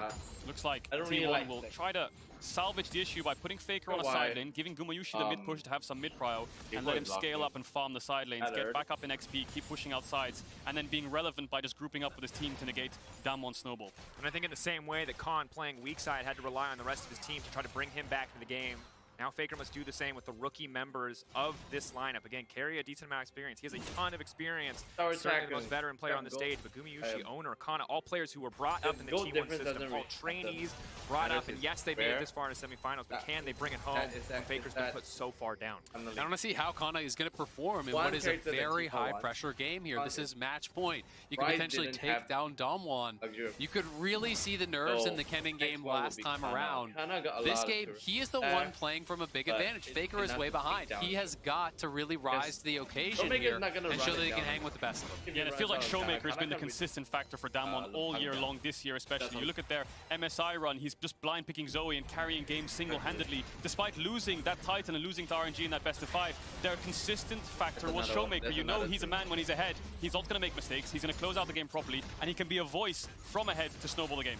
Looks like I don't T1 really like will that. try to salvage the issue by putting Faker on a side lane, giving goOOOO the mid push to have some mid prio, and let him scale up and farm the side lanes, get back up in XP, keep pushing out sides, and then being relevant by just grouping up with his team to negate Damwon's snowball. And I think in the same way that Khan playing weak side had to rely on the rest of his team to try to bring him back to the game, now Faker must do the same with the rookie members of this lineup. Again, carry a decent amount of experience. He has a ton of experience. Certainly the most veteran player on the stage, but goOOOO, Owner, Kana, all players who were brought up in the T1 system, all trainees brought up, and yes, they made it this far in the semifinals, but can they bring it home when Faker's been put so far down? I want to see how Kana is going to perform in what is a very high-pressure game here. This is match point. You can potentially take down Damwon. You could really see the nerves in the Kennen game last time around. This game, he is the one playing from a big advantage. Faker is way behind. He has got to really rise to the occasion here and show that he can hang with the best of them. Yeah, and it feels like Showmaker has been the consistent factor for Damwon all year long, this year especially. You look at their MSI run, he's just blind picking Zoe and carrying games single-handedly. Despite losing that Titan and losing to RNG in that best of 5, their consistent factor was Showmaker. You know he's a man when he's ahead. He's not going to make mistakes. He's going to close out the game properly, and he can be a voice from ahead to snowball the game.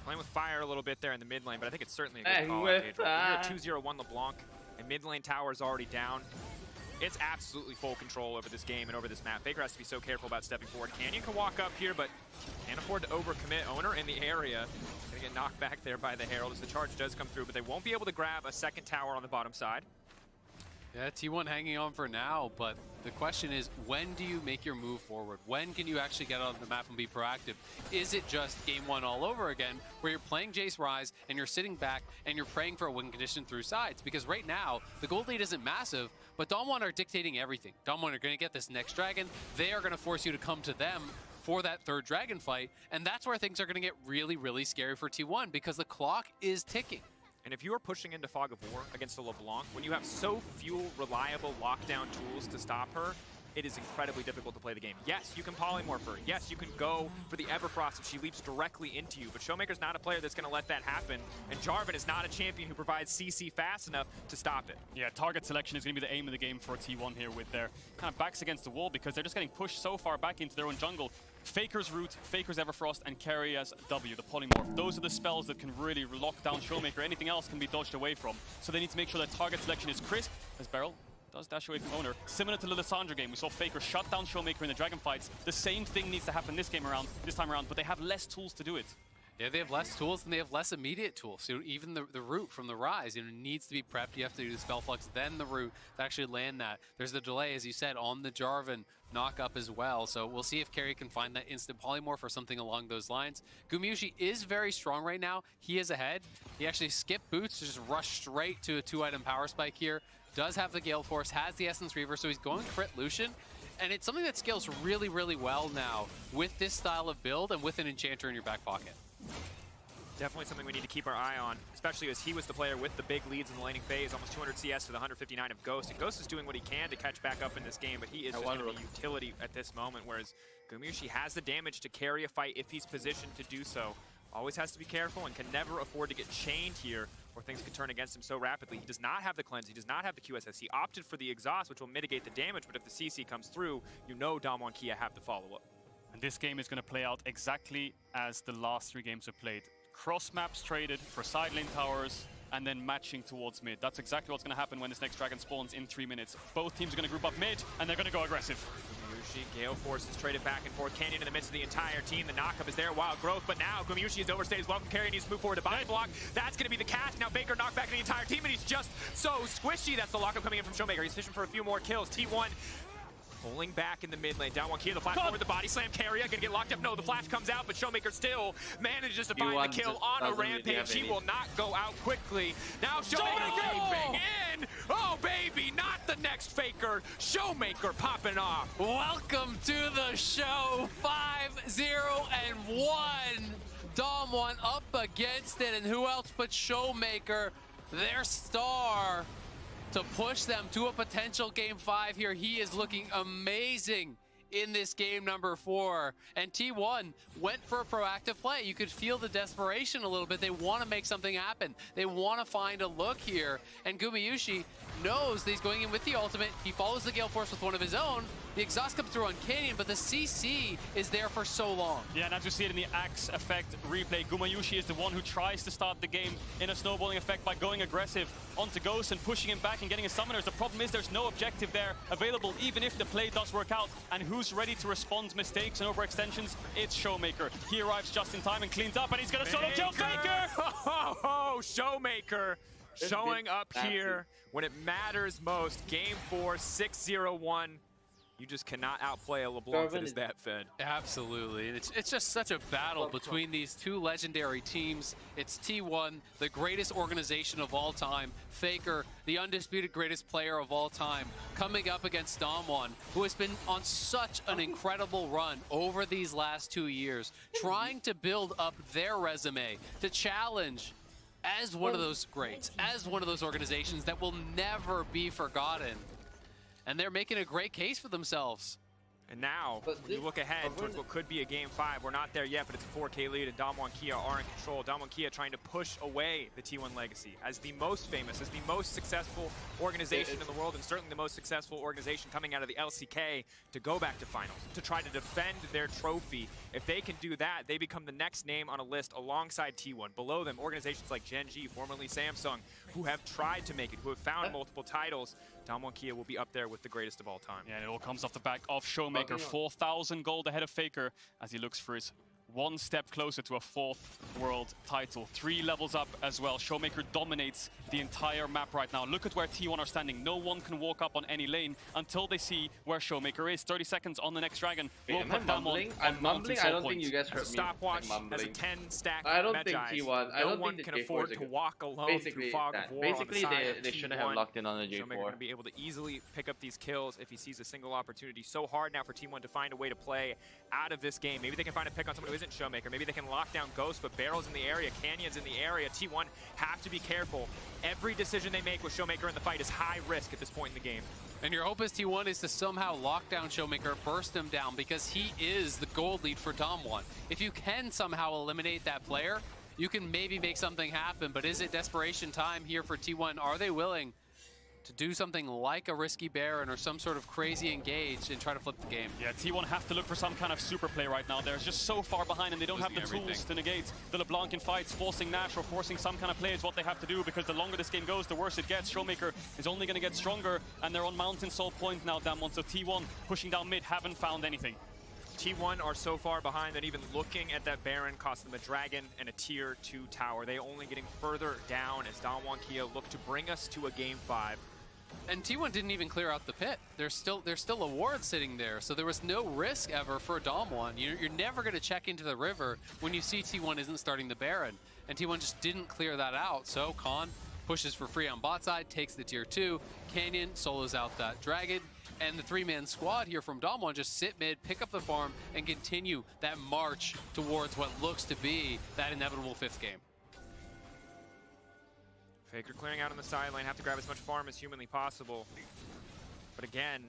Playing with fire a little bit there in the mid lane, but I think it's certainly a good call. You're 2-0-1 LeBlanc, and mid lane tower is already down. it's absolutely full control over this game and over this map. Faker has to be so careful about stepping forward. Canyon can walk up here, but can't afford to overcommit. Owner in the area. Gonna get knocked back there by the Herald as the charge does come through, but they won't be able to grab a second tower on the bottom side. Yeah, T1 hanging on for now, but the question is, when do you make your move forward? When can you actually get on the map and be proactive? Is it just game one all over again, where you're playing Jace Rise and you're sitting back and you're praying for a win condition through sides? Because right now, the gold lead isn't massive, but Dom1 are dictating everything. Dom1 are going to get this next dragon. They are going to force you to come to them for that third dragon fight, and that's where things are going to get really, really scary for T1 because the clock is ticking. And if you are pushing into Fog of War against a LeBlanc, when you have so few reliable lockdown tools to stop her, it is incredibly difficult to play the game. Yes, you can polymorph her. Yes, you can go for the Everfrost if she leaps directly into you, but Showmaker's not a player that's going to let that happen, and Jarvan is not a champion who provides CC fast enough to stop it. Yeah, target selection is going to be the aim of the game for T1 here with their kind of backs against the wall because they're just getting pushed so far back into their own jungle. Faker's Root, Faker's Everfrost, and Keria W, the Polymorph. Those are the spells that can really lock down Showmaker. Anything else can be dodged away from. So they need to make sure that target selection is crisp, as Beryl does dash away from Owner. Similar to the Lissandra game, we saw Faker shut down Showmaker in the Dragon fights. The same thing needs to happen this time around, but they have less tools to do it. Yeah, they have less tools and they have less immediate tools. So even the root from the Rise, needs to be prepped. You have to do the spell flux, then the root to actually land that. There's the delay, as you said, on the Jarvan knock up as well. So we'll see if Kerry can find that instant polymorph or something along those lines. goOOOO is very strong right now. He is ahead. He actually skipped boots to just rush straight to a 2-item power spike here. Does have the Gale Force, has the Essence Reaver, so he's going to crit Lucian. And it's something that scales really, really well now with this style of build and with an Enchanter in your back pocket. Definitely something we need to keep our eye on, especially as he was the player with the big leads in the laning phase, almost 200 CS to the 159 of Ghost. And Ghost is doing what he can to catch back up in this game, but he is just going to be utility at this moment, whereas goOOOO has the damage to carry a fight if he's positioned to do so. Always has to be careful and can never afford to get chained here, or things could turn against him so rapidly. He does not have the cleanse, he does not have the QSS. He opted for the exhaust, which will mitigate the damage, but if the CC comes through, you know Dom1 Kia have the follow-up. And this game is going to play out exactly as the last 3 games have played. Cross maps traded for side lane towers and then matching towards mid. That's exactly what's going to happen when this next dragon spawns in 3 minutes. Both teams are going to group up mid and they're going to go aggressive. goOOOO, Gale Force is traded back and forth. Canyon in the midst of the entire team. The knockup is there, Wild Growth, but now goOOOO is overstayed as well. Carry needs to move forward to body block. That's going to be the catch. Now Baker knocked back the entire team and he's just so squishy. That's the lockup coming in from Showmaker. He's fishing for a few more kills. T1 pulling back in the mid lane. Down one Kia, the flash over the body slam. Keria gonna get locked up. No, the flash comes out, but Showmaker still manages to find the kill on a rampage. He will not go out quickly. Now Showmaker creeping in. Oh, baby, not the next Faker. Showmaker popping off. Welcome to the show. 5-0-1. Dom1 up against it, and who else but Showmaker, their star, to push them to a potential game 5 here. He is looking amazing in this game number 4. And T1 went for a proactive play. You could feel the desperation a little bit. They want to make something happen. They want to find a look here. And goOOOO knows that he's going in with the ultimate. He follows the Gale Force with one of his own. The exhaust comes through on Canyon, but the CC is there for so long. Yeah, and as you see it in the Axe effect replay, goOOOO is the one who tries to start the game in a snowballing effect by going aggressive onto Ghost and pushing him back and getting his summoners. The problem is there's no objective there available, even if the play does work out. And who's ready to respond to mistakes and overextensions? It's Showmaker. He arrives just in time and cleans up, and he's going to solo kill Faker! Oh, Showmaker showing up here when it matters most. Game 4, 6-0-1. You just cannot outplay a LeBlanc that is that fed. Absolutely. It's just such a battle between these two legendary teams. It's T1, the greatest organization of all time. Faker, the undisputed greatest player of all time, coming up against Dom1, who has been on such an incredible run over these last 2 years, trying to build up their resume, to challenge as one of those greats, as one of those organizations that will never be forgotten. And they're making a great case for themselves. And now, when you look ahead towards what could be a Game 5, we're not there yet, but it's a 4K lead, and Dom1 Kia are in control. Dom1 Kia trying to push away the T1 legacy as the most famous, as the most successful organization in the world, and certainly the most successful organization coming out of the LCK to go back to finals, to try to defend their trophy. If they can do that, they become the next name on a list alongside T1. Below them, organizations like Gen.G, formerly Samsung, who have tried to make it, who have found multiple titles. Damwon Kia will be up there with the greatest of all time. Yeah, and it all comes off the back of Showmaker. 4,000 gold ahead of Faker as he looks for his one step closer to a 4th world title. 3 levels up as well. Showmaker dominates the entire map right now. Look at where T1 are standing. No one can walk up on any lane until they see where Showmaker is. 30 seconds on the next dragon. Wait, am I mumbling? I'm mumbling. I don't think you guys heard me. Stopwatch mumbling. has a 10-stack I don't think Magi. T1. I No don't one think can the afford J4 to walk alone through Fog of War. Basically, on the side they of shouldn't have T1. locked in on the J4. Showmaker going to be able to easily pick up these kills if he sees a single opportunity. So hard now for T1 to find a way to play out of this game. Maybe they can find a pick on someone who isn't Showmaker. Maybe they can lock down Ghost, but Barrel's in the area, Canyon's in the area. T1 have to be careful. Every decision they make with Showmaker in the fight is high risk at this point in the game. And your hope as T1 is to somehow lock down Showmaker, burst him down, because he is the gold lead for Damwon. If you can somehow eliminate that player, you can maybe make something happen, but is it desperation time here for T1? Are they willing to do something like a risky Baron or some sort of crazy engage and try to flip the game? Yeah, T1 have to look for some kind of super play right now. They're just so far behind and they don't have the tools to negate the LeBlanc fights. Forcing Nash or forcing some kind of play is what they have to do, because the longer this game goes, the worse it gets. Showmaker is only going to get stronger, and they're on Mountain Soul Point now, Damwon. So T1 pushing down mid, haven't found anything. T1 are so far behind that even looking at that Baron cost them a Dragon and a Tier 2 tower. They only getting further down as Damwon Kia look to bring us to a Game 5. And T1 didn't even clear out the pit. There's still a ward sitting there, so there was no risk ever for Damwon. You're never going to check into the river when you see T1 isn't starting the Baron, and T1 just didn't clear that out. So Khan pushes for free on bot side, takes the Tier 2. Canyon solos out that Dragon, and the 3-man squad here from Damwon just sit mid, pick up the farm, and continue that march towards what looks to be that inevitable 5th game. Faker clearing out on the side lane, have to grab as much farm as humanly possible. But again,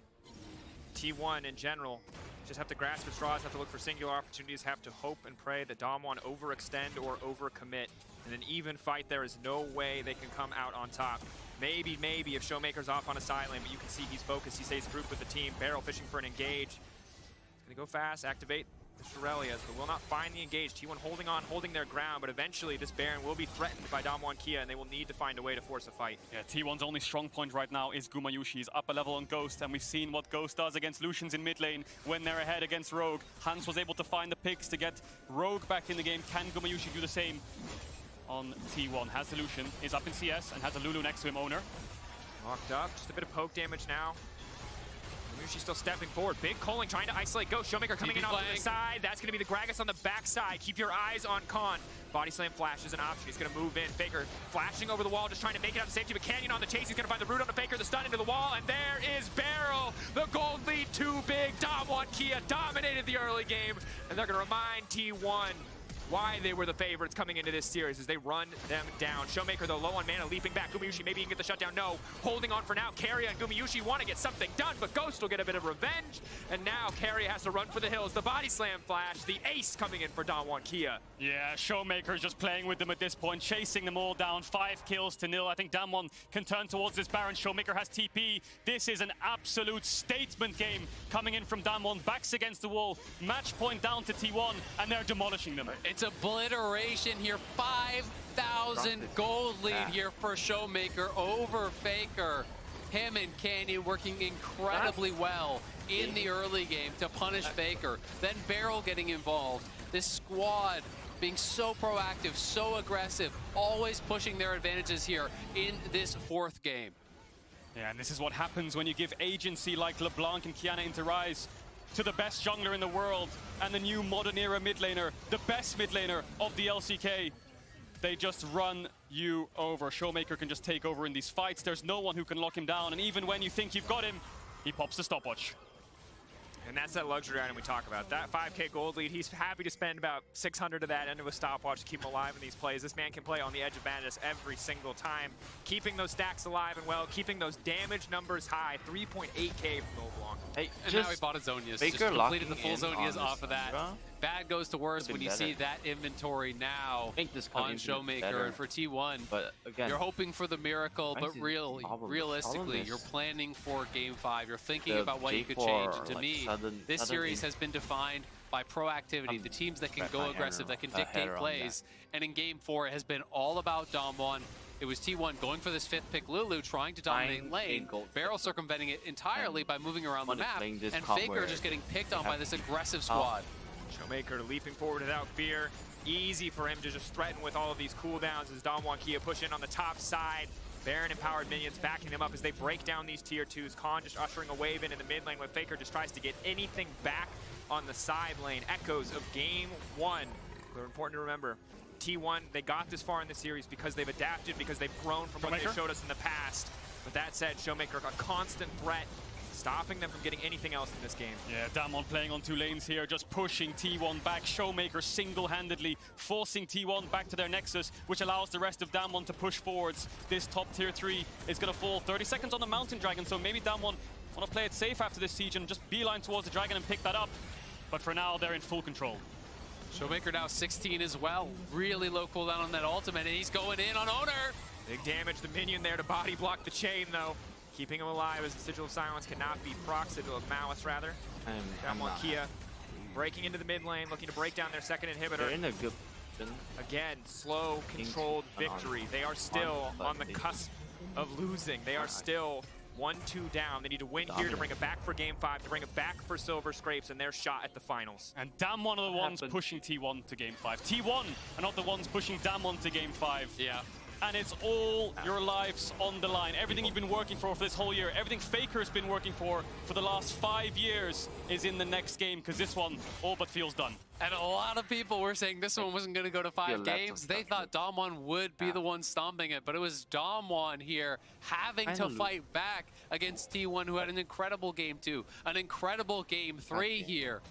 T1 in general just have to grasp at straws, have to look for singular opportunities, have to hope and pray that Damwon overextend or overcommit. In an even fight, there is no way they can come out on top. Maybe if Showmaker's off on a side lane, but you can see he's focused, he stays grouped with the team. Barrel fishing for an engage. He's gonna go fast, activate the Shurelias, but will not find the engage. T1 holding on, holding their ground, but eventually this Baron will be threatened by Damwon Kia, and they will need to find a way to force a fight. Yeah, T1's only strong point right now is goOOOO. He's up a level on Ghost, and we've seen what Ghost does against Lucians in mid lane when they're ahead against Rogue. Hans was able to find the picks to get Rogue back in the game. Can goOOOO do the same on T1? Has the Lucian, is up in CS, and has a Lulu next to him, Owner. Locked up, just a bit of poke damage now. She's still stepping forward. Big Coling trying to isolate Ghost. Showmaker coming in off to the side. That's going to be the Gragas on the backside. Keep your eyes on Khan. Body Slam flash is an option. He's going to move in. Faker flashing over the wall, just trying to make it out to safety. But Canyon on the chase. He's going to find the root on the Faker, the stun into the wall. And there is Barrel. The gold lead too big. Damwon Kia dominated the early game. And they're going to remind T1 why they were the favorites coming into this series as they run them down. Showmaker, though, low on mana, leaping back. goOOOO, maybe he can get the shutdown. No, holding on for now. Keria and goOOOO want to get something done, but Ghost will get a bit of revenge. And now Keria has to run for the hills. The body slam flash, the ace coming in for Damwon Kia. Yeah, Showmaker's just playing with them at this point, chasing them all down. 5 kills to 0. I think Damwon can turn towards this Baron. Showmaker has TP. This is an absolute statement game coming in from Damwon. Backs against the wall. Match point down to T1, and they're demolishing them. It's obliteration here. 5,000 gold lead here for Showmaker over Faker. Him and Canyon working incredibly well in the early game to punish Faker. Then Barrel getting involved. This squad being so proactive, so aggressive, always pushing their advantages here in this 4th game. Yeah, and this is what happens when you give agency like LeBlanc and Kiana into Rise to the best jungler in the world and the new modern era mid laner, the best mid laner of the LCK. They just run you over. Showmaker can just take over in these fights. There's no one who can lock him down, and even when you think you've got him, he pops the stopwatch. And that's that luxury item we talk about. That 5K gold lead, he's happy to spend about 600 of that into a stopwatch to keep him alive in these plays. This man can play on the edge of madness every single time, keeping those stacks alive and well, keeping those damage numbers high. 3.8K from LeBlanc. Hey, and now he bought a Zonias. Just completed the full Zonias off of that. Bad goes to worse when you see that inventory now on Showmaker. And for T1, but again, you're hoping for the miracle, but realistically, you're planning for Game 5. You're thinking about what you could change. And to me, this series has been defined by proactivity, the teams that can go aggressive, that can dictate plays. And in Game 4, it has been all about Damwon It was T1 going for this 5th pick Lulu, trying to dominate lane, Barrel circumventing it entirely by moving around the map, and Faker just getting picked on by this aggressive squad. Showmaker leaping forward without fear. Easy for him to just threaten with all of these cooldowns as Damwon Kia push in on the top side. Baron empowered minions backing them up as they break down these tier 2s. Khan just ushering a wave in the mid lane when Faker just tries to get anything back on the side lane. Echoes of game 1. They're important to remember. T1, they got this far in the series because they've adapted, because they've grown from what they showed us in the past. But that said, Showmaker a constant threat, stopping them from getting anything else in this game. Yeah, Damwon playing on 2 lanes here, just pushing T1 back. Showmaker single-handedly forcing T1 back to their nexus, which allows the rest of Damwon to push forwards. This top tier 3 is going to fall 30 seconds on the Mountain Dragon, so maybe Damwon want to play it safe after this siege and just beeline towards the Dragon and pick that up. But for now, they're in full control. Showmaker now 16 as well. Really low cooldown on that ultimate, and he's going in on Owner. Big damage, the minion there to body block the chain, though. Keeping him alive as the Sigil of Silence cannot be proc, Sigil of Malice, rather. Damwon Kia breaking into the mid lane, looking to break down their second inhibitor. They're in a good position. Again, slow, controlled victory. They are still on the cusp of losing. They are still 1-2 down. They need to win here to bring it back for game 5, to bring it back for Silver Scrapes and their shot at the finals. And Damwon are the ones pushing T1 to game 5. T1 are not the ones pushing Damwon to game 5. Yeah. And it's all your lives on the line. Everything you've been working for this whole year, everything Faker's been working for the last 5 years is in the next game, because this one all but feels done. And a lot of people were saying this one wasn't going to go to 5 games. They thought Damwon would be the one stomping it, but it was Damwon here having to fight back against T1, who had an incredible game 2, an incredible game 3 here.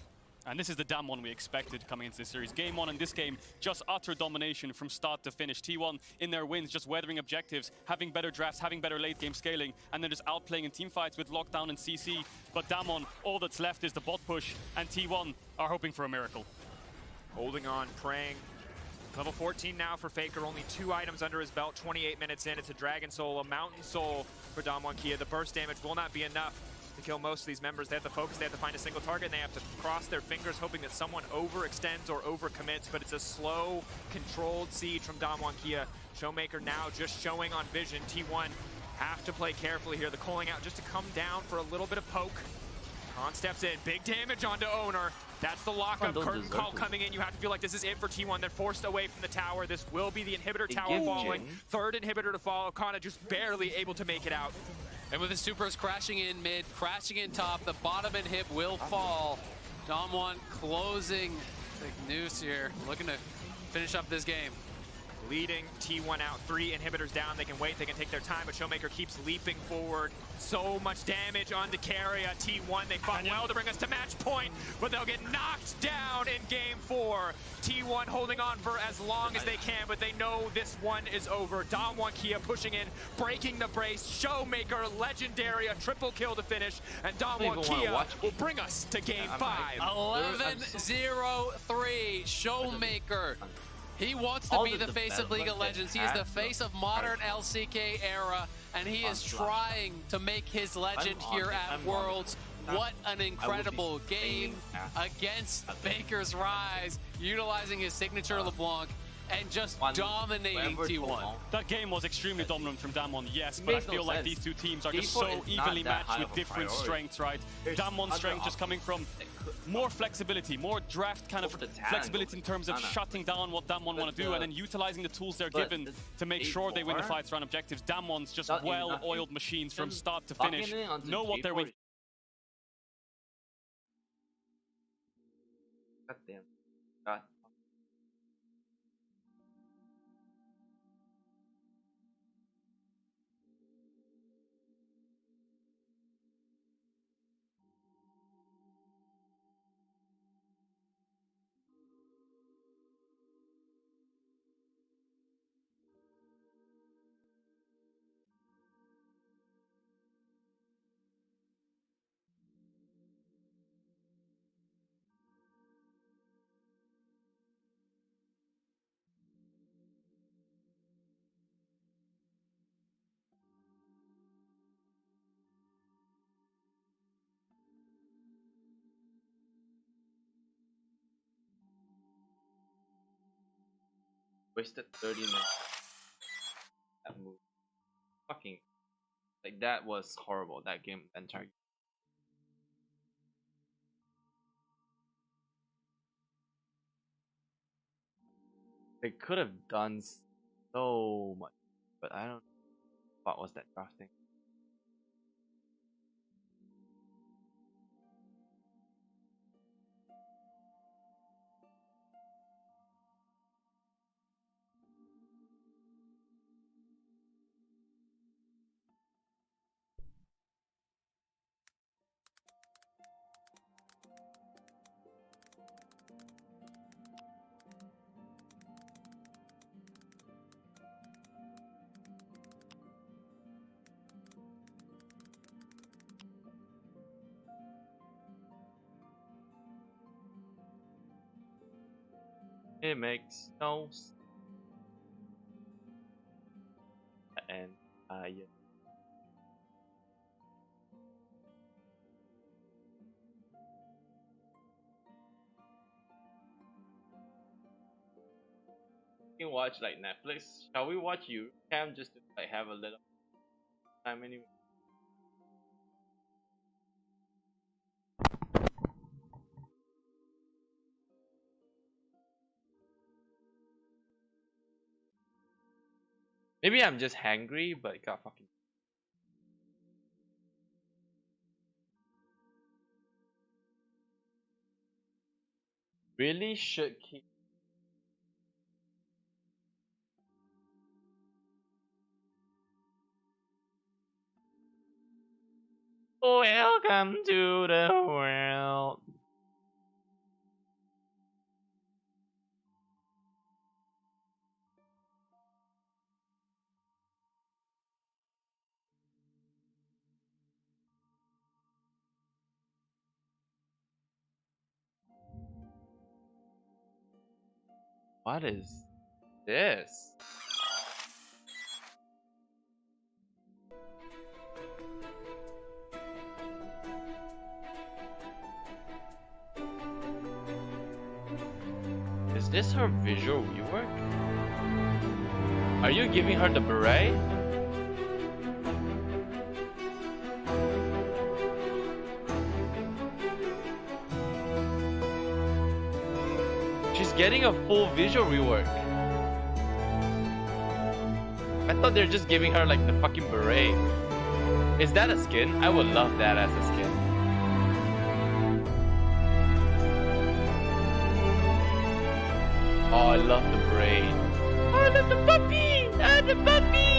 And this is the Damwon we expected coming into this series. Game 1 in this game, just utter domination from start to finish. T1 in their wins, just weathering objectives, having better drafts, having better late game scaling, and then just outplaying in team fights with Lockdown and CC. But Damwon, all that's left is the bot push, and T1 are hoping for a miracle. Holding on, praying. Level 14 now for Faker, only 2 items under his belt, 28 minutes in. It's a Dragon Soul, a Mountain Soul for Damwon Kia. The burst damage will not be enough to kill most of these members. They have to focus, they have to find a single target, and they have to cross their fingers hoping that someone overextends or overcommits, but it's a slow, controlled siege from Damwon Kia. Showmaker now just showing on vision. T1 have to play carefully here. The calling out just to come down for a little bit of poke. Khan steps in, big damage onto Owner. That's the lockup, curtain call coming in. You have to feel like this is it for T1. They're forced away from the tower. This will be the inhibitor tower falling. 3rd inhibitor to fall. Kana just barely able to make it out. And with the supers crashing in mid, crashing in top, the bottom inhib will fall. Damwon closing the noose here, looking to finish up this game. Leading T1 out, 3 inhibitors down. They can wait, they can take their time, but Showmaker keeps leaping forward. So much damage on Dekaria. T1, they fought well to bring us to match point, but they'll get knocked down in game 4. T1 holding on for as long as they can, but they know this one is over. Damwon Kia pushing in, breaking the brace. Showmaker, legendary, a triple kill to finish, and Damwon Kia will bring us to game 5. 11-0-3, Showmaker. He wants to be the face of League of Legends. He is the face of modern LCK era, and he is trying to make his legend here at Worlds. What an incredible game against Faker's Rise, utilizing his signature LeBlanc and just dominating T1. That game was extremely dominant from Damwon, yes, but I feel like these two teams are just so evenly matched with different strengths, right? Damwon's strength just coming from more flexibility, more draft kind of flexibility in terms of shutting down what Damwon want to do and then utilizing the tools they're given to make sure they win the fights around objectives. Damwon's just well-oiled machines from start to finish, know what they're weak. God damn. God. Wasted 30 minutes. that move. Fucking like that was horrible. That game entire. They could have done so much, but I don't. What was that drafting? It makes no sense. And yeah. You can watch like Netflix. Shall we watch you Cam just to like have a little time anyway? Maybe I'm just hangry, but God fucking. Really should keep. Welcome to the world. What is this? Is this her visual rework? Are you giving her the beret? She's getting a full visual rework. I thought they're just giving her like the fucking beret. Is that a skin? I would love that as a skin. Oh, I love the braid. Oh, I love the puppy! Ah, the puppy!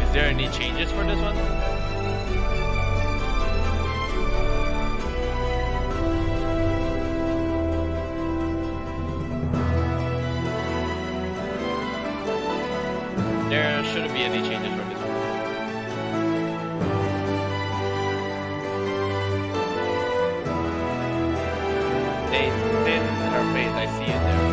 Is there any changes for this one? There shouldn't be any changes for this one. They did her face, I see it there.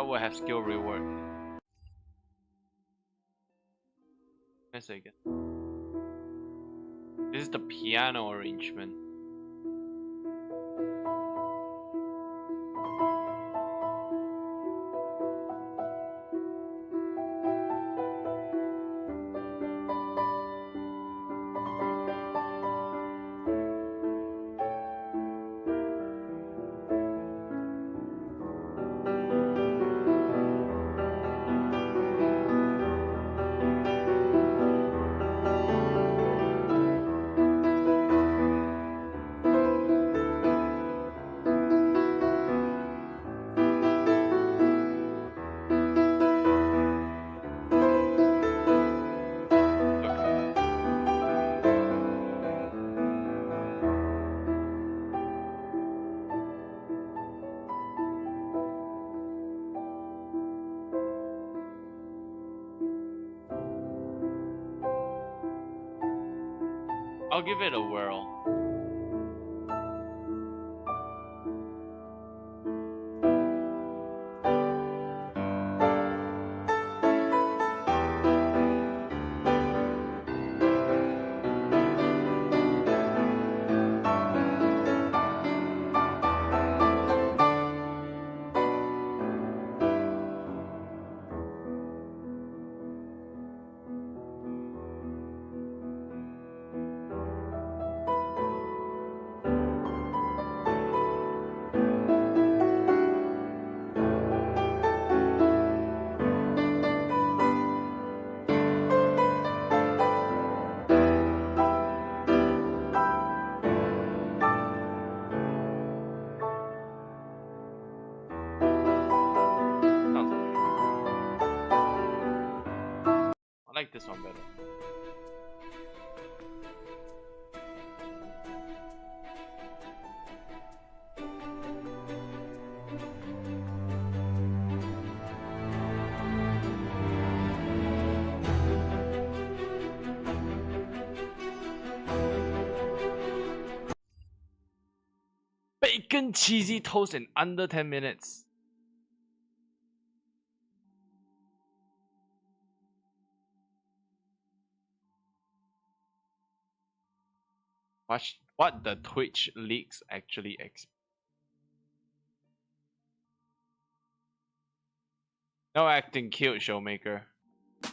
will have skill reward. Wait a second. This is the piano arrangement. I'll give it a whirl. I like this one better. Bacon cheesy toast in under 10 minutes. Watch what the Twitch leaks actually No acting cute, Showmaker.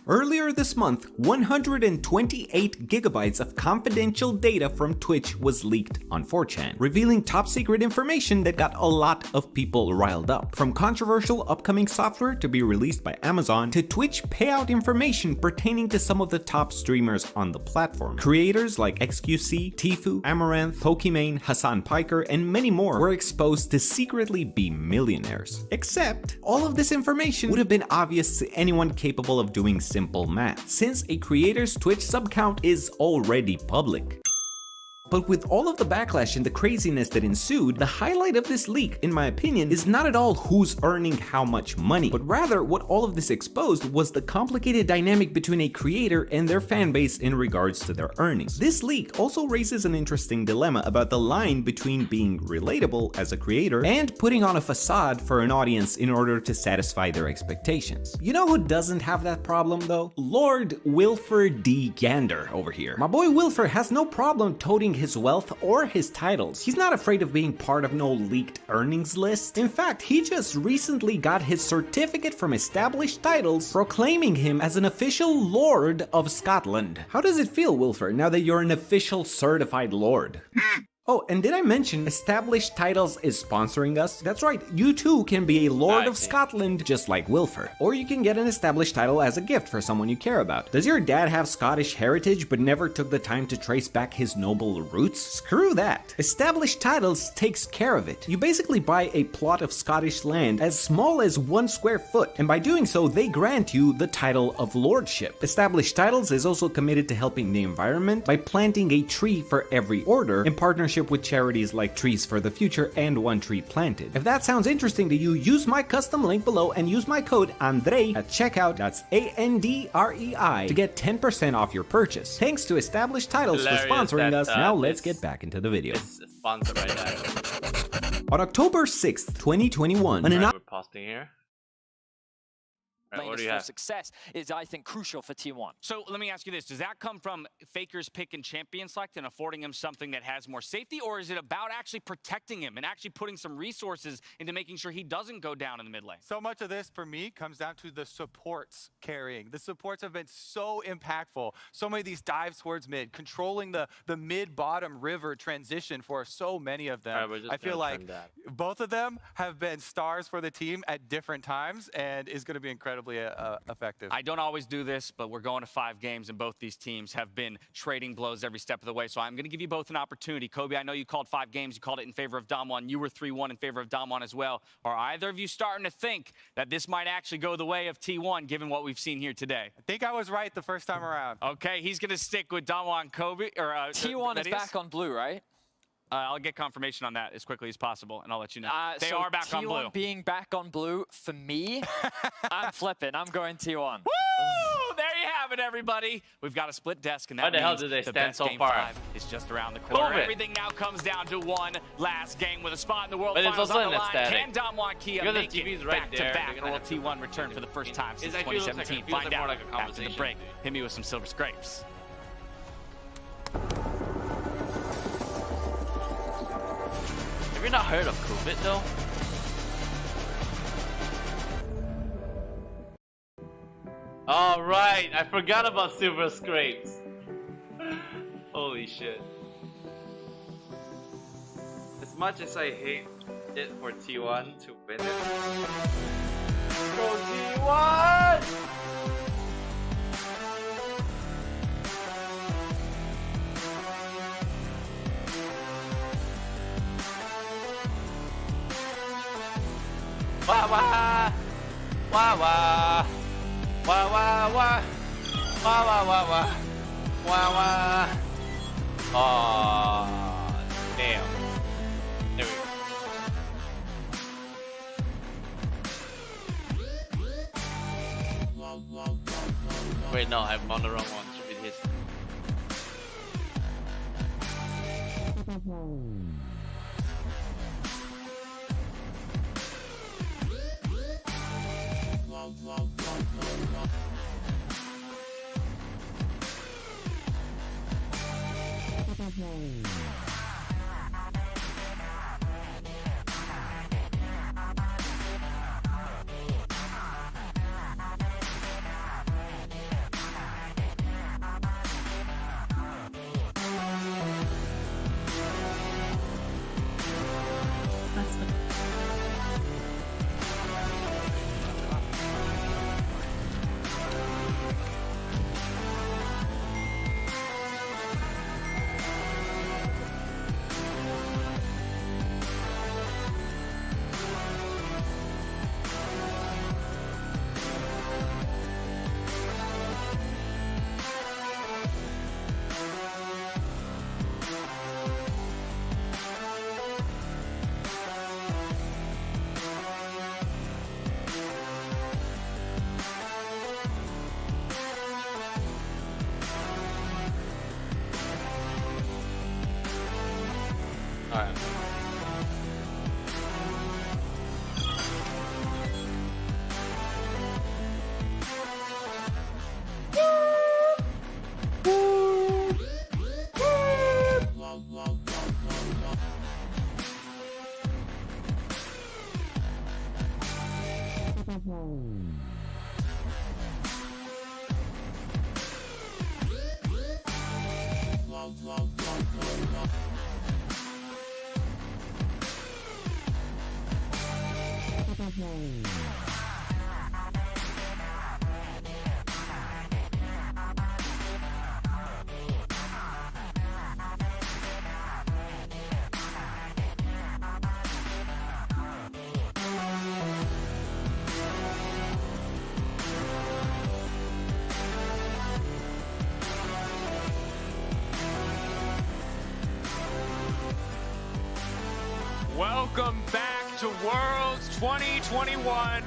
Earlier this month, 128 gigabytes of confidential data from Twitch was leaked on 4chan, revealing top secret information that got a lot of people riled up. From controversial upcoming software to be released by Amazon, to Twitch payout information pertaining to some of the top streamers on the platform. Creators like XQC, Tfue, Amaranth, Pokimane, Hassan Piker, and many more were exposed to secretly be millionaires. Except, all of this information would have been obvious to anyone capable of doing simple math, since a creator's Twitch sub count is already public. But with all of the backlash and the craziness that ensued, the highlight of this leak, in my opinion, is not at all who's earning how much money, but rather what all of this exposed was the complicated dynamic between a creator and their fanbase in regards to their earnings. This leak also raises an interesting dilemma about the line between being relatable as a creator and putting on a facade for an audience in order to satisfy their expectations. You know who doesn't have that problem though? Lord Wilfer D. Gander over here. My boy Wilfer has no problem toting his wealth or his titles. He's not afraid of being part of no leaked earnings list. In fact, he just recently got his certificate from Established Titles proclaiming him as an official Lord of Scotland. How does it feel, Wilfer, now that you're an official certified Lord? Oh, and did I mention Established Titles is sponsoring us? That's right, you too can be a Lord of Scotland just like Wilfer. Or you can get an established title as a gift for someone you care about. Does your dad have Scottish heritage but never took the time to trace back his noble roots? Screw that. Established Titles takes care of it. You basically buy a plot of Scottish land as small as 1 square foot, and by doing so, they grant you the title of lordship. Established Titles is also committed to helping the environment by planting a tree for every order in partnership with charities like Trees for the Future and One Tree Planted. If that sounds interesting to you, use my custom link below and use my code Andrei at checkout, that's ANDREI, to get 10% off your purchase. Thanks to Established Titles for sponsoring us. Now let's get back into the video. Sponsor right there. On October 6th, 2021, We're posting here. Right, what laners do you for have? success is, I think, crucial for T1. So let me ask you this. Does that come from Faker's pick and champion select and affording him something that has more safety? Or is it about actually protecting him and actually putting some resources into making sure he doesn't go down in the mid lane? So much of this, for me, comes down to the supports carrying. The supports have been so impactful. So many of these dives towards mid, controlling the mid-bottom river transition for so many of them. Alright, we're just I feel gonna like turn that. both of them have been stars for the team at different times and is going to be incredibly effective. I don't always do this, but we're going to 5 games, and both these teams have been trading blows every step of the way. So I'm going to give you both an opportunity. Kobe, I know you called 5 games. You called it in favor of Damwon. You were 3-1 in favor of Damwon as well. Are either of you starting to think that this might actually go the way of T1, given what we've seen here today? I think I was right the first time around. Okay, he's going to stick with Damwon Kobe. T1 is back on blue, right? I'll get confirmation on that as quickly as possible, and I'll let you know. They so are back on blue. T1 being back on blue, for me, I'm flipping. I'm going T1. Woo! There you have it, everybody. We've got a split desk, and that Why the hell means did they the stand best so game far? 5 is just around the corner. Move it. Everything now comes down to one last game with a spot in the World But it's Finals also on the in line. aesthetic. Can Damwon Kia Because the make TV's it right back there, to back? they're Or will gonna have T1 return for the first time since It actually looks 2017? like- it feels Find like more out like a after the conversation, break. dude. Hit me with some silver scrapes. Have you not heard of COVID though? All right, I forgot about silver scrapes. Holy shit. As much as I hate it for T1 to win it. Go T1! Wah wah! Wah wah! Wah wah wah! Wah wah wah wah! Wah wah! Oh, damn. There we go. Wait, no, I'm on the wrong one. Should be his. Alright. Welcome back to Worlds 2021.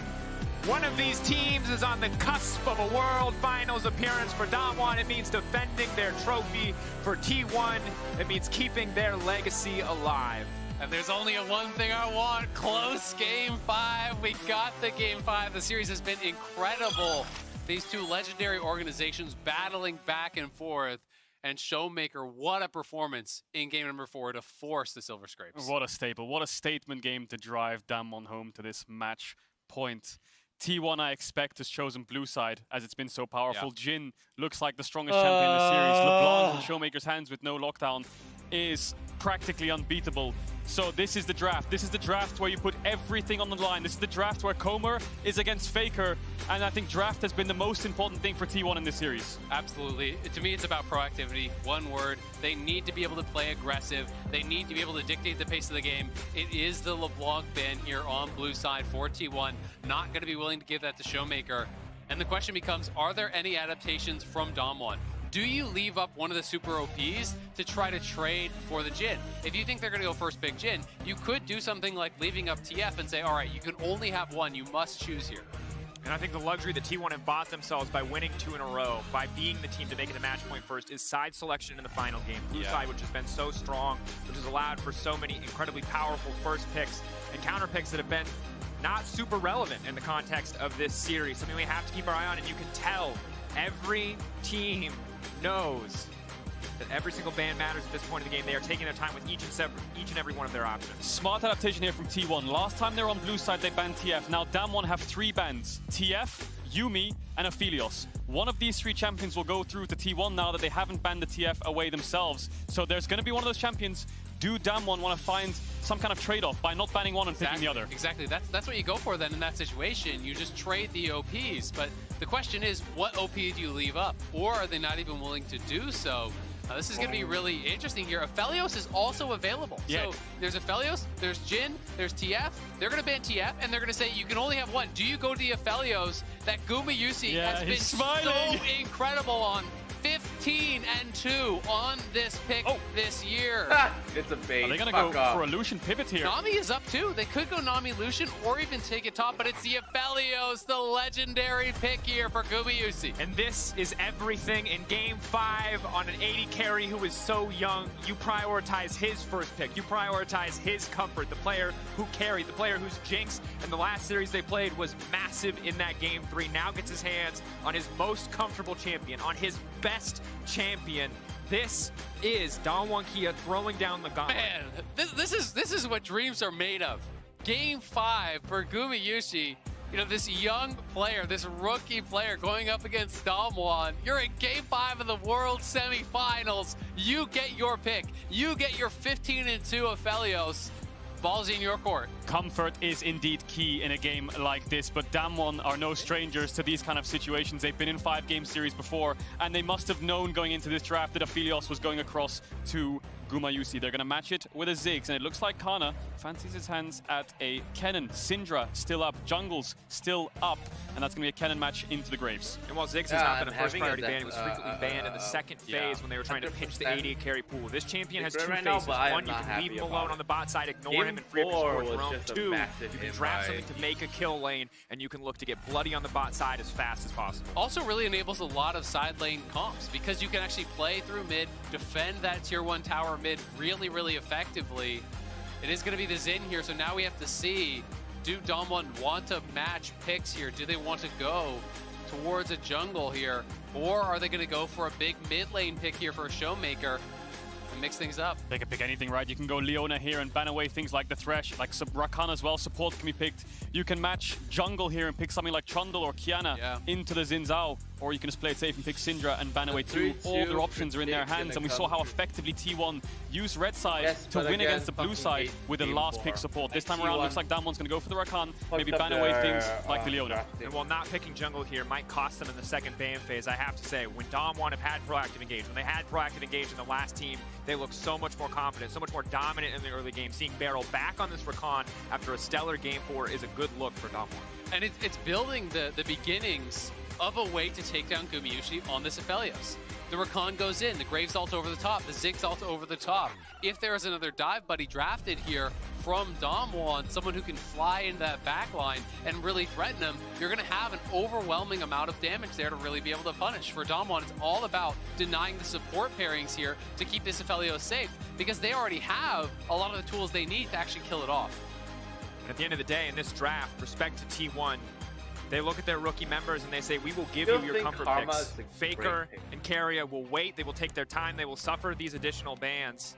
One of these teams is on the cusp of a World Finals appearance. For Damwon, it means defending their trophy. For T1, it means keeping their legacy alive. And there's only one thing I want. Close game 5. We got the game 5. The series has been incredible. These two legendary organizations battling back and forth. And Showmaker, what a performance in game number 4 to force the Silver Scrapes. What a staple. What a statement game to drive Damwon home to this match point. T1, I expect, has chosen blue side as it's been so powerful. Jin looks like the strongest champion in the series. LeBlanc in Showmaker's hands with no lockdown is practically unbeatable. So this is the draft. This is the draft where you put everything on the line. This is the draft where Comer is against Faker. And I think draft has been the most important thing for T1 in this series. Absolutely. To me, it's about proactivity. One word. They need to be able to play aggressive. They need to be able to dictate the pace of the game. It is the LeBlanc ban here on blue side for T1. Not going to be willing to give that to Showmaker. And the question becomes, are there any adaptations from Damwon? Do you leave up one of the super OPs to try to trade for the Jin? If you think they're going to go first big Jin, you could do something like leaving up TF and say, all right, you can only have one. You must choose here. And I think the luxury that T1 have bought themselves by winning 2 in a row, by being the team to make it a match point first, is side selection in the final game. Blue side, which has been so strong, which has allowed for so many incredibly powerful first picks and counter picks that have been not super relevant in the context of this series. Something we have to keep our eye on, and you can tell every team knows that every single ban matters at this point in the game. They are taking their time with each and every one of their options. Smart adaptation here from T1. Last time they were on blue side, they banned TF. Now Damwon have 3 bans. TF, Yuumi, and Aphelios. One of these 3 champions will go through to T1 now that they haven't banned the TF away themselves. So there's going to be one of those champions. Do Damwon want to find some kind of trade-off by not banning one and picking the other? Exactly. That's what you go for then in that situation. You just trade the OPs. But the question is, what OP do you leave up? Or are they not even willing to do so? This is going to be really interesting here. Aphelios is also available. Yeah. So there's Aphelios, there's Jin, there's TF. They're going to ban TF, and they're going to say you can only have one. Do you go to the Aphelios that goOOOO has been so incredible on? 15-2 on this pick this year. It's a bait. Are they going to go for a Lucian pivot here? Nami is up too. They could go Nami Lucian or even take it top, but it's the Aphelios, the legendary pick here for goOOOO. And this is everything in game 5 on an 80 carry who is so young. You prioritize his first pick. You prioritize his comfort. The player who carried, the player whose jinx in the last series they played was massive in that game 3. Now gets his hands on his most comfortable champion, on his best champion. This is Damwon Kia throwing down the gauntlet. Man, this is what dreams are made of. Game 5 for goOOOO. You know, this young player, this rookie player going up against Damwon. You're in game 5 of the World Semifinals. You get your pick. You get your 15-2 Aphelios. Ball's in your court. Comfort is indeed key in a game like this, but Damwon are no strangers to these kind of situations. They've been in 5-game series before, and they must have known going into this draft that Aphelios was going across to goOOOO. They're going to match it with a Ziggs, and it looks like Kana fancies his hands at a Kennen. Syndra still up, Jungle's still up, and that's going to be a Kennen match into the graves. And while Ziggs has not been a first priority ban, he was frequently banned in the second phase when they were trying to pinch the 80 carry pool. This champion has 2 phases. One, you can leave him alone on the bot side, ignore him and free up his fourth roam. 2, you can draft something to make a kill lane, and you can look to get bloody on the bot side as fast as possible. Also really enables a lot of side lane comps because you can actually play through mid, defend that tier 1 tower mid really, really effectively. It is going to be the Xin here, so now we have to see, do Damwon want to match picks here? Do they want to go towards a jungle here? Or are they going to go for a big mid lane pick here for a Showmaker? Mix things up. They can pick anything, right? You can go Leona here and ban away things like the Thresh, like Rakan as well. Support can be picked. You can match jungle here and pick something like Trundle or Kiana into the Xin Zhao. Or you can just play it safe and pick Syndra and ban away 2. All their options are in their hands, and we saw how effectively T1 used red side to win against the blue side with the last pick support. This time around, looks like Damwon's going to go for the Rakan, maybe ban away things like the Leona. And while not picking jungle here might cost them in the second ban phase, I have to say, when Damwon have had proactive engage, when they had proactive engage in the last team, they look so much more confident, so much more dominant in the early game. Seeing Barrel back on this Rakan after a stellar game 4 is a good look for Damwon. And it's building the beginnings of a way to take down goOOOO on this Aphelios. The Rakan goes in, the Graves ult over the top, the Ziggs ult over the top. If there is another dive buddy drafted here from Damwon, someone who can fly into that back line and really threaten them, you're going to have an overwhelming amount of damage there to really be able to punish. For Damwon, it's all about denying the support pairings here to keep this Aphelios safe, because they already have a lot of the tools they need to actually kill it off. At the end of the day, in this draft, respect to T1, they look at their rookie members and they say, we will give you your comfort picks. Faker and Carrier will wait, they will take their time, they will suffer these additional bans.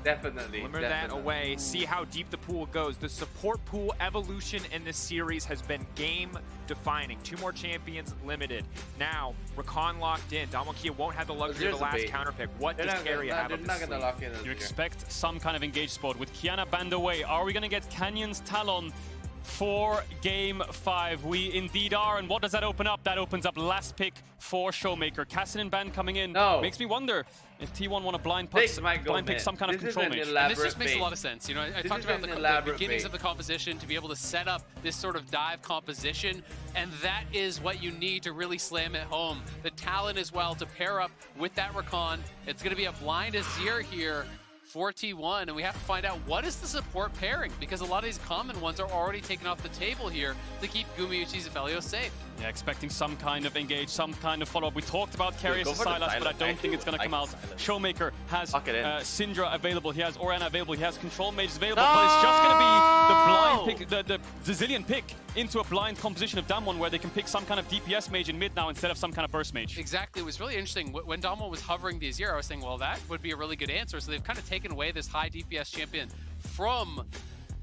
Definitely. Limit that away, see how deep the pool goes. The support pool evolution in this series has been game defining. 2 more champions limited. Now, Rakan locked in. Damwon Kia won't have the luxury of the last counter pick. What does Carrier have up his sleeve? You expect some kind of engaged spot with Kiana banned away. Are we going to get Canyon's Talon for Game 5? We indeed are, and what does that open up? That opens up last pick for Showmaker. Cassidy and Ban coming in. Makes me wonder if T1 want to blind pick some kind of control mage. And this just makes a lot of sense. You know, I talked about the beginnings of the composition to be able to set up this sort of dive composition, and that is what you need to really slam it home. The talent as well to pair up with that Rakan. It's going to be a blind Azir here for T1, and we have to find out what is the support pairing, because a lot of these common ones are already taken off the table here to keep Gumiuchi's Aphelios safe. Yeah, expecting some kind of engage, some kind of follow-up. We talked about Carrier's Silas, but I don't think it's going to come out. Showmaker has Syndra available, he has Orianna available, he has Control Mages available, but it's just going to be the blind pick, the Zillion pick into a blind composition of Damwon where they can pick some kind of DPS mage in mid now instead of some kind of burst mage. Exactly, it was really interesting. When Damwon was hovering the Azir, I was saying, well, that would be a really good answer. So they've kind of taken away this high DPS champion from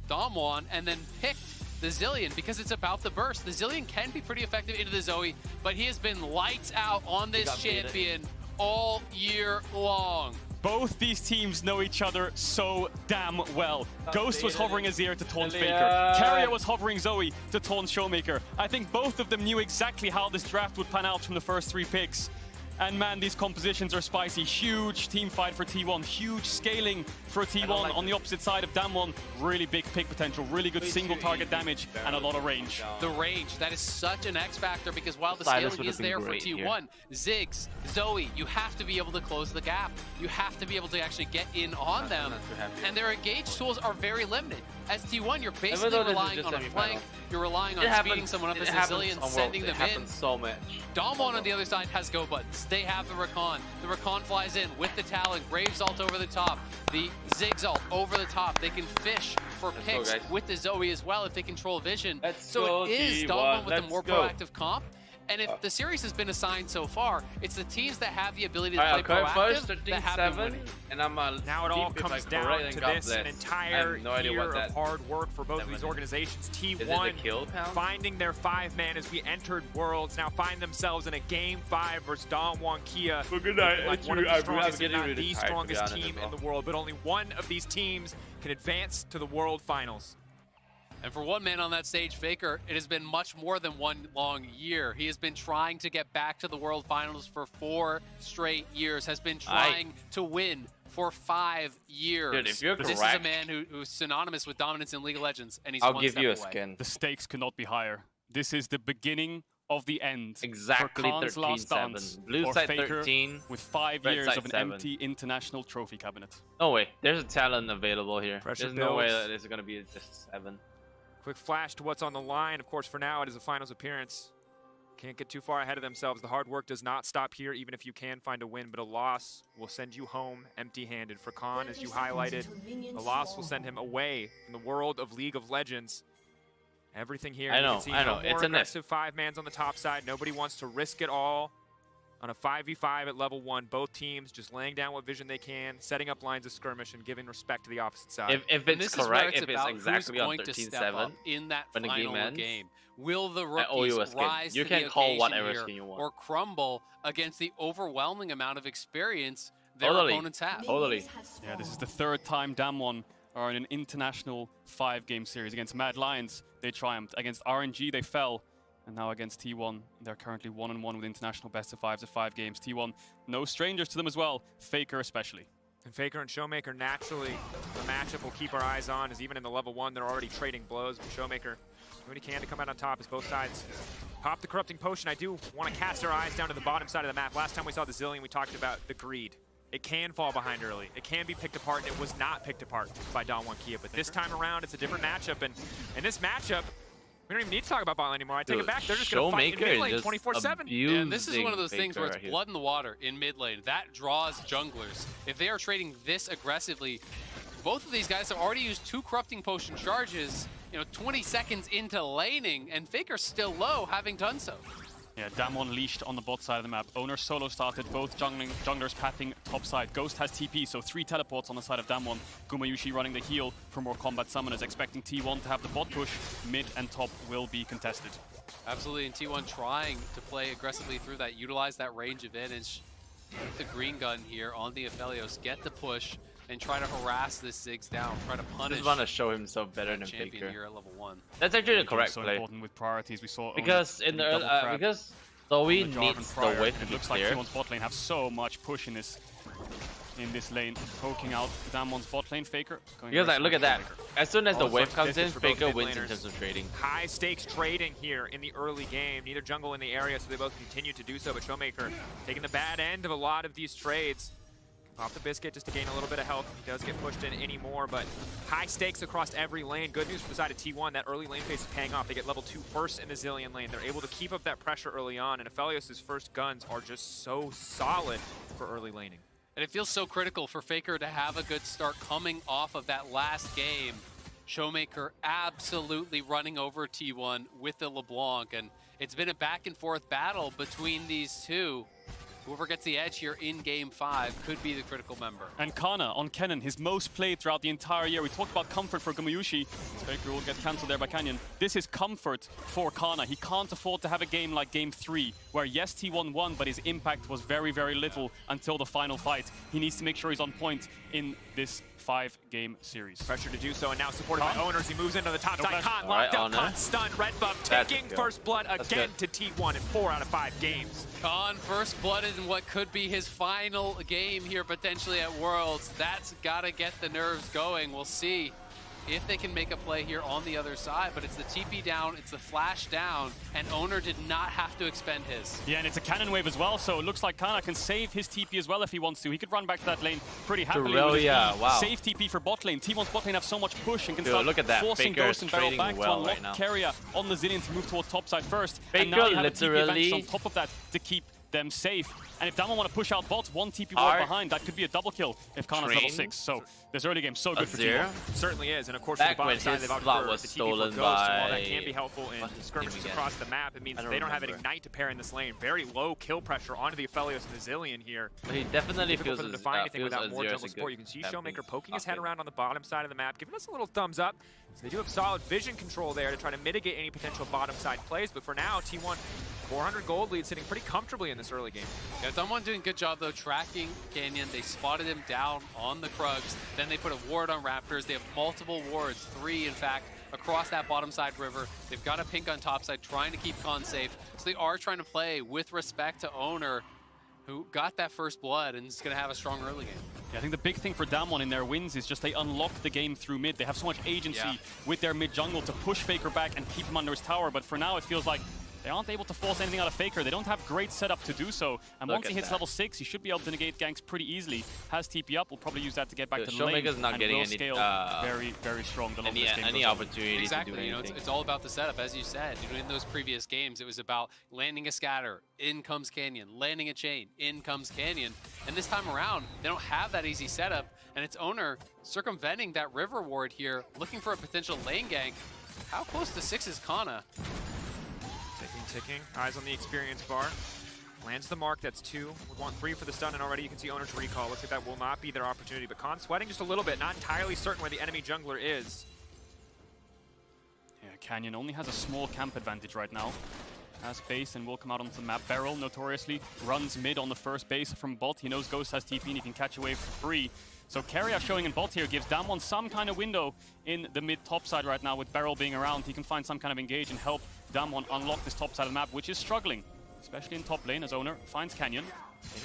Damwon and then picked the Zillion because it's about the burst. The Zillion can be pretty effective into the Zoe, but he has been lights out on this champion all year long. Both these teams know each other so damn well. Ghost was hovering Azir to taunt Faker. Carrier was hovering Zoe to taunt Showmaker. I think both of them knew exactly how this draft would pan out from the first 3 picks. And man, these compositions are spicy. Huge team fight for T1. Huge scaling for T1 on the opposite side of Damwon. Really big pick potential. Really good single target damage and a lot of range. The range, that is such an X factor because while the scaling is there for T1, Ziggs, Zoe, you have to be able to close the gap. You have to be able to actually get in on them. And their engage tools are very limited. As T1, you're basically relying on a flank. You're relying on speeding someone up as a Zillion, sending them in. So much. Damwon on the other side has go buttons. They have the Rakan. The Rakan flies in with the Talon. Graves ult over the top. The Ziggs ult over the top. They can fish for picks with the Zoe as well if they control vision. So it is Damwon with the more proactive comp. And if the series has been assigned so far, it's the teams that have the ability to play proactive that have been winning. And I'm now it all comes down to this, an entire year of hard work for both of these organizations. T1 finding their 5-man as we entered Worlds, now find themselves in a Game 5 versus Damwon Kia. Like one of the strongest, if not the strongest team in the world, but only one of these teams can advance to the World Finals. And for one man on that stage, Faker, it has been much more than one long year. He has been trying to get back to the World Finals for 4 straight years, has been trying to win for 5 years. Dude, if you're this is a man who's synonymous with dominance in League of Legends, and he's I'll one give step you a away. skin. The stakes could not be higher. This is the beginning of the end. Exactly, for Khan's last dance, Blue or side Faker 13, with 5 red years side of an 7. empty international trophy cabinet. No way. There's a talent available here. Pressure There's no way builds. that it's going to be just 7. Quick flash to what's on the line. Of course, for now, it is a finals appearance. Can't get too far ahead of themselves. The hard work does not stop here, even if you can find a win, but a loss will send you home empty-handed. For Khan, as you highlighted, a loss will send him away from the world of League of Legends. Everything here, you can see no more aggressive 5-mans on the top side. Nobody wants to risk it all on a 5v5 at level 1. Both teams just laying down what vision they can, setting up lines of skirmish, and giving respect to the opposite side. If it's correct, if it's exactly on 13-7 in that when the final game ends, game, will the I owe you a rookies skin. rise You to can the call occasion whatever here skin you want. or crumble against the overwhelming amount of experience their Totally. opponents have? Totally. Yeah, this is the 3rd time Damwon are in an international 5-game series. Against Mad Lions, they triumphed. Against RNG, they fell. And now against T1, they're currently 1-1 with international best-of-5s at 5 games. T1, no strangers to them as well, Faker especially. And Faker and Showmaker, naturally, the matchup we'll keep our eyes on, is even in the level 1, they're already trading blows. But Showmaker, doing what he can to come out on top as both sides pop the Corrupting Potion. I do want to cast our eyes down to the bottom side of the map. Last time we saw the Zillion, we talked about the greed. It can fall behind early. It can be picked apart, and it was not picked apart by Damwon Kia. But this time around, it's a different matchup. And in this matchup, we don't even need to talk about bot lane anymore. I take it back. They're just going to fight in mid lane 24/7. And this is one of those things where it's right blood in the water in mid lane. That draws junglers. If they are trading this aggressively, both of these guys have already used 2 corrupting potion charges, 20 seconds into laning, and Faker's still low, having done so. Yeah, Damwon leashed on the bot side of the map. Owner solo started, both junglers pathing top side. Ghost has TP, so 3 teleports on the side of Damwon. goOOOO running the heal for more combat summoners, expecting T1 to have the bot push. Mid and top will be contested. Absolutely, and T1 trying to play aggressively through that, utilize that range advantage. With the green gun here on the Aphelios, get the push, and try to harass this Ziggs down, try to punish. Just want to show himself better than champion Faker. here at level 1. That's actually the correct so play. Important with priorities. We saw because in the because Zoe needs the wave to it be looks clear. like T1's bot lane have so much push in this lane, poking out Damwon's bot lane. Faker. Because like, look at that. As soon as the wave comes in, for both Faker mid wins in laners. terms of trading. High stakes trading here in the early game. Neither jungle in the area, so they both continue to do so. But Showmaker taking the bad end of a lot of these trades. Pop the biscuit just to gain a little bit of health. He does get pushed in anymore, but high stakes across every lane. Good news for the side of T1, that early lane phase is paying off. They get level 2 first in the Zillion lane. They're able to keep up that pressure early on, and Aphelios' first guns are just so solid for early laning. And it feels so critical for Faker to have a good start coming off of that last game. Showmaker absolutely running over T1 with the LeBlanc, and it's been a back and forth battle between these two. Whoever gets the edge here in Game 5 could be the critical member. And Kana on Kennen, his most played throughout the entire year. We talked about comfort for goOOOO. Faker will get cancelled there by Canyon. This is comfort for Kana. He can't afford to have a game like Game 3, where yes, T1 won, but his impact was very, very little until the final fight. He needs to make sure he's on point in this 5-game series. Pressure to do so, and now supported by owners. He moves into the top side. Khan Right, locked up, Khan stunned, red buff, taking first blood again to T1 in 4 out of 5 games. Khan first blooded in what could be his final game here potentially at Worlds. That's gotta get the nerves going. We'll see if they can make a play here on the other side, but it's the TP down, it's the flash down, and Owner did not have to expend his. Yeah, and it's a cannon wave as well, so it looks like Kana can save his TP as well if he wants to. He could run back to that lane pretty happily. Wow. Save TP for bot lane. T1's bot lane have so much push and can Dude, start look at that. forcing Faker Ghost and Barrel trading back well to unlock right now. Carrier on the Zillion to move towards top side first. Faker and now you have a TP literally- advantage on top of that to keep them safe. And if Damwon want to push out bots, 1 TP ward behind, that could be a double kill if Kana's level 6. So this early game so good for T1. Certainly is, and of course Back for the when bottom side, his they've opted slot for was the TP stolen for Ghost, and while by- that can be helpful in skirmishes across the map, it means they don't have an Ignite to pair in this lane. Very low kill pressure onto the Aphelios and the Zillion here. He definitely Difficult feels for them to as- find anything feels without as more Azir is jungle a support. good You can see champion. Showmaker poking his head around on the bottom side of the map, giving us a little thumbs up. So they do have solid vision control there to try to mitigate any potential bottom side plays, but for now, T1 400 gold lead sitting pretty comfortably in this early game. Yeah, Damwon doing a good job though tracking Canyon. They spotted him down on the Krugs. Then they put a ward on Raptors. They have multiple wards, 3 in fact, across that bottom side river. They've got a pink on top side trying to keep Khan safe. So they are trying to play with respect to Owner, who got that first blood and is going to have a strong early game. Yeah, I think the big thing for Damwon in their wins is just they unlock the game through mid. They have so much agency with their mid jungle to push Faker back and keep him under his tower, but for now it feels like they aren't able to force anything out of Faker. They don't have great setup to do so. And once he hits level 6, he should be able to negate ganks pretty easily. Has TP up, will probably use that to get back to the lane. Showmaker's not and getting will any scale very, very strong the longer this game any goes on. opportunity Exactly, to do anything. it's all about the setup, as you said. In those previous games, it was about landing a scatter, in comes Canyon, landing a chain, in comes Canyon. And this time around, they don't have that easy setup, and it's Owner circumventing that river ward here, looking for a potential lane gank. How close to 6 is Kana? Ticking, eyes on the experience bar. Lands the mark, that's 2. Would want 3 for the stun, and already you can see Owner's recall. Looks like that will not be their opportunity, but Khan sweating just a little bit, not entirely certain where the enemy jungler is. Yeah, Canyon only has a small camp advantage right now. Has base and will come out onto the map. Beryl notoriously runs mid on the first base from bot. He knows Ghost has TP and he can catch a wave for free. So Carrier showing in bot here gives Damwon some kind of window in the mid top side right now. With Beryl being around, he can find some kind of engage and help Damwon unlock this top side of the map, which is struggling, especially in top lane as Owner finds Canyon.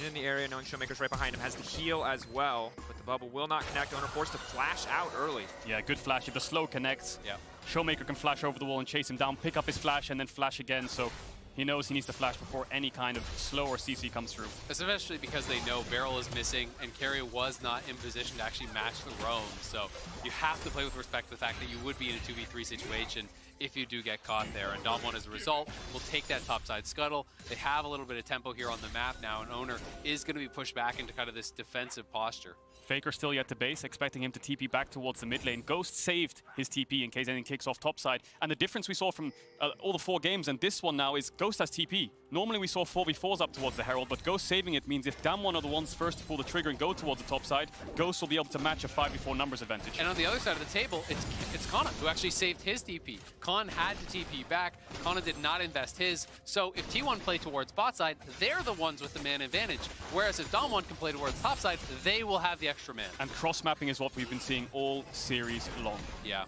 In the area, knowing Showmaker's right behind him, has the heal as well, but the bubble will not connect. Owner forced to flash out early. Yeah, good flash. If the slow connects, Showmaker can flash over the wall and chase him down, pick up his flash, and then flash again. So He knows he needs to flash before any kind of slow or CC comes through. Especially because they know Beryl is missing and Carry was not in position to actually match the roam. So you have to play with respect to the fact that you would be in a 2v3 situation if you do get caught there. And Dom1, as a result, will take that topside scuttle. They have a little bit of tempo here on the map now, and Owner is going to be pushed back into kind of this defensive posture. Faker still yet to base, expecting him to TP back towards the mid lane. Ghost saved his TP in case anything kicks off topside. And the difference we saw from all the 4 games and this one now is Ghost has TP. Normally we saw 4v4s up towards the Herald, but Ghost saving it means if Damwon are the ones first to pull the trigger and go towards the top side, Ghost will be able to match a 5v4 numbers advantage. And on the other side of the table, it's Kana who actually saved his TP. Khan had to TP back. Kana did not invest his. So if T1 play towards bot side, they're the ones with the man advantage. Whereas if Damwon can play towards top side, they will have the extra man. And cross-mapping is what we've been seeing all series long. Yeah.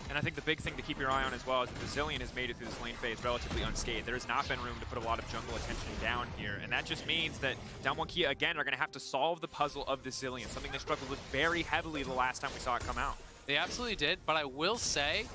And I think the big thing to keep your eye on as well is that the Zilean has made it through this lane phase relatively unscathed. There has not been room to put a lot of jungle attention down here. And that just means that Damwon Kia, again, are going to have to solve the puzzle of the Zilean, something they struggled with very heavily the last time we saw it come out. They absolutely did, but I will say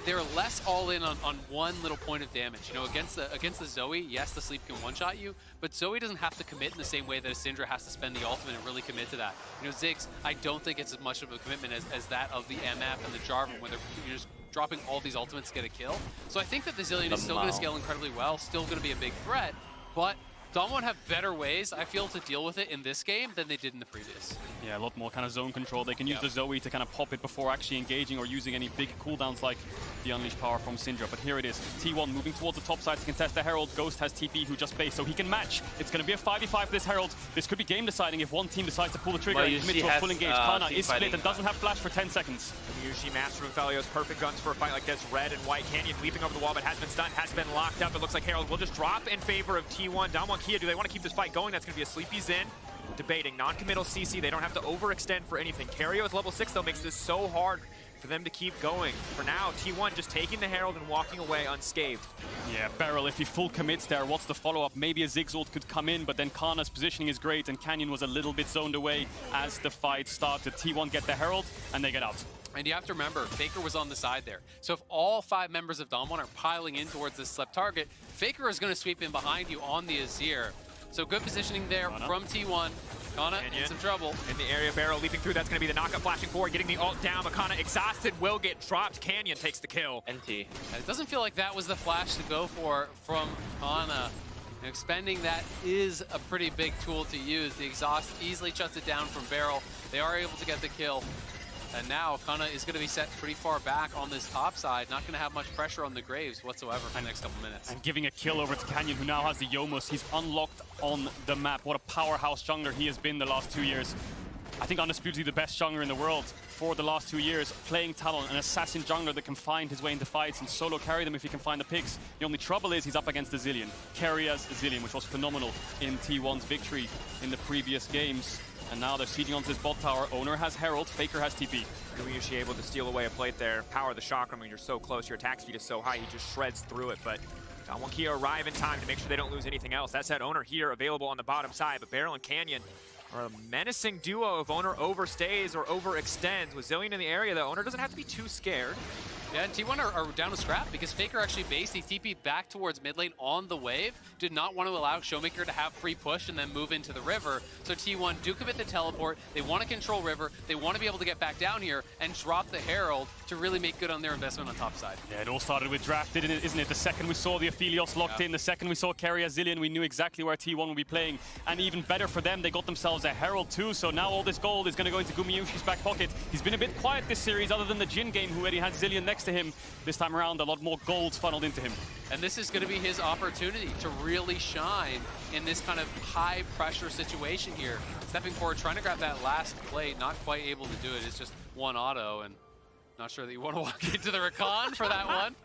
they're less all in on one little point of damage. You know, against the Zoe, yes, the sleep can one-shot you, but Zoe doesn't have to commit in the same way that a Syndra has to spend the ultimate and really commit to that. You know, Ziggs, I don't think it's as much of a commitment as that of the MF and the Jarvan when they're just dropping all these ultimates to get a kill. So I think that the Zilean is still going to scale incredibly well, still going to be a big threat, but Damwon have better ways, I feel, to deal with it in this game than they did in the previous. Yeah, a lot more kind of zone control. They can use the Zoe to kind of pop it before actually engaging or using any big cooldowns like the Unleashed power from Syndra. But here it is. T1 moving towards the top side to contest the Herald. Ghost has TP who just base, so he can match. It's going to be a 5v5 for this Herald. This could be game deciding if one team decides to pull the trigger and commit to a full engage. Kana is split and doesn't have flash for 10 seconds. Yushi, Master of Felios, perfect guns for a fight like this. Red and White Canyon leaping over the wall, but has been stunned, has been locked up. It looks like Herald will just drop in favor of T1. Damwon Kia, do they want to keep this fight going? That's going to be a Sleepy Zen. Debating, non-committal CC, they don't have to overextend for anything. Kerio is level 6 though, makes this so hard for them to keep going. For now, T1 just taking the Herald and walking away unscathed. Yeah, Beryl, if he full commits there, what's the follow-up? Maybe a Ziggs ult could come in, but then Kana's positioning is great, and Canyon was a little bit zoned away as the fight started. T1 get the Herald, and they get out. And you have to remember, Faker was on the side there. So if all 5 members of Damwon are piling in towards this slept target, Faker is going to sweep in behind you on the Azir. So good positioning there from T1. Kana in some trouble. In the area, Beryl leaping through. That's going to be the knockup flashing forward, getting the ult down. But Kana exhausted, will get dropped. Canyon takes the kill. NT. And it doesn't feel like that was the flash to go for from Kana. Expending that is a pretty big tool to use. The exhaust easily shuts it down from Beryl. They are able to get the kill. And now Kana is going to be set pretty far back on this top side. Not going to have much pressure on the Graves whatsoever for the next couple minutes. And giving a kill over to Canyon, who now has the Yomus. He's unlocked on the map. What a powerhouse jungler he has been the last 2 years. I think undisputedly the best jungler in the world for the last 2 years. Playing Talon, an assassin jungler that can find his way into fights and solo carry them if he can find the picks. The only trouble is he's up against the Zilean. Carrier's Zilean, which was phenomenal in T1's victory in the previous games. And now they're sieging onto this bot tower. Owner has Herald, Faker has TP. Gumayushi able to steal away a plate there. Power the chakra when you're so close, your attack speed is so high, he just shreds through it. But Damwon Kia arrive in time to make sure they don't lose anything else. That said, Owner here available on the bottom side, but Beryl and Canyon are a menacing duo if Owner overstays or overextends. With Zilean in the area, though, Owner doesn't have to be too scared. Yeah, and T1 are down to scrap because Faker actually based. He TP'd back towards mid lane on the wave. Did not want to allow Showmaker to have free push and then move into the river. So T1 do commit the teleport. They want to control river. They want to be able to get back down here and drop the Herald to really make good on their investment on top side. Yeah, it all started with drafted, isn't it? The second we saw the Aphelios locked in, the second we saw Carrier Zilean, we knew exactly where T1 would be playing. And even better for them, they got themselves a Herald too. So now all this gold is going to go into Gumayushi's back pocket. He's been a bit quiet this series other than the Jhin game, who already had Zilean next to him. This time around, a lot more gold's funneled into him. And this is going to be his opportunity to really shine in this kind of high pressure situation here. Stepping forward, trying to grab that last plate, not quite able to do it. It's just one auto, and not sure that you want to walk into the recon for that one.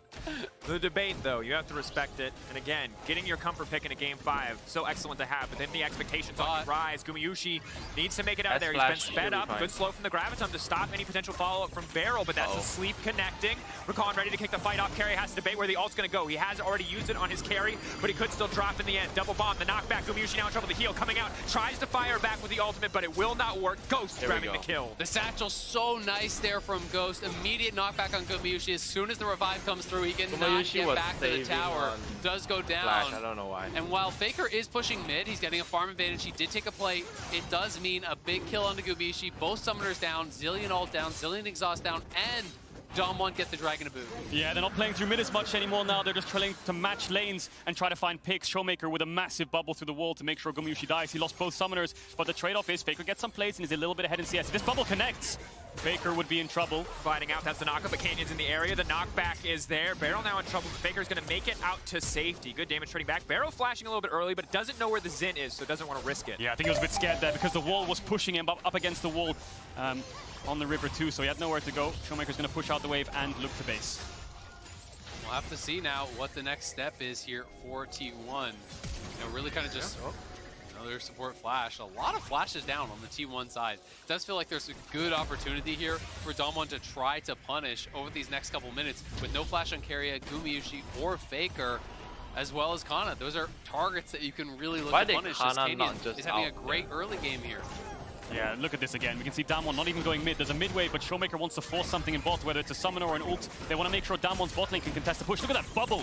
The debate, though, you have to respect it. And again, getting your comfort pick in a game 5, so excellent to have. But then the expectations on you rise. Gumayushi needs to make it out of there. He's been sped up. Good slow from the Graviton to stop any potential follow-up from Beryl, but that's a sleep connecting. Recon ready to kick the fight off. Carry has to debate where the ult's going to go. He has already used it on his carry, but he could still drop in the end. Double bomb, the knockback. Gumayushi now in trouble. The heal coming out. Tries to fire back with the ultimate, but it will not work. Ghost grabbing the kill. The satchel so nice there from Ghost. Immediate knockback on Gumayushi. As soon as the revive comes through, he can Gumiyushi get was back to the saving tower. on Does go down. Flash, I don't know why. And while Faker is pushing mid, he's getting a farm advantage. He did take a play. It does mean a big kill onto Gumiushi. Both summoners down, Zillion ult down, Zillion exhaust down, and Dom1 get the Dragon to boot. Yeah, they're not playing through mid as much anymore now. They're just trying to match lanes and try to find picks. Showmaker with a massive bubble through the wall to make sure Gumiushi dies. He lost both summoners, but the trade-off is Faker gets some plates and is a little bit ahead in CS. If this bubble connects, Faker would be in trouble. Fighting out, that's the knockup, but Canyon's in the area. The knockback is there. Barrel now in trouble, but Faker's gonna make it out to safety. Good damage trading back. Barrel flashing a little bit early, but it doesn't know where the Zin is, so it doesn't want to risk it. Yeah, I think he was a bit scared there because the wall was pushing him up against the wall on the river too, so he had nowhere to go. Showmaker's gonna push out the wave and look to base. We'll have to see now what the next step is here for T1. You know, really kind of just... Oh, another support flash. A lot of flashes down on the T1 side. It does feel like there's a good opportunity here for Dom1 to try to punish over these next couple minutes with no flash on Keria, Gumiushi, or Faker, as well as Kana. Those are targets that you can really look to punish. As Canyon is having a great early game here. Yeah, look at this again. We can see Damwon not even going mid. There's a mid wave, but Showmaker wants to force something in bot, whether it's a summoner or an ult. They want to make sure Damwon's bot lane can contest the push. Look at that bubble.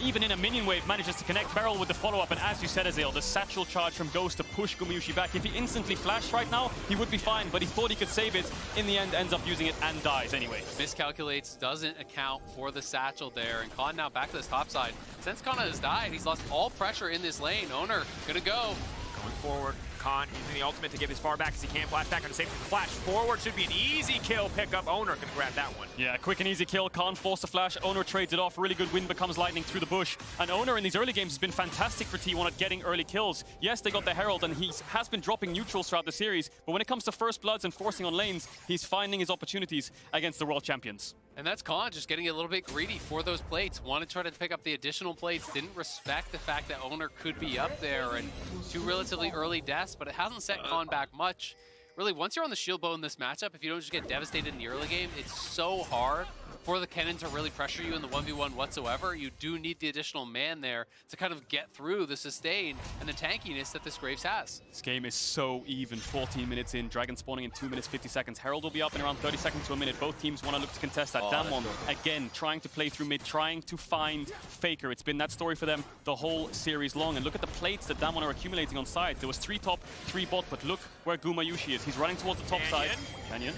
Even in a minion wave, manages to connect Barrel with the follow-up. And as you said, Azale, the satchel charge from Ghost to push Gumiushi back. If he instantly flashed right now, he would be fine, but he thought he could save it. In the end, ends up using it and dies anyway. Miscalculates, doesn't account for the satchel there. And Khan now back to this top side. Since Kana has died, he's lost all pressure in this lane. Owner gonna go. Going forward, Khan using the ultimate to get as far back as he can. Flash back under safety. Flash forward should be an easy kill. Pickup. Owner can grab that one. Yeah, quick and easy kill. Khan forced the flash. Owner trades it off. Really good win becomes lightning through the bush. And Owner in these early games has been fantastic for T1 at getting early kills. Yes, they got the Herald and he has been dropping neutrals throughout the series. But when it comes to first bloods and forcing on lanes, he's finding his opportunities against the world champions. And that's Khan just getting a little bit greedy for those plates. Wanted to try to pick up the additional plates. Didn't respect the fact that Owner could be up there, and two relatively early deaths, but it hasn't set Khan back much. Really, once you're on the shield bow in this matchup, if you don't just get devastated in the early game, it's so hard for the Kennen to really pressure you in the 1v1 whatsoever. You do need the additional man there to kind of get through the sustain and the tankiness that this Graves has. This game is so even. 14 minutes in, Dragon spawning in 2 minutes 50 seconds. Herald will be up in around 30 seconds to a minute. Both teams want to look to contest that. Damwon, again, trying to play through mid, trying to find Faker. It's been that story for them the whole series long. And look at the plates that Damwon are accumulating on sides. There was 3 top, 3 bot, but look where Gumayushi is. He's running towards the top side. Canyon.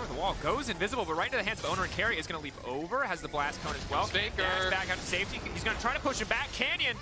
The wall goes invisible, but right into the hands of Owner and Carry is going to leap over. Has the blast cone as well. Faker back out to safety. He's going to try to push him back. Canyon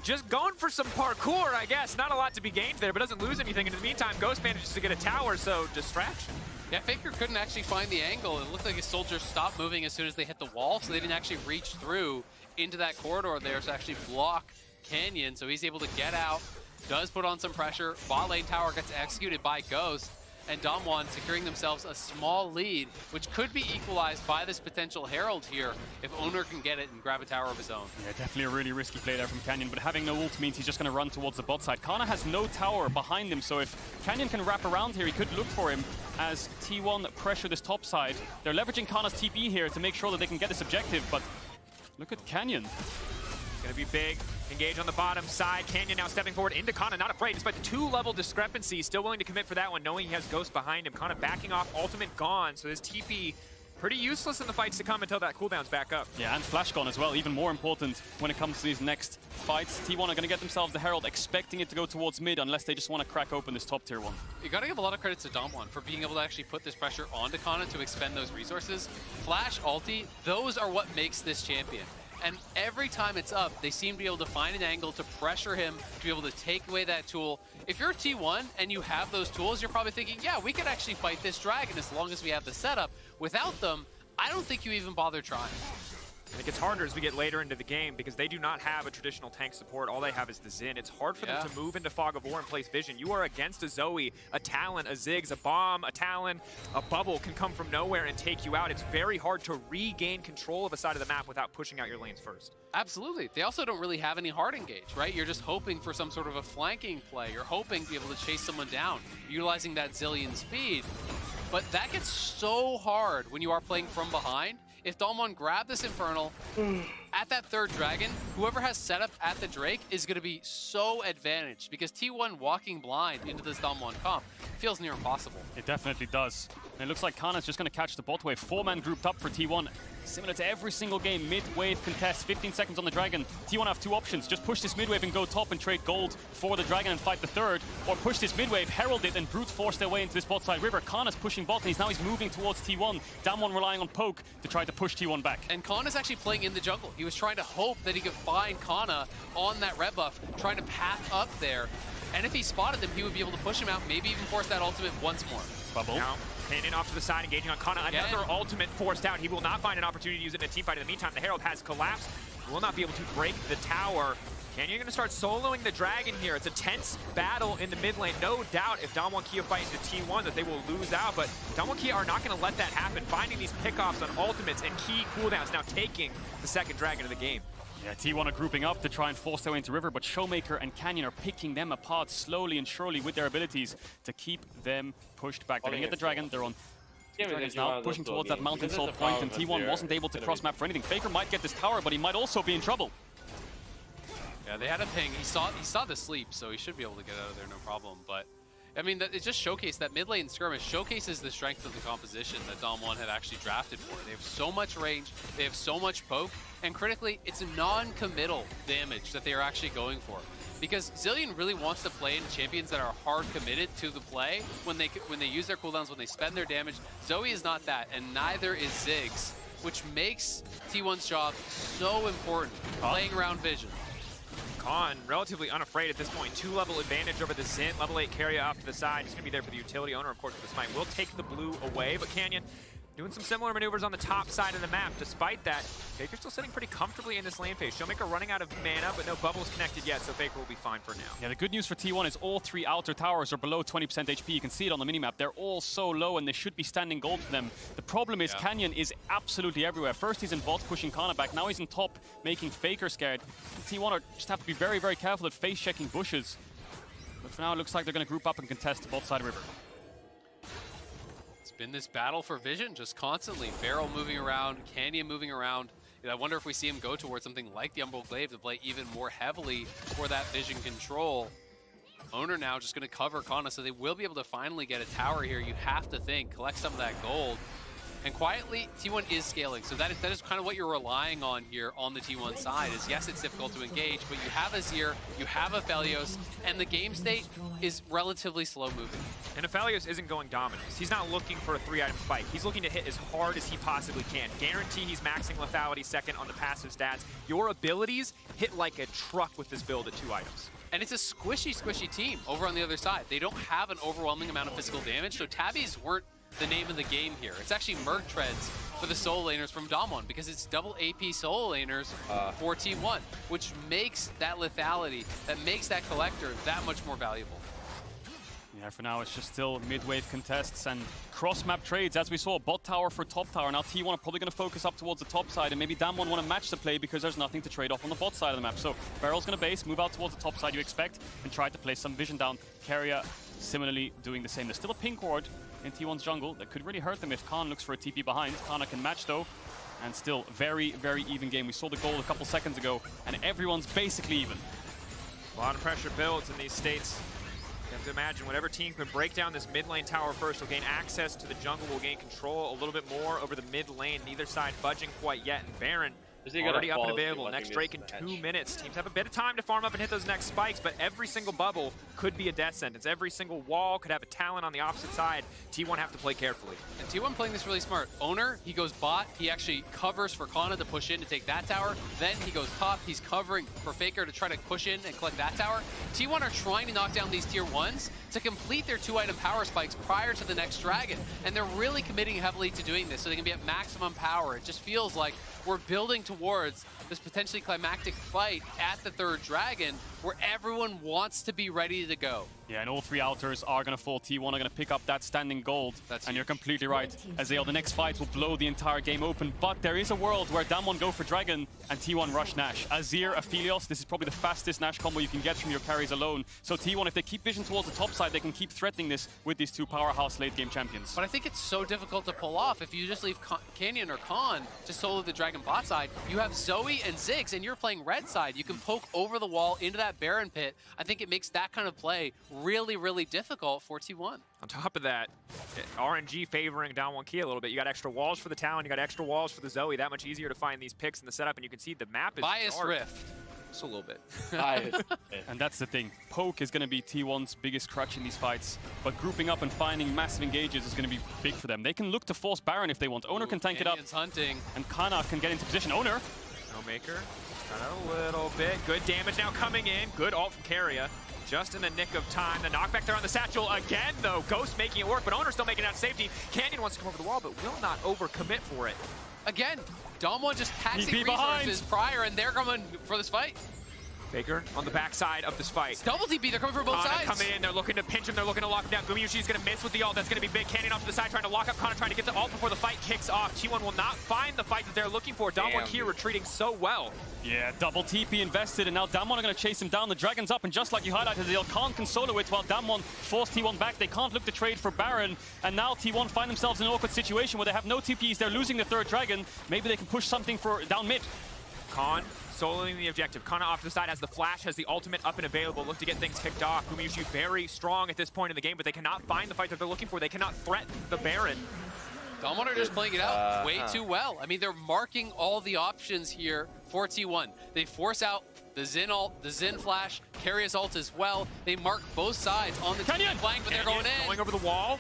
just going for some parkour, I guess. Not a lot to be gained there, but doesn't lose anything. In the meantime, Ghost manages to get a tower, so distraction. Yeah, Faker couldn't actually find the angle. It looked like his soldiers stopped moving as soon as they hit the wall, so they didn't actually reach through into that corridor there to actually block Canyon. So he's able to get out, does put on some pressure. Bot lane tower gets executed by Ghost. And Dom1 securing themselves a small lead, which could be equalized by this potential Herald here if Owner can get it and grab a tower of his own. Yeah, definitely a really risky play there from Canyon, but having no ult means he's just going to run towards the bot side. Kana has no tower behind him, so if Canyon can wrap around here, he could look for him as T1 pressure this top side. They're leveraging Kana's TP here to make sure that they can get this objective, but look at Canyon. It's going to be big. Engage on the bottom side. Canyon now stepping forward into Kana, not afraid. Despite the 2-level discrepancy, still willing to commit for that one, knowing he has Ghost behind him. Kana backing off, ultimate gone, so his TP pretty useless in the fights to come until that cooldown's back up. Yeah, and flash gone as well, even more important when it comes to these next fights. T1 are going to get themselves the Herald, expecting it to go towards mid unless they just want to crack open this top tier one. You got to give a lot of credit to Dom1 for being able to actually put this pressure onto Kana to expend those resources. Flash, ulti, those are what makes this champion. And every time it's up, they seem to be able to find an angle to pressure him, to be able to take away that tool. If you're T1 and you have those tools, you're probably thinking, yeah, we could actually fight this dragon as long as we have the setup. Without them, I don't think you even bother trying. And it gets harder as we get later into the game because they do not have a traditional tank support. All they have is the Zin. It's hard for them to move into Fog of War and place vision. You are against a Zoe, a Talon, a Ziggs, a Bomb, a Talon, a Bubble can come from nowhere and take you out. It's very hard to regain control of a side of the map without pushing out your lanes first. Absolutely. They also don't really have any hard engage, right? You're just hoping for some sort of a flanking play. You're hoping to be able to chase someone down, utilizing that Zillion speed. But that gets so hard when you are playing from behind. If Dom1 grab this Infernal at that third dragon, whoever has setup at the Drake is going to be so advantaged because T1 walking blind into this Dom1 comp feels near impossible. It definitely does. And it looks like Kana's just going to catch the bot wave. 4-man grouped up for T1. Similar to every single game, mid-wave contest, 15 seconds on the Dragon. T1 have two options. Just push this mid-wave and go top and trade gold for the Dragon and fight the third, or push this mid-wave, herald it, and brute force their way into this bot side river. Khan is pushing bot, and he's moving towards T1. Damwon relying on poke to try to push T1 back. And Khan is actually playing in the jungle. He was trying to hope that he could find Kana on that red buff, trying to path up there. And if he spotted them, he would be able to push him out, maybe even force that ultimate once more. Bubble. Now, Canyon off to the side, engaging on Kana. Another ultimate forced out. He will not find an opportunity to use it in a team fight. In the meantime, the Herald has collapsed. He will not be able to break the tower. Canyon going to start soloing the Dragon here. It's a tense battle in the mid lane. No doubt if Damwon Kia fight into T1 that they will lose out, but Damwon Kia are not going to let that happen. Finding these pickoffs on ultimates and key cooldowns, now taking the second Dragon of the game. Yeah, T1 are grouping up to try and force their way into River, but Showmaker and Canyon are picking them apart slowly and surely with their abilities to keep them pushed back. They're going to get the Dragon. They're on Dragons now, pushing towards that Mountain Soul point, and T1 wasn't able to cross-map for anything. Faker might get this tower, but he might also be in trouble. Yeah, they had a ping. He saw the sleep, so he should be able to get out of there no problem. But I mean, it just showcased that mid lane skirmish showcases the strength of the composition that Dom1 had actually drafted for. They have so much range, they have so much poke, and critically, it's a non-committal damage that they are actually going for. Because Zilean really wants to play into champions that are hard committed to the play when they use their cooldowns, when they spend their damage. Zoe is not that, and neither is Ziggs, which makes T1's job so important, playing around vision. Khan, relatively unafraid at this point. 2-level advantage over the Zint. Level 8 carry off to the side. He's going to be there for the utility. Owner, of course, with the smite will take the blue away, but Canyon doing some similar maneuvers on the top side of the map. Despite that, Faker's still sitting pretty comfortably in this lane phase. Showmaker running out of mana, but no bubbles connected yet, so Faker will be fine for now. Yeah, the good news for T1 is all three outer towers are below 20% HP. You can see it on the minimap. They're all so low, and they should be standing gold for them. The problem is Canyon is absolutely everywhere. First, he's in bot, pushing Kana back. Now he's in top, making Faker scared. T1 just have to be very, very careful at face-checking bushes. But for now, it looks like they're going to group up and contest the bot side river. Been this battle for vision just constantly. Barrel moving around, Canyon moving around. And I wonder if we see him go towards something like the Umbral Glaive to play even more heavily for that vision control. Owner now just going to cover Kana, so they will be able to finally get a tower here. You have to think, collect some of that gold. And quietly, T1 is scaling, so that is kind of what you're relying on here on the T1 side. Is yes, it's difficult to engage, but you have Azir, you have Aphelios, and the game state is relatively slow moving. And Aphelios isn't going Dominus. He's not looking for a 3-item spike. He's looking to hit as hard as he possibly can. Guarantee he's maxing lethality second on the passive stats. Your abilities hit like a truck with this build at 2 items. And it's a squishy team over on the other side. They don't have an overwhelming amount of physical damage, so Tabbies weren't the name of the game here. It's actually Merc Treads for the solo laners from Dom1 because it's double AP solo laners for T1, which makes that lethality, that makes that collector that much more valuable. Yeah, for now it's just still mid-wave contests and cross-map trades. As we saw, bot tower for top tower. Now T1 are probably going to focus up towards the top side, and maybe Damwon want to match the play because there's nothing to trade off on the bot side of the map. So Barrel's going to base, move out towards the top side you expect, and try to place some vision down. Keria similarly doing the same. There's still a pink ward in T1's jungle that could really hurt them if Khan looks for a TP behind. Kana can match though, and still very, very even game. We saw the goal a couple seconds ago, and everyone's basically even. A lot of pressure builds in these states. You have to imagine whatever team can break down this mid lane tower first will gain access to the jungle, will gain control a little bit more over the mid lane. Neither side budging quite yet, and Baron already up and available. Next Drake in 2 minutes. Teams have a bit of time to farm up and hit those next spikes, but every single bubble could be a death sentence. Every single wall could have a talent on the opposite side. T1 have to play carefully. And T1 playing this really smart. Owner, he goes bot. He actually covers for Kana to push in to take that tower. Then he goes top. He's covering for Faker to try to push in and collect that tower. T1 are trying to knock down these tier 1s to complete their 2-item power spikes prior to the next dragon. And they're really committing heavily to doing this so they can be at maximum power. It just feels like we're building towards this potentially climactic fight at the 3rd dragon where everyone wants to be ready to go. Yeah, and all 3 outers are going to fall. T1 are going to pick up that standing gold. And you're completely right. Azale, the next fight will blow the entire game open. But there is a world where Damwon go for Dragon and T1 rush Nash. Azir, Aphelios, this is probably the fastest Nash combo you can get from your carries alone. So T1, if they keep vision towards the top side, they can keep threatening this with these 2 powerhouse late game champions. But I think it's so difficult to pull off. If you just leave Canyon or Khan to solo the Dragon bot side, you have Zoe and Ziggs, and you're playing red side. You can poke over the wall into that Baron pit. I think it makes that kind of play really, really difficult for T1. On top of that, RNG favoring Damwon Kia a little bit. You got extra walls for the Talon, you got extra walls for the Zoe. That much easier to find these picks in the setup, and you can see the map is Bias dark. Rift. Just a little bit. And that's the thing. Poke is going to be T1's biggest crutch in these fights, but grouping up and finding massive engages is going to be big for them. They can look to force Baron if they want. Owner can tank it up, hunting. and Kana can get into position. Owner. Snowmaker, got out a little bit. Good damage now coming in. Good ult from Carrier. Just in the nick of time. The knockback there on the satchel again, though. Ghost making it work, but Owner still making it out safety. Canyon wants to come over the wall, but will not overcommit for it. Again, Damwon just taxing behind. resources prior, and they're coming for this fight. Faker on the backside of this fight. Double TP, they're coming from both sides. Come in, they're looking to pinch him, they're looking to lock him down. goOOO's gonna miss with the ult, that's gonna be big. Canyon off to the side, trying to lock up Kana, trying to get the ult before the fight kicks off. T1 will not find the fight that they're looking for. Damwon here retreating so well. Yeah, double TP invested, and now Damwon are going to chase him down. The Dragon's up, and just like you highlighted, they can't solo it while Damwon forced T1 back. They can't look to trade for Baron, and now T1 find themselves in an awkward situation where they have no TPs. They're losing the third Dragon. Maybe they can push something for down mid. Khan soloing the objective. Kana off to the side, has the flash, has the ultimate up and available. Look to get things kicked off. goOOO's very strong at this point in the game, but they cannot find the fight that they're looking for. They cannot threaten the Baron. Damwon are just playing it out way too well. I mean, they're marking all the options here for T1. They force out the Xin ult, the Xin flash, Carrier's ult as well. They mark both sides on the T1 flank, but they're going in. Going over the wall.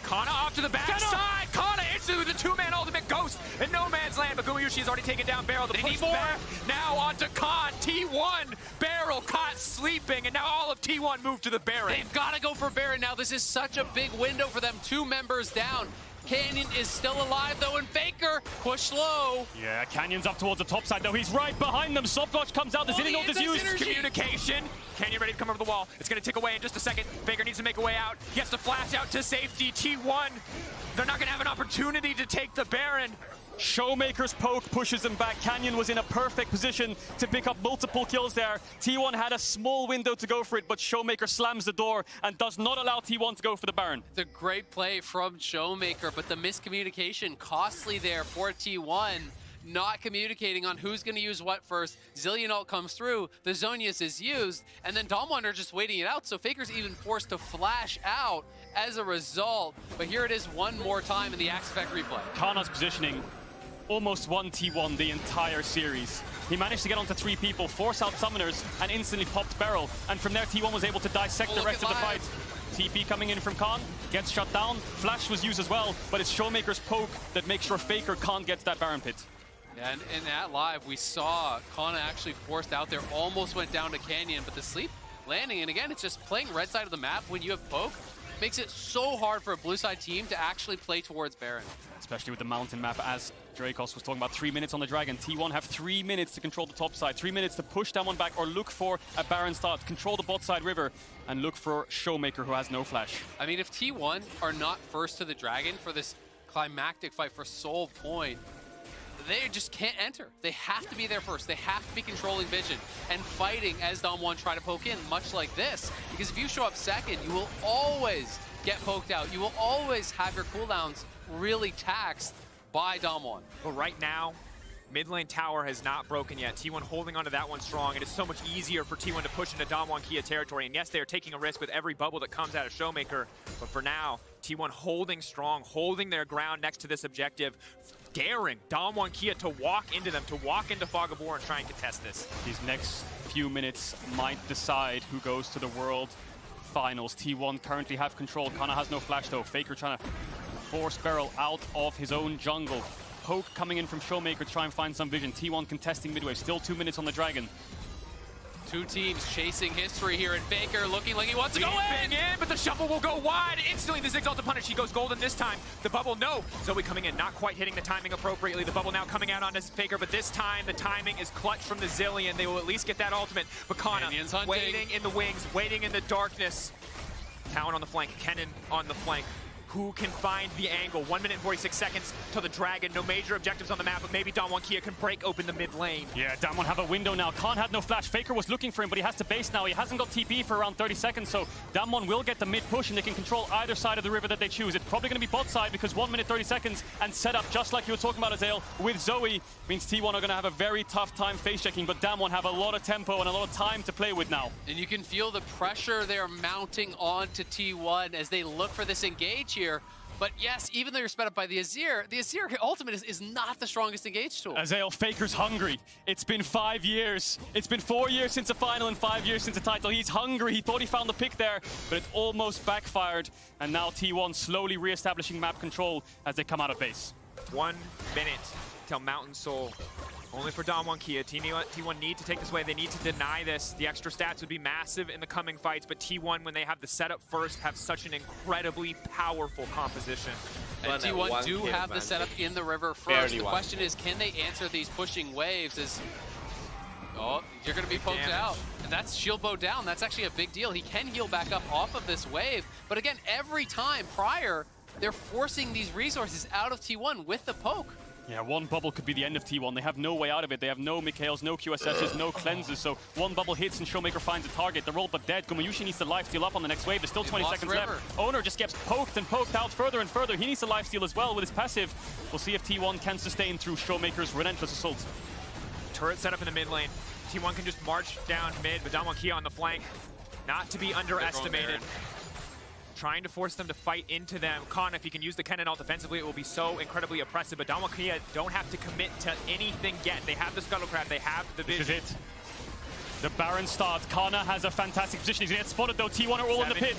Kana off to the backside. Kana instantly with the two-man ultimate Ghost in no man's land, but goOOO's has already taken down Barrel. The push back now onto Khan. T1, Barrel caught sleeping, and now all of T1 moved to the Baron. They've got to go for Baron now. This is such a big window for them. 2 members down. Canyon is still alive though, and Faker push low. Yeah, Canyon's up towards the top side though. He's right behind them. Soft launch comes out. The Zinni ult is used. Communication. Canyon ready to come over the wall. It's going to tick away in just a second. Faker needs to make a way out. He has to flash out to safety. T1, they're not going to have an opportunity to take the Baron. Showmaker's poke pushes him back. Canyon was in a perfect position to pick up multiple kills there. T1 had a small window to go for it, but Showmaker slams the door and does not allow T1 to go for the Baron. The great play from Showmaker, but the miscommunication costly there for T1. Not communicating on who's going to use what first. Zillion ult comes through, the Zonius is used, and then Damwon are just waiting it out, so Faker's even forced to flash out as a result. But here it is one more time in the Axe Effect replay. Kana's positioning almost won T1 the entire series. He managed to get onto 3 people, force out summoners, and instantly popped Barrel. And from there, T1 was able to dissect the rest of the fight. TP coming in from Khan, gets shut down. Flash was used as well, but it's Showmaker's poke that makes sure Faker can't get to that Baron pit. And in that live, we saw Kana actually forced out there, almost went down to Canyon, but the sleep landing, and again, it's just playing red side of the map when you have poke, makes it so hard for a blue side team to actually play towards Baron. Especially with the mountain map, as Dracos was talking about, 3 minutes on the Dragon. T1 have 3 minutes to control the top side, 3 minutes to push down one back or look for a Baron start, control the bot side river, and look for Showmaker, who has no flash. I mean, if T1 are not first to the Dragon for this climactic fight for Soul Point, they just can't enter. They have to be there first. They have to be controlling vision and fighting as Damwon try to poke in, much like this. Because if you show up second, you will always get poked out. You will always have your cooldowns really taxed by Damwon. But right now, mid lane tower has not broken yet. T1 holding onto that one strong. It is so much easier for T1 to push into Damwon Kia territory. And yes, they are taking a risk with every bubble that comes out of Showmaker. But for now, T1 holding strong, holding their ground next to this objective, daring Damwon Kia to walk into them, to walk into Fog of War and try and contest this. These next few minutes might decide who goes to the World Finals. T1 currently have control. Kana has no flash though. Faker trying to force Barrel out of his own jungle. Poke coming in from Showmaker to try and find some vision. T1 contesting midway. Still 2 minutes on the Dragon. 2 teams chasing history here, and Faker looking like he wants to go in! But the shuffle will go wide. Instantly, the Zigzag to punish. He goes golden this time. The bubble, no. Zoe coming in, not quite hitting the timing appropriately. The bubble now coming out on his Faker, but this time the timing is clutch from the Zillion. They will at least get that ultimate. But Kana waiting in the wings, waiting in the darkness. Talon on the flank, Kennen on the flank. who can find the angle. 1 minute and 46 seconds till the Dragon. No major objectives on the map, but maybe Damwon Kia can break open the mid lane. Yeah, Damwon have a window now. Khan had no flash. Faker was looking for him, but he has to base now. He hasn't got TP for around 30 seconds, so Damwon will get the mid push, and they can control either side of the river that they choose. It's probably going to be bot side because 1 minute 30 seconds and set up just like you were talking about, Azael, with Zoe means T1 are going to have a very tough time face checking, but Damwon have a lot of tempo and a lot of time to play with now. And you can feel the pressure they're mounting onto T1 as they look for this engage here. But yes, even though you're sped up by the Azir ultimate is not the strongest engage tool. Azael, Faker's hungry. It's been 5 years. It's been 4 years since the final and 5 years since the title. He's hungry. He thought he found the pick there, but it almost backfired. And now T1 slowly re-establishing map control as they come out of base. 1 minute till Mountain Soul. Only for Damwon Kia. T1 need to take this away. They need to deny this. The extra stats would be massive in the coming fights, but T1, when they have the setup first, have such an incredibly powerful composition. And T1 do have the setup in the river first. The question is, can they answer these pushing waves? Oh, you're going to be poked out. And that's shield bow down. That's actually a big deal. He can heal back up off of this wave. But again, every time prior, they're forcing these resources out of T1 with the poke. Yeah, one bubble could be the end of T1. They have no way out of it. They have no Mikhails, no QSSs, no cleanses. So one bubble hits and Showmaker finds a target. They're all but dead. goOOOO needs to lifesteal up on the next wave. There's still 20 seconds left. Owner just gets poked and poked out further and further. He needs to lifesteal as well with his passive. We'll see if T1 can sustain through Showmaker's relentless assault. Turret set up in the mid lane. T1 can just march down mid, but Damwon Kia on the flank. Not to be underestimated. Trying to force them to fight into them. Khan, if he can use the Kennen ult defensively, it will be so incredibly oppressive. But Damwon Kia don't have to commit to anything yet. They have the Scuttlecraft, they have the vision. This is it. The Baron starts. Kana has a fantastic position. He's gonna get spotted though. T1 are all in the pit.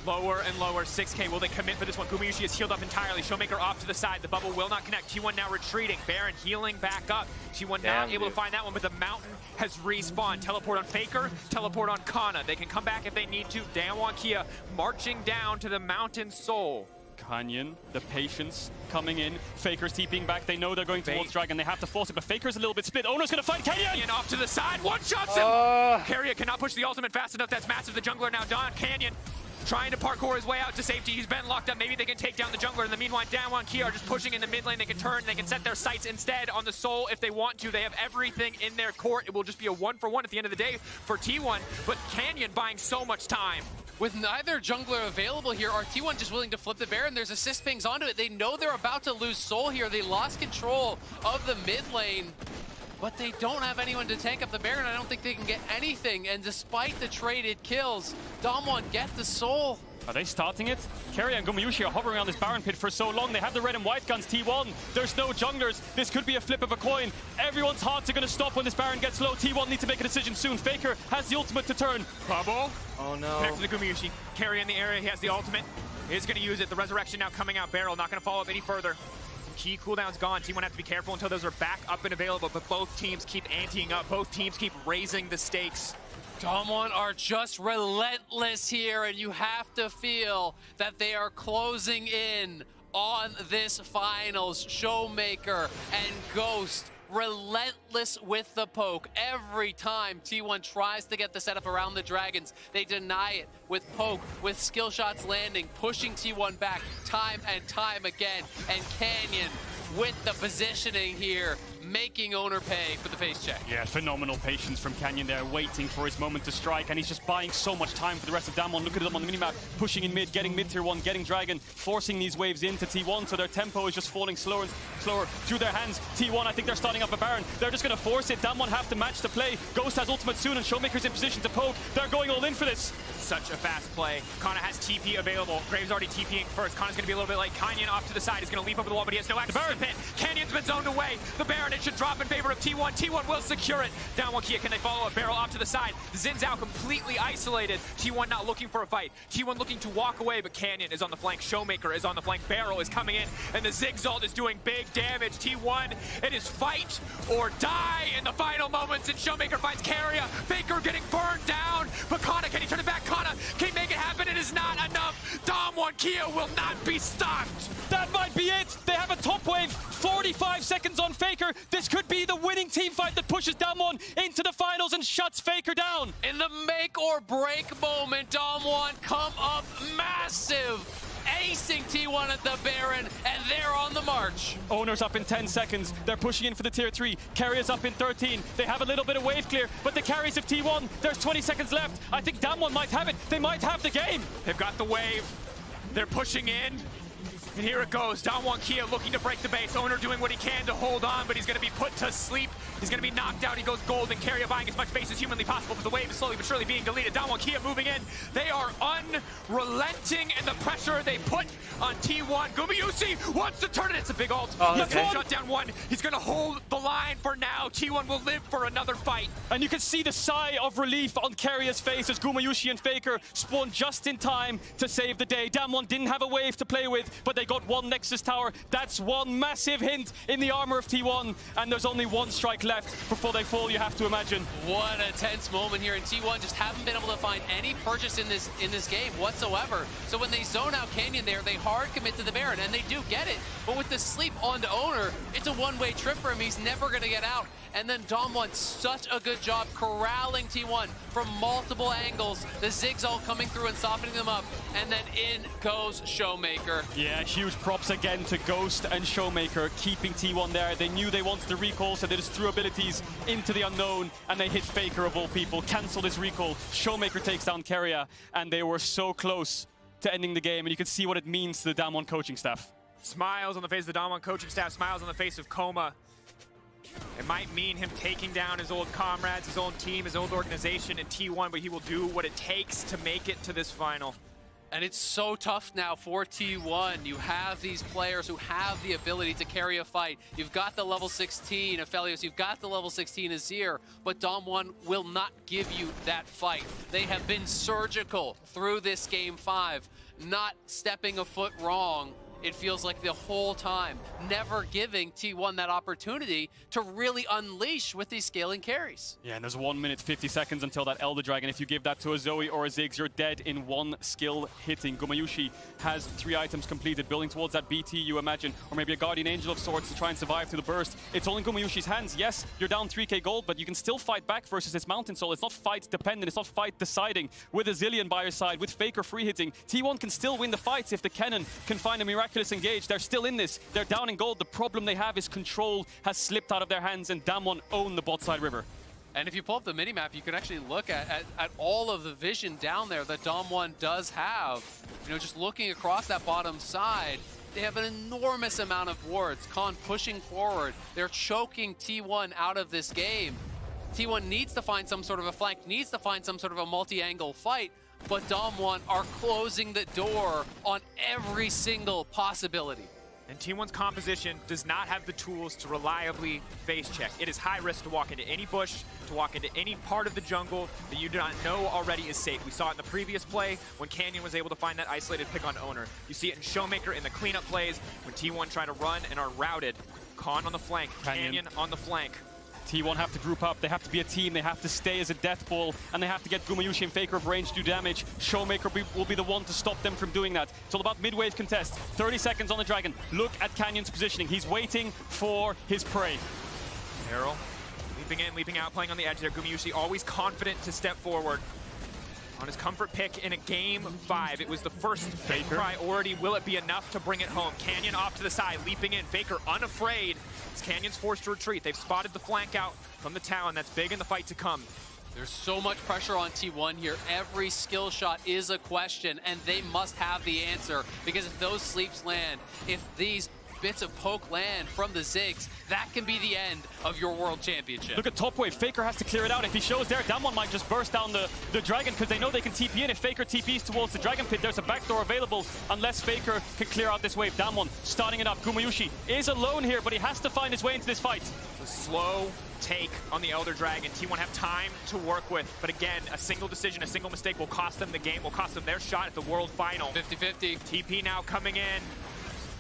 Lower and lower, 6K. Will they commit for this one? goOOOO is healed up entirely. Showmaker off to the side. The bubble will not connect. T1 now retreating. Baron healing back up. T1 not able to find that one, but the mountain has respawned. Teleport on Faker, teleport on Kana. They can come back if they need to. Damwon Kia marching down to the Mountain Soul. Canyon, the patience coming in. Faker's TPing back. They know they're going towards Dragon. They have to force it, but Faker's a little bit split. Owner's gonna fight Canyon! Canyon off to the side. One-shots him! Carrier cannot push the ultimate fast enough. That's massive. The jungler now done. Canyon trying to parkour his way out to safety. He's been locked up. Maybe they can take down the jungler. In the meanwhile, Damwon Kia are just pushing in the mid lane. They can turn. They can set their sights instead on the Soul if they want to. They have everything in their court. It will just be a 1-for-1 at the end of the day for T1. But Canyon buying so much time. With neither jungler available here, are T1 just willing to flip the Baron? There's assist pings onto it. They know they're about to lose Soul here. They lost control of the mid lane. But they don't have anyone to tank up the Baron. I don't think they can get anything. And despite the traded kills, Damwon get the Soul. Are they starting it? Carrier and goOOOO are hovering around this Baron pit for so long. They have the red and white guns. T1, there's no junglers. This could be a flip of a coin. Everyone's hearts are going to stop when this Baron gets low. T1 needs to make a decision soon. Faker has the ultimate to turn. Bubble. Oh no. Connect to the goOOOO. Carrier in the area. He has the ultimate. He's going to use it. The resurrection now coming out. Barrel not going to follow up any further. Key cooldown's gone. T1 have to be careful until those are back up and available, but both teams keep anteing up. Both teams keep raising the stakes. Damwon are just relentless here, and you have to feel that they are closing in on this finals. Showmaker and Ghost relentless with the poke. Every time T1 tries to get the setup around the Dragons, they deny it with poke, with skill shots landing, pushing T1 back time and time again. And Canyon with the positioning here, making Owner pay for the face check. Yeah, phenomenal patience from Canyon there, waiting for his moment to strike, and he's just buying so much time for the rest of Damwon. Look at them on the minimap, pushing in mid, getting mid tier 1, getting Dragon, forcing these waves into T1, so their tempo is just falling slower and slower through their hands. T1, I think they're starting up a Baron. They're just going to force it. Damwon have to match the play. Ghost has ultimate soon, and Showmaker's in position to poke. They're going all in for this. Such a fast play. Kana has TP available. Graves already TPing first. Kana's going to be a little bit late. Canyon off to the side. He's going to leap over the wall, but he has no access to the pit. Canyon's been zoned away. The Baron, it should drop in favor of T1. T1 will secure it. Damwon Kia, can they follow up? Barrel off to the side. Zin's out completely isolated. T1 not looking for a fight. T1 looking to walk away, but Canyon is on the flank. Showmaker is on the flank. Barrel is coming in, and the Zigzalt is doing big damage. T1, it is fight or die in the final moments, and Showmaker finds Carrier. Faker getting burned down, but Kana, can he turn it back? Kana, can he make it happen? It is not enough. Damwon Kia will not be stopped. That might be it. They have have a top wave, 45 seconds on Faker. This could be the winning team fight that pushes Damwon into the finals and shuts Faker down. In the make or break moment, Damwon come up massive, acing T1 at the Baron, and they're on the march. Owner's up in 10 seconds. They're pushing in for the tier 3. Carrier's up in 13. They have a little bit of wave clear, but the carries of T1, there's 20 seconds left. I think Damwon might have it. They might have the game. They've got the wave. They're pushing in. And here it goes. Damwon Kia looking to break the base. Owner doing what he can to hold on, but he's going to be put to sleep. He's going to be knocked out. He goes gold, and Carrier buying as much base as humanly possible, but the wave is slowly but surely being deleted. Damwon Kia moving in. They are unrelenting in the pressure they put on T1. goOOOO wants to turn it. It's a big ult. He's going to shut down one. He's going to hold the line for now. T1 will live for another fight. And you can see the sigh of relief on Carrier's face as goOOOO and Faker spawn just in time to save the day. Damwon didn't have a wave to play with, but they got one Nexus tower. That's one massive hint in the armor of T1, and there's only one strike left before they fall, you have to imagine. What a tense moment here, and T1 just haven't been able to find any purchase in this game whatsoever. So when they zone out Canyon there, they hard commit to the Baron, and they do get it. But with the sleep onto Owner, it's a one-way trip for him. He's never going to get out. And then Damwon, such a good job corralling T1 from multiple angles. The Ziggs all coming through and softening them up. And then in goes Showmaker. Yeah, huge props again to Ghost and Showmaker, keeping T1 there. They knew they wanted the recall, so they just threw abilities into the unknown, and they hit Faker of all people, canceled his recall. Showmaker takes down Carrier, and they were so close to ending the game, and you can see what it means to the Damwon coaching staff. Smiles on the face of the Damwon coaching staff, smiles on the face of Coma. It might mean him taking down his old comrades, his old team, his old organization in T1, but he will do what it takes to make it to this final. And it's so tough now for T1. You have these players who have the ability to carry a fight. You've got the level 16 Aphelios, you've got the level 16 Azir, but Damwon will not give you that fight. They have been surgical through this game 5, not stepping a foot wrong. It feels like the whole time, never giving T1 that opportunity to really unleash with these scaling carries. Yeah, and there's 1 minute 50 seconds until that Elder Dragon. If you give that to a Zoe or a Ziggs, you're dead in one skill hitting. goOOOO has 3 items completed, building towards that BT, you imagine, or maybe a Guardian Angel of sorts to try and survive through the burst. It's all in goOOOO's hands. Yes, you're down 3k gold, but you can still fight back versus this Mountain Soul. It's not fight dependent, it's not fight deciding. With a Zillion by your side, with Faker free hitting, T1 can still win the fights if the Kennen can find a miraculous engage. They're still in this. They're down in gold. The problem they have is control has slipped out of their hands, and Damwon own the bot side river. And if you pull up the minimap, you can actually look at all of the vision down there that Damwon does have. You know, just looking across that bottom side, they have an enormous amount of wards. Khan pushing forward. They're choking T1 out of this game. T1 needs to find some sort of a flank, needs to find some sort of a multi-angle fight, but Damwon are closing the door on every single possibility. And T1's composition does not have the tools to reliably face check. It is high risk to walk into any bush, to walk into any part of the jungle that you do not know already is safe. We saw it in the previous play when Canyon was able to find that isolated pick on Owner. You see it in Showmaker in the cleanup plays when T1 try to run and are routed. Khan on the flank, Canyon on the flank. T1 have to group up, they have to be a team, they have to stay as a death ball, and they have to get goOOOO and Faker of range to do damage. Showmaker will be the one to stop them from doing that. It's all about mid-wave contest. 30 seconds on the Dragon. Look at Canyon's positioning. He's waiting for his prey. Errol leaping in, leaping out, playing on the edge there. goOOOO always confident to step forward. On his comfort pick in a game 5, it was the first Faker priority. Will it be enough to bring it home? Canyon off to the side, leaping in. Faker unafraid. As Canyon's forced to retreat. They've spotted the flank out from the town. That's big in the fight to come. There's so much pressure on T1 here. Every skill shot is a question, and they must have the answer. Because if those sleeps land, if these bits of poke land from the Ziggs, that can be the end of your world championship. Look at top wave. Faker has to clear it out. If he shows there, Damwon might just burst down the Dragon because they know they can TP in. If Faker TPs towards the Dragon Pit, there's a backdoor available unless Faker can clear out this wave. Damwon starting it up. goOOOO is alone here, but he has to find his way into this fight. The slow take on the Elder Dragon. T1 have time to work with, but again, a single decision, a single mistake will cost them the game, will cost them their shot at the World Final. 50-50. TP now coming in.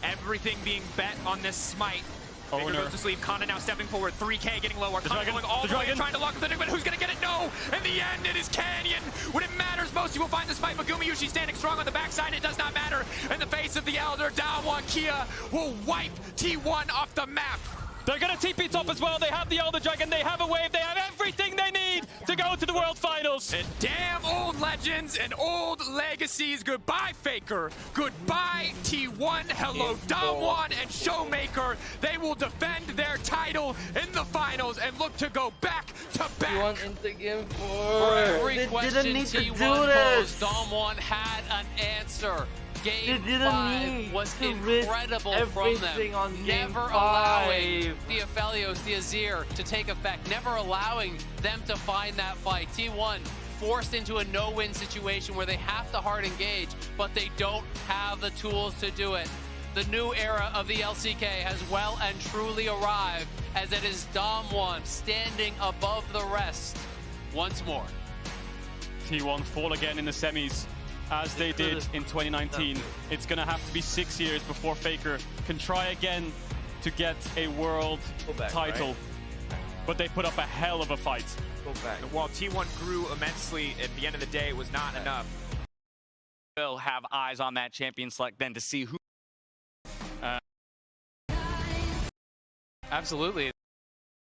Everything being bet on this smite. Faker Owner. goes to sleep. Kana now stepping forward. 3K getting lower. The Kana dragon, going all the the way dragon. trying to lock up the but who's going to get it? No! In the end, it is Canyon. When it matters most, he will find the spike. Megumi Yushi standing strong on the backside. It does not matter. In the face of the Elder, Damwon Kia will wipe T1 off the map. They're going to TP top as well. They have the Elder Dragon. They have a wave. They have everything they need to go to the World Finals. And damn old legends and old legacies. Goodbye, Faker. Goodbye, T1. Hello, Damwon and Showmaker. They will defend their title in the finals and look to go back to back. T1 into game 4. For every They question didn't need to T1 do this. posed, Damwon had an answer. Game They didn't 5 need was to risk incredible from everything them. on game Never 5. allowing the Aphelios, the Azir to take effect. Never allowing them to find that fight. T1 forced into a no-win situation where they have to hard engage, but they don't have the tools to do it. The new era of the LCK has well and truly arrived, as it is Damwon standing above the rest once more. T1 fall again in the semis, as they did in 2019. It's going to have to be 6 years before Faker can try again to get a world title. Right? But they put up a hell of a fight. Go back. While T1 grew immensely, at the end of the day, it was not enough. Will have eyes on that champion select then to see who. Absolutely.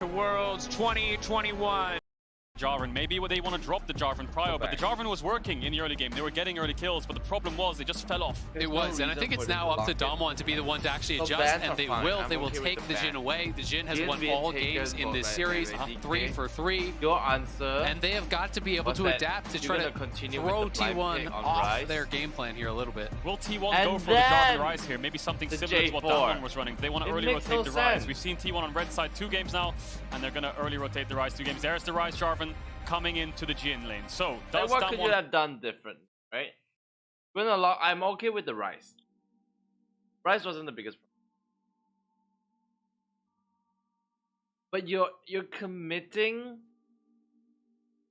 The Worlds 2021. Jarvan. Maybe they want to drop the Jarvan prio, but the Jarvan was working in the early game. They were getting early kills, but the problem was they just fell off. It was, and I think it's now up to Damwon to be the one to actually adjust, and they will. They will take the Jhin away. The Jhin has won all games in this series, 3 for 3. Your answer. And they have got to be able to adapt to try to throw T1 off their game plan here a little bit. Will T1 go for the Jarvan Rise here? Maybe something similar to what Damwon was running. They want to early rotate the Rise. We've seen T1 on red side 2 games now, and they're going to early rotate the Rise 2 games. There's the Rise Jarvan coming into the Jhin lane. So, does what Damwon... could you have done different, right? I'm okay with the Rise. Rise wasn't the biggest problem. But you're committing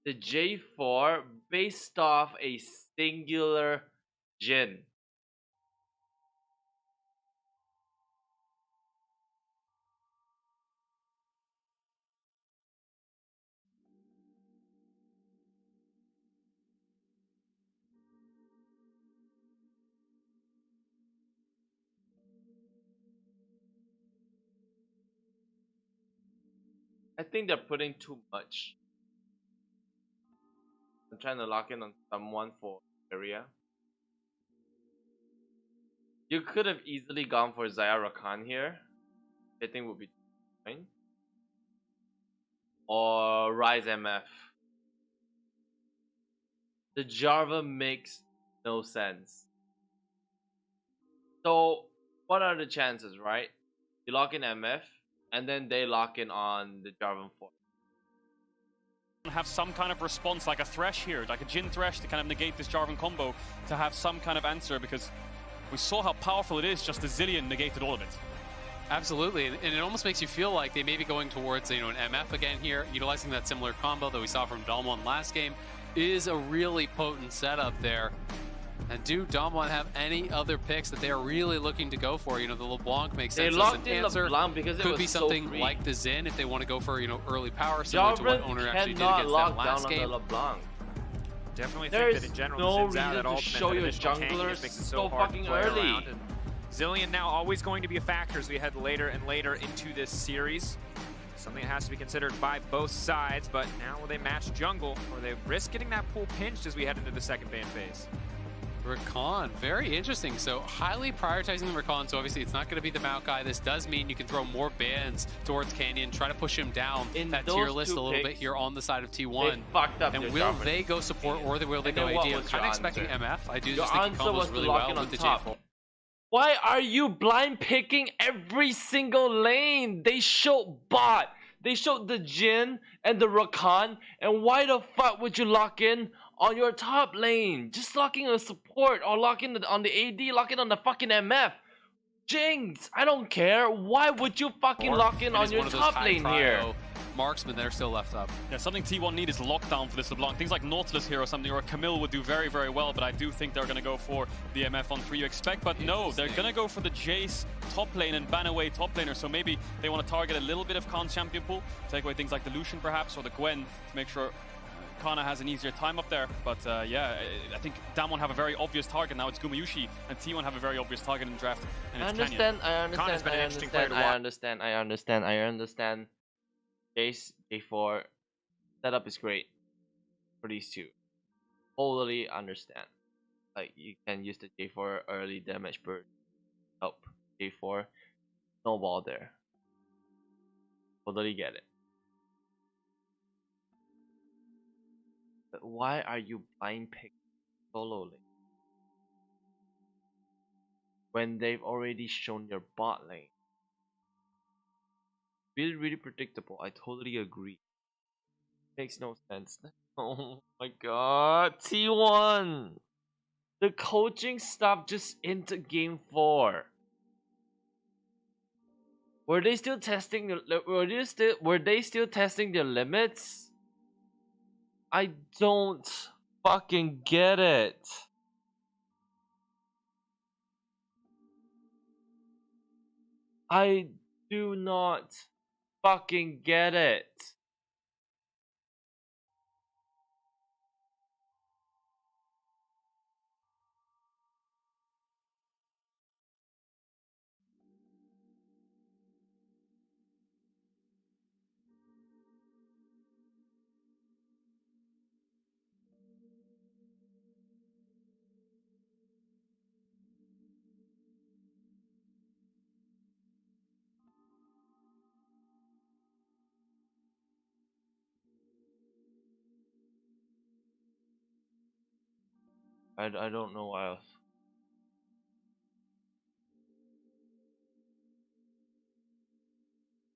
the J4 based off a singular Jhin. I think they're putting too much. I'm trying to lock in on someone for area. You could have easily gone for Zaya Rakan here. I think would be fine. Or Rise MF. The Jarvan makes no sense. So, what are the chances, right? You lock in MF, and then they lock in on the Jarvan 4. Have some kind of response, like a Thresh here, like a Jhin Thresh to kind of negate this Jarvan combo, to have some kind of answer, because we saw how powerful it is. Just the Zillion negated all of it. Absolutely, and it almost makes you feel like they may be going towards an MF again here, utilizing that similar combo that we saw from Damwon last game. Is a really potent setup there. And do Damwon have any other picks that they are really looking to go for? You know, the LeBlanc makes sense as an answer. LeBlanc because it could was be so something free. like the Zen if they want to go for, early power, similar to what Owner actually did against them last game. LeBlanc. Definitely There's think that in general, no the Zen's out reason at to ultimate, show that your additional tank junglers just makes it so hard to fucking play early. around. And Zillion now always going to be a factor as we head later and later into this series. Something that has to be considered by both sides, but now will they match jungle, or they risk getting that pool pinched as we head into the second ban phase? Rakan, very interesting. So highly prioritizing the Rakan. So obviously it's not going to be the Maokai. This does mean you can throw more bans towards Canyon, try to push him down in that tier list a little bit here on the side of T1. Fucked up and will they go support or will they go AD? I'm kind of expecting MF. I do just think he combos really well with the J4. Why are you blind picking every single lane? They showed bot. They showed the Jhin and the Rakan. And why the fuck would you lock in on your top lane? Just lock in a support or lock in on the AD, lock in on the fucking MF. Jinx, I don't care. Why would you fucking lock in on your top lane here? marksmen that are still left up. Yeah, something T1 need is lockdown for this LeBlanc. Things like Nautilus here or something, or Camille would do very, very well, but I do think they're going to go for the MF on 3 you expect. But no, they're going to go for the Jace top lane and ban away top laner. So maybe they want to target a little bit of Khan's champion pool, take away things like the Lucian perhaps, or the Gwen to make sure Kana has an easier time up there. But yeah, I think Damwon have a very obvious target now. It's Gumayushi, and T1 have a very obvious target in the draft. And I it's understand. Kana's been an interesting player to I watch. understand. Jace, J4, setup is great for these two. Totally understand. Like, you can use the J4 early damage burst, help J4, snowball there. Totally get it. But why are you blind pick solo lane when they've already shown your bot lane? Really, really predictable. I totally agree. Makes no sense. Oh my god, T1. The coaching stuff just into game 4. Were they still testing? Were they still testing their limits? I don't fucking get it. I do not fucking get it. I don't know why else.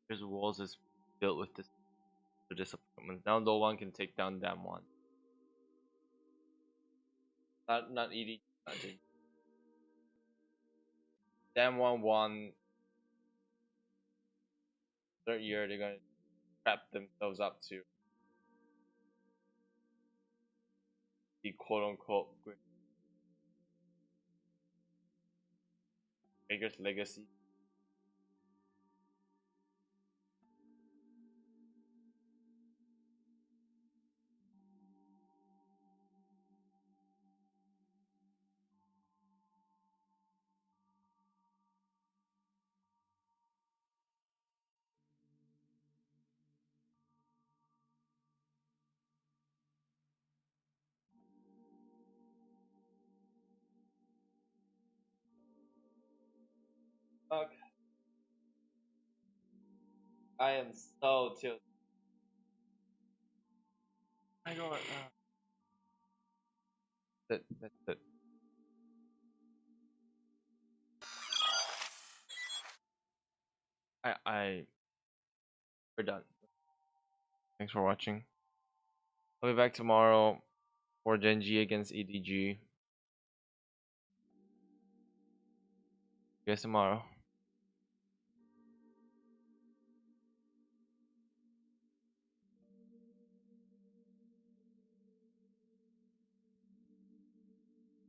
His walls is built with this disappointment. Now no one can take down Damwon. Not ED. Not JG. Damwon won. Third year they're gonna trap themselves up to the quote unquote biggest legacy. Fuck. I am so tilted. I don't. That's it. We're done. Thanks for watching. I'll be back tomorrow for Gen G against EDG. See you guys tomorrow.